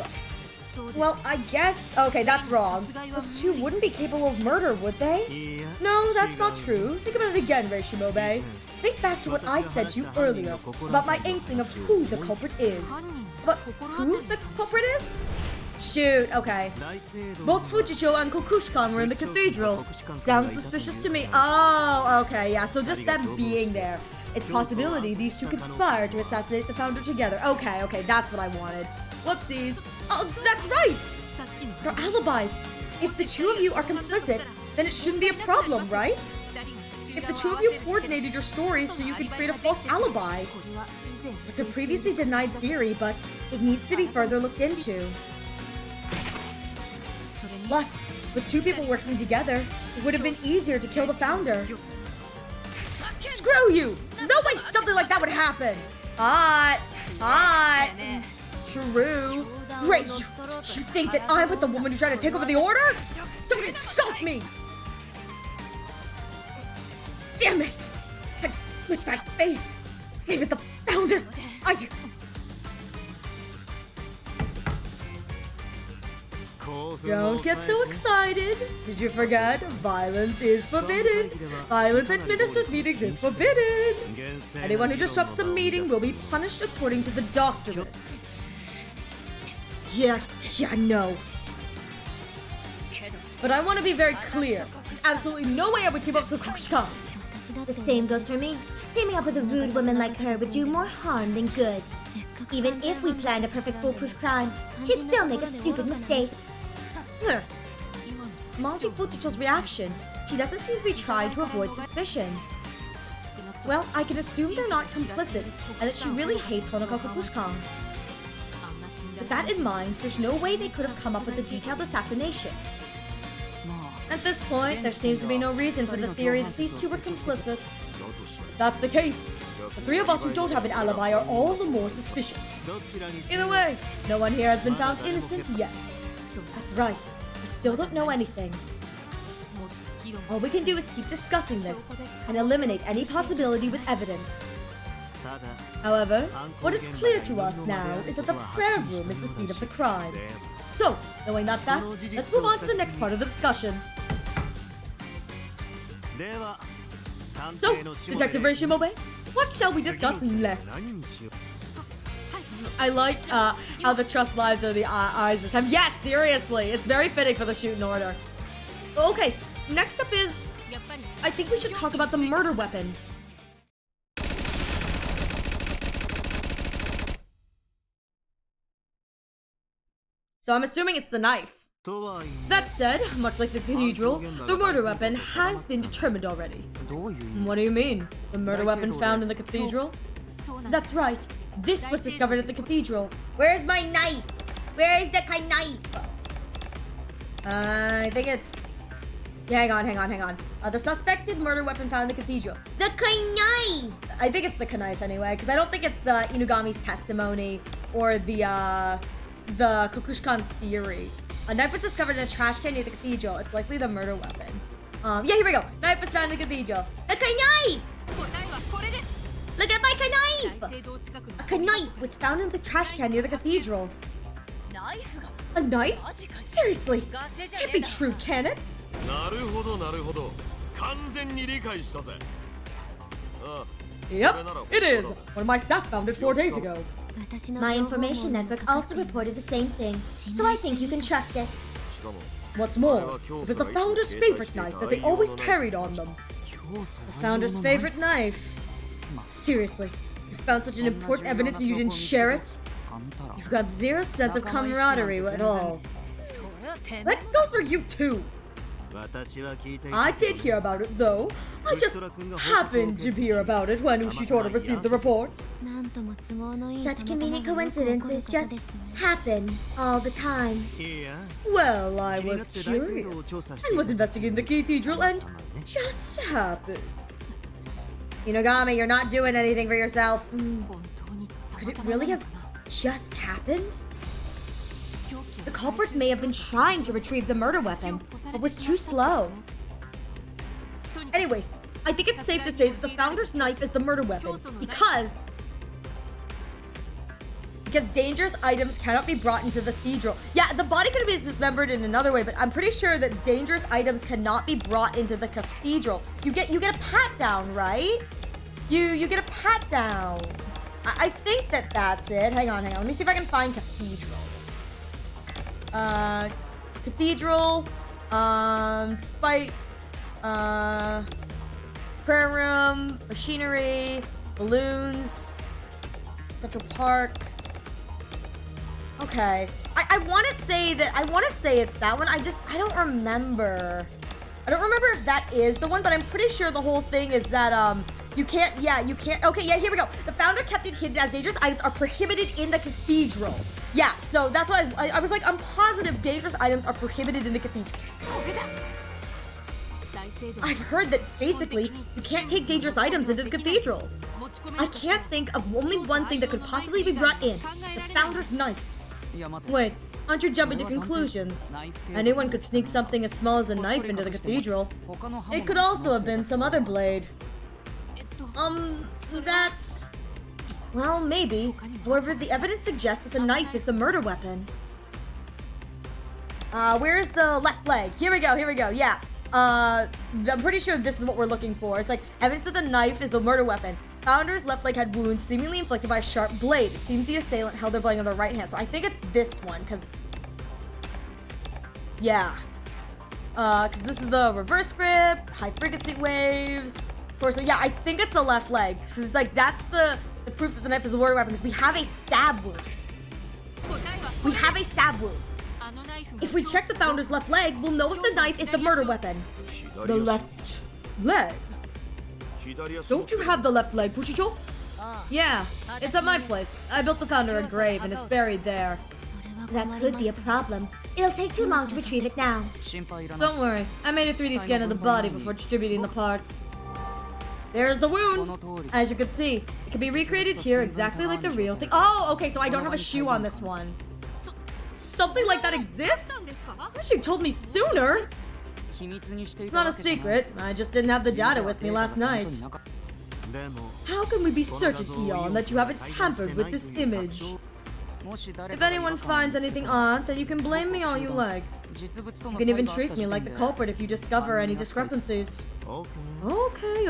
Well, I guess... Okay, that's wrong. Those two wouldn't be capable of murder, would they? いや No, that's not 違う true. Think about it again, Reishimobe. Think back to what I said to you earlier about my inkling of who the culprit is. 犯人 But who the culprit is? Shoot, okay. 大聖堂 Both Fujicho and Kokushikon were in the cathedral. Sounds suspicious to me. Oh, okay, yeah, so just them being there. It's possibility these two conspired to assassinate the founder together. Okay, that's what I wanted. Whoopsies. Oh, that's right! さっきの Your alibis. If the two of you are complicit, then it shouldn't be a problem, right? If the two of you coordinated your stories so you could create a false alibi. これは以前 It's a previously denied theory, but it needs to be further looked into. それに Plus, with two people working together, it would have been easier to kill the founder. Screw you! There's no way something like that would happen! Hot! True. Great! You think that I'm with the woman who tried to take over the order? Don't insult me! Damn it! With that face! Same as the founders! get so excited. Did you forget? Violence is forbidden. Violence at ministers' meetings is forbidden. Anyone who disrupts the meeting will be punished according to the doctrine. Yeah, no. But I want to be very clear. There's absolutely no way I would team up with the Kokushika. The same goes for me. Teaming up with a rude woman like her would do more harm than good. Even if we planned a perfect foolproof crime, she'd still make a stupid mistake. Monty Fujicho's reaction. She doesn't seem to be trying to avoid suspicion. Well, I can assume they're not complicit, and that she really hates Honoka Kokushika. With that in mind, there's no way they could have come up with a detailed assassination. At this point, there seems to be no reason for the theory that these two were complicit. If that's the case, the three of us who don't have an alibi are all the more suspicious. Either way, no one here has been found innocent yet. That's right, we still don't know anything. All we can do is keep discussing this and eliminate any possibility with evidence. However, what is clear to us now is that the prayer room is the scene of the crime. So, knowing that fact, let's move on to the next part of the discussion. So, Detective Ray Shimobe, what shall we discuss next? I liked how the trust lives are the eyes this time. Yes, seriously, it's very fitting for the Shuten Order. Okay, next up is, I think we should talk about the murder weapon. So I'm assuming it's the knife. That said, much like the cathedral, the murder weapon has been determined already. What do you mean? The murder weapon found in the cathedral? That's right. This was discovered at the cathedral. Where's my knife? Where is the knife? I think it's... Yeah, hang on. The suspected murder weapon found in the cathedral. The knife! I think it's the knife anyway, because I don't think it's the Inugami's testimony or the Kokushikan theory. A knife was discovered in a trash can near the cathedral. It's likely the murder weapon. Yeah, here we go. Knife was found in the cathedral. The knife! Look at my knife! A knife was found in the trash can near the cathedral. A knife? Seriously? Can't be true, can it? Yep, it is. One of my staff found it 4 days ago. My information network also reported the same thing, so I think you can trust it. What's more, it was the founder's favorite knife that they always carried on them. The founder's favorite knife. Seriously, you found such an important evidence and you didn't share it? You've got zero sense of camaraderie at all. That goes for you too. I did hear about it though. I just happened to hear about it when Uchitora received the report. Such convenient coincidences just happen all the time. Well, I was curious and was investigating the cathedral and just happened. Inugami, you're not doing anything for yourself. Could it really have just happened? The culprit may have been trying to retrieve the murder weapon, but was too slow. Anyways, I think it's safe to say that the founder's knife is the murder weapon because dangerous items cannot be brought into the cathedral. Yeah, the body could have been dismembered in another way, but I'm pretty sure that dangerous items cannot be brought into the cathedral. You get a pat down, right? You get a pat down. I think that's it. Hang on. Let me see if I can find cathedral. Cathedral, despite, prayer room, machinery, balloons, Central Park. Okay. I want to say it's that one. I don't remember. I don't remember if that is the one, but I'm pretty sure the whole thing is that, you can't. Okay, yeah, here we go. The founder kept it hidden as dangerous items are prohibited in the cathedral. Yeah, so that's what I was like, I'm positive dangerous items are prohibited in the cathedral. I've heard that basically you can't take dangerous items into the cathedral. I can't think of only one thing that could possibly be brought in. The founder's knife. Wait, aren't you jumping to conclusions? Anyone could sneak something as small as a knife into the cathedral. It could also have been some other blade. That's... Well, maybe. However, the evidence suggests that the knife is the murder weapon. Where's the left leg? Here we go, yeah. I'm pretty sure this is what we're looking for. It's like, evidence that the knife is the murder weapon. Founder's left leg had wounds seemingly inflicted by a sharp blade. It seems the assailant held their blade on their right hand. So I think it's this one, because... Yeah. Because this is the reverse grip, high frequency waves. Of course, so yeah, I think it's the left leg. So it's like, that's the proof that the knife is a murder weapon, because we have a stab wound. We have a stab wound. If we check the founder's left leg, we'll know if the knife is the murder weapon. The left leg? Don't you have the left leg, Fushicho? Yeah, it's at my place. I built the founder a grave, and it's buried there. That could be a problem. It'll take too long to retrieve it now. Don't worry, I made a 3D scan of the body before distributing the parts. There's the wound! As you can see, it can be recreated here exactly like the real thing. Oh, okay, so I don't have a shoe on this one. Something like that exists? I wish you told me sooner! It's not a secret, I just didn't have the data with me last night. How can we be certain, Eon, that you haven't tampered with this image? If anyone finds anything odd, then you can blame me all you like. You can even treat me like the culprit if you discover any discrepancies. Okay.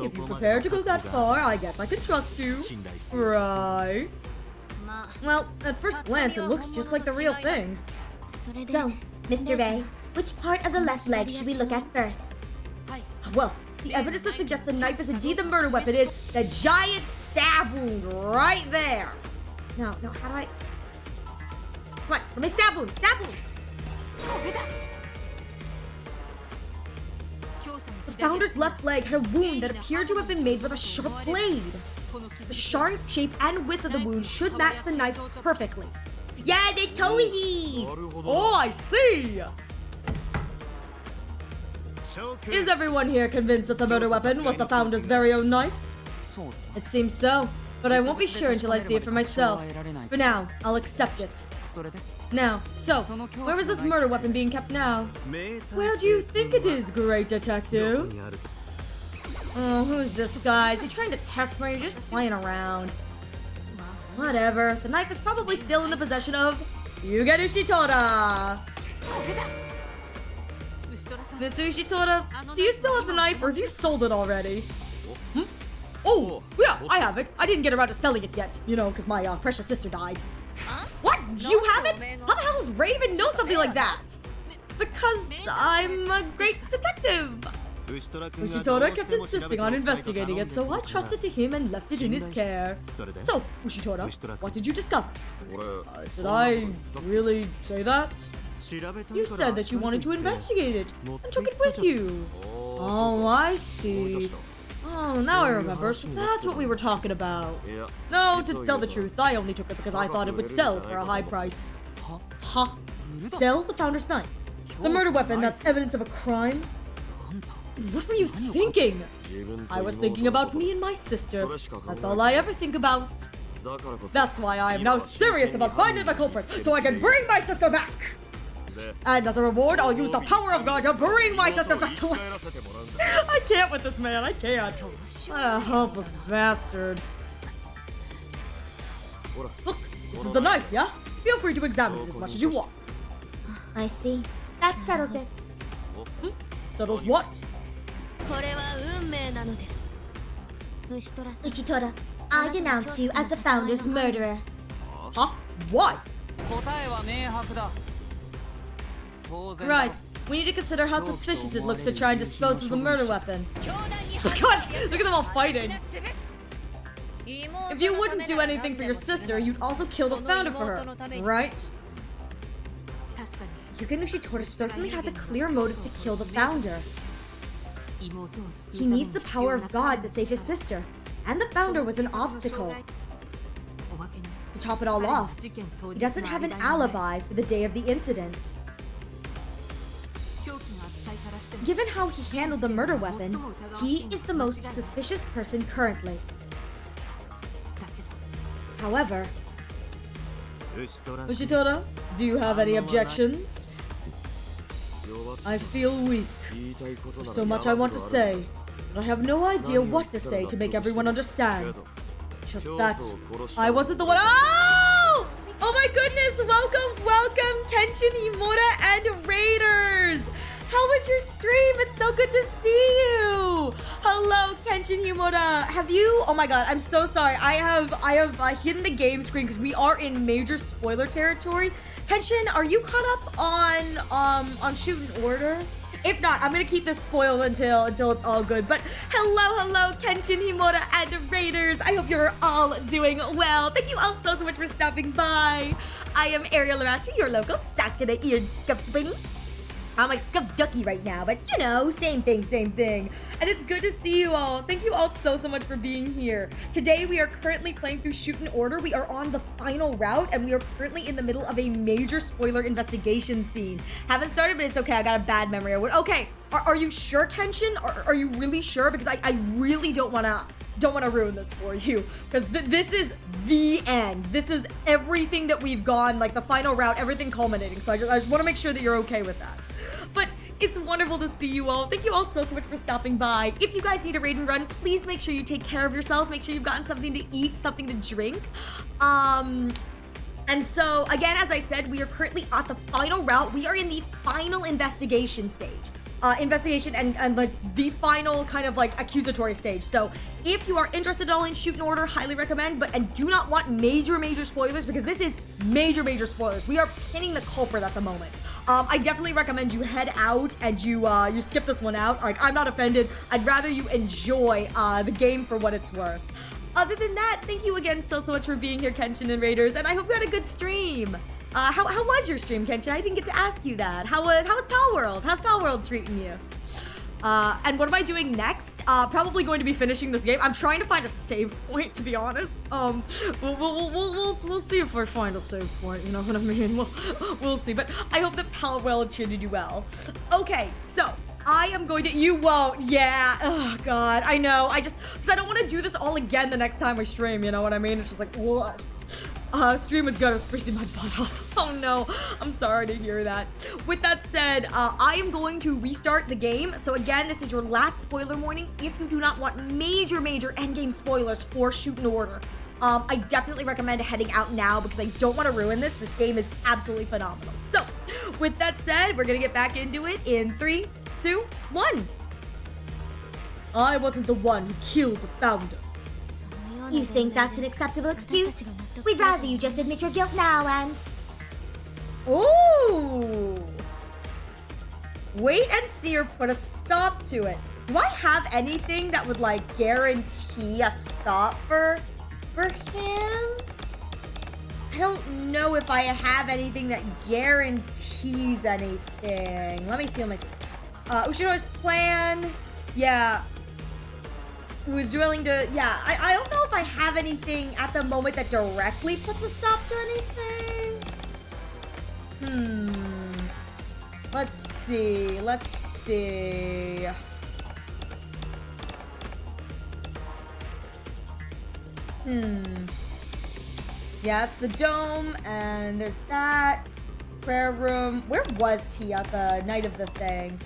If you're prepared to go that far, I guess I can trust you. Right. Well, at first glance, it looks just like the real thing. So, Mr. Ray, which part of the left leg should we look at first? Well, the evidence that suggests the knife is indeed the murder weapon is the giant stab wound right there. No, how do I... Come on, let me stab wound! The founder's left leg had a wound that appeared to have been made with a sharp blade. The sharp shape and width of the wound should match the knife perfectly. Yeah, they toys! Oh, I see! Is everyone here convinced that the murder weapon was the founder's very own knife? It seems so, but I won't be sure until I see it for myself. For now, I'll accept it. Now, so, where was this murder weapon being kept now? Where do you think it is, great detective? Oh, who's this guy? Is he trying to test me or just playing around? Whatever, the knife is probably still in the possession of Yuga Ushitora! Mr. Ushitora, do you still have the knife or have you sold it already? Oh, yeah, I have it. I didn't get around to selling it yet, you know, because my precious sister died. What? You have it? How the hell does Raven know something like that? Because I'm a great detective. Ushitora kept insisting on investigating it, so I trusted to him and left it in his care. So, Ushitora, what did you discover? Did I really say that? You said that you wanted to investigate it and took it with you. Oh, I see. Oh, now I remember. So that's what we were talking about. No, to tell the truth, I only took it because I thought it would sell for a high price. Huh? Sell the founder's knife? The murder weapon that's evidence of a crime? What were you thinking? I was thinking about me and my sister. That's all I ever think about. That's why I am now serious about finding the culprit, so I can bring my sister back. And as a reward, I'll use the power of God to bring my sister back to life. I can't with this man, I can't. What a helpless bastard. Look, this is the knife, yeah? Feel free to examine it as much as you want. I see. That settles it. Settles what? Ushitora, I denounce you as the founder's murderer. Huh? Why? Right. We need to consider how suspicious it looks to try and dispose of the murder weapon. God, look at them all fighting. If you wouldn't do anything for your sister, you'd also kill the founder for her, right? Yugen Ushitora certainly has a clear motive to kill the founder. He needs the power of God to save his sister, and the founder was an obstacle. To top it all off, he doesn't have an alibi for the day of the incident. Given how he handled the murder weapon, he is the most suspicious person currently. However, Ushitora, do you have any objections? I feel weak. There's so much I want to say, but I have no idea what to say to make everyone understand. Just that I wasn't the one. Oh! Oh my goodness, welcome, Kenshin, Himura, and Raiders. How was your stream? It's so good to see you. Hello, Kenshin Himura. Have you? Oh my god, I'm so sorry. I have hidden the game screen because we are in major spoiler territory. Kenshin, are you caught up on Shuten Order? If not, I'm gonna keep this spoiled until it's all good. But hello, Kenshin, Himura, and Raiders. I hope you're all doing well. Thank you all so much for stopping by. I am Ariel Arashi, your local Sakura-eared scuff bunny. I'm like scuffed ducky right now, but you know, same thing. And it's good to see you all. Thank you all so much for being here. Today we are currently playing through Shuten Order. We are on the final route, and we are currently in the middle of a major spoiler investigation scene. Haven't started, but it's okay. I got a bad memory. Okay, are you sure, Kenshin? Are you really sure? Because I really don't wanna ruin this for you, because this is the end. This is everything that we've gone, like the final route, everything culminating. So I just want to make sure that you're okay with that. But it's wonderful to see you all. Thank you all so much for stopping by. If you guys need a raid and run, please make sure you take care of yourselves. Make sure you've gotten something to eat, something to drink. And so, again, as I said, we are currently at the final route. We are in the final investigation stage. Investigation and like the final kind of like accusatory stage. So if you are interested at all in Shuten Order, highly recommend, and do not want major spoilers, because this is major spoilers. We are pinning the culprit at the moment. I definitely recommend you head out and you skip this one out. Like, I'm not offended. I'd rather you enjoy the game for what it's worth. Other than that, thank you again so much for being here, Kenshin and Raiders, and I hope you had a good stream. How was your stream, Kenshin? I didn't get to ask you that. How was Pal World? How's Pal World treating you? And what am I doing next? Probably going to be finishing this game. I'm trying to find a save point, to be honest. We'll see if I find a save point. You know what I mean? We'll see. But I hope that Pal World treated you well. Okay, so I am going to. You won't. Yeah. Oh God. I know. Because I don't want to do this all again the next time we stream. You know what I mean? It's just like what. Stream with gutters freezing my butt off. Oh no, I'm sorry to hear that. With that said, I am going to restart the game. So again, this is your last spoiler warning. If you do not want major endgame spoilers for Shuten Order, I definitely recommend heading out now, because I don't want to ruin this. This game is absolutely phenomenal. So, with that said, we're gonna get back into it in 3, 2, 1. I wasn't the one who killed the founder. You think that's an acceptable excuse? We'd rather you just admit your guilt now and... Ooh! Wait and see or put a stop to it. Do I have anything that would, like, guarantee a stop for him? I don't know if I have anything that guarantees anything. Let me see. Ushino's plan. Yeah. Who's willing to, yeah, I don't know if I have anything at the moment that directly puts a stop to anything. Let's see. Yeah, it's the dome, and there's that. Prayer room. Where was he at the night of the thing?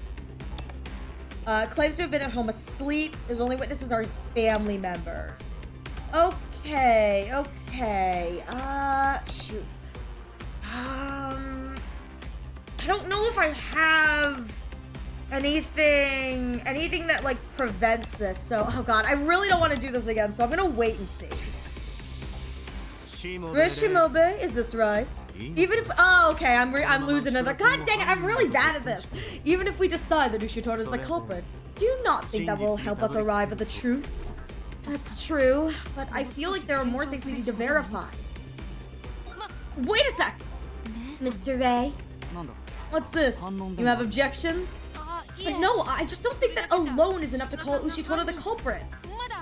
Claims to have been at home asleep. His only witnesses are his family members. Okay. Shoot. I don't know if I have anything that, like, prevents this. So, oh God, I really don't want to do this again, so I'm gonna wait and see. Shimobe, is this right? Even if, okay, I'm losing another. God dang it, I'm really bad at this. Even if we decide that Ushitoda is the culprit, do you not think that will help us arrive at the truth? That's true, but I feel like there are more things we need to verify. Wait a sec! Mr. Ray? What's this? You have objections? But no, I just don't think that alone is enough to call Ushitoda the culprit.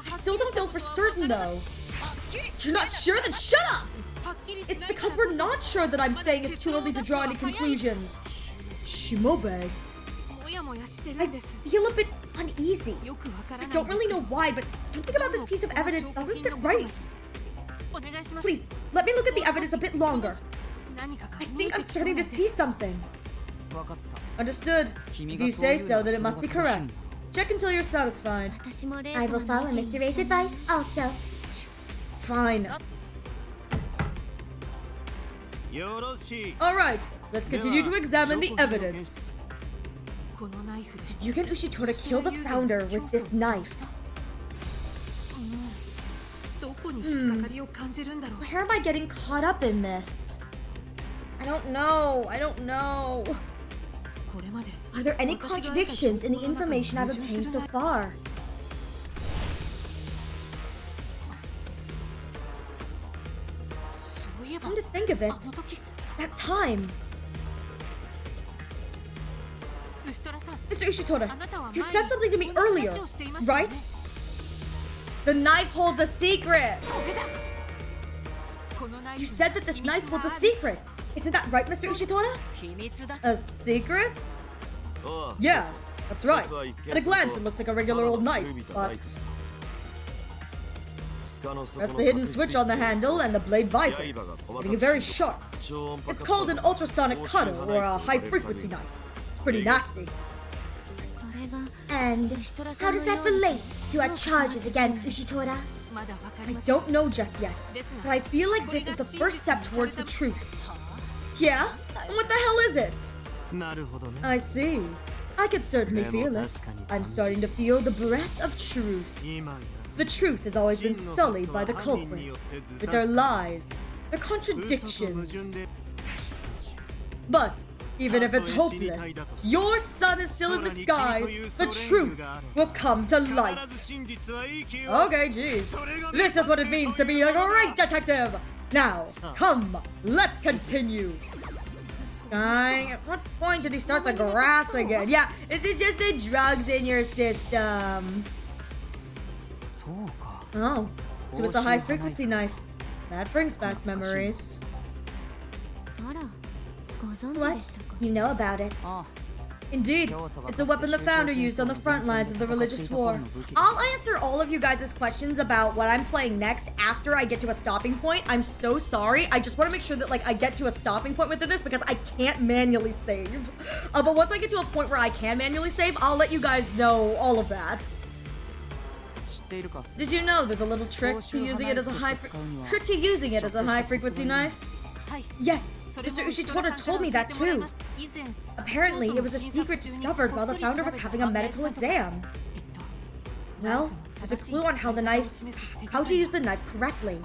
I still don't know for certain, though. You're not sure? Then shut up! It's because we're not sure that I'm saying it's too early to draw any conclusions. Shimobe. I feel a bit uneasy. I don't really know why, but something about this piece of evidence doesn't sit right. Please, let me look at the evidence a bit longer. I think I'm starting to see something. Understood. If you say so, then it must be correct. Check until you're satisfied. I will follow Mr. Ray's advice also. Fine. よろしい。 Alright, let's continue to examine the evidence. このナイフで Did you get Ushitora kill the founder with this knife? どこに引っかかりを感じるんだろう。 Where am I getting caught up in this? I don't know. Are there any contradictions in the information I've obtained so far? Come to think of it, that time. Mr. Ushitora, you said something to me earlier, right? The knife holds a secret! You said that this knife holds a secret! Isn't that right, Mr. Ushitora? A secret? Yeah, that's right. At a glance, it looks like a regular old knife, but... Press the hidden switch on the handle and the blade vibrates, getting very sharp. It's called an ultrasonic cutter or a high-frequency knife. It's pretty nasty. And how does that relate to our charges against Ushitora? I don't know just yet, but I feel like this is the first step towards the truth. Yeah? And what the hell is it? なるほどね。 I see. I can certainly feel it. I'm starting to feel the breath of truth. 今や The truth has always been sullied by the culprit, with their lies, their contradictions. But even if it's hopeless, your sun is still in the sky. The truth will come to light. Okay, geez. This is what it means to be a great detective. Now, come, let's continue. Sky, at what point did he start the grass again? Yeah, is it just the drugs in your system? そうか。 Oh, so it's a high-frequency knife. That brings back memories. あら、ご存知 What? でしたか。 You know about it. あ Indeed, it's a weapon the founder used on the front lines of the religious war. I'll answer all of you guys' questions about what I'm playing next after I get to a stopping point. I'm so sorry. I just want to make sure that I get to a stopping point within this because I can't manually save. But once I get to a point where I can manually save, I'll let you guys know all of that. 知っているか。 Did you know there's a little trick to using it as a high-frequency knife? はい。 Yes, Mr. Ushitora told me that too. 以前 Apparently, it was a secret discovered while the founder was having a medical exam. Well, there's a clue on how to use the knife correctly.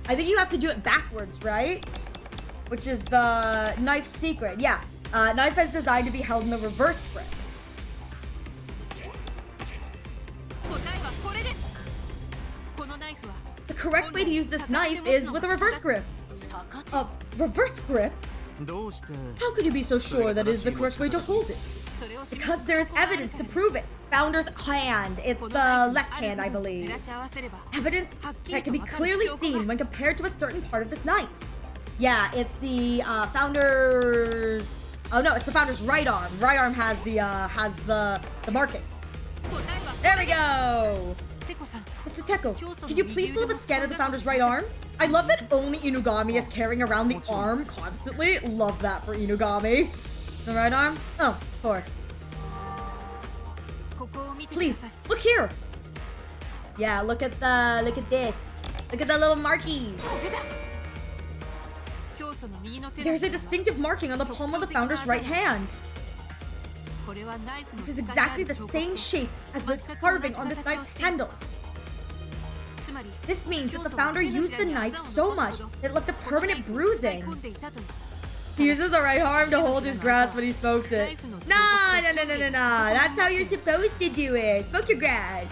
I think you have to do it backwards, right? Which is the knife's secret. Yeah, knife is designed to be held in the reverse grip. 答えはこれです。このナイフは The correct way to use this knife is with a reverse grip. A reverse grip? どうして How could you be so sure that it is the correct way to hold it? それを示す Because there is 証拠がある evidence か to ら prove it. Founder's hand. It's この the ナイフに left ある hand, I 部分を照 believe. らし合わせれば Evidence はっき that り can be とわかる clearly 証拠 seen が when compared to a certain part of this knife. Yeah, it's the founder's. Oh no, it's the founder's right arm. Right arm has the markings. 答えは There we go. テコさん Mr. Teko, can you please pull up a scan of the founder's right arm? I love that only Inugami is carrying around the arm constantly. Love that for Inugami. The right arm? Oh, of course. ここを見てくだ Please, さい look here. Yeah, look at this. Look at the little markies. これだ教祖の右の手の There's a ひらは distinctive marking on the palm of the founder's right hand. これはナイフの This is 使いがあ exactly る the 彫刻 same shape as the carving on this knife's handle. つまり This means that 教 the 祖は founder 手の used ひら the に knife あざを so 残す much ほど that it left a このナイ permanent フを使い bruising. 込んでいたという He uses the right arm to hold his grass when he smokes it. Nah. That's how you're supposed to do it. Smoke your grass.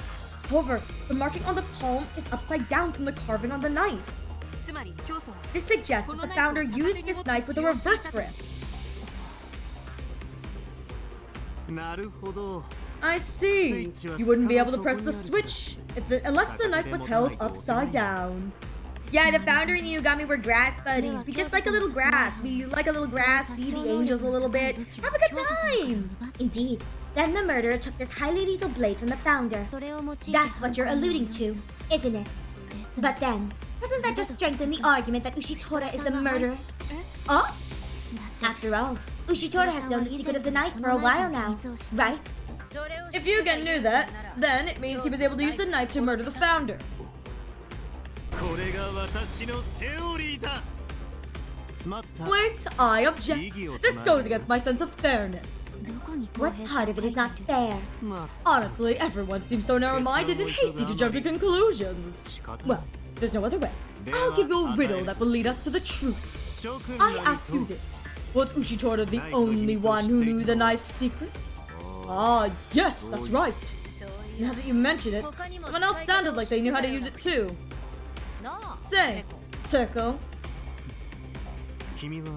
However, the marking on the palm is upside down from the carving on the knife. つまり教祖は This suggests that the founder used this knife with a reverse grip. なるほど I see. You wouldn't be able to press the switch unless the knife was held upside down. Yeah, the founder and Inugami were grass buddies. We just like a little grass. We like a little grass, see the angels a little bit. Have a good time. Indeed. Then the murderer took this highly lethal blade from the founder. それを用いて That's what you're alluding to, isn't it? But then, doesn't that just strengthen the argument that Ushitora is the murderer? Oh? After all, Ushitora has known the secret of the knife for a while now, right? If Yugen knew that, then it means he was able to use the knife to murder the founder. これが私のセオリーだ Wait, I object. This goes against my sense of fairness. What part of it is not fair? Honestly, everyone seems so narrow-minded and hasty to jump to conclusions. Well, there's no other way. I'll give you a riddle that will lead us to the truth. I ask you this. Was Ushitora the only one who knew the knife's secret? Ah, yes, that's right. Now that you mention it, someone else sounded like they knew how to use it too. Say, Teko,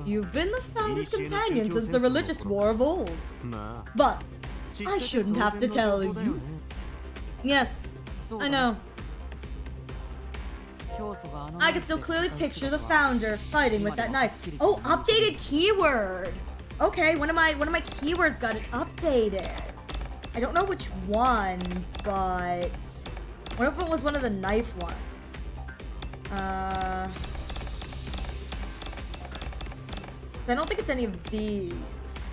you've been the Founder's companion since the religious war of old. But I shouldn't have to tell you that. Yes, I know. I can still clearly picture the Founder fighting with that knife. Oh, updated keyword. Okay, one of my keywords got it updated. I don't know which one, but one of them was one of the knife ones. I don't think it's any of these.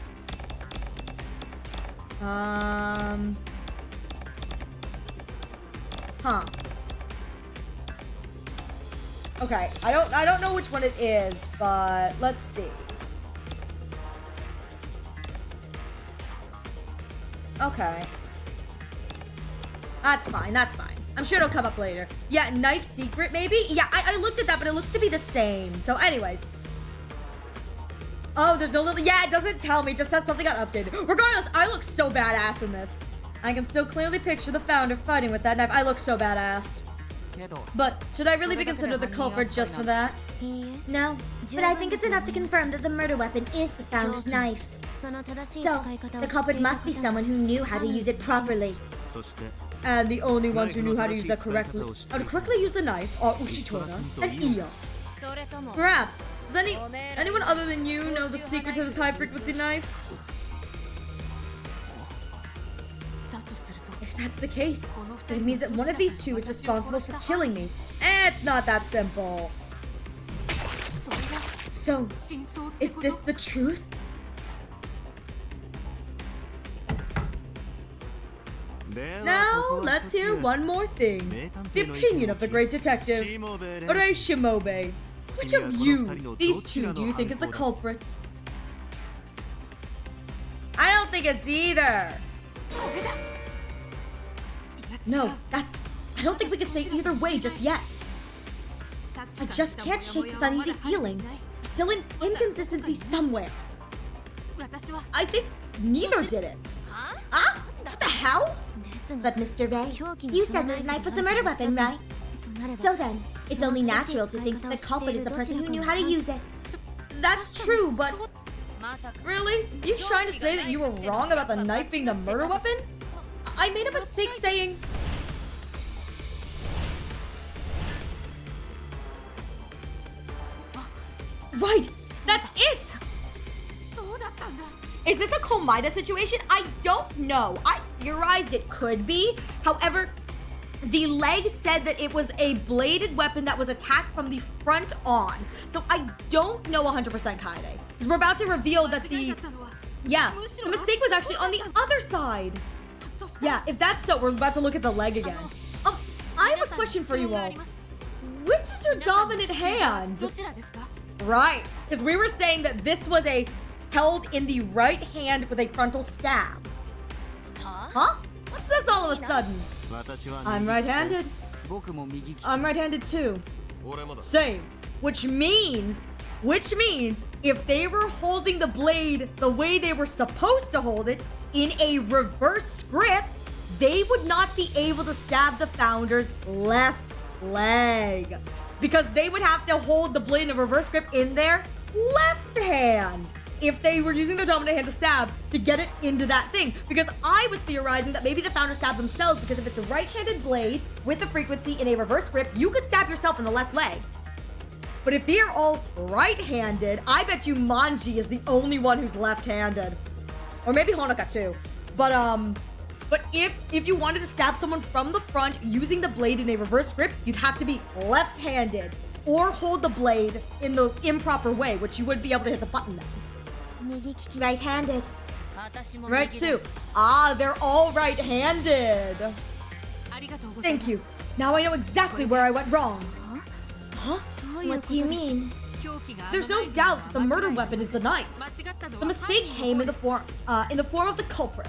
Huh. Okay, I don't know which one it is, but let's see. Okay. That's fine, that's fine. I'm sure it'll come up later. Yeah, knife secret maybe? Yeah, I looked at that, but it looks to be the same. So anyways. Oh, there's no little, yeah, it doesn't tell me. It just says something got updated. Regardless, I look so badass in this. I can still clearly picture the Founder fighting with that knife. I look so badass. But should I really be considered the culprit just for that? No, but I think it's enough to confirm that the murder weapon is the Founder's knife. So, the culprit must be someone who knew how to use it properly. And the only ones who knew how to use that correctly, use the knife are Ushitora and Iya. Perhaps, does anyone other than you know the secret to this high-frequency knife? If that's the case, then it means that one of these two is responsible for killing me. It's not that simple. So, is this the truth? Now, let's hear one more thing. The opinion of the great detective, Rei Shimobe. Which of you, these two, do you think is the culprit? I don't think it's either. No, I don't think we can say either way just yet. I just can't shake this uneasy feeling. There's still an inconsistency somewhere. I think neither did it. Ah? What the hell? But Mr. Ray, you said that the knife was the murder weapon, right? So then, it's only natural to think that the culprit is the person who knew how to use it. That's true, but... Really? You trying to say that you were wrong about the knife being the murder weapon? I made a mistake saying... Right! That's it! Is this a Komaida situation? I don't know. I theorized it could be. However, the leg said that it was a bladed weapon that was attacked from the front on. So I don't know 100% Kaede. Because we're about to reveal that the mistake was actually on the other side. Yeah, if that's so, we're about to look at the leg again. I have a question for you all. Which is your dominant hand? Right, because we were saying that this was held in the right hand with a frontal stab. Huh? What's this all of a sudden? I'm right-handed. I'm right-handed too. Same. Which means if they were holding the blade the way they were supposed to hold it in a reverse grip, they would not be able to stab the Founder's left leg. Because they would have to hold the blade in a reverse grip in their left hand if they were using their dominant hand to stab to get it into that thing. Because I was theorizing that maybe the Founder stabbed themselves because if it's a right-handed blade with a frequency in a reverse grip, you could stab yourself in the left leg. But if they're all right-handed, I bet you Manji is the only one who's left-handed. Or maybe Honoka too. But if you wanted to stab someone from the front using the blade in a reverse grip, you'd have to be left-handed or hold the blade in the improper way, which you wouldn't be able to hit the button then. Right-handed. Right too. Ah, they're all right-handed. Thank you. Now I know exactly where I went wrong. Huh? What do you mean? There's no doubt that the murder weapon is the knife. The mistake came in the form of the culprit.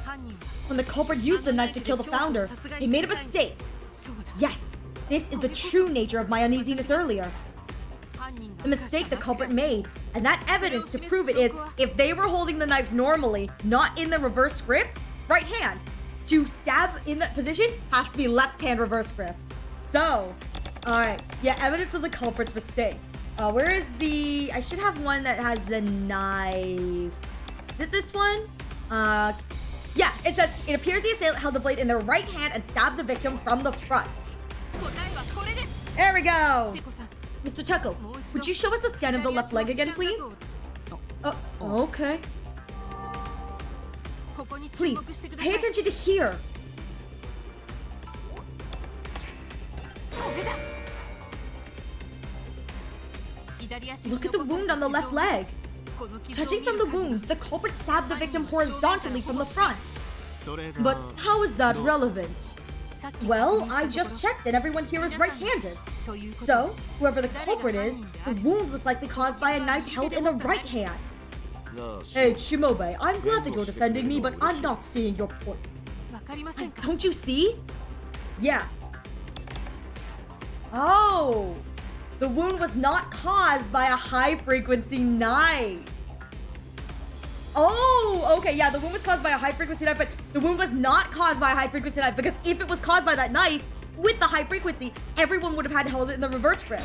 When the culprit used the knife to kill the founder, he made a mistake. Yes, this is the true nature of my uneasiness earlier. The mistake the culprit made, and that evidence to prove it is, if they were holding the knife normally, not in the reverse grip, right hand. To stab in that position has to be left hand reverse grip. So, alright, yeah, evidence of the culprit's mistake. Where is the... I should have one that has the knife. Is it this one? Yeah, it says, it appears the assailant held the blade in their right hand and stabbed the victim from the front. There we go! Mr. Chuckle, would you show us the scan of the left leg again, please? Oh, okay. Please, pay attention to here. Look at the wound on the left leg. Judging from the wound, the culprit stabbed the victim horizontally from the front. But how is that relevant? Well, I just checked and everyone here is right-handed. So, whoever the culprit is, the wound was likely caused by a knife held in the right hand. Hey, Shimobe, I'm glad that you're defending me, but I'm not seeing your point. Don't you see? Yeah. Oh! The wound was not caused by a high-frequency knife. Oh, okay, yeah, the wound was caused by a high-frequency knife, but the wound was not caused by a high-frequency knife, because if it was caused by that knife, with the high frequency, everyone would have had held it in the reverse grip.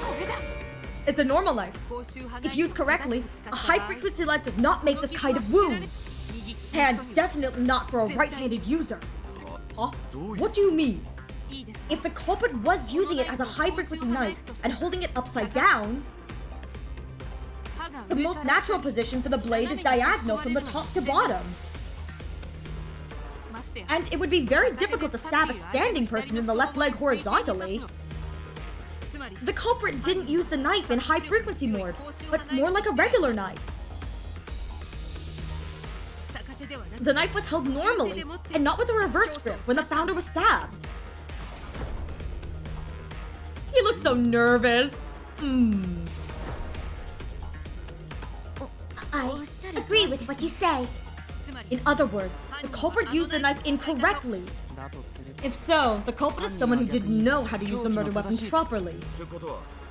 It's a normal knife. If used correctly, a high-frequency knife does not make this kind of wound. And definitely not for a right-handed user. Huh? What do you mean? If the culprit was using it as a high-frequency knife and holding it upside down, the most natural position for the blade is diagonal from the top to bottom. And it would be very difficult to stab a standing person in the left leg horizontally. The culprit didn't use the knife in high-frequency mode, but more like a regular knife. The knife was held normally, and not with a reverse grip when the founder was stabbed. He looks so nervous. I agree with what you say. In other words, the culprit used the knife incorrectly. If so, the culprit is someone who didn't know how to use the murder weapon properly.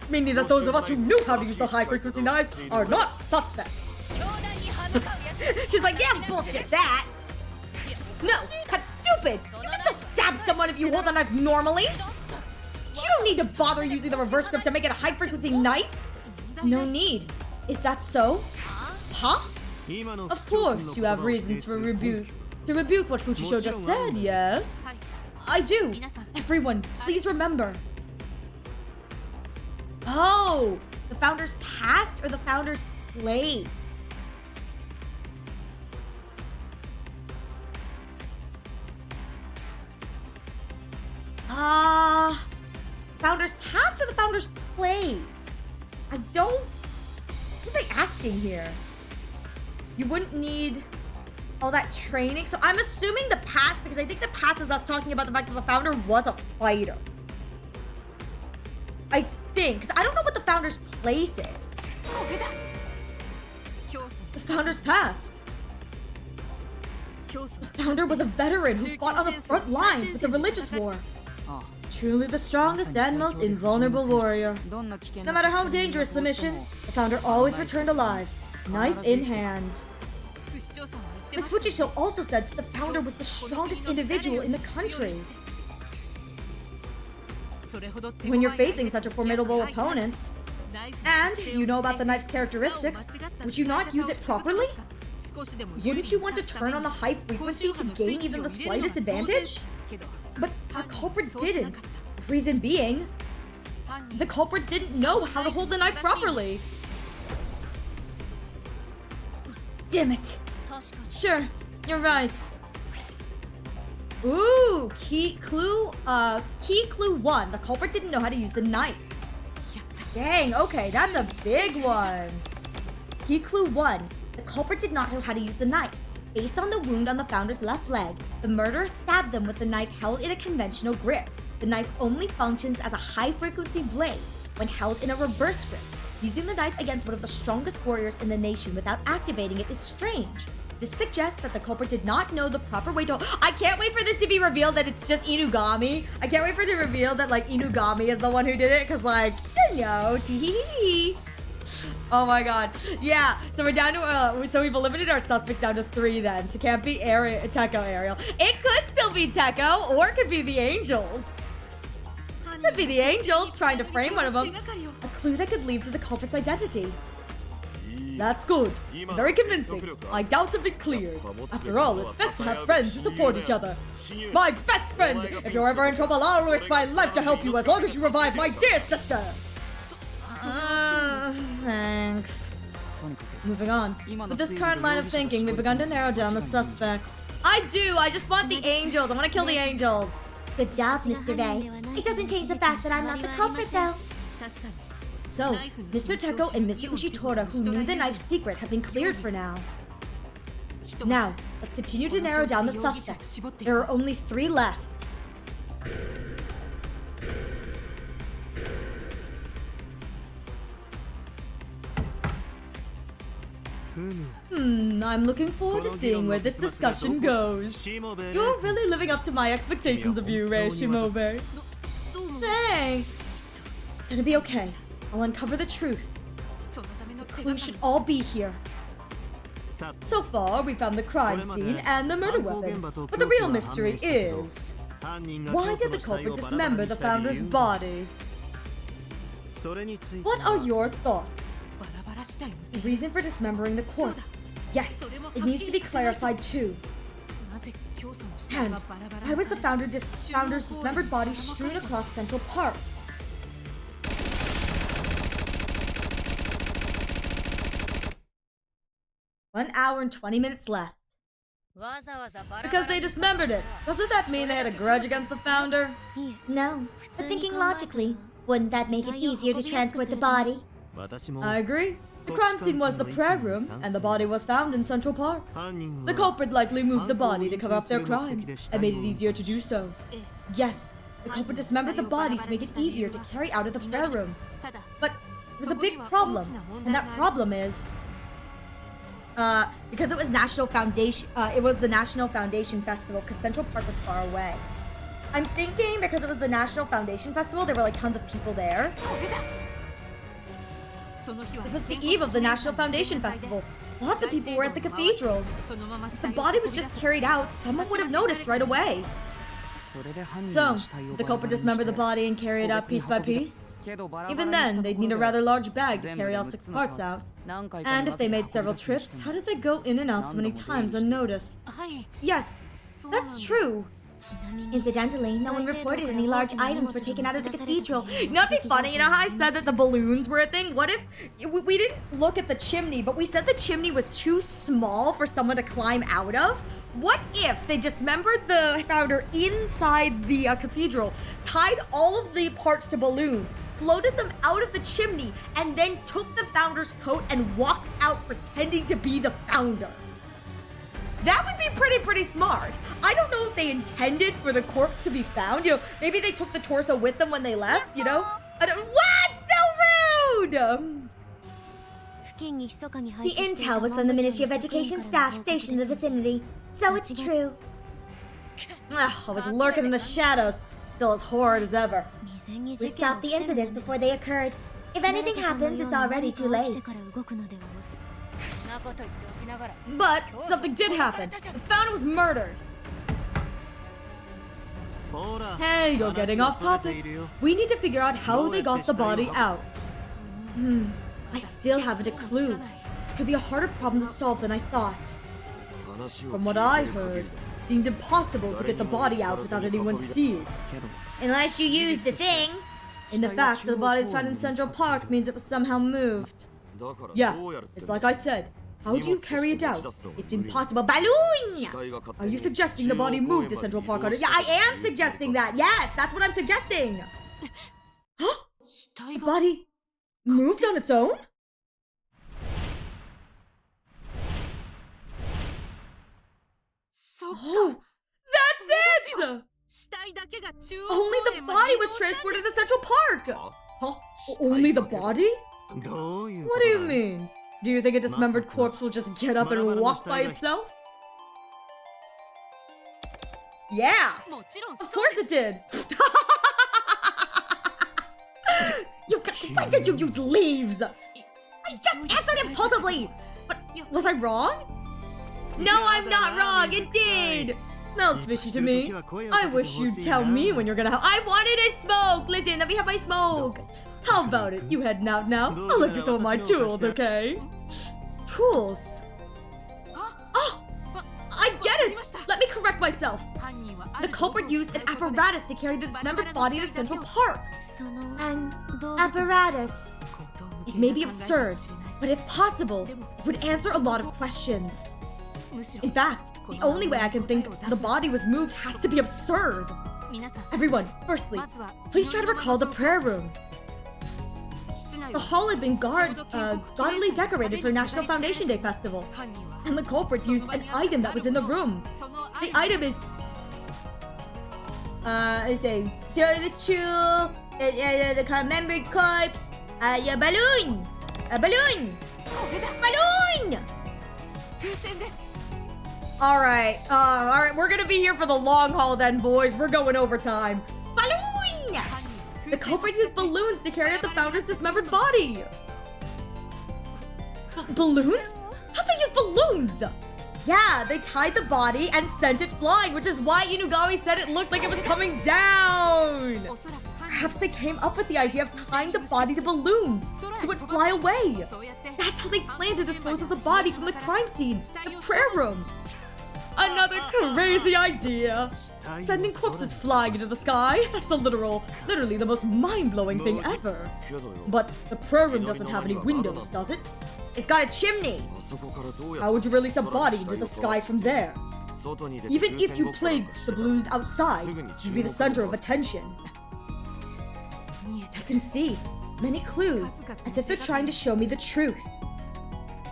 Meaning that those of us who knew how to use the high-frequency knives are not suspects. She's like, yeah, bullshit that. No, that's stupid. You can still stab someone if you hold the knife normally. You don't need to bother using the reverse grip to make it a high-frequency knife. No need. Is that so? Huh? Of course, you have reasons to rebuke what Fuchisho just said, yes? I do. Everyone, please remember. Oh, the founder's past or the founder's place? Founder's past or the founder's place? I don't... What are they asking here? You wouldn't need all that training. So I'm assuming the past, because I think the past is us talking about the fact that the founder was a fighter. I think, because I don't know what the founder's place is. The founder's past. The founder was a veteran who fought on the front lines with the religious war. Truly the strongest and most invulnerable warrior. No matter how dangerous the mission, the founder always returned alive, knife in hand. Miss Fujisho also said that the founder was the strongest individual in the country. When you're facing such a formidable opponent, and you know about the knife's characteristics, would you not use it properly? Wouldn't you want to turn on the high frequency to gain even the slightest advantage? But our culprit didn't. Reason being, the culprit didn't know how to hold the knife properly. Damn it. Sure, you're right. Ooh, key clue 1. The culprit didn't know how to use the knife. Dang, okay, that's a big one. Key clue 1. The culprit did not know how to use the knife. Based on the wound on the founder's left leg, the murderer stabbed them with the knife held in a conventional grip. The knife only functions as a high-frequency blade when held in a reverse grip, Using the knife against one of the strongest warriors in the nation without activating it is strange. This suggests that the culprit did not know the proper way to— I can't wait for this to be revealed that it's just Inugami. I can't wait for it to reveal that, like, Inugami is the one who did it, because, like, you know, tee-hee-hee. Oh my god. Yeah, so we're down to, so we've eliminated our suspects down to 3 then. So it can't be Tekko, Ariel. It could still be Tekko, or it could be the Angels. Could be the Angels trying to frame one of them. A clue that could lead to the culprit's identity. That's good. Very convincing. My doubts have been cleared. After all, it's best to have friends who support each other. My best friend! If you're ever in trouble, I'll risk my life to help you as long as you revive my dear sister! Thanks. Moving on. With this current line of thinking, we've begun to narrow down the suspects. I just want the Angels. I want to kill the Angels. Good job, Mr. Ray. It doesn't change the fact that I'm not the culprit, though. So, Mr. Tekko and Mr. Ushitora, who knew the knife's secret, have been cleared for now. Now, let's continue to narrow down the suspects. There are only 3 left. I'm looking forward to seeing where this discussion goes. You're really living up to my expectations of you, Rei Shimobe. Thanks. It's gonna be okay. I'll uncover the truth. The clues should all be here. So far, we found the crime scene and the murder weapon. But the real mystery is... why did the culprit dismember the founder's body? What are your thoughts? The reason for dismembering the corpse. Yes, it needs to be clarified too. And why was the founder's dismembered body strewn across Central Park? One hour and 20 minutes left. Because they dismembered it. Doesn't that mean they had a grudge against the founder? No, but thinking logically, wouldn't that make it easier to transport the body? I agree. The crime scene was the prayer room, and the body was found in Central Park. The culprit likely moved the body to cover up their crime, and made it easier to do so. Yes, the culprit dismembered the body to make it easier to carry out of the prayer room. But there's a big problem, and that problem is... because it was National Foundation, it was the National Foundation Festival, because Central Park was far away. I'm thinking because it was the National Foundation Festival, there were like tons of people there. It was the eve of the National Foundation Festival. Lots of people were at the cathedral. If the body was just carried out, someone would have noticed right away. So, the culprit dismembered the body and carry it out piece by piece? Even then, they'd need a rather large bag to carry all 6 parts out. And if they made several trips, how did they go in and out so many times unnoticed? Yes, that's true. Incidentally, no one reported any large items were taken out of the cathedral. You know what'd be funny? You know how I said that the balloons were a thing? What if we didn't look at the chimney, but we said the chimney was too small for someone to climb out of? What if they dismembered the founder inside the cathedral, tied all of the parts to balloons, floated them out of the chimney, and then took the founder's coat and walked out pretending to be the founder? That would be pretty smart. I don't know if they intended for the corpse to be found. You know, maybe they took the torso with them when they left, you know? I don't— what? So rude! The intel was from the Ministry of Education staff stationed in the vicinity, so it's true. Ugh, I was lurking in the shadows, still as horrid as ever. We stopped the incidents before they occurred. If anything happens, it's already too late. But something did happen. The founder was murdered. Hey, you're getting off topic. We need to figure out how they got the body out. I still haven't a clue. This could be a harder problem to solve than I thought. From what I heard, it seemed impossible to get the body out without anyone seeing. Unless you use the thing. And the fact that the body is found in Central Park means it was somehow moved. Yeah, it's like I said. How do you carry it out? It's impossible. Balloon! Are you suggesting the body moved to Central Park? Yeah, I am suggesting that. Yes, that's what I'm suggesting. Huh? The body moved on its own? Oh, that's it! Only the body was transported to Central Park! Huh? Only the body? どういうこ What と do you だい mean? Do you think a dismembered corpse will just get up and walk by itself? Yeah! もちろん Of そう course です it did! Why did you use leaves? I just answered impulsively! But was I wrong? No, I'm not wrong! It did! Smells fishy to me. I wish you'd tell me when you're gonna have— I wanted a smoke! Listen, let me have my smoke! How about it? You heading out now? I'll let you some of my tools, okay? Tools? Oh! I get it! Let me correct myself! 犯人は The culprit used an apparatus to carry the dismembered body to Central Park. その An 道具 apparatus. It may be absurd, but if possible, it would answer a lot of questions. むしろ In fact, the only way I can think the body was moved has to be absurd. 皆さん Everyone, firstly, まずは please try to recall the prayer room. 室内 The は hall had been gaudily decorated for National Foundation Day Festival, 犯人は and the culprit used an item that was in the room. その The item is, let's say, show the tool, the commemorated corpse, a balloon, a balloon, これだ balloon. 風船です All right, we're gonna be here for the long haul then, boys. We're going overtime. Balloon. 犯人 The culprits used balloons to carry out the founder's dismembered body. Balloons? How'd they use balloons? Yeah, they tied the body and sent it flying, which is why Inugami said it looked like it was coming down. おそらく犯人 Perhaps they came up with the idea of tying the body to balloons so it would fly away. そうやって That's how they planned to dispose of the body from the crime scene, the prayer room. Another crazy idea. Sending corpses flying into the sky? That's literally the most mind-blowing thing ever. But the prayer room doesn't have any windows, does it? It's got a chimney. How would you release a body into the sky from there? Even if you placed the balloons outside, you'd be the center of attention. 見えて I can see many clues, as if they're trying to show me the truth.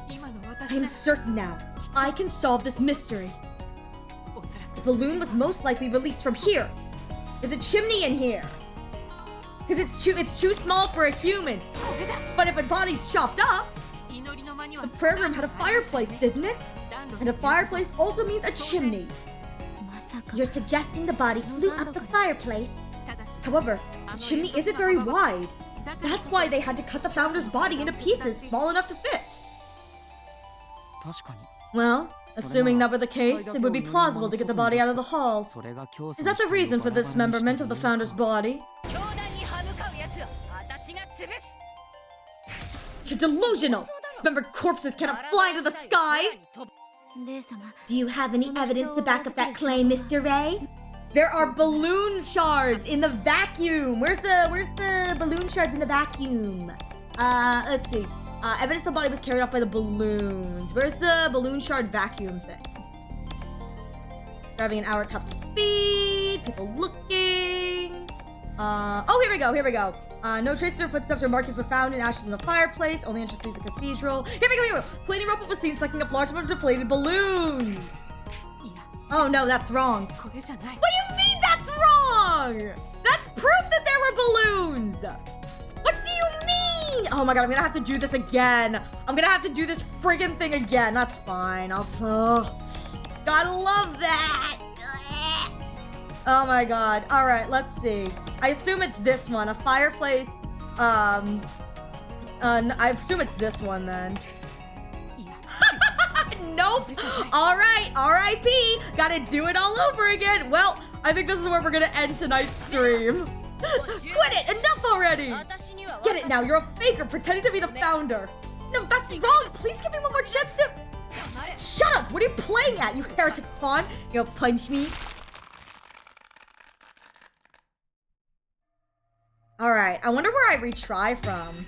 今の I 私 am なら certain now. I can solve this mystery. おそら The く balloon was most likely released from here. There's a chimney in here. Because it's too small for a human. これだ But if a body's chopped up, 祈りの間には the prayer room had a fireplace, didn't it? 暖炉 And a fireplace also means a chimney. まさか You're suggesting the body flew up the fireplace. ただし However, the chimney isn't very wide. だからこ That's そ why they had to cut the founder's body into pieces small enough to fit. 確かに Well, assuming that were the case, it would be plausible to get the body out of the hall. それが教 Is that the reason for the dismemberment of the founder's body? 教団に歯向かうやつは私が潰す You're delusional! Dismembered corpses cannot fly into the sky! レイ様 Do you have any evidence to back up that claim, Mr. Ray? There are balloon shards in the vacuum! Where's the balloon shards in the vacuum? Let's see. Evidence the body was carried off by the balloons. Where's the balloon shard vacuum thing? Driving an hour at top speed, people looking. Oh, here we go. No traces or footsteps or markings were found in ashes in the fireplace. Only entrances to the cathedral. Here we go. Cleaning robot was seen sucking up large amount of deflated balloons. いや Oh no, that's wrong. これじゃない What do you mean that's wrong? That's proof that there were balloons. What do you mean? Oh my god, I'm gonna have to do this again. I'm gonna have to do this friggin' thing again. That's fine. Gotta love that. Oh my god. All right, let's see. I assume it's this one. A fireplace. I assume it's this one then. いや Nope. All right. R.I.P. Gotta do it all over again. Well, I think this is where we're gonna end tonight's stream. Quit it. Enough already. 私には Get it now. You're a faker pretending to be the founder. No, that's wrong. Please give me one more chance to... 黙れ Shut up. What are you playing at, you heretic pawn? You'll punch me. All right. I wonder where I retry from.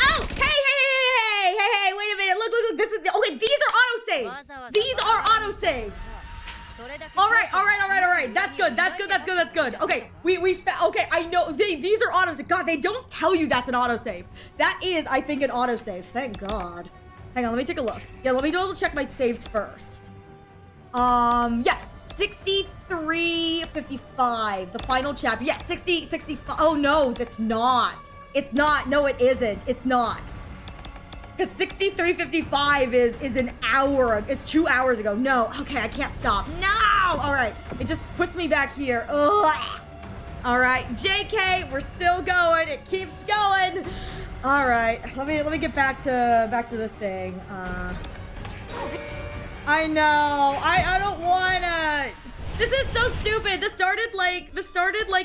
Oh, hey, wait a minute. Look. This is, okay, these are autosaves. These are autosaves. それだけ All right. That's good. Okay, okay, I know, these are autosaves. God, they don't tell you that's an autosave. That is, I think, an autosave. Thank God. Hang on, let me take a look. Yeah, let me double check my saves first. Yeah, 63:55, the final chapter. Yeah, 65. Oh no, that's not. It's not. No, it isn't. It's not. Because 63:55 is an hour. It's 2 hours ago. No. Okay, I can't stop. No. All right. It just puts me back here. Ugh. All right, JK, we're still going. It keeps going. All right. Let me get back to the thing. I know. I don't wanna. This is so stupid. This started like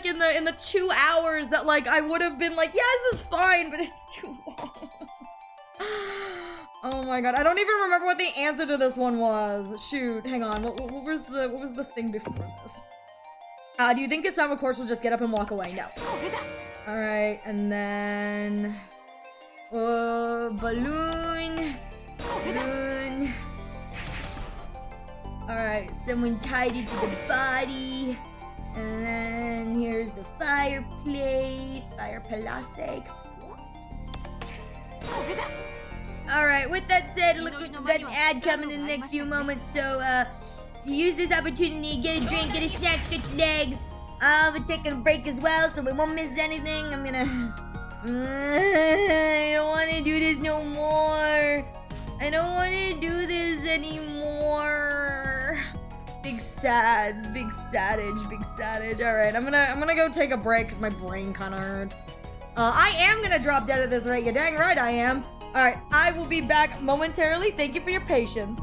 in the 2 hours that like I would have been like, yeah, this is fine, but it's too long. Oh my god, I don't even remember what the answer to this one was. Shoot, hang on. What was the thing before this? Do you think this time, of course, will just get up and walk away? No. All right, and then balloon. All right, someone tied it to the body, and then here's the fireplace, All right, with that said, it looks like we've got an ad coming in the next few moments, so use this opportunity, get a drink, get a snack, stretch your legs. I'll be taking a break as well, so we won't miss anything. I'm gonna... I don't want to do this no more. I don't want to do this anymore. Big sads, big sadage. All right, I'm gonna go take a break because my brain kind of hurts. I am gonna drop dead at this rate. You're dang right I am. All right, I will be back momentarily. Thank you for your patience.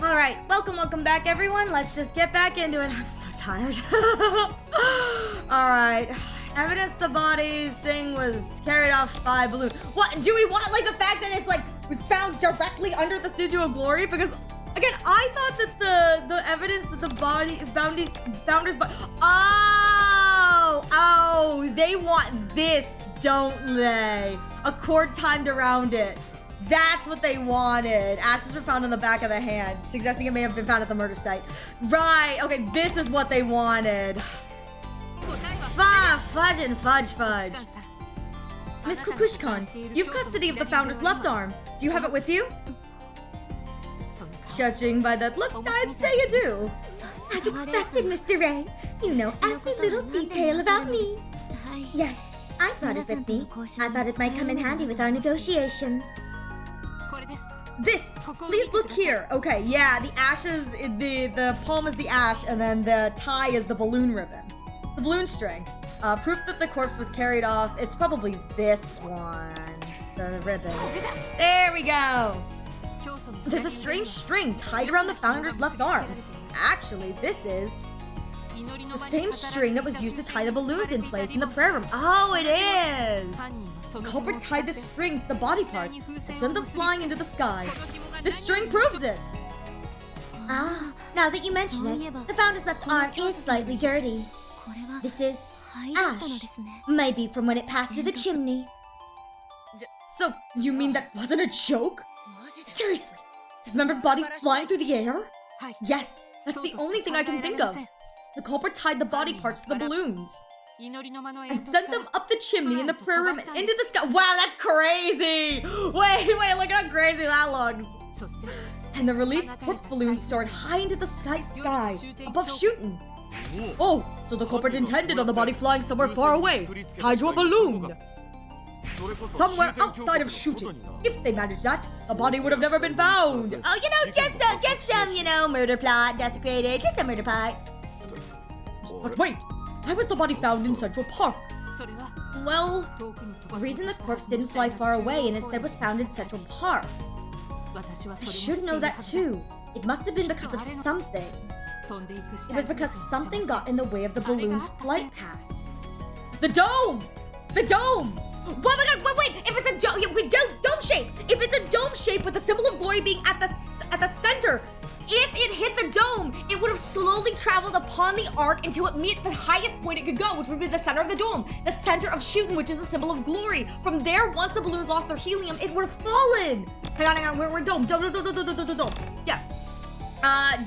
All right, welcome back, everyone. Let's just get back into it. I'm so tired. All right, evidence the bodies thing was carried off by balloon. What do we want? Like the fact that it's like was found directly under the Studio of Glory? Because again, I thought that the evidence that the founders. Oh. Oh, they want this, don't they? A cord timed around it. That's what they wanted. Ashes were found on the back of the hand, suggesting it may have been found at the murder site. Right, okay, this is what they wanted. Fudge and fudge. Miss Kukushkan, you've custody of the Founder's left arm. Do you have it with you? Judging by that look, I'd say you do. As expected, Mr. Ray. You know every little detail about me. Yes, I brought it with me. I thought it might come in handy with our negotiations. This, please look here. Okay, yeah, the ashes, the palm is the ash, and then the tie is the balloon ribbon. The balloon string. Proof that the corpse was carried off. It's probably this one. The ribbon. There we go. There's a strange string tied around the Founder's left arm. Actually, this is the same string that was used to tie the balloons in place in the prayer room. Oh, it is! The culprit tied the string to the body part and sent them flying into the sky. This string proves it! Ah, now that you mention it, the Founder's left arm is slightly dirty. This is ash. Maybe from when it passed through the chimney. So, you mean that wasn't a joke? Seriously? Dismembered body flying through the air? Yes, that's the only thing I can think of. The culprit tied the body parts to the balloons and sent them up the chimney in the prayer room and into the sky. Wow, that's crazy! Wait, look at how crazy that looks. And the released corpse balloons soared high into the sky above Shuten. Oh, so the culprit intended on the body flying somewhere far away, tied to a balloon. Somewhere outside of Shuten. If they managed that, the body would have never been found. Oh, just some, murder plot, desecrated, just a murder plot. But wait, why was the body found in Central Park? Well, the reason the corpse didn't fly far away and instead was found in Central Park. I should know that too. It must have been because of something. It was because something got in the way of the balloon's flight path. The dome! The dome! Oh my god, wait! If it's a dome, dome shape! If it's a dome shape with the symbol of glory being at the center, if it hit the dome, it would have slowly traveled upon the arc until it met the highest point it could go, which would be the center of the dome, the center of Shuten, which is the symbol of glory. From there, once the balloons lost their helium, it would have fallen. Hang on, we're dome. Yeah.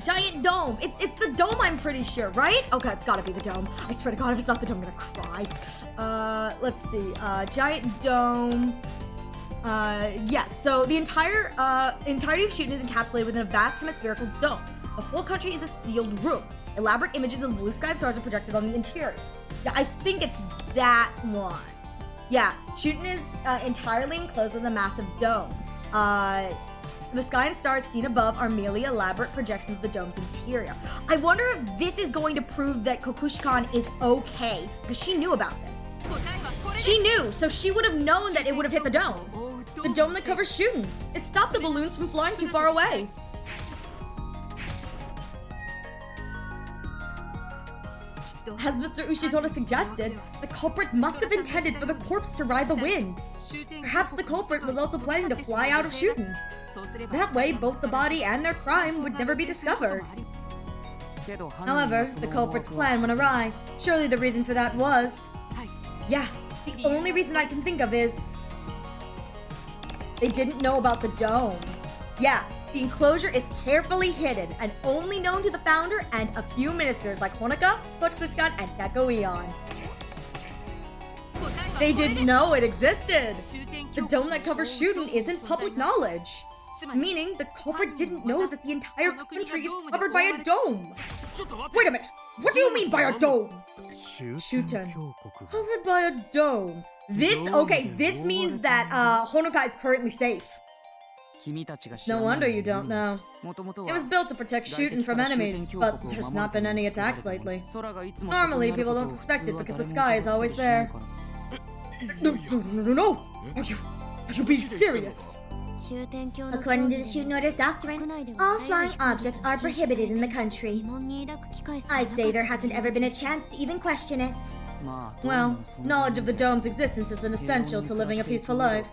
Giant dome. It's the dome, I'm pretty sure, right? Okay, it's gotta be the dome. I swear to God, if it's not the dome, I'm gonna cry. Let's see. Giant dome. Yes, so the entirety of Shuten is encapsulated within a vast hemispherical dome. The whole country is a sealed room. Elaborate images of the blue sky stars are projected on the interior. Yeah, I think it's that one. Yeah, Shuten is entirely enclosed with a massive dome. The sky and stars seen above are merely elaborate projections of the dome's interior. I wonder if this is going to prove that Kukushkan is okay, because she knew about this. She knew, so she would have known that it would have hit the dome. The dome that covers Shuten. It stopped the balloons from flying too far away. As Mr. Ushitoda suggested, the culprit must have intended for the corpse to ride the wind. Perhaps the culprit was also planning to fly out of Shuten. That way, both the body and their crime would never be discovered. However, the culprit's plan went awry. Surely the reason for that was... Yeah, the only reason I can think of is... they didn't know about the dome. Yeah, the enclosure is carefully hidden and only known to the founder and a few ministers like Honoka, Kukushkan, and Keko-eon. They didn't know it existed. The dome that covers Shuten isn't public knowledge. Meaning, the culprit didn't know that the entire country is covered by a dome. Wait a minute, what do you mean by a dome? Shuten. Covered by a dome. This means that Honoka is currently safe. No wonder you don't know. It was built to protect Shuten from enemies, but there's not been any attacks lately. Normally, people don't suspect it because the sky is always there. No! Are you being serious? According to the Shuten Order's doctrine, all flying objects are prohibited in the country. I'd say there hasn't ever been a chance to even question it. Well, knowledge of the dome's existence is an essential to living a peaceful life.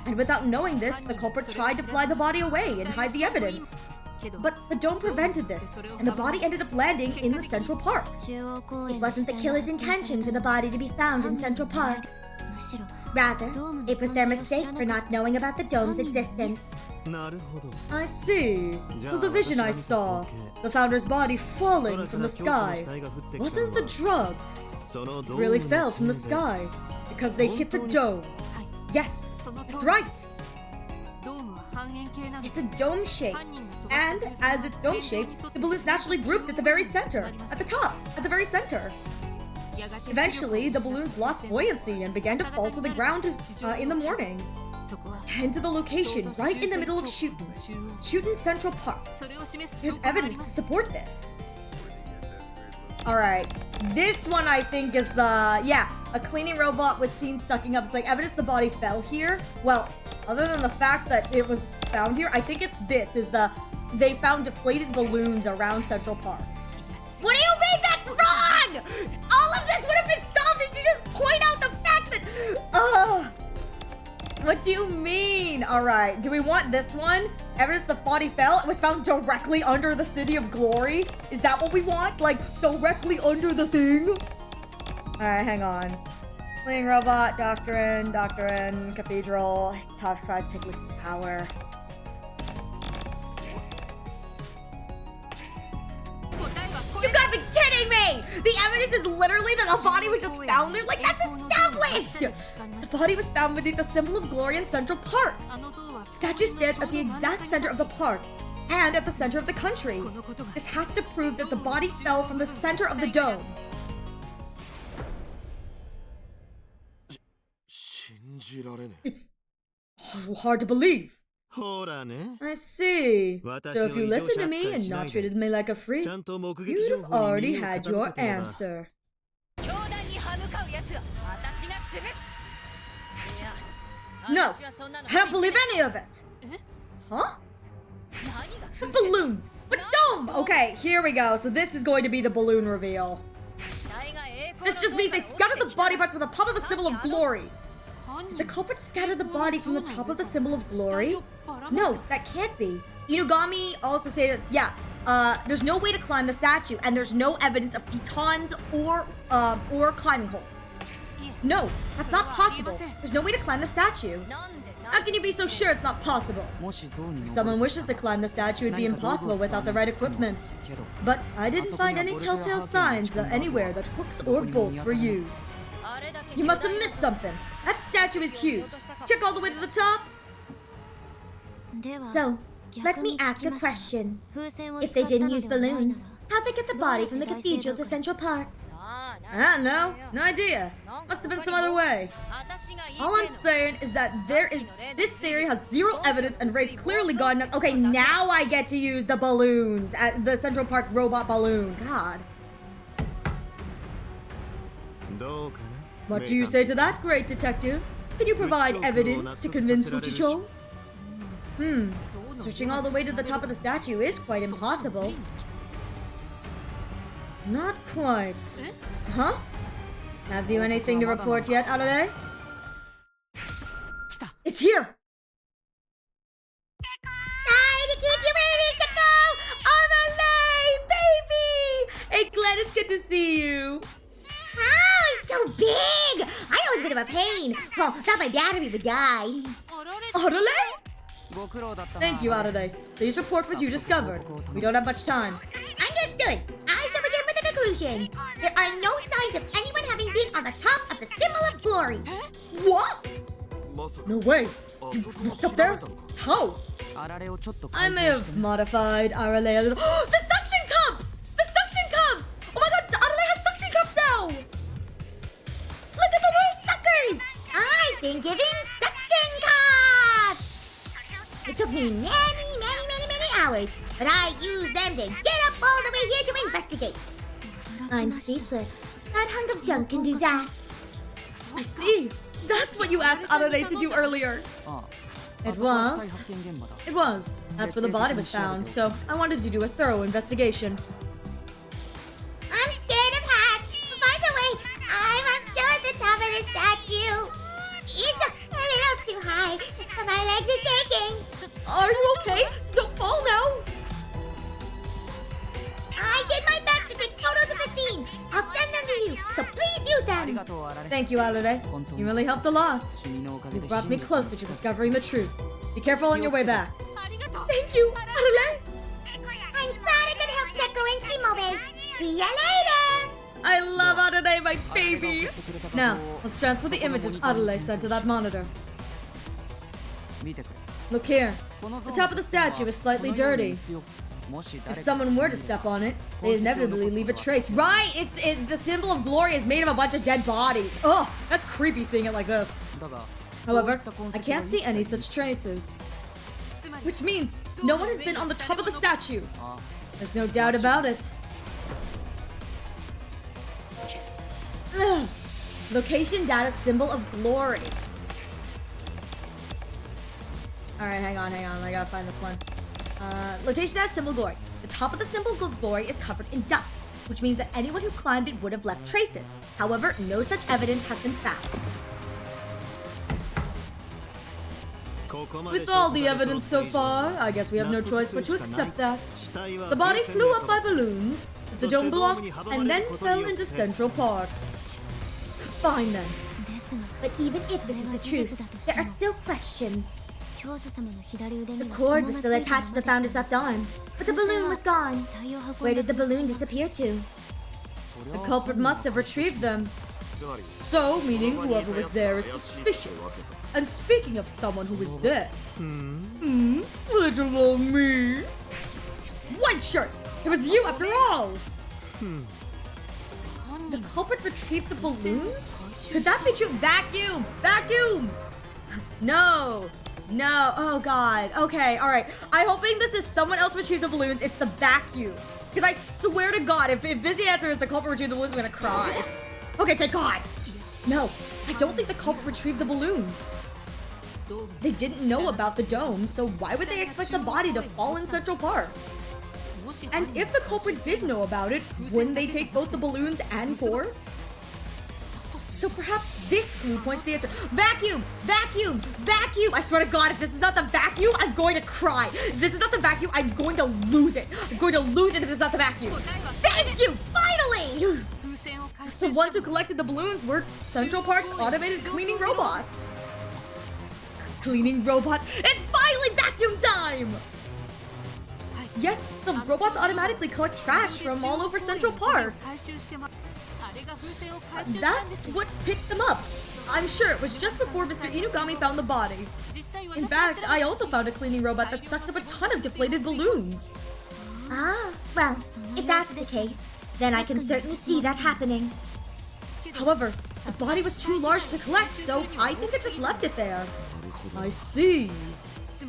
And without knowing this, the culprit tried to fly the body away and hide the evidence. But the dome prevented this, and the body ended up landing in the Central Park. It wasn't the killer's intention for the body to be found in Central Park. Rather, it was their mistake for not knowing about the dome's existence. なるほど I see. So the vision I saw, the founder's body falling from the sky, wasn't the drugs. その It ドーム really の fell from the せいで sky because they hit the dome. Yes, その通 that's り right. ドームは半円形なの It's a dome shape. 犯人が飛ばした And 風船 as it's dome shaped, the balloons naturally grouped at the very center, at the top, at the very center. やがて Eventually, the balloons lost buoyancy and began to fall to the ground in the morning, そこは and to the location right in the middle of Shuten, 中央 Shuten Central Park. それを示す There's 証拠があり evidence ま to す support this. Alright, this one I think is the, yeah, a cleaning robot was seen sucking up. It's like evidence the body fell here. Well, other than the fact that it was found here, I think it's this, is the, they found deflated balloons around Central Park. What do you mean that's wrong? All of this would have been solved if you just point out the fact that, what do you mean? Alright, do we want this one? Evidence the body fell. It was found directly under the City of Glory. Is that what we want? Like, directly under the thing? Alright, hang on. Cleaning robot, doctrine, cathedral. It's tough, tries to take list of power. 答えはこ You れ gotta be kidding me! The evidence is literally that the body was just found there? Like, that's established! The body was found beneath the symbol of glory in Central Park. あの像は Statue stands at the exact center of the park and at the center of the country. このことが This has to prove that the body fell from the center of the dome. 信じられね It's hard to believe. ほらね I see. So 私を if you 異常 listened 者 to me 扱い and しな not いで treated me like a freak, ちゃんと目撃 you'd 情 have 報に already 耳を had 傾 your けてれば answer. 教団に歯向かうやつは私が潰すいや No, 私はそんなの I don't believe any of it. え Huh? 何が The 風船 balloons. But dome. Okay, here we go. So this is going to be the balloon reveal. 機体が栄光 This の just means they 塔から scattered 落 the ちてきた body parts with the top of the symbol of glory. 犯人 The culprits scattered the body from the top of the symbol of 死 glory? 体をばらまいた No, that can't be. Inugami also say that, yeah, there's no way to climb the statue, and there's no evidence of pitons or climbing holds. いえ No, that's not possible. There's no way to climb the statue. なんで How can you be so sure it's not possible? もし像に If someone wishes to climb the statue, it'd be impossible without the right equipment. けど But I didn't find any telltale signs anywhere that hooks or bolts were used. あれだけ You must have missed something. That statue is huge. Check all the way to the top. では So, let me ask a question. If they didn't use balloons, how'd they get the body from the cathedral to Central Park? I don't know. No idea. Must have been some other way. All I'm saying is that this theory has zero evidence and Ray's clearly gone nuts. Okay, now I get to use the balloons at the Central Park robot balloon. God. どうかな What do you say to that, great detective? Can you provide evidence to convince Fuchicho? Searching all the way to the top of the statue is quite impossible. Not quite. Huh? Have you anything to report yet, Arale? It's here! Hi, to keep you ready to go! Arale, baby! Hey, Glenn, it's good to see you. Wow, it's so big! I know it's a bit of a pain. Oh, thought my battery would die. あられ Arale? ご苦労だったな Thank you, Arale. Please report what you discovered. We don't have much time. Understood. I shall begin with the conclusion. There are no signs of anyone having been on the top of the symbol of glory. What? まさか No way. あ You そこ looked 調 up べ there? たのか How? あられをちょっと I 改 may 造して have ね modified Arale a little. The suction cups! The suction cups! Oh my god, Arale has suction cups now! Look at the little suckers! I've been giving suction cups! It took me many hours, but I used them to get up all the way here to investigate. I'm speechless. That hunk of junk can do that. I see. That's what you asked Arale to do earlier. ああ It あそこは死体 was. 発見現場だ It was. That's where the body was found, so I wanted to do a thorough investigation. I'm scared of hats. By the way, I'm still at the top of the statue. It's a little too high. My legs are shaking. Are you okay? Don't fall now. Thank you, Arale. You really helped a lot. You brought me closer to discovering the truth. Be careful on your way back. Thank you, Arale. I'm glad I could help Deco and Shimobe. See ya later! I love Arale, my baby. Now, let's transfer the images Arale sent to that monitor. Look here. The top of the statue is slightly dirty. If someone were to step on it, they'd inevitably leave a trace. Right! The symbol of glory is made of a bunch of dead bodies. Oh, that's creepy seeing it like this. However, I can't see any such traces. Which means no one has been on the top of the statue. There's no doubt about it. Ugh. Location data symbol of glory. Alright, hang on. I gotta find this one. Location data symbol glory. The top of the symbol of glory is covered in dust, which means that anyone who climbed it would have left traces. However, no such evidence has been found. With all the evidence so far, I guess we have no choice but to accept that. The body flew up by balloons, the dome block, and then fell into Central Park. Fine then. But even if this is the truth, there are still questions. The cord was still attached to the founder's left arm, but the balloon was gone. Where did the balloon disappear to? The culprit must have retrieved them. So, meaning whoever was there is suspicious. And speaking of someone who was there, little old me. White shirt! It was you after all! The culprit retrieved the balloons? Could that be true? Vacuum! Vacuum! No! Oh god. Okay, alright. I'm hoping this is someone else retrieved the balloons. It's the vacuum. Because I swear to god, if busy answer is the culprit retrieved the balloons, I'm gonna cry. Okay, thank god. No, I don't think the culprit retrieved the balloons. They didn't know about the dome, so why would they expect the body to fall in Central Park? And if the culprit did know about it, wouldn't they take both the balloons and cords? So perhaps this clue points to the answer. Vacuum! Vacuum! Vacuum! I swear to god, if this is not the vacuum, I'm going to cry. If this is not the vacuum, I'm going to lose it. I'm going to lose it if this is not the vacuum. Thank you! Finally! The ones who collected the balloons were Central Park's automated cleaning robots. Cleaning robots? It's finally vacuum time! Yes, the robots automatically collect trash from all over Central Park. That's what picked them up. I'm sure it was just before Mr. Inugami found the body. In fact, I also found a cleaning robot that sucked up a ton of deflated balloons. Ah, well, if that's the case, then I can certainly see that happening. However, the body was too large to collect, so I think it just left it there. I see.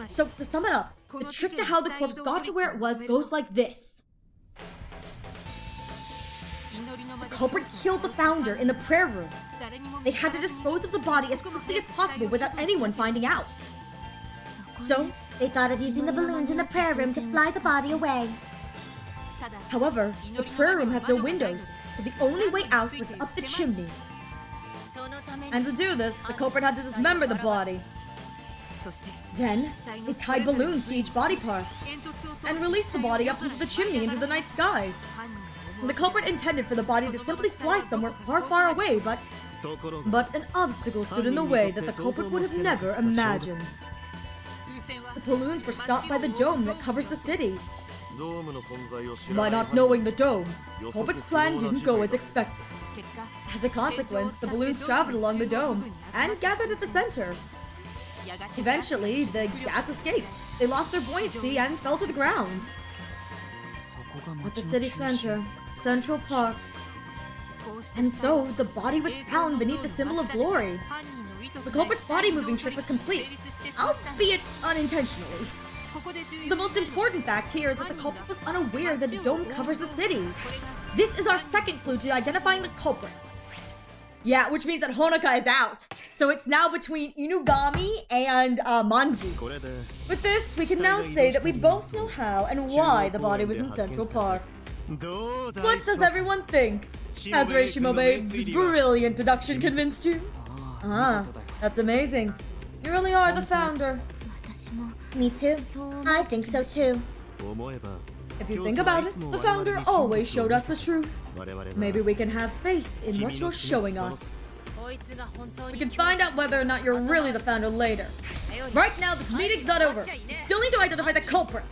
So, to sum it up, the trick to how the corpse got to where it was goes like this. The culprit killed the founder in the prayer room. They had to dispose of the body as quickly as possible without anyone finding out. So, they thought of using the balloons in the prayer room to fly the body away. However, the prayer room has no windows, so the only way out was up the chimney. And to do this, the culprit had to dismember the body. Then, they tied balloons to each body part and released the body up into the chimney into the night sky. The culprit intended for the body to simply fly somewhere far, far away, but an obstacle stood in the way that the culprit would have never imagined. The balloons were stopped by the dome that covers the city. By not knowing the dome, culprit's plan didn't go as expected. As a consequence, the balloons traveled along the dome and gathered at the center. Eventually, the gas escaped. They lost their buoyancy and fell to the ground. At the city center, Central Park. And so, the body was found beneath the symbol of glory. The culprit's body moving trick was complete, albeit unintentionally. The most important fact here is that the culprit was unaware that the dome covers the city. This is our second clue to identifying the culprit. Yeah, which means that Honoka is out. So it's now between Inugami and Manji. With this, we can now say that we both know how and why the body was in Central Park. What does everyone think? Has Shimobe's brilliant deduction convinced you? Ah, that's amazing. You really are the founder. Me too. I think so too. If you think about it, the founder always showed us the truth. Maybe we can have faith in what you're showing us. We can find out whether or not you're really the founder later. Right now, this meeting's not over. We still need to identify the culprit.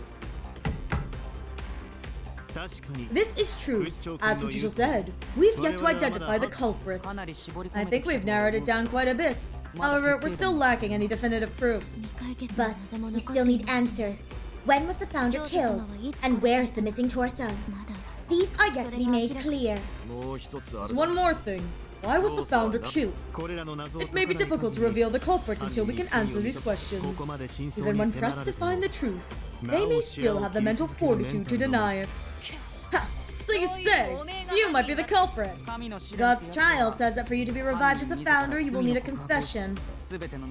This is true. As Fujicho said, we've yet to identify the culprit. I think we've narrowed it down quite a bit. However, we're still lacking any definitive proof. But we still need answers. When was the founder killed? And where's the missing torso? These are yet to be made clear. There's one more thing. Why was the founder killed? It may be difficult to reveal the culprit until we can answer these questions. Even when pressed to find the truth, they may still have the mental fortitude to deny it. Ha! So you say, you might be the culprit. God's trial says that for you to be revived as the founder, you will need a confession.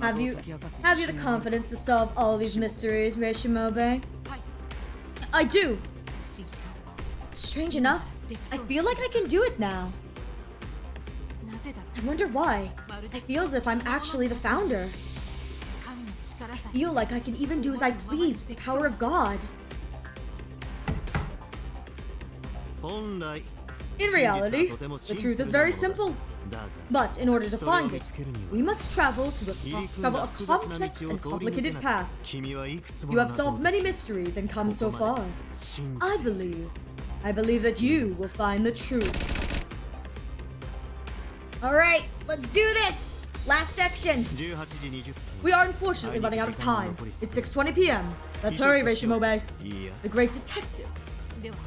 Have you the confidence to solve all these mysteries, Reishimobe? I do. Strange enough, I feel like I can do it now. I wonder why. I feel as if I'm actually the founder. I feel like I can even do as I please with the power of God. In reality, the truth is very simple. But in order to find it, we must travel a complex and complicated path. You have solved many mysteries and come so far. I believe that you will find the truth. Alright, let's do this! Last section! We are unfortunately running out of time. It's 6:20 p.m. Let's hurry, Reishimobe. The great detective.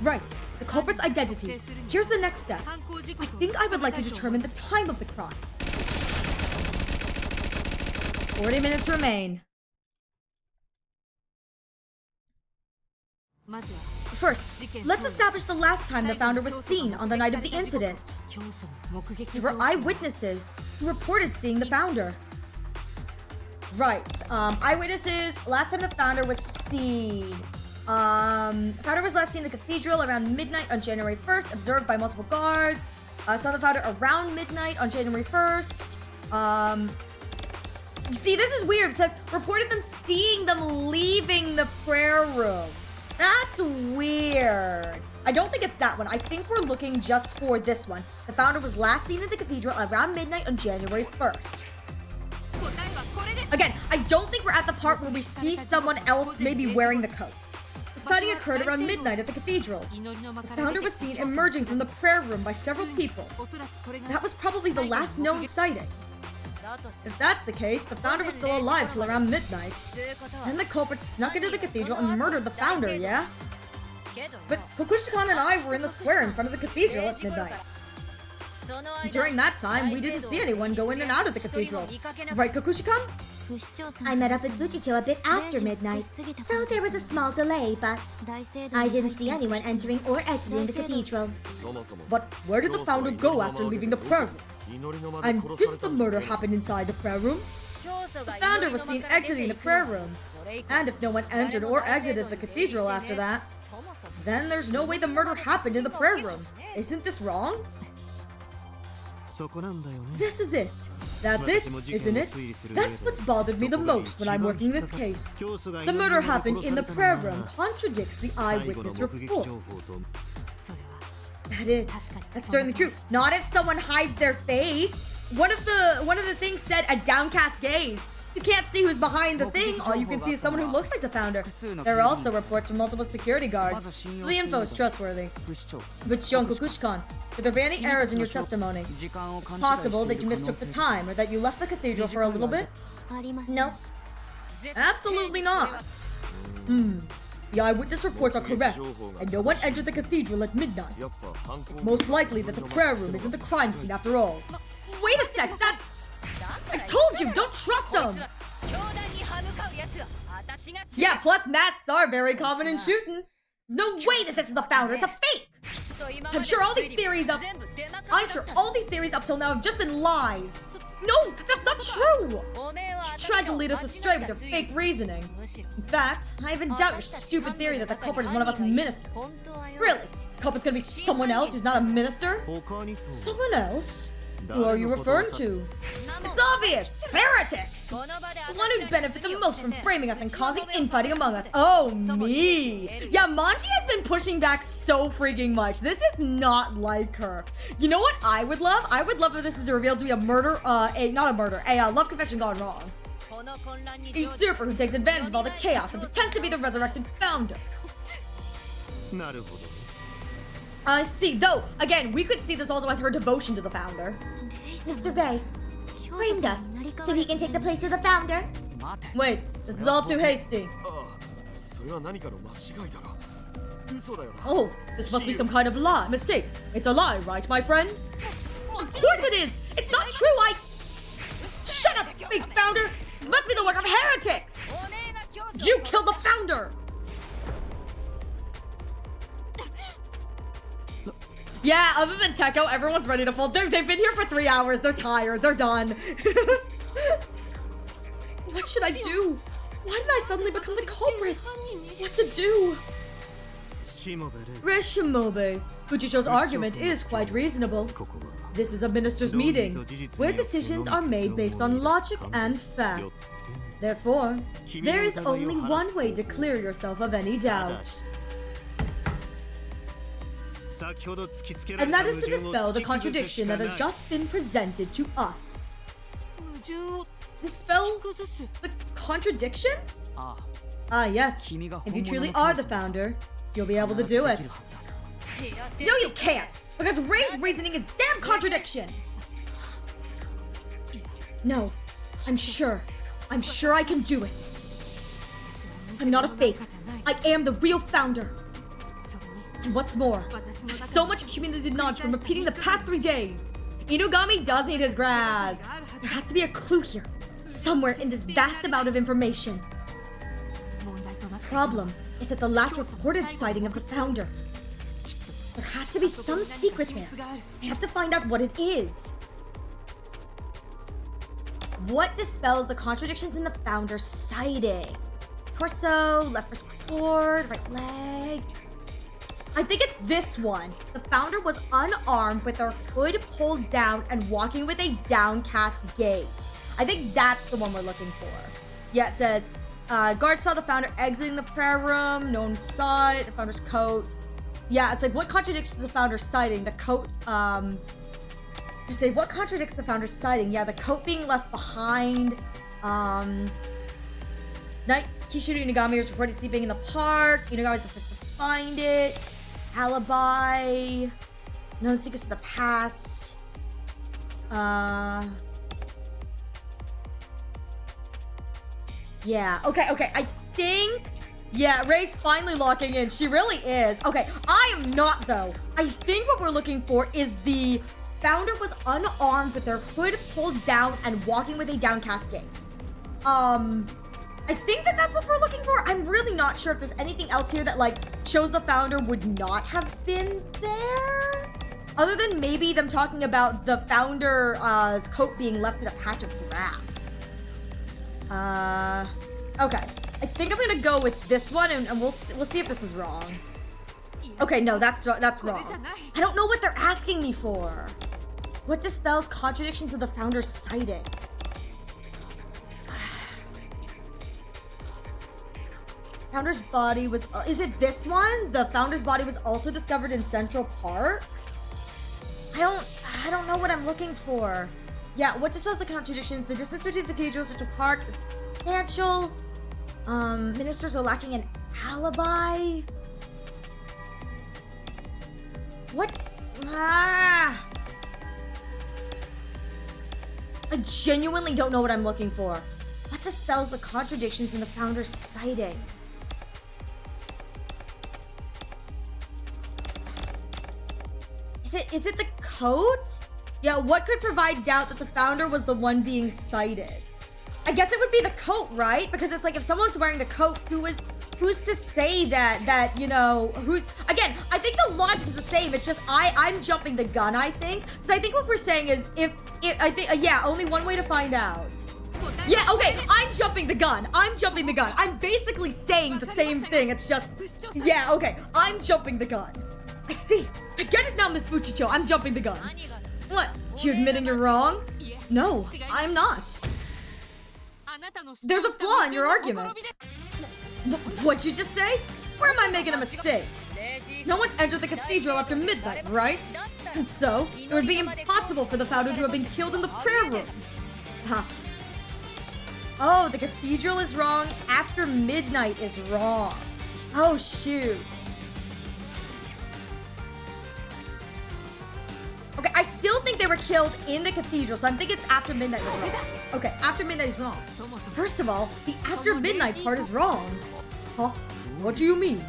Right, the culprit's identity. Here's the next step. I think I would like to determine the time of the crime. 40 minutes remain. First, let's establish the last time the founder was seen on the night of the incident. There were eyewitnesses who reported seeing the founder. Right, eyewitnesses, last time the founder was seen. Founder was last seen in the cathedral around midnight on January 1st, observed by multiple guards. Saw the founder around midnight on January 1st. You see, this is weird. It says, reported them seeing them leaving the prayer room. That's weird. I don't think it's that one. I think we're looking just for this one. The founder was last seen in the cathedral around midnight on January 1st. Again, I don't think we're at the part where we see someone else maybe wearing the coat. The sighting occurred around midnight at the cathedral. The founder was seen emerging from the prayer room by several people. That was probably the last known sighting. If that's the case, the founder was still alive till around midnight. Then the culprit snuck into the cathedral and murdered the founder, yeah? But Kokushi-kan and I were in the square in front of the cathedral at midnight. During that time, we didn't see anyone go in and out of the cathedral. Right, Kokushi-kan? I met up with Fujicho a bit after midnight, so there was a small delay, but I didn't see anyone entering or exiting the cathedral. But where did the founder go after leaving the prayer room? And didn't the murder happen inside the prayer room? The founder was seen exiting the prayer room. And if no one entered or exited the cathedral after that, then there's no way the murder happened in the prayer room. Isn't this wrong? This is it. That's it, isn't it? That's what's bothered me the most when I'm working this case. The murder happened in the prayer room contradicts the eyewitness reports. That's certainly true. Not if someone hides their face. One of the things said a downcast gaze. You can't see who's behind the thing. All you can see is someone who looks like the founder. There are also reports from multiple security guards. The info is trustworthy. But Shon Kokushi-kan, could there be any errors in your testimony? It's possible that you mistook the time or that you left the cathedral for a little bit? Nope. Absolutely not. The eyewitness reports are correct, and no one entered the cathedral at midnight. It's most likely that the prayer room isn't the crime scene after all. Wait a sec, that's... I told you, don't trust him! Yeah, plus masks are very common in Shuten. There's no way that this is the founder, it's a fake! I'm sure all these theories up till now have just been lies. No, that's not true! You tried to lead us astray with your fake reasoning. In fact, I even doubt your stupid theory that the culprit is one of us ministers. Really? The culprit's gonna be someone else who's not a minister? Someone else? Who are you referring to? It's obvious! Heretics! The one who'd benefit the most from framing us and causing infighting among us. Oh, me! Yeah, Monty has been pushing back so freaking much. This is not like her. You know what I would love? I would love if this is revealed to be a love confession gone wrong. A usurper who takes advantage of all the chaos and pretends to be the resurrected founder. なるほど。 I see. Though, again, we could see this also as her devotion to the founder. Mr. Ray framed us so he can take the place of the founder. 待て Wait, this is all too hasty. それは何かの間違いだな。嘘だよな。 Oh, this must be some kind of lie. Mistake. It's a lie, right, my friend? Of course it is! It's not true, Shut up, big founder! This must be the work of heretics! You killed the founder! Yeah, other than Teko, everyone's ready to fall. They've been here for 3 hours. They're tired. They're done. What should I do? Why did I suddenly become the culprit? What to do? しもべる。 Reshimobe. Fujicho's argument is quite reasonable. ここは This is a minister's meeting, where decisions are made based on logic and facts. Therefore, there is only one way to clear yourself of any た doubt. だし。先ほど突きつけら And れた that is to 矛盾 dispel を the 突き崩す contradiction しか that な has い。 just been presented to us. 矛盾を Dispel 崩す the contradiction? あ Ah, yes. 君が If 本 you 物 truly の are the 教祖なら founder, you'll be able to 必ず do で it. きるはずだ No, you can't! Because Ray's reasoning is damn contradiction! No, I'm sure. I'm sure I can do it. I'm not a fake. I am the real founder. And what's more, I have so much accumulated knowledge from repeating the past 3 days. Inugami does need his grass. There has to be a clue here, somewhere in this vast amount of information. Problem is that the last reported sighting of the founder. There has to be some secret there. I have to find out what it is. What dispels the contradictions in the founder's sighting? Torso, left wrist cord, right leg. I think it's this one. The founder was unarmed with her hood pulled down and walking with a downcast gaze. I think that's the one we're looking for. Yeah, it says, guards saw the founder exiting the prayer room. No one saw it. The founder's coat. Yeah, it's like, what contradicts the founder's sighting? The coat, you say, what contradicts the founder's sighting? Yeah, the coat being left behind. Night, Kishiro Inugami was reported sleeping in the park. Inugami was the first to find it. Alibi. Known secrets of the past. Yeah, okay, I think... Yeah, Ray's finally locking in. She really is. Okay, I am not, though. I think what we're looking for is the founder was unarmed with their hood pulled down and walking with a downcast gaze. I think that's what we're looking for. I'm really not sure if there's anything else here that, like, shows the founder would not have been there. Other than maybe them talking about the founder's coat being left in a patch of grass. Okay. I think I'm gonna go with this one, and we'll see if this is wrong. Okay, no, that's wrong. I don't know what they're asking me for. What dispels contradictions of the founder's sighting? Founder's body was... is it this one? The founder's body was also discovered in Central Park? I don't know what I'm looking for. Yeah, what dispels the contradictions? The distance between the cathedral and Central Park is substantial. Ministers are lacking an alibi. What? I genuinely don't know what I'm looking for. What dispels the contradictions in the founder's sighting? Is it the coat? Yeah, what could provide doubt that the founder was the one being cited? I guess it would be the coat, right? Because it's like, if someone's wearing the coat, who's to say that, you know, again, I think the logic is the same. It's just, I'm jumping the gun, I think. Because I think what we're saying is, yeah, only one way to find out. Yeah, okay, I'm jumping the gun. I'm basically saying the same thing. It's just, yeah, okay, I'm jumping the gun. I see. I get it now, Miss Fuchicho. I'm jumping the gun. What? You admitting you're wrong? No, I'm not. There's a flaw in your argument. What'd you just say? Where am I making a mistake? No one entered the cathedral after midnight, right? And so, it would be impossible for the founder to have been killed in the prayer room. Huh. Oh, the cathedral is wrong. After midnight is wrong. Oh, shoot. Okay, I still think they were killed in the cathedral, so I think it's after midnight was wrong. Okay, after midnight is wrong. First of all, the after midnight part is wrong. Huh? What do you mean?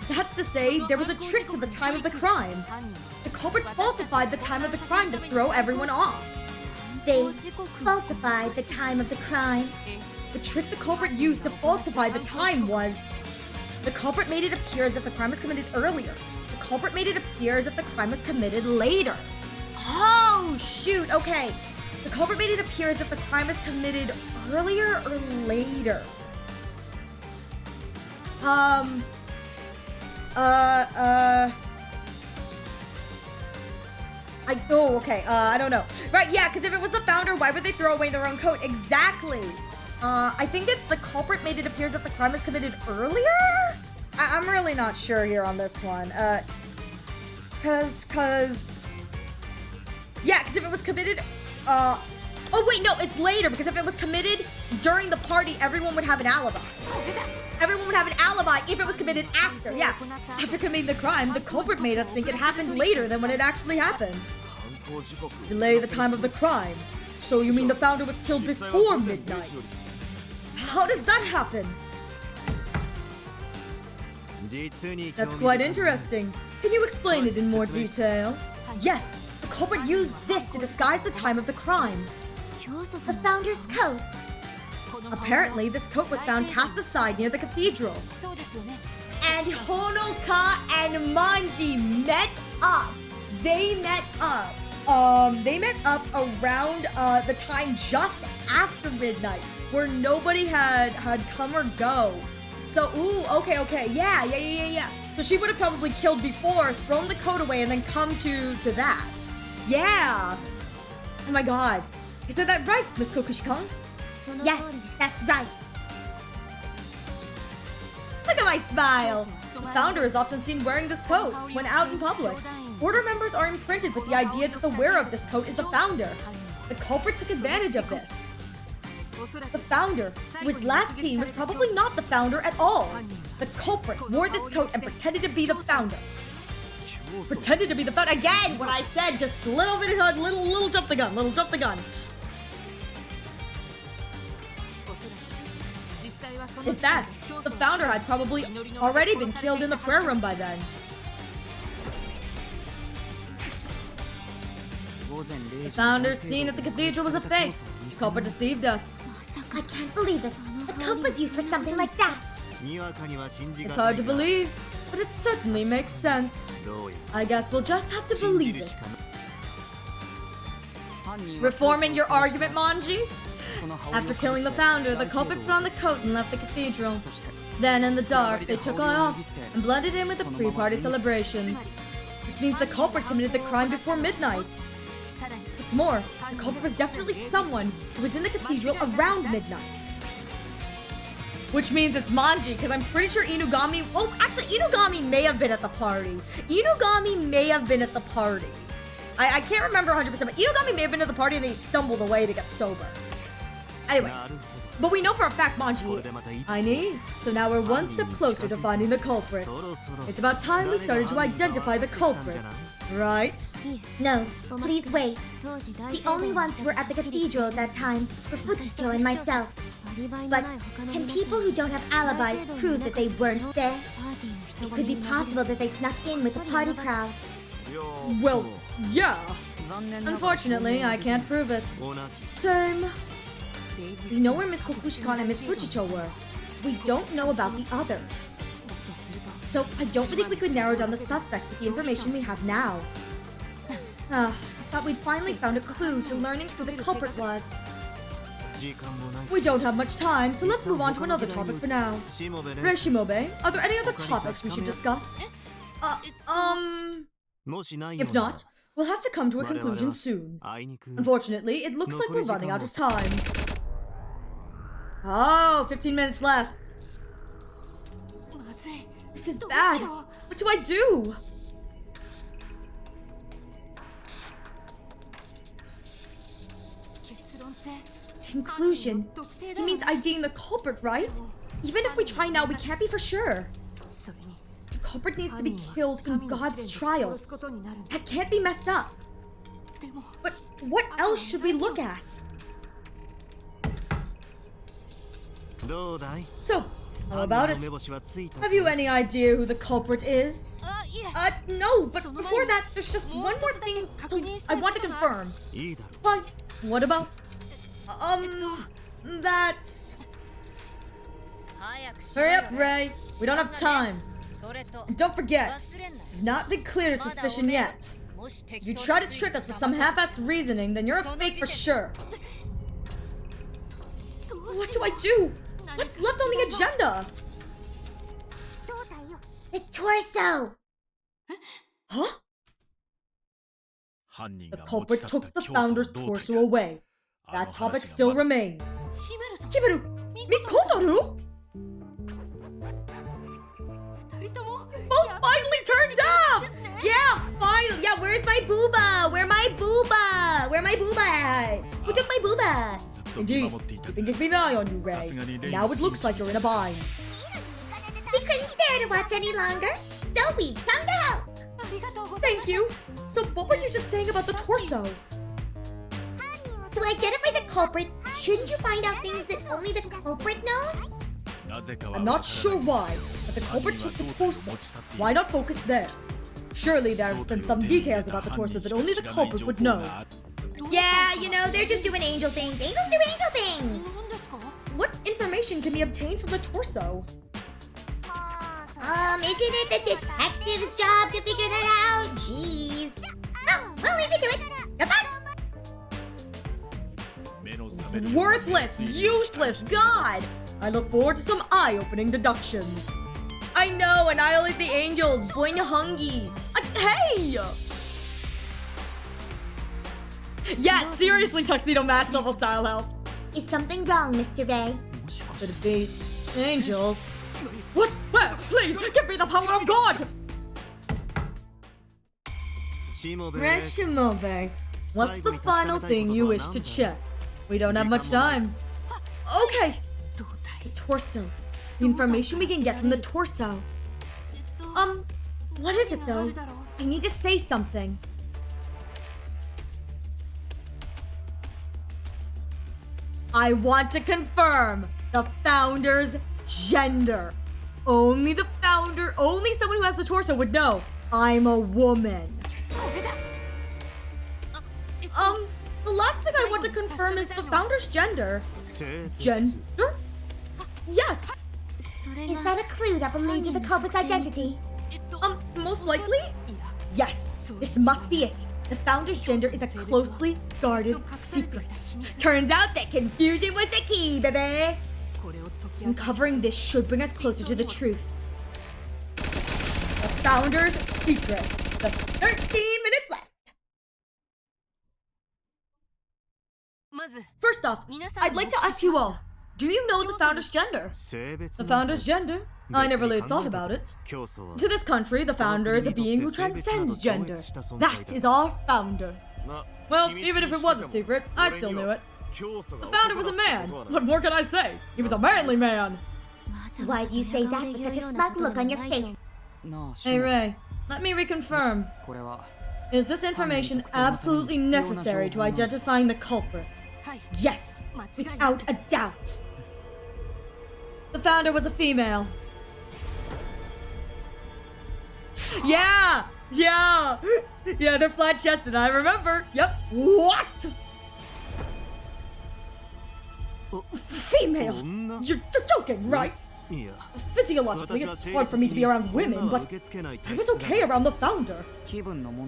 That's to say, there was a trick to the time of the crime. The culprit falsified the time of the crime to throw everyone off. They falsified the time of the crime. The trick the culprit used to falsify the time was... The culprit made it appear as if the crime was committed earlier. The culprit made it appear as if the crime was committed later. Oh, shoot, okay. The culprit made it appear as if the crime was committed earlier or later. I don't know. Right, yeah, because if it was the founder, why would they throw away their own coat? Exactly. I think it's the culprit made it appear as if the crime was committed earlier? I'm really not sure here on this one. Yeah, because if it was committed, oh wait, no, it's later, because if it was committed during the party, everyone would have an alibi. Everyone would have an alibi if it was committed after, yeah. After committing the crime, the culprit made us think it happened later than when it actually happened. Delay the time of the crime. So you mean the founder was killed before midnight? How does that happen? That's quite interesting. Can you explain it in more detail? Yes, the culprit used this to disguise the time of the crime. The founder's coat. Apparently, this coat was found cast aside near the cathedral. And Honoka and Manji met up. They met up. They met up around the time just after midnight, where nobody had come or go. So, ooh, okay, yeah. So she would have probably killed before, thrown the coat away, and then come to that. Yeah. Oh my god. Is that right, Miss Kokushi-kun? Yes, that's right. Look at my smile. The founder is often seen wearing this coat when out in public. Order members are imprinted with the idea that the wearer of this coat is the founder. The culprit took advantage of this. The founder, who was last seen, was probably not the founder at all. The culprit wore this coat and pretended to be the founder. Pretended to be the founder. Again, what I said, just a little bit of little jump the gun, In fact, the founder had probably already been killed in the prayer room by then. The founder's scene at the cathedral was a fake. The culprit deceived us. I can't believe it. The coat was used for something like that. It's hard to believe, but it certainly makes sense. I guess we'll just have to believe it. Reforming your argument, Manji? After killing the founder, the culprit put on the coat and left the cathedral. Then, in the dark, they took it off and blended in with the pre-party celebrations. This means the culprit committed the crime before midnight. What's more, the culprit was definitely someone who was in the cathedral around midnight. Which means it's Manji, because I'm pretty sure Inugami... Oh, actually, Inugami may have been at the party. I can't remember 100%, but Inugami may have been at the party and they stumbled away to get sober. Anyways, but we know for a fact Manji... I need. So now we're one step closer to finding the culprit. It's about time we started to identify the culprit. Right? No, please wait. The only ones who were at the cathedral at that time were Fujicho and myself. But can people who don't have alibis prove that they weren't there? It could be possible that they snuck in with the party crowd. Well, yeah. Unfortunately, I can't prove it. Same. We know where Miss Kokushi-kan and Miss Fujicho were. We don't know about the others. So I don't think we could narrow down the suspects with the information we have now. I thought we'd finally found a clue to learning who the culprit was. We don't have much time, so let's move on to another topic for now. Reshimobe, are there any other topics we should discuss? If not, We'll have to come to a conclusion soon. Unfortunately, it looks like we're running out of time. Oh, 15 minutes left. This is bad. What do I do? Conclusion. He means IDing the culprit, right? Even if we try now, we can't be for sure. The culprit needs to be killed in God's trial. That can't be messed up. But what else should we look at? So, how about it? Have you any idea who the culprit is? No, but before that, there's just one more thing I want to confirm. Fine. What about? That's... Hurry up, Ray. We don't have time. And don't forget, you've not been clear to suspicion yet. If you try to trick us with some half-assed reasoning, then you're a fake for sure. What do I do? What's left on the agenda? The torso! Huh? The culprit took the founder's torso away. That topic still remains. Himeru! Mikotoru? Both finally turned up! Yeah, finally! Yeah, where's my booba? Where my booba? Where my booba at? Who took my booba? Indeed, we've been keeping an eye on you, Ray. And now it looks like you're in a bind. We couldn't bear to watch any longer, so we come to help! Thank you. So what were you just saying about the torso? To identify the culprit, shouldn't you find out things that only the culprit knows? I'm not sure why, but the culprit took the torso. Why not focus there? Surely there's been some details about the torso that only the culprit would know. Yeah, you know, they're just doing angel things. Angels do angel things! What information can be obtained from the torso? Isn't it the detective's job to figure that out? Jeez. Oh, we'll leave you to it. Goodbye. Worthless! Useless! God! I look forward to some eye-opening deductions. I know, annihilate the angels! Boing hungy! Hey! Yeah, seriously, Tuxedo Mask level style health. Is something wrong, Mr. Ray? Could it be angels? What? Where? Please, give me the power of God! Rashimobe, what's the final thing you wish to check? We don't have much time. Okay! The torso. The information we can get from the torso. What is it though? I need to say something. I want to confirm the founder's gender. Only the founder, only someone who has the torso would know. I'm a woman. The last thing I want to confirm is the founder's gender. Gender? Yes. Is that a clue that will lead to the culprit's identity? Most likely? Yes, this must be it. The founder's gender is a closely guarded secret. Turns out that confusion was the key, baby. Uncovering this should bring us closer to the truth. The founder's secret. The 13 minutes left. First off, I'd like to ask you all, do you know the founder's gender? The founder's gender? I never really thought about it. To this country, the founder is a being who transcends gender. That is our founder. Well, even if it was a secret, I still knew it. The founder was a man. What more can I say? He was a manly man. Why do you say that with such a smug look on your face? Hey Ray, let me reconfirm. Is this information absolutely necessary to identifying the culprit? Yes, without a doubt. The founder was a female. Yeah, they're flat-chested, I remember. Yep. What? Female? You're joking, right? Physiologically, it's hard for me to be around women, but I was okay around the founder.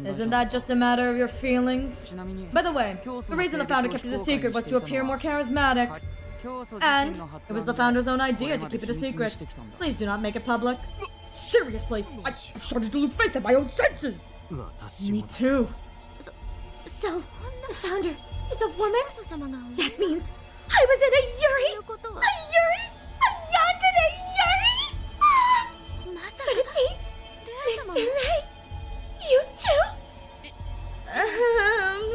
Isn't that just a matter of your feelings? By the way, the reason the founder kept it a secret was to appear more charismatic. And it was the founder's own idea to keep it a secret. Please do not make it public. Seriously, I've started to lose faith in my own senses. Me too. So, the founder is a woman? マサ様が That means I was in a とい Yuri? うことは A Yuri? A yandere Yuri? まさ Could it か be レ Mr. イ様 Ray? You too?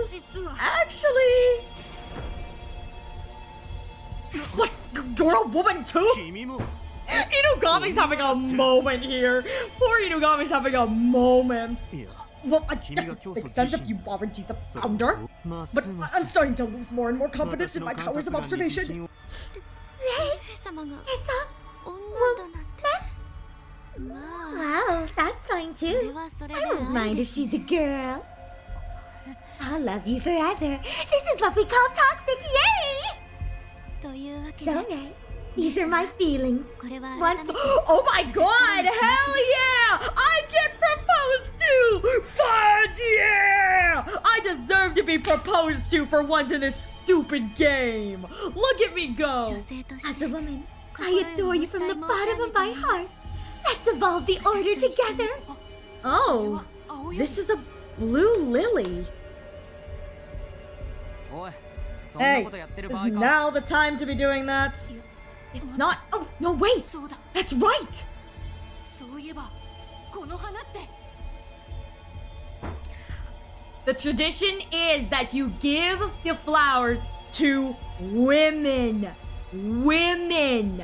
実は Actually. What? You're a woman too? 君も Inugami's having a moment here. Poor Inugami's having a moment. いや Well, I guess it makes sense if you aren't the それ founder. ます But ます I'm starting to lose more and more confidence in my 私の powers of 観察眼に自 observation. 信を レイ様が Esa? 女だなんてまあ Wow, that's fine それ too. はそれ I で won't あり mind で if す she's a girl. I'll love you forever. This is what we call toxic Yuri! というわけ So, で Ray, these are my feelings. これは Once 改めて Oh my god! Hell yeah! I get proposed to! Fudge yeah! I deserve to be proposed to for once in this stupid game. Look at me 女 go! 性とし As て a woman, I adore you from the bottom of my heart. Let's evolve the order together. Oh, 青い this is a blue lily. おいそんな Hey, ことやってる is 場合か now the time to be doing that? It's not. Oh, no, wait! そうだ That's right! そういえばこの花って The tradition is that you give the flowers to women. Women.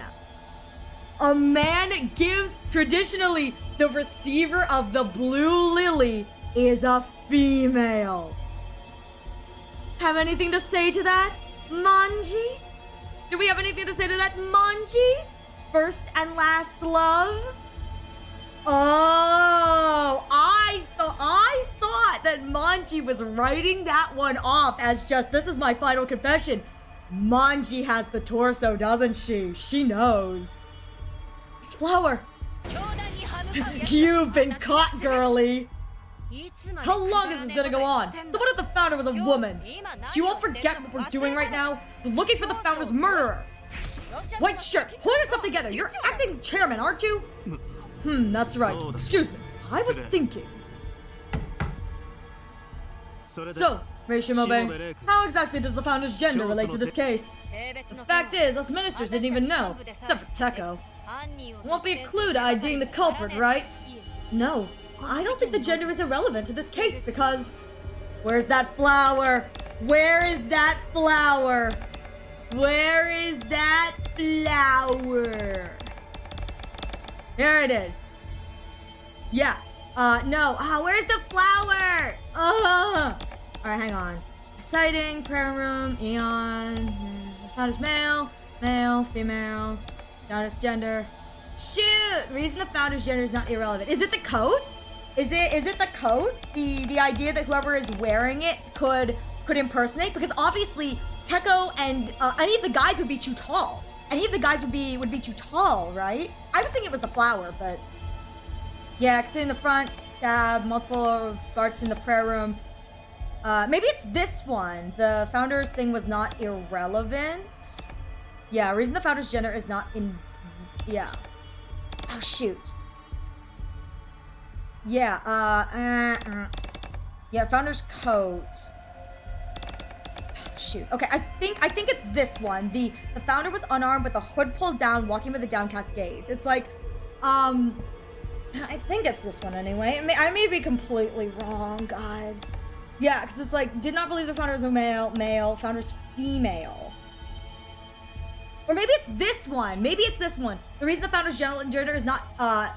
A man gives, traditionally, the receiver of the blue lily is a female. Have anything to say to that, Manji? Do we have anything to say to that, Manji? First and last love? Oh, I thought that Manji was writing that one off as just, this is my final confession. Manji has the torso, doesn't she? She knows. This flower. 教団に歯向かうやつ You've been caught, girly. いつまで How long is this gonna go on? So what if the founder was a woman? 今 Do you all forget what we're doing right now? We're looking for the founder's murderer. White shirt, pull yourself together. You're acting chairman, aren't you? That's right. Excuse me. I was thinking. それで So, Ray Shimobe, Shimobe-re-kun. how exactly does the founder's gender relate to this case? 性別 The の fact is, us ministers didn't even know, except for Teko. 犯人を Won't be a clue to IDing the culprit, right? No, I don't think the gender is irrelevant to this case because... Where's that flower? Where is that flower? Where is that flower? Here it is. Yeah. No. Where's the flower? Alright, hang on. Sighting, prayer room, Eon. Founder's male, male, female. Founder's gender. Shoot! Reason the founder's gender is not irrelevant. Is it the coat? Is it the coat? The idea that whoever is wearing it could impersonate? Because obviously Teko and any of the guys would be too tall. Any of the guys would be too tall, right? I was thinking it was the flower, but yeah, cause in the front, stab, multiple guards in the prayer room. Maybe it's this one. The founder's thing was not irrelevant. Yeah, reason the founder's gender is not in. Yeah. Oh shoot. Yeah. Yeah, founder's coat. Shoot. Okay, I think it's this one. The founder was unarmed with the hood pulled down, walking with a downcast gaze. It's like, I think it's this one anyway. I may be completely wrong, God. Yeah, because it's like, did not believe the founder was a male, founder's female. Or maybe it's this one. Maybe it's this one. The reason the founder's gender is not, what?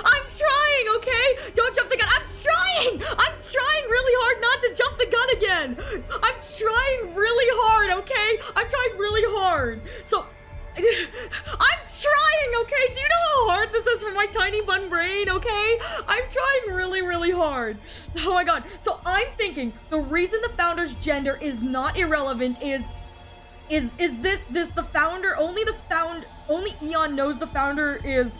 I'm trying, okay? Don't jump the gun. I'm trying really hard not to jump the gun again. I'm trying really hard, okay? I'm trying really hard. So, I'm trying, okay? Do you know how hard this is for my tiny bun brain, okay? I'm trying really, really hard. Oh my god. So I'm thinking the reason the founder's gender is not irrelevant is this the founder, only Eon knows the founder is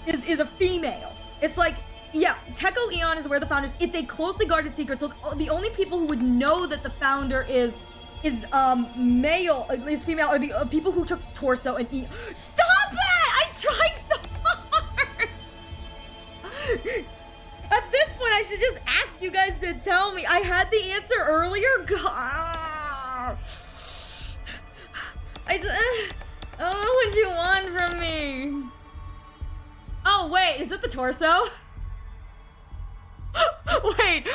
a female. It's like, yeah, Teko Eon is where the founder is. It's a closely guarded secret, so the only people who would know that the founder is male, is female, are the people who took torso and Eon. Stop it! I'm trying so hard! At this point, I should just ask you guys to tell me. I had the answer earlier. God. I don't know what you want from me. Oh, wait, is it the torso? wait,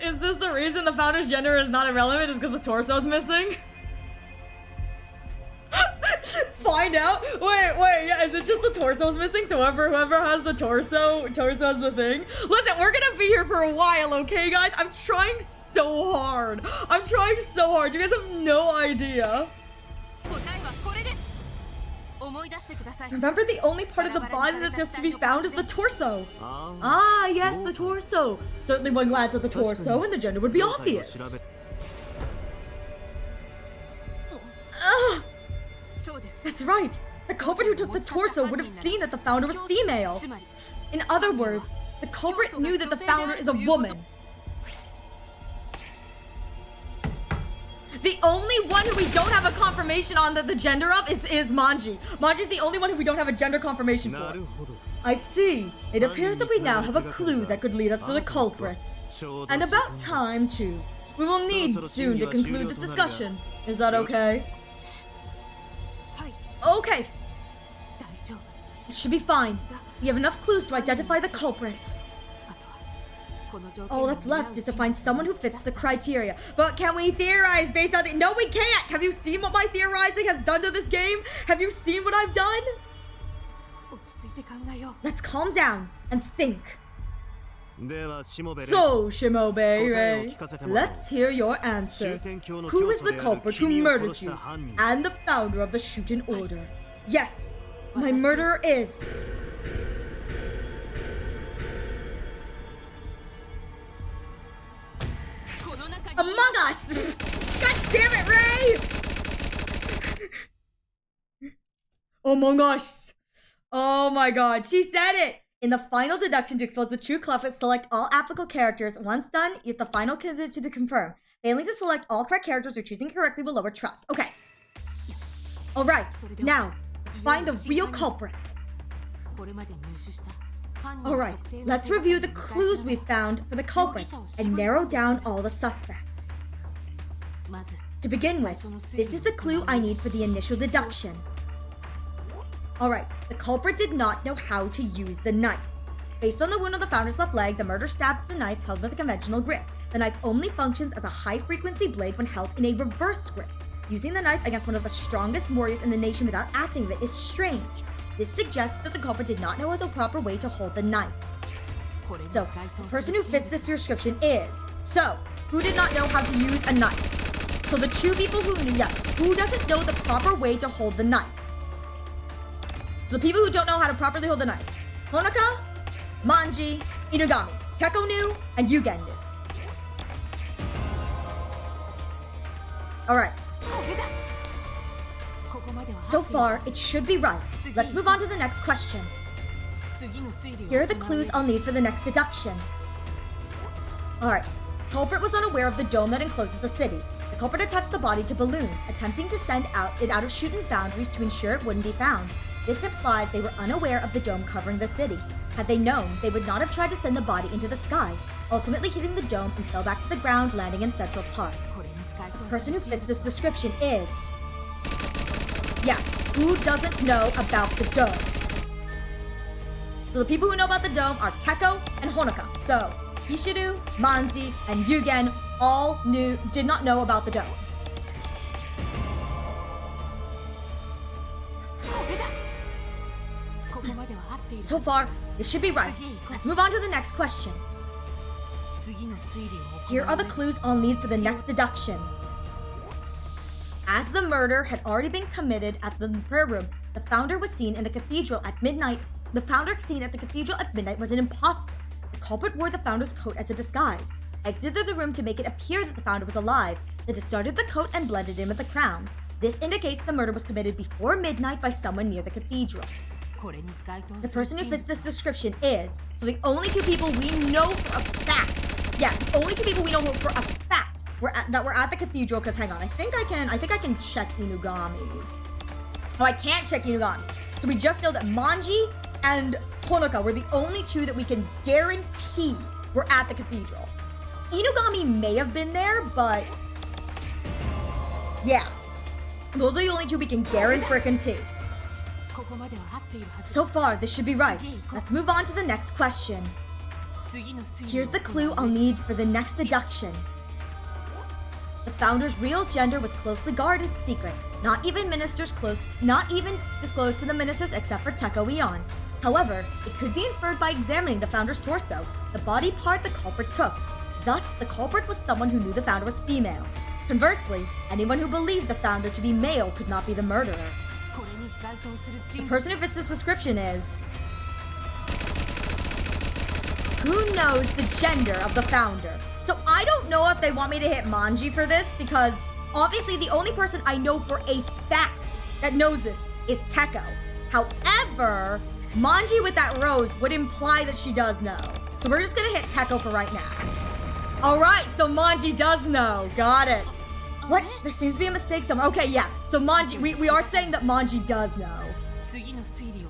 is this the reason the founder's gender is not irrelevant? Is because the torso's missing? Find out. Wait, yeah, is it just the torso's missing? So whoever has the torso has the thing. Listen, we're gonna be here for a while, okay, guys? I'm trying so hard. You guys have no idea. Remember, the only part of the body that's just to be found is the torso. Ah, yes, the torso. Certainly one glance at the torso and the gender would be obvious. That's right. The culprit who took the torso would have seen that the founder was female. In other words, the culprit knew that the founder is a woman. The only one who we don't have a confirmation on the gender of is Manji. Manji's the only one who we don't have a gender confirmation for. I see. It appears that we now have a clue that could lead us to the culprit. And about time, too. We will need soon to conclude this discussion. Is that okay? Okay. It should be fine. We have enough clues to identify the culprit. All that's left is to find someone who fits the criteria. But can we theorize based on the— No, we can't! Have you seen what my theorizing has done to this game? Have you seen what I've done? Let's calm down and think. So, Shimobe, let's hear your answer. Who is the culprit who murdered you and the founder of the Shuten Order? Yes, my murderer is... Among Us! God damn it, Ray! Among Us! Oh my god, she said it! In the final deduction to expose the true culprit, select all applicable characters. Once done, hit the final condition to confirm. Failing to select all correct characters or choosing correctly will lower trust. Okay. Alright, now, let's find the real culprit. Alright, let's review the clues we found for the culprit and narrow down all the suspects. To begin with, this is the clue I need for the initial deduction. Alright, the culprit did not know how to use the knife. Based on the wound on the founder's left leg, the murderer stabbed the knife held with a conventional grip. The knife only functions as a high-frequency blade when held in a reverse grip. Using the knife against one of the strongest warriors in the nation without acting with it is strange. This suggests that the culprit did not know the proper way to hold the knife. So, the person who fits this description is... So, who did not know how to use a knife? So the two people who knew, who doesn't know the proper way to hold the knife? So the people who don't know how to properly hold the knife. Honoka, Manji, Inugami, Teko knew, and Yugen knew. Alright. So far, it should be right. Let's move on to the next question. Here are the clues I'll need for the next deduction. Alright. Culprit was unaware of the dome that encloses the city. The culprit attached the body to balloons, attempting to send it out of Shuten's boundaries to ensure it wouldn't be found. This implies they were unaware of the dome covering the city. Had they known, they would not have tried to send the body into the sky, ultimately hitting the dome and fell back to the ground, landing in Central Park. The person who fits this description is... Yeah, who doesn't know about the dome? So the people who know about the dome are Teko and Honoka. So, Ishiru, Manji, and Yugen all did not know about the dome. So far, this should be right. Let's move on to the next question. Here are the clues I'll need for the next deduction. As the murder had already been committed at the prayer room, the founder was seen in the cathedral at midnight. The founder seen at the cathedral at midnight was an imposter. The culprit wore the founder's coat as a disguise, exited the room to make it appear that the founder was alive, then discarded the coat and blended in with the crown. This indicates the murder was committed before midnight by someone near the cathedral. The person who fits this description is... So the only two people we know for a fact... Yeah, the only two people we know for a fact that were at the cathedral, because hang on, I think I can check Inugami's. Oh, I can't check Inugami's. So we just know that Manji and Honoka were the only two that we can guarantee were at the cathedral. Inugami may have been there, but yeah. Those are the only two we can guarantee. ここまでは合っているはず So far, this should be right. Let's move on to the next question. 次の推理を Here's the clue I'll need for the next deduction. The founder's real gender was closely guarded secret. Not even disclosed to the ministers except for Teko Eon. However, it could be inferred by examining the founder's torso, the body part the culprit took. Thus, the culprit was someone who knew the founder was female. Conversely, anyone who believed the founder to be male could not be the murderer. これに該当する The 人物 person who fits this description is... Who knows the gender of the founder? So I don't know if they want me to hit Manji for this because obviously the only person I know for a fact that knows this is Teko. However, Manji with that rose would imply that she does know. So we're just gonna hit Teko for right now. Alright, so Manji does know. Got it. What? There seems to be a mistake somewhere. Okay, yeah. So Manji, we are saying that Manji does know. 次の推理を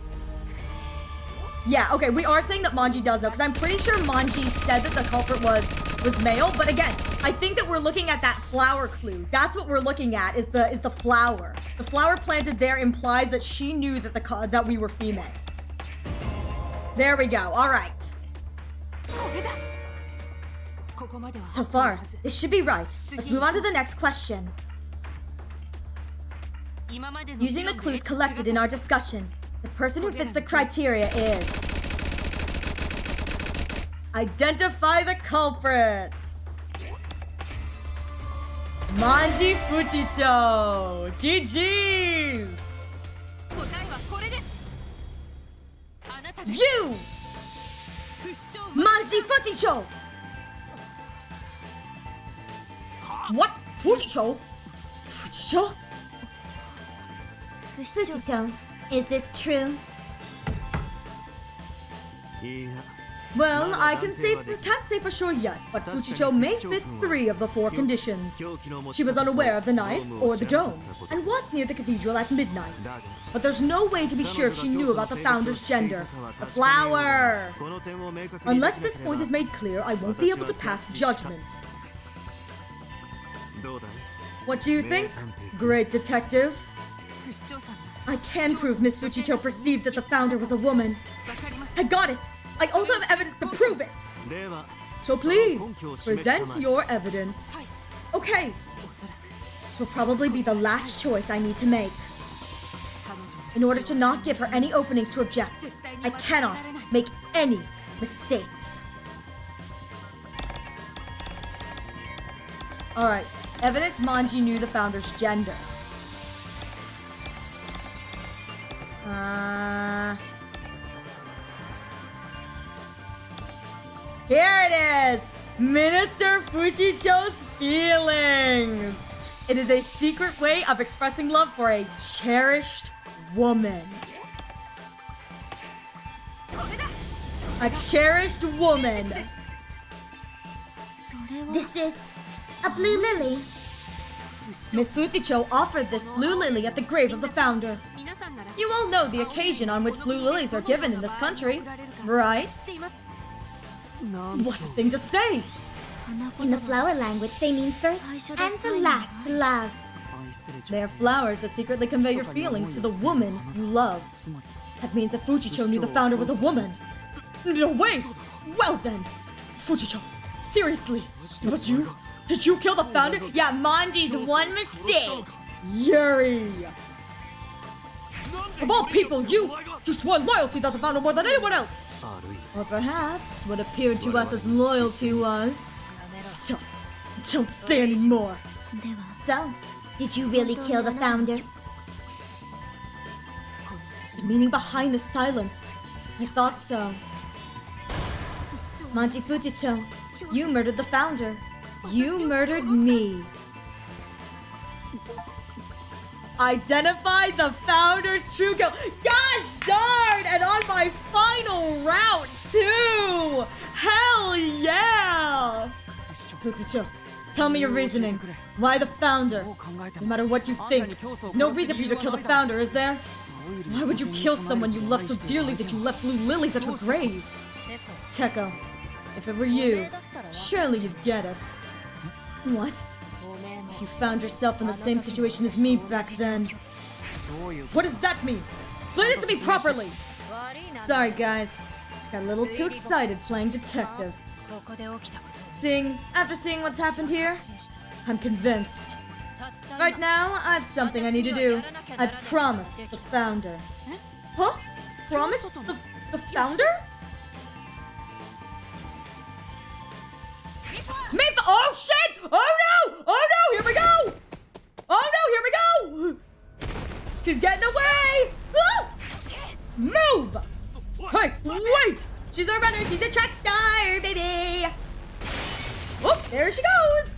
Yeah, okay, we are saying that Manji does know, because I'm pretty sure Manji said that the culprit was male, but again, I think that we're looking at that flower clue. That's what we're looking at, is the flower. The flower planted there implies that she knew that that we were female. There we go, alright. これだここまでは合 So っている far, はず this should be right. Let's move on to the next question. 今までの Using the clues collected in our discussion, the person who fits the criteria is... Identify the culprit! Manji Fujicho! GG's! 答えはこれですあなたです You! 不死鳥 Manji Fujicho! What? Fujicho? Fujicho? Fujicho, is this true? Well, I can't say for sure yet, but Fujicho may fit 3 of the 4 conditions. She was unaware of the knife or the dome, and was near the cathedral at midnight. But there's no way to be sure if she knew about the founder's gender. The flower! Unless this point is made clear, I won't be able to pass judgment. What do you think, great detective? 不死鳥さん I can prove Miss Fujicho perceived that the founder was a woman. わかります I got it! I also have evidence to prove it! So please, present your evidence. Okay, おそらく this will probably be the last choice I need to make. 彼女の In order to not give her any openings to object, I cannot make any mistakes. Alright, evidence Manji knew the founder's gender. Here it is! Minister Fujicho's feelings! It is a secret way of expressing love for a cherished woman. A cherished woman. それは This is a blue lily. Miss Fujicho offered this blue lily at the grave of the founder. 皆さんなら You all know the occasion on which blue lilies are given in this country, right? 知っています What a thing to say! In the flower language, they mean first and the last love. 愛する They 女 are 性 flowers that secretly convey your feelings to the woman you love. つまり That means that Fujicho knew the founder was a woman. No way! Well then! Fujicho, seriously, it was you? Did you kill the founder? Yeah, Manji's one mistake! Yuri! Of all people, you swore loyalty to the founder more than anyone else! あるい Or perhaps what appeared to us as loyalty was... Stop! Don't say any more! では So, did you really kill the founder? The meaning behind the silence. I thought so. Manji Fujicho, you murdered the founder. You murdered me. Identify the founder's true kill. Gosh darn! And on my final round, too! Hell yeah! Fujicho, tell me your reasoning. Why the founder? どう考えて No も matter what you think, there's no reason for you to kill the founder, is there? Why would you kill someone you love so dearly that you left blue lilies at her grave? Teko, If it were you, surely you'd get it. What? おめえも If you found yourself in the same situation as me back then. どういう What does that mean? Explain it to me properly! 悪いな Sorry, guys. Got a little too excited playing detective. ここで起きたこと After seeing what's happened here, 確信した I'm convinced. たった今 Right now, I have something I need to do. I promised the founder. Huh? Promise the founder? Mifa! Oh shit! Oh no! Oh no! Here we go! Oh no! Here we go! She's getting away! Ah! Move! Hey, wait! She's a runner. She's a track star, baby. Oh, there she goes.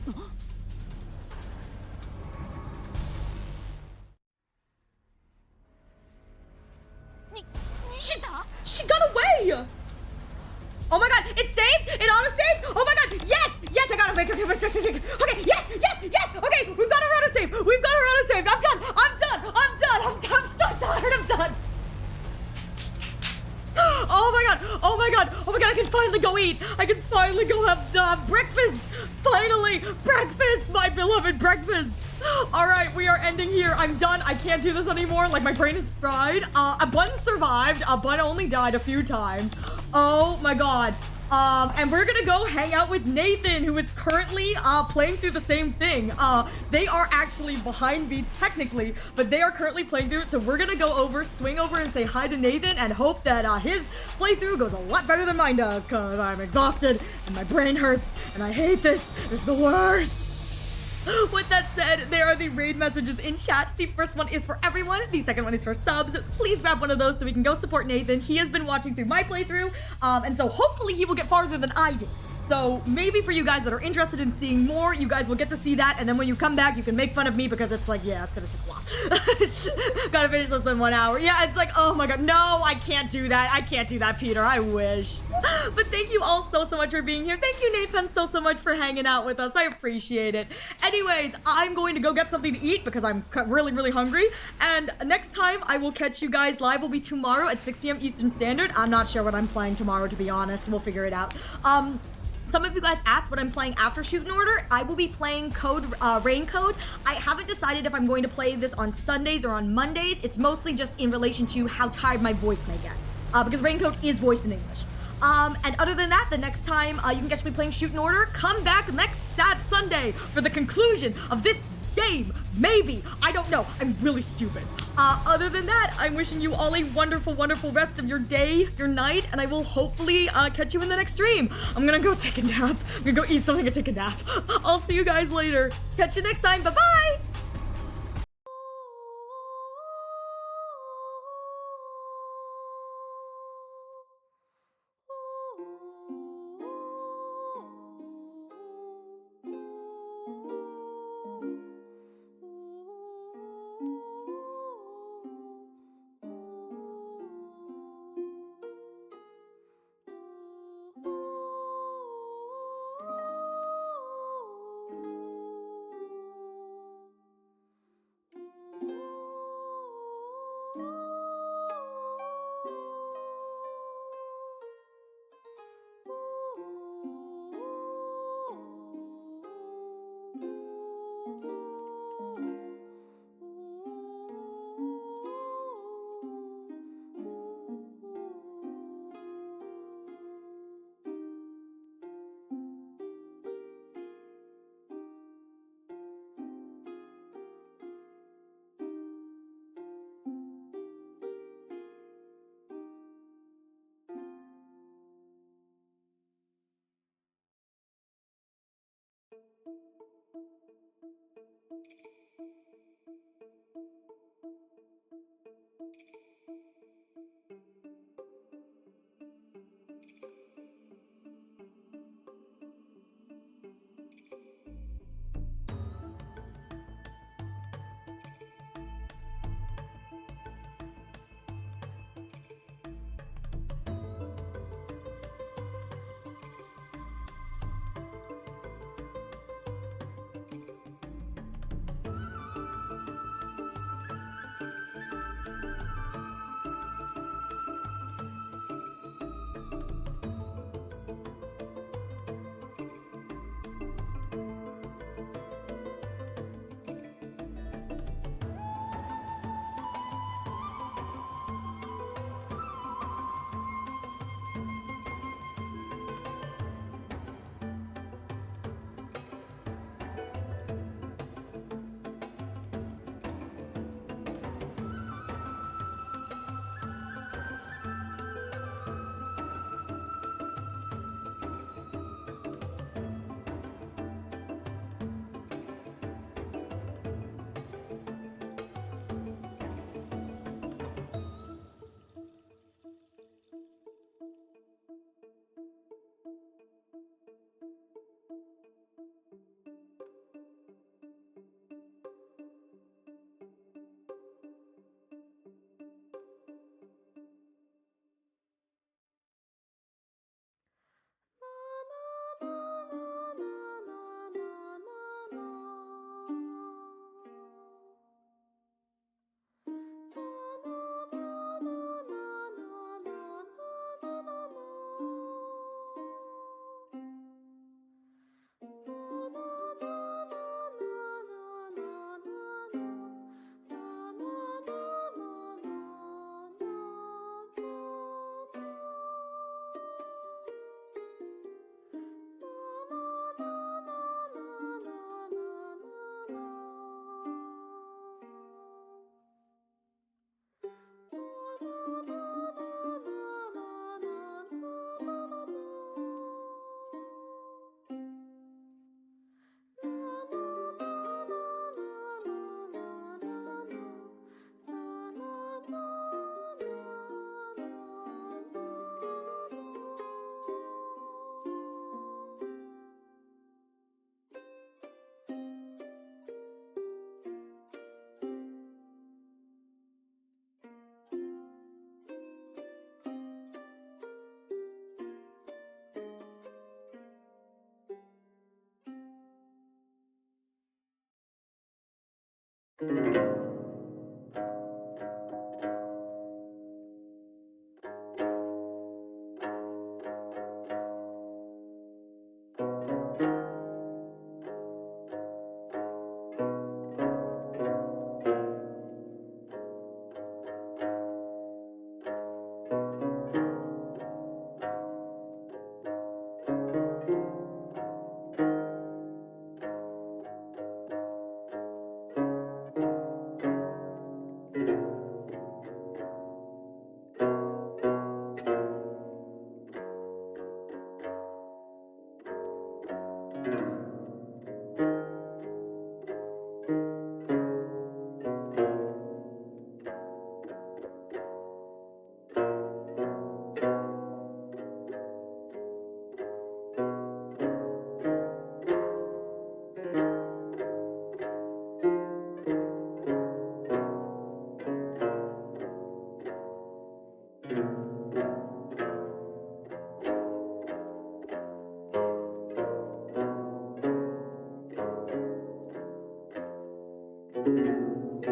She got away! Oh my god, it's saved? It auto-saved? Oh my god, yes! Yes, I got it. Okay, yes! Okay, we've got our auto-save. I'm done. I'm so tired. I'm done. Oh my god, I can finally go eat. I can finally go have breakfast. Finally, breakfast, my beloved breakfast. All right, we are ending here. I'm done. I can't do this anymore. Like, my brain is fried. A Bun survived. A Bun only died a few times. Oh my god. And we're gonna go hang out with Nathan, who is currently playing through the same thing. They are actually behind me technically, but they are currently playing through it. So we're gonna go swing over and say hi to Nathan and hope that his playthrough goes a lot better than mine does, because I'm exhausted and my brain hurts and I hate this. It's the worst. With that said, there are the raid messages in chat. The first one is for everyone. The second one is for subs. Please grab one of those so we can go support Nathan. He has been watching through my playthrough, and so hopefully he will get farther than I did. So maybe for you guys that are interested in seeing more, you guys will get to see that, and then when you come back, you can make fun of me because it's like, yeah, it's gonna take a while. Gotta finish less than 1 hour. Yeah, it's like, oh my god, no, I can't do that, Peter, I wish. But thank you all so much for being here. Thank you, Nathan, so much for hanging out with us. I appreciate it. Anyways, I'm going to go get something to eat because I'm really hungry, and next time I will catch you guys live will be tomorrow at 6 p.m. Eastern Standard. I'm not sure what I'm playing tomorrow, to be honest. We'll figure it out. Some of you guys asked what I'm playing after Shuten Order. I will be playing Rain Code. I haven't decided if I'm going to play this on Sundays or on Mondays. It's mostly just in relation to how tired my voice may get. Because Rain Code is voiced in English. And other than that, the next time you can catch me playing Shuten Order, come back next Sunday for the conclusion of this game. Maybe. I don't know. I'm really stupid. Other than that, I'm wishing you all a wonderful rest of your day, your night, and I will hopefully catch you in the next stream. I'm gonna go take a nap. I'm gonna go eat something and take a nap. I'll see you guys later. Catch you next time. Bye-bye! Bye.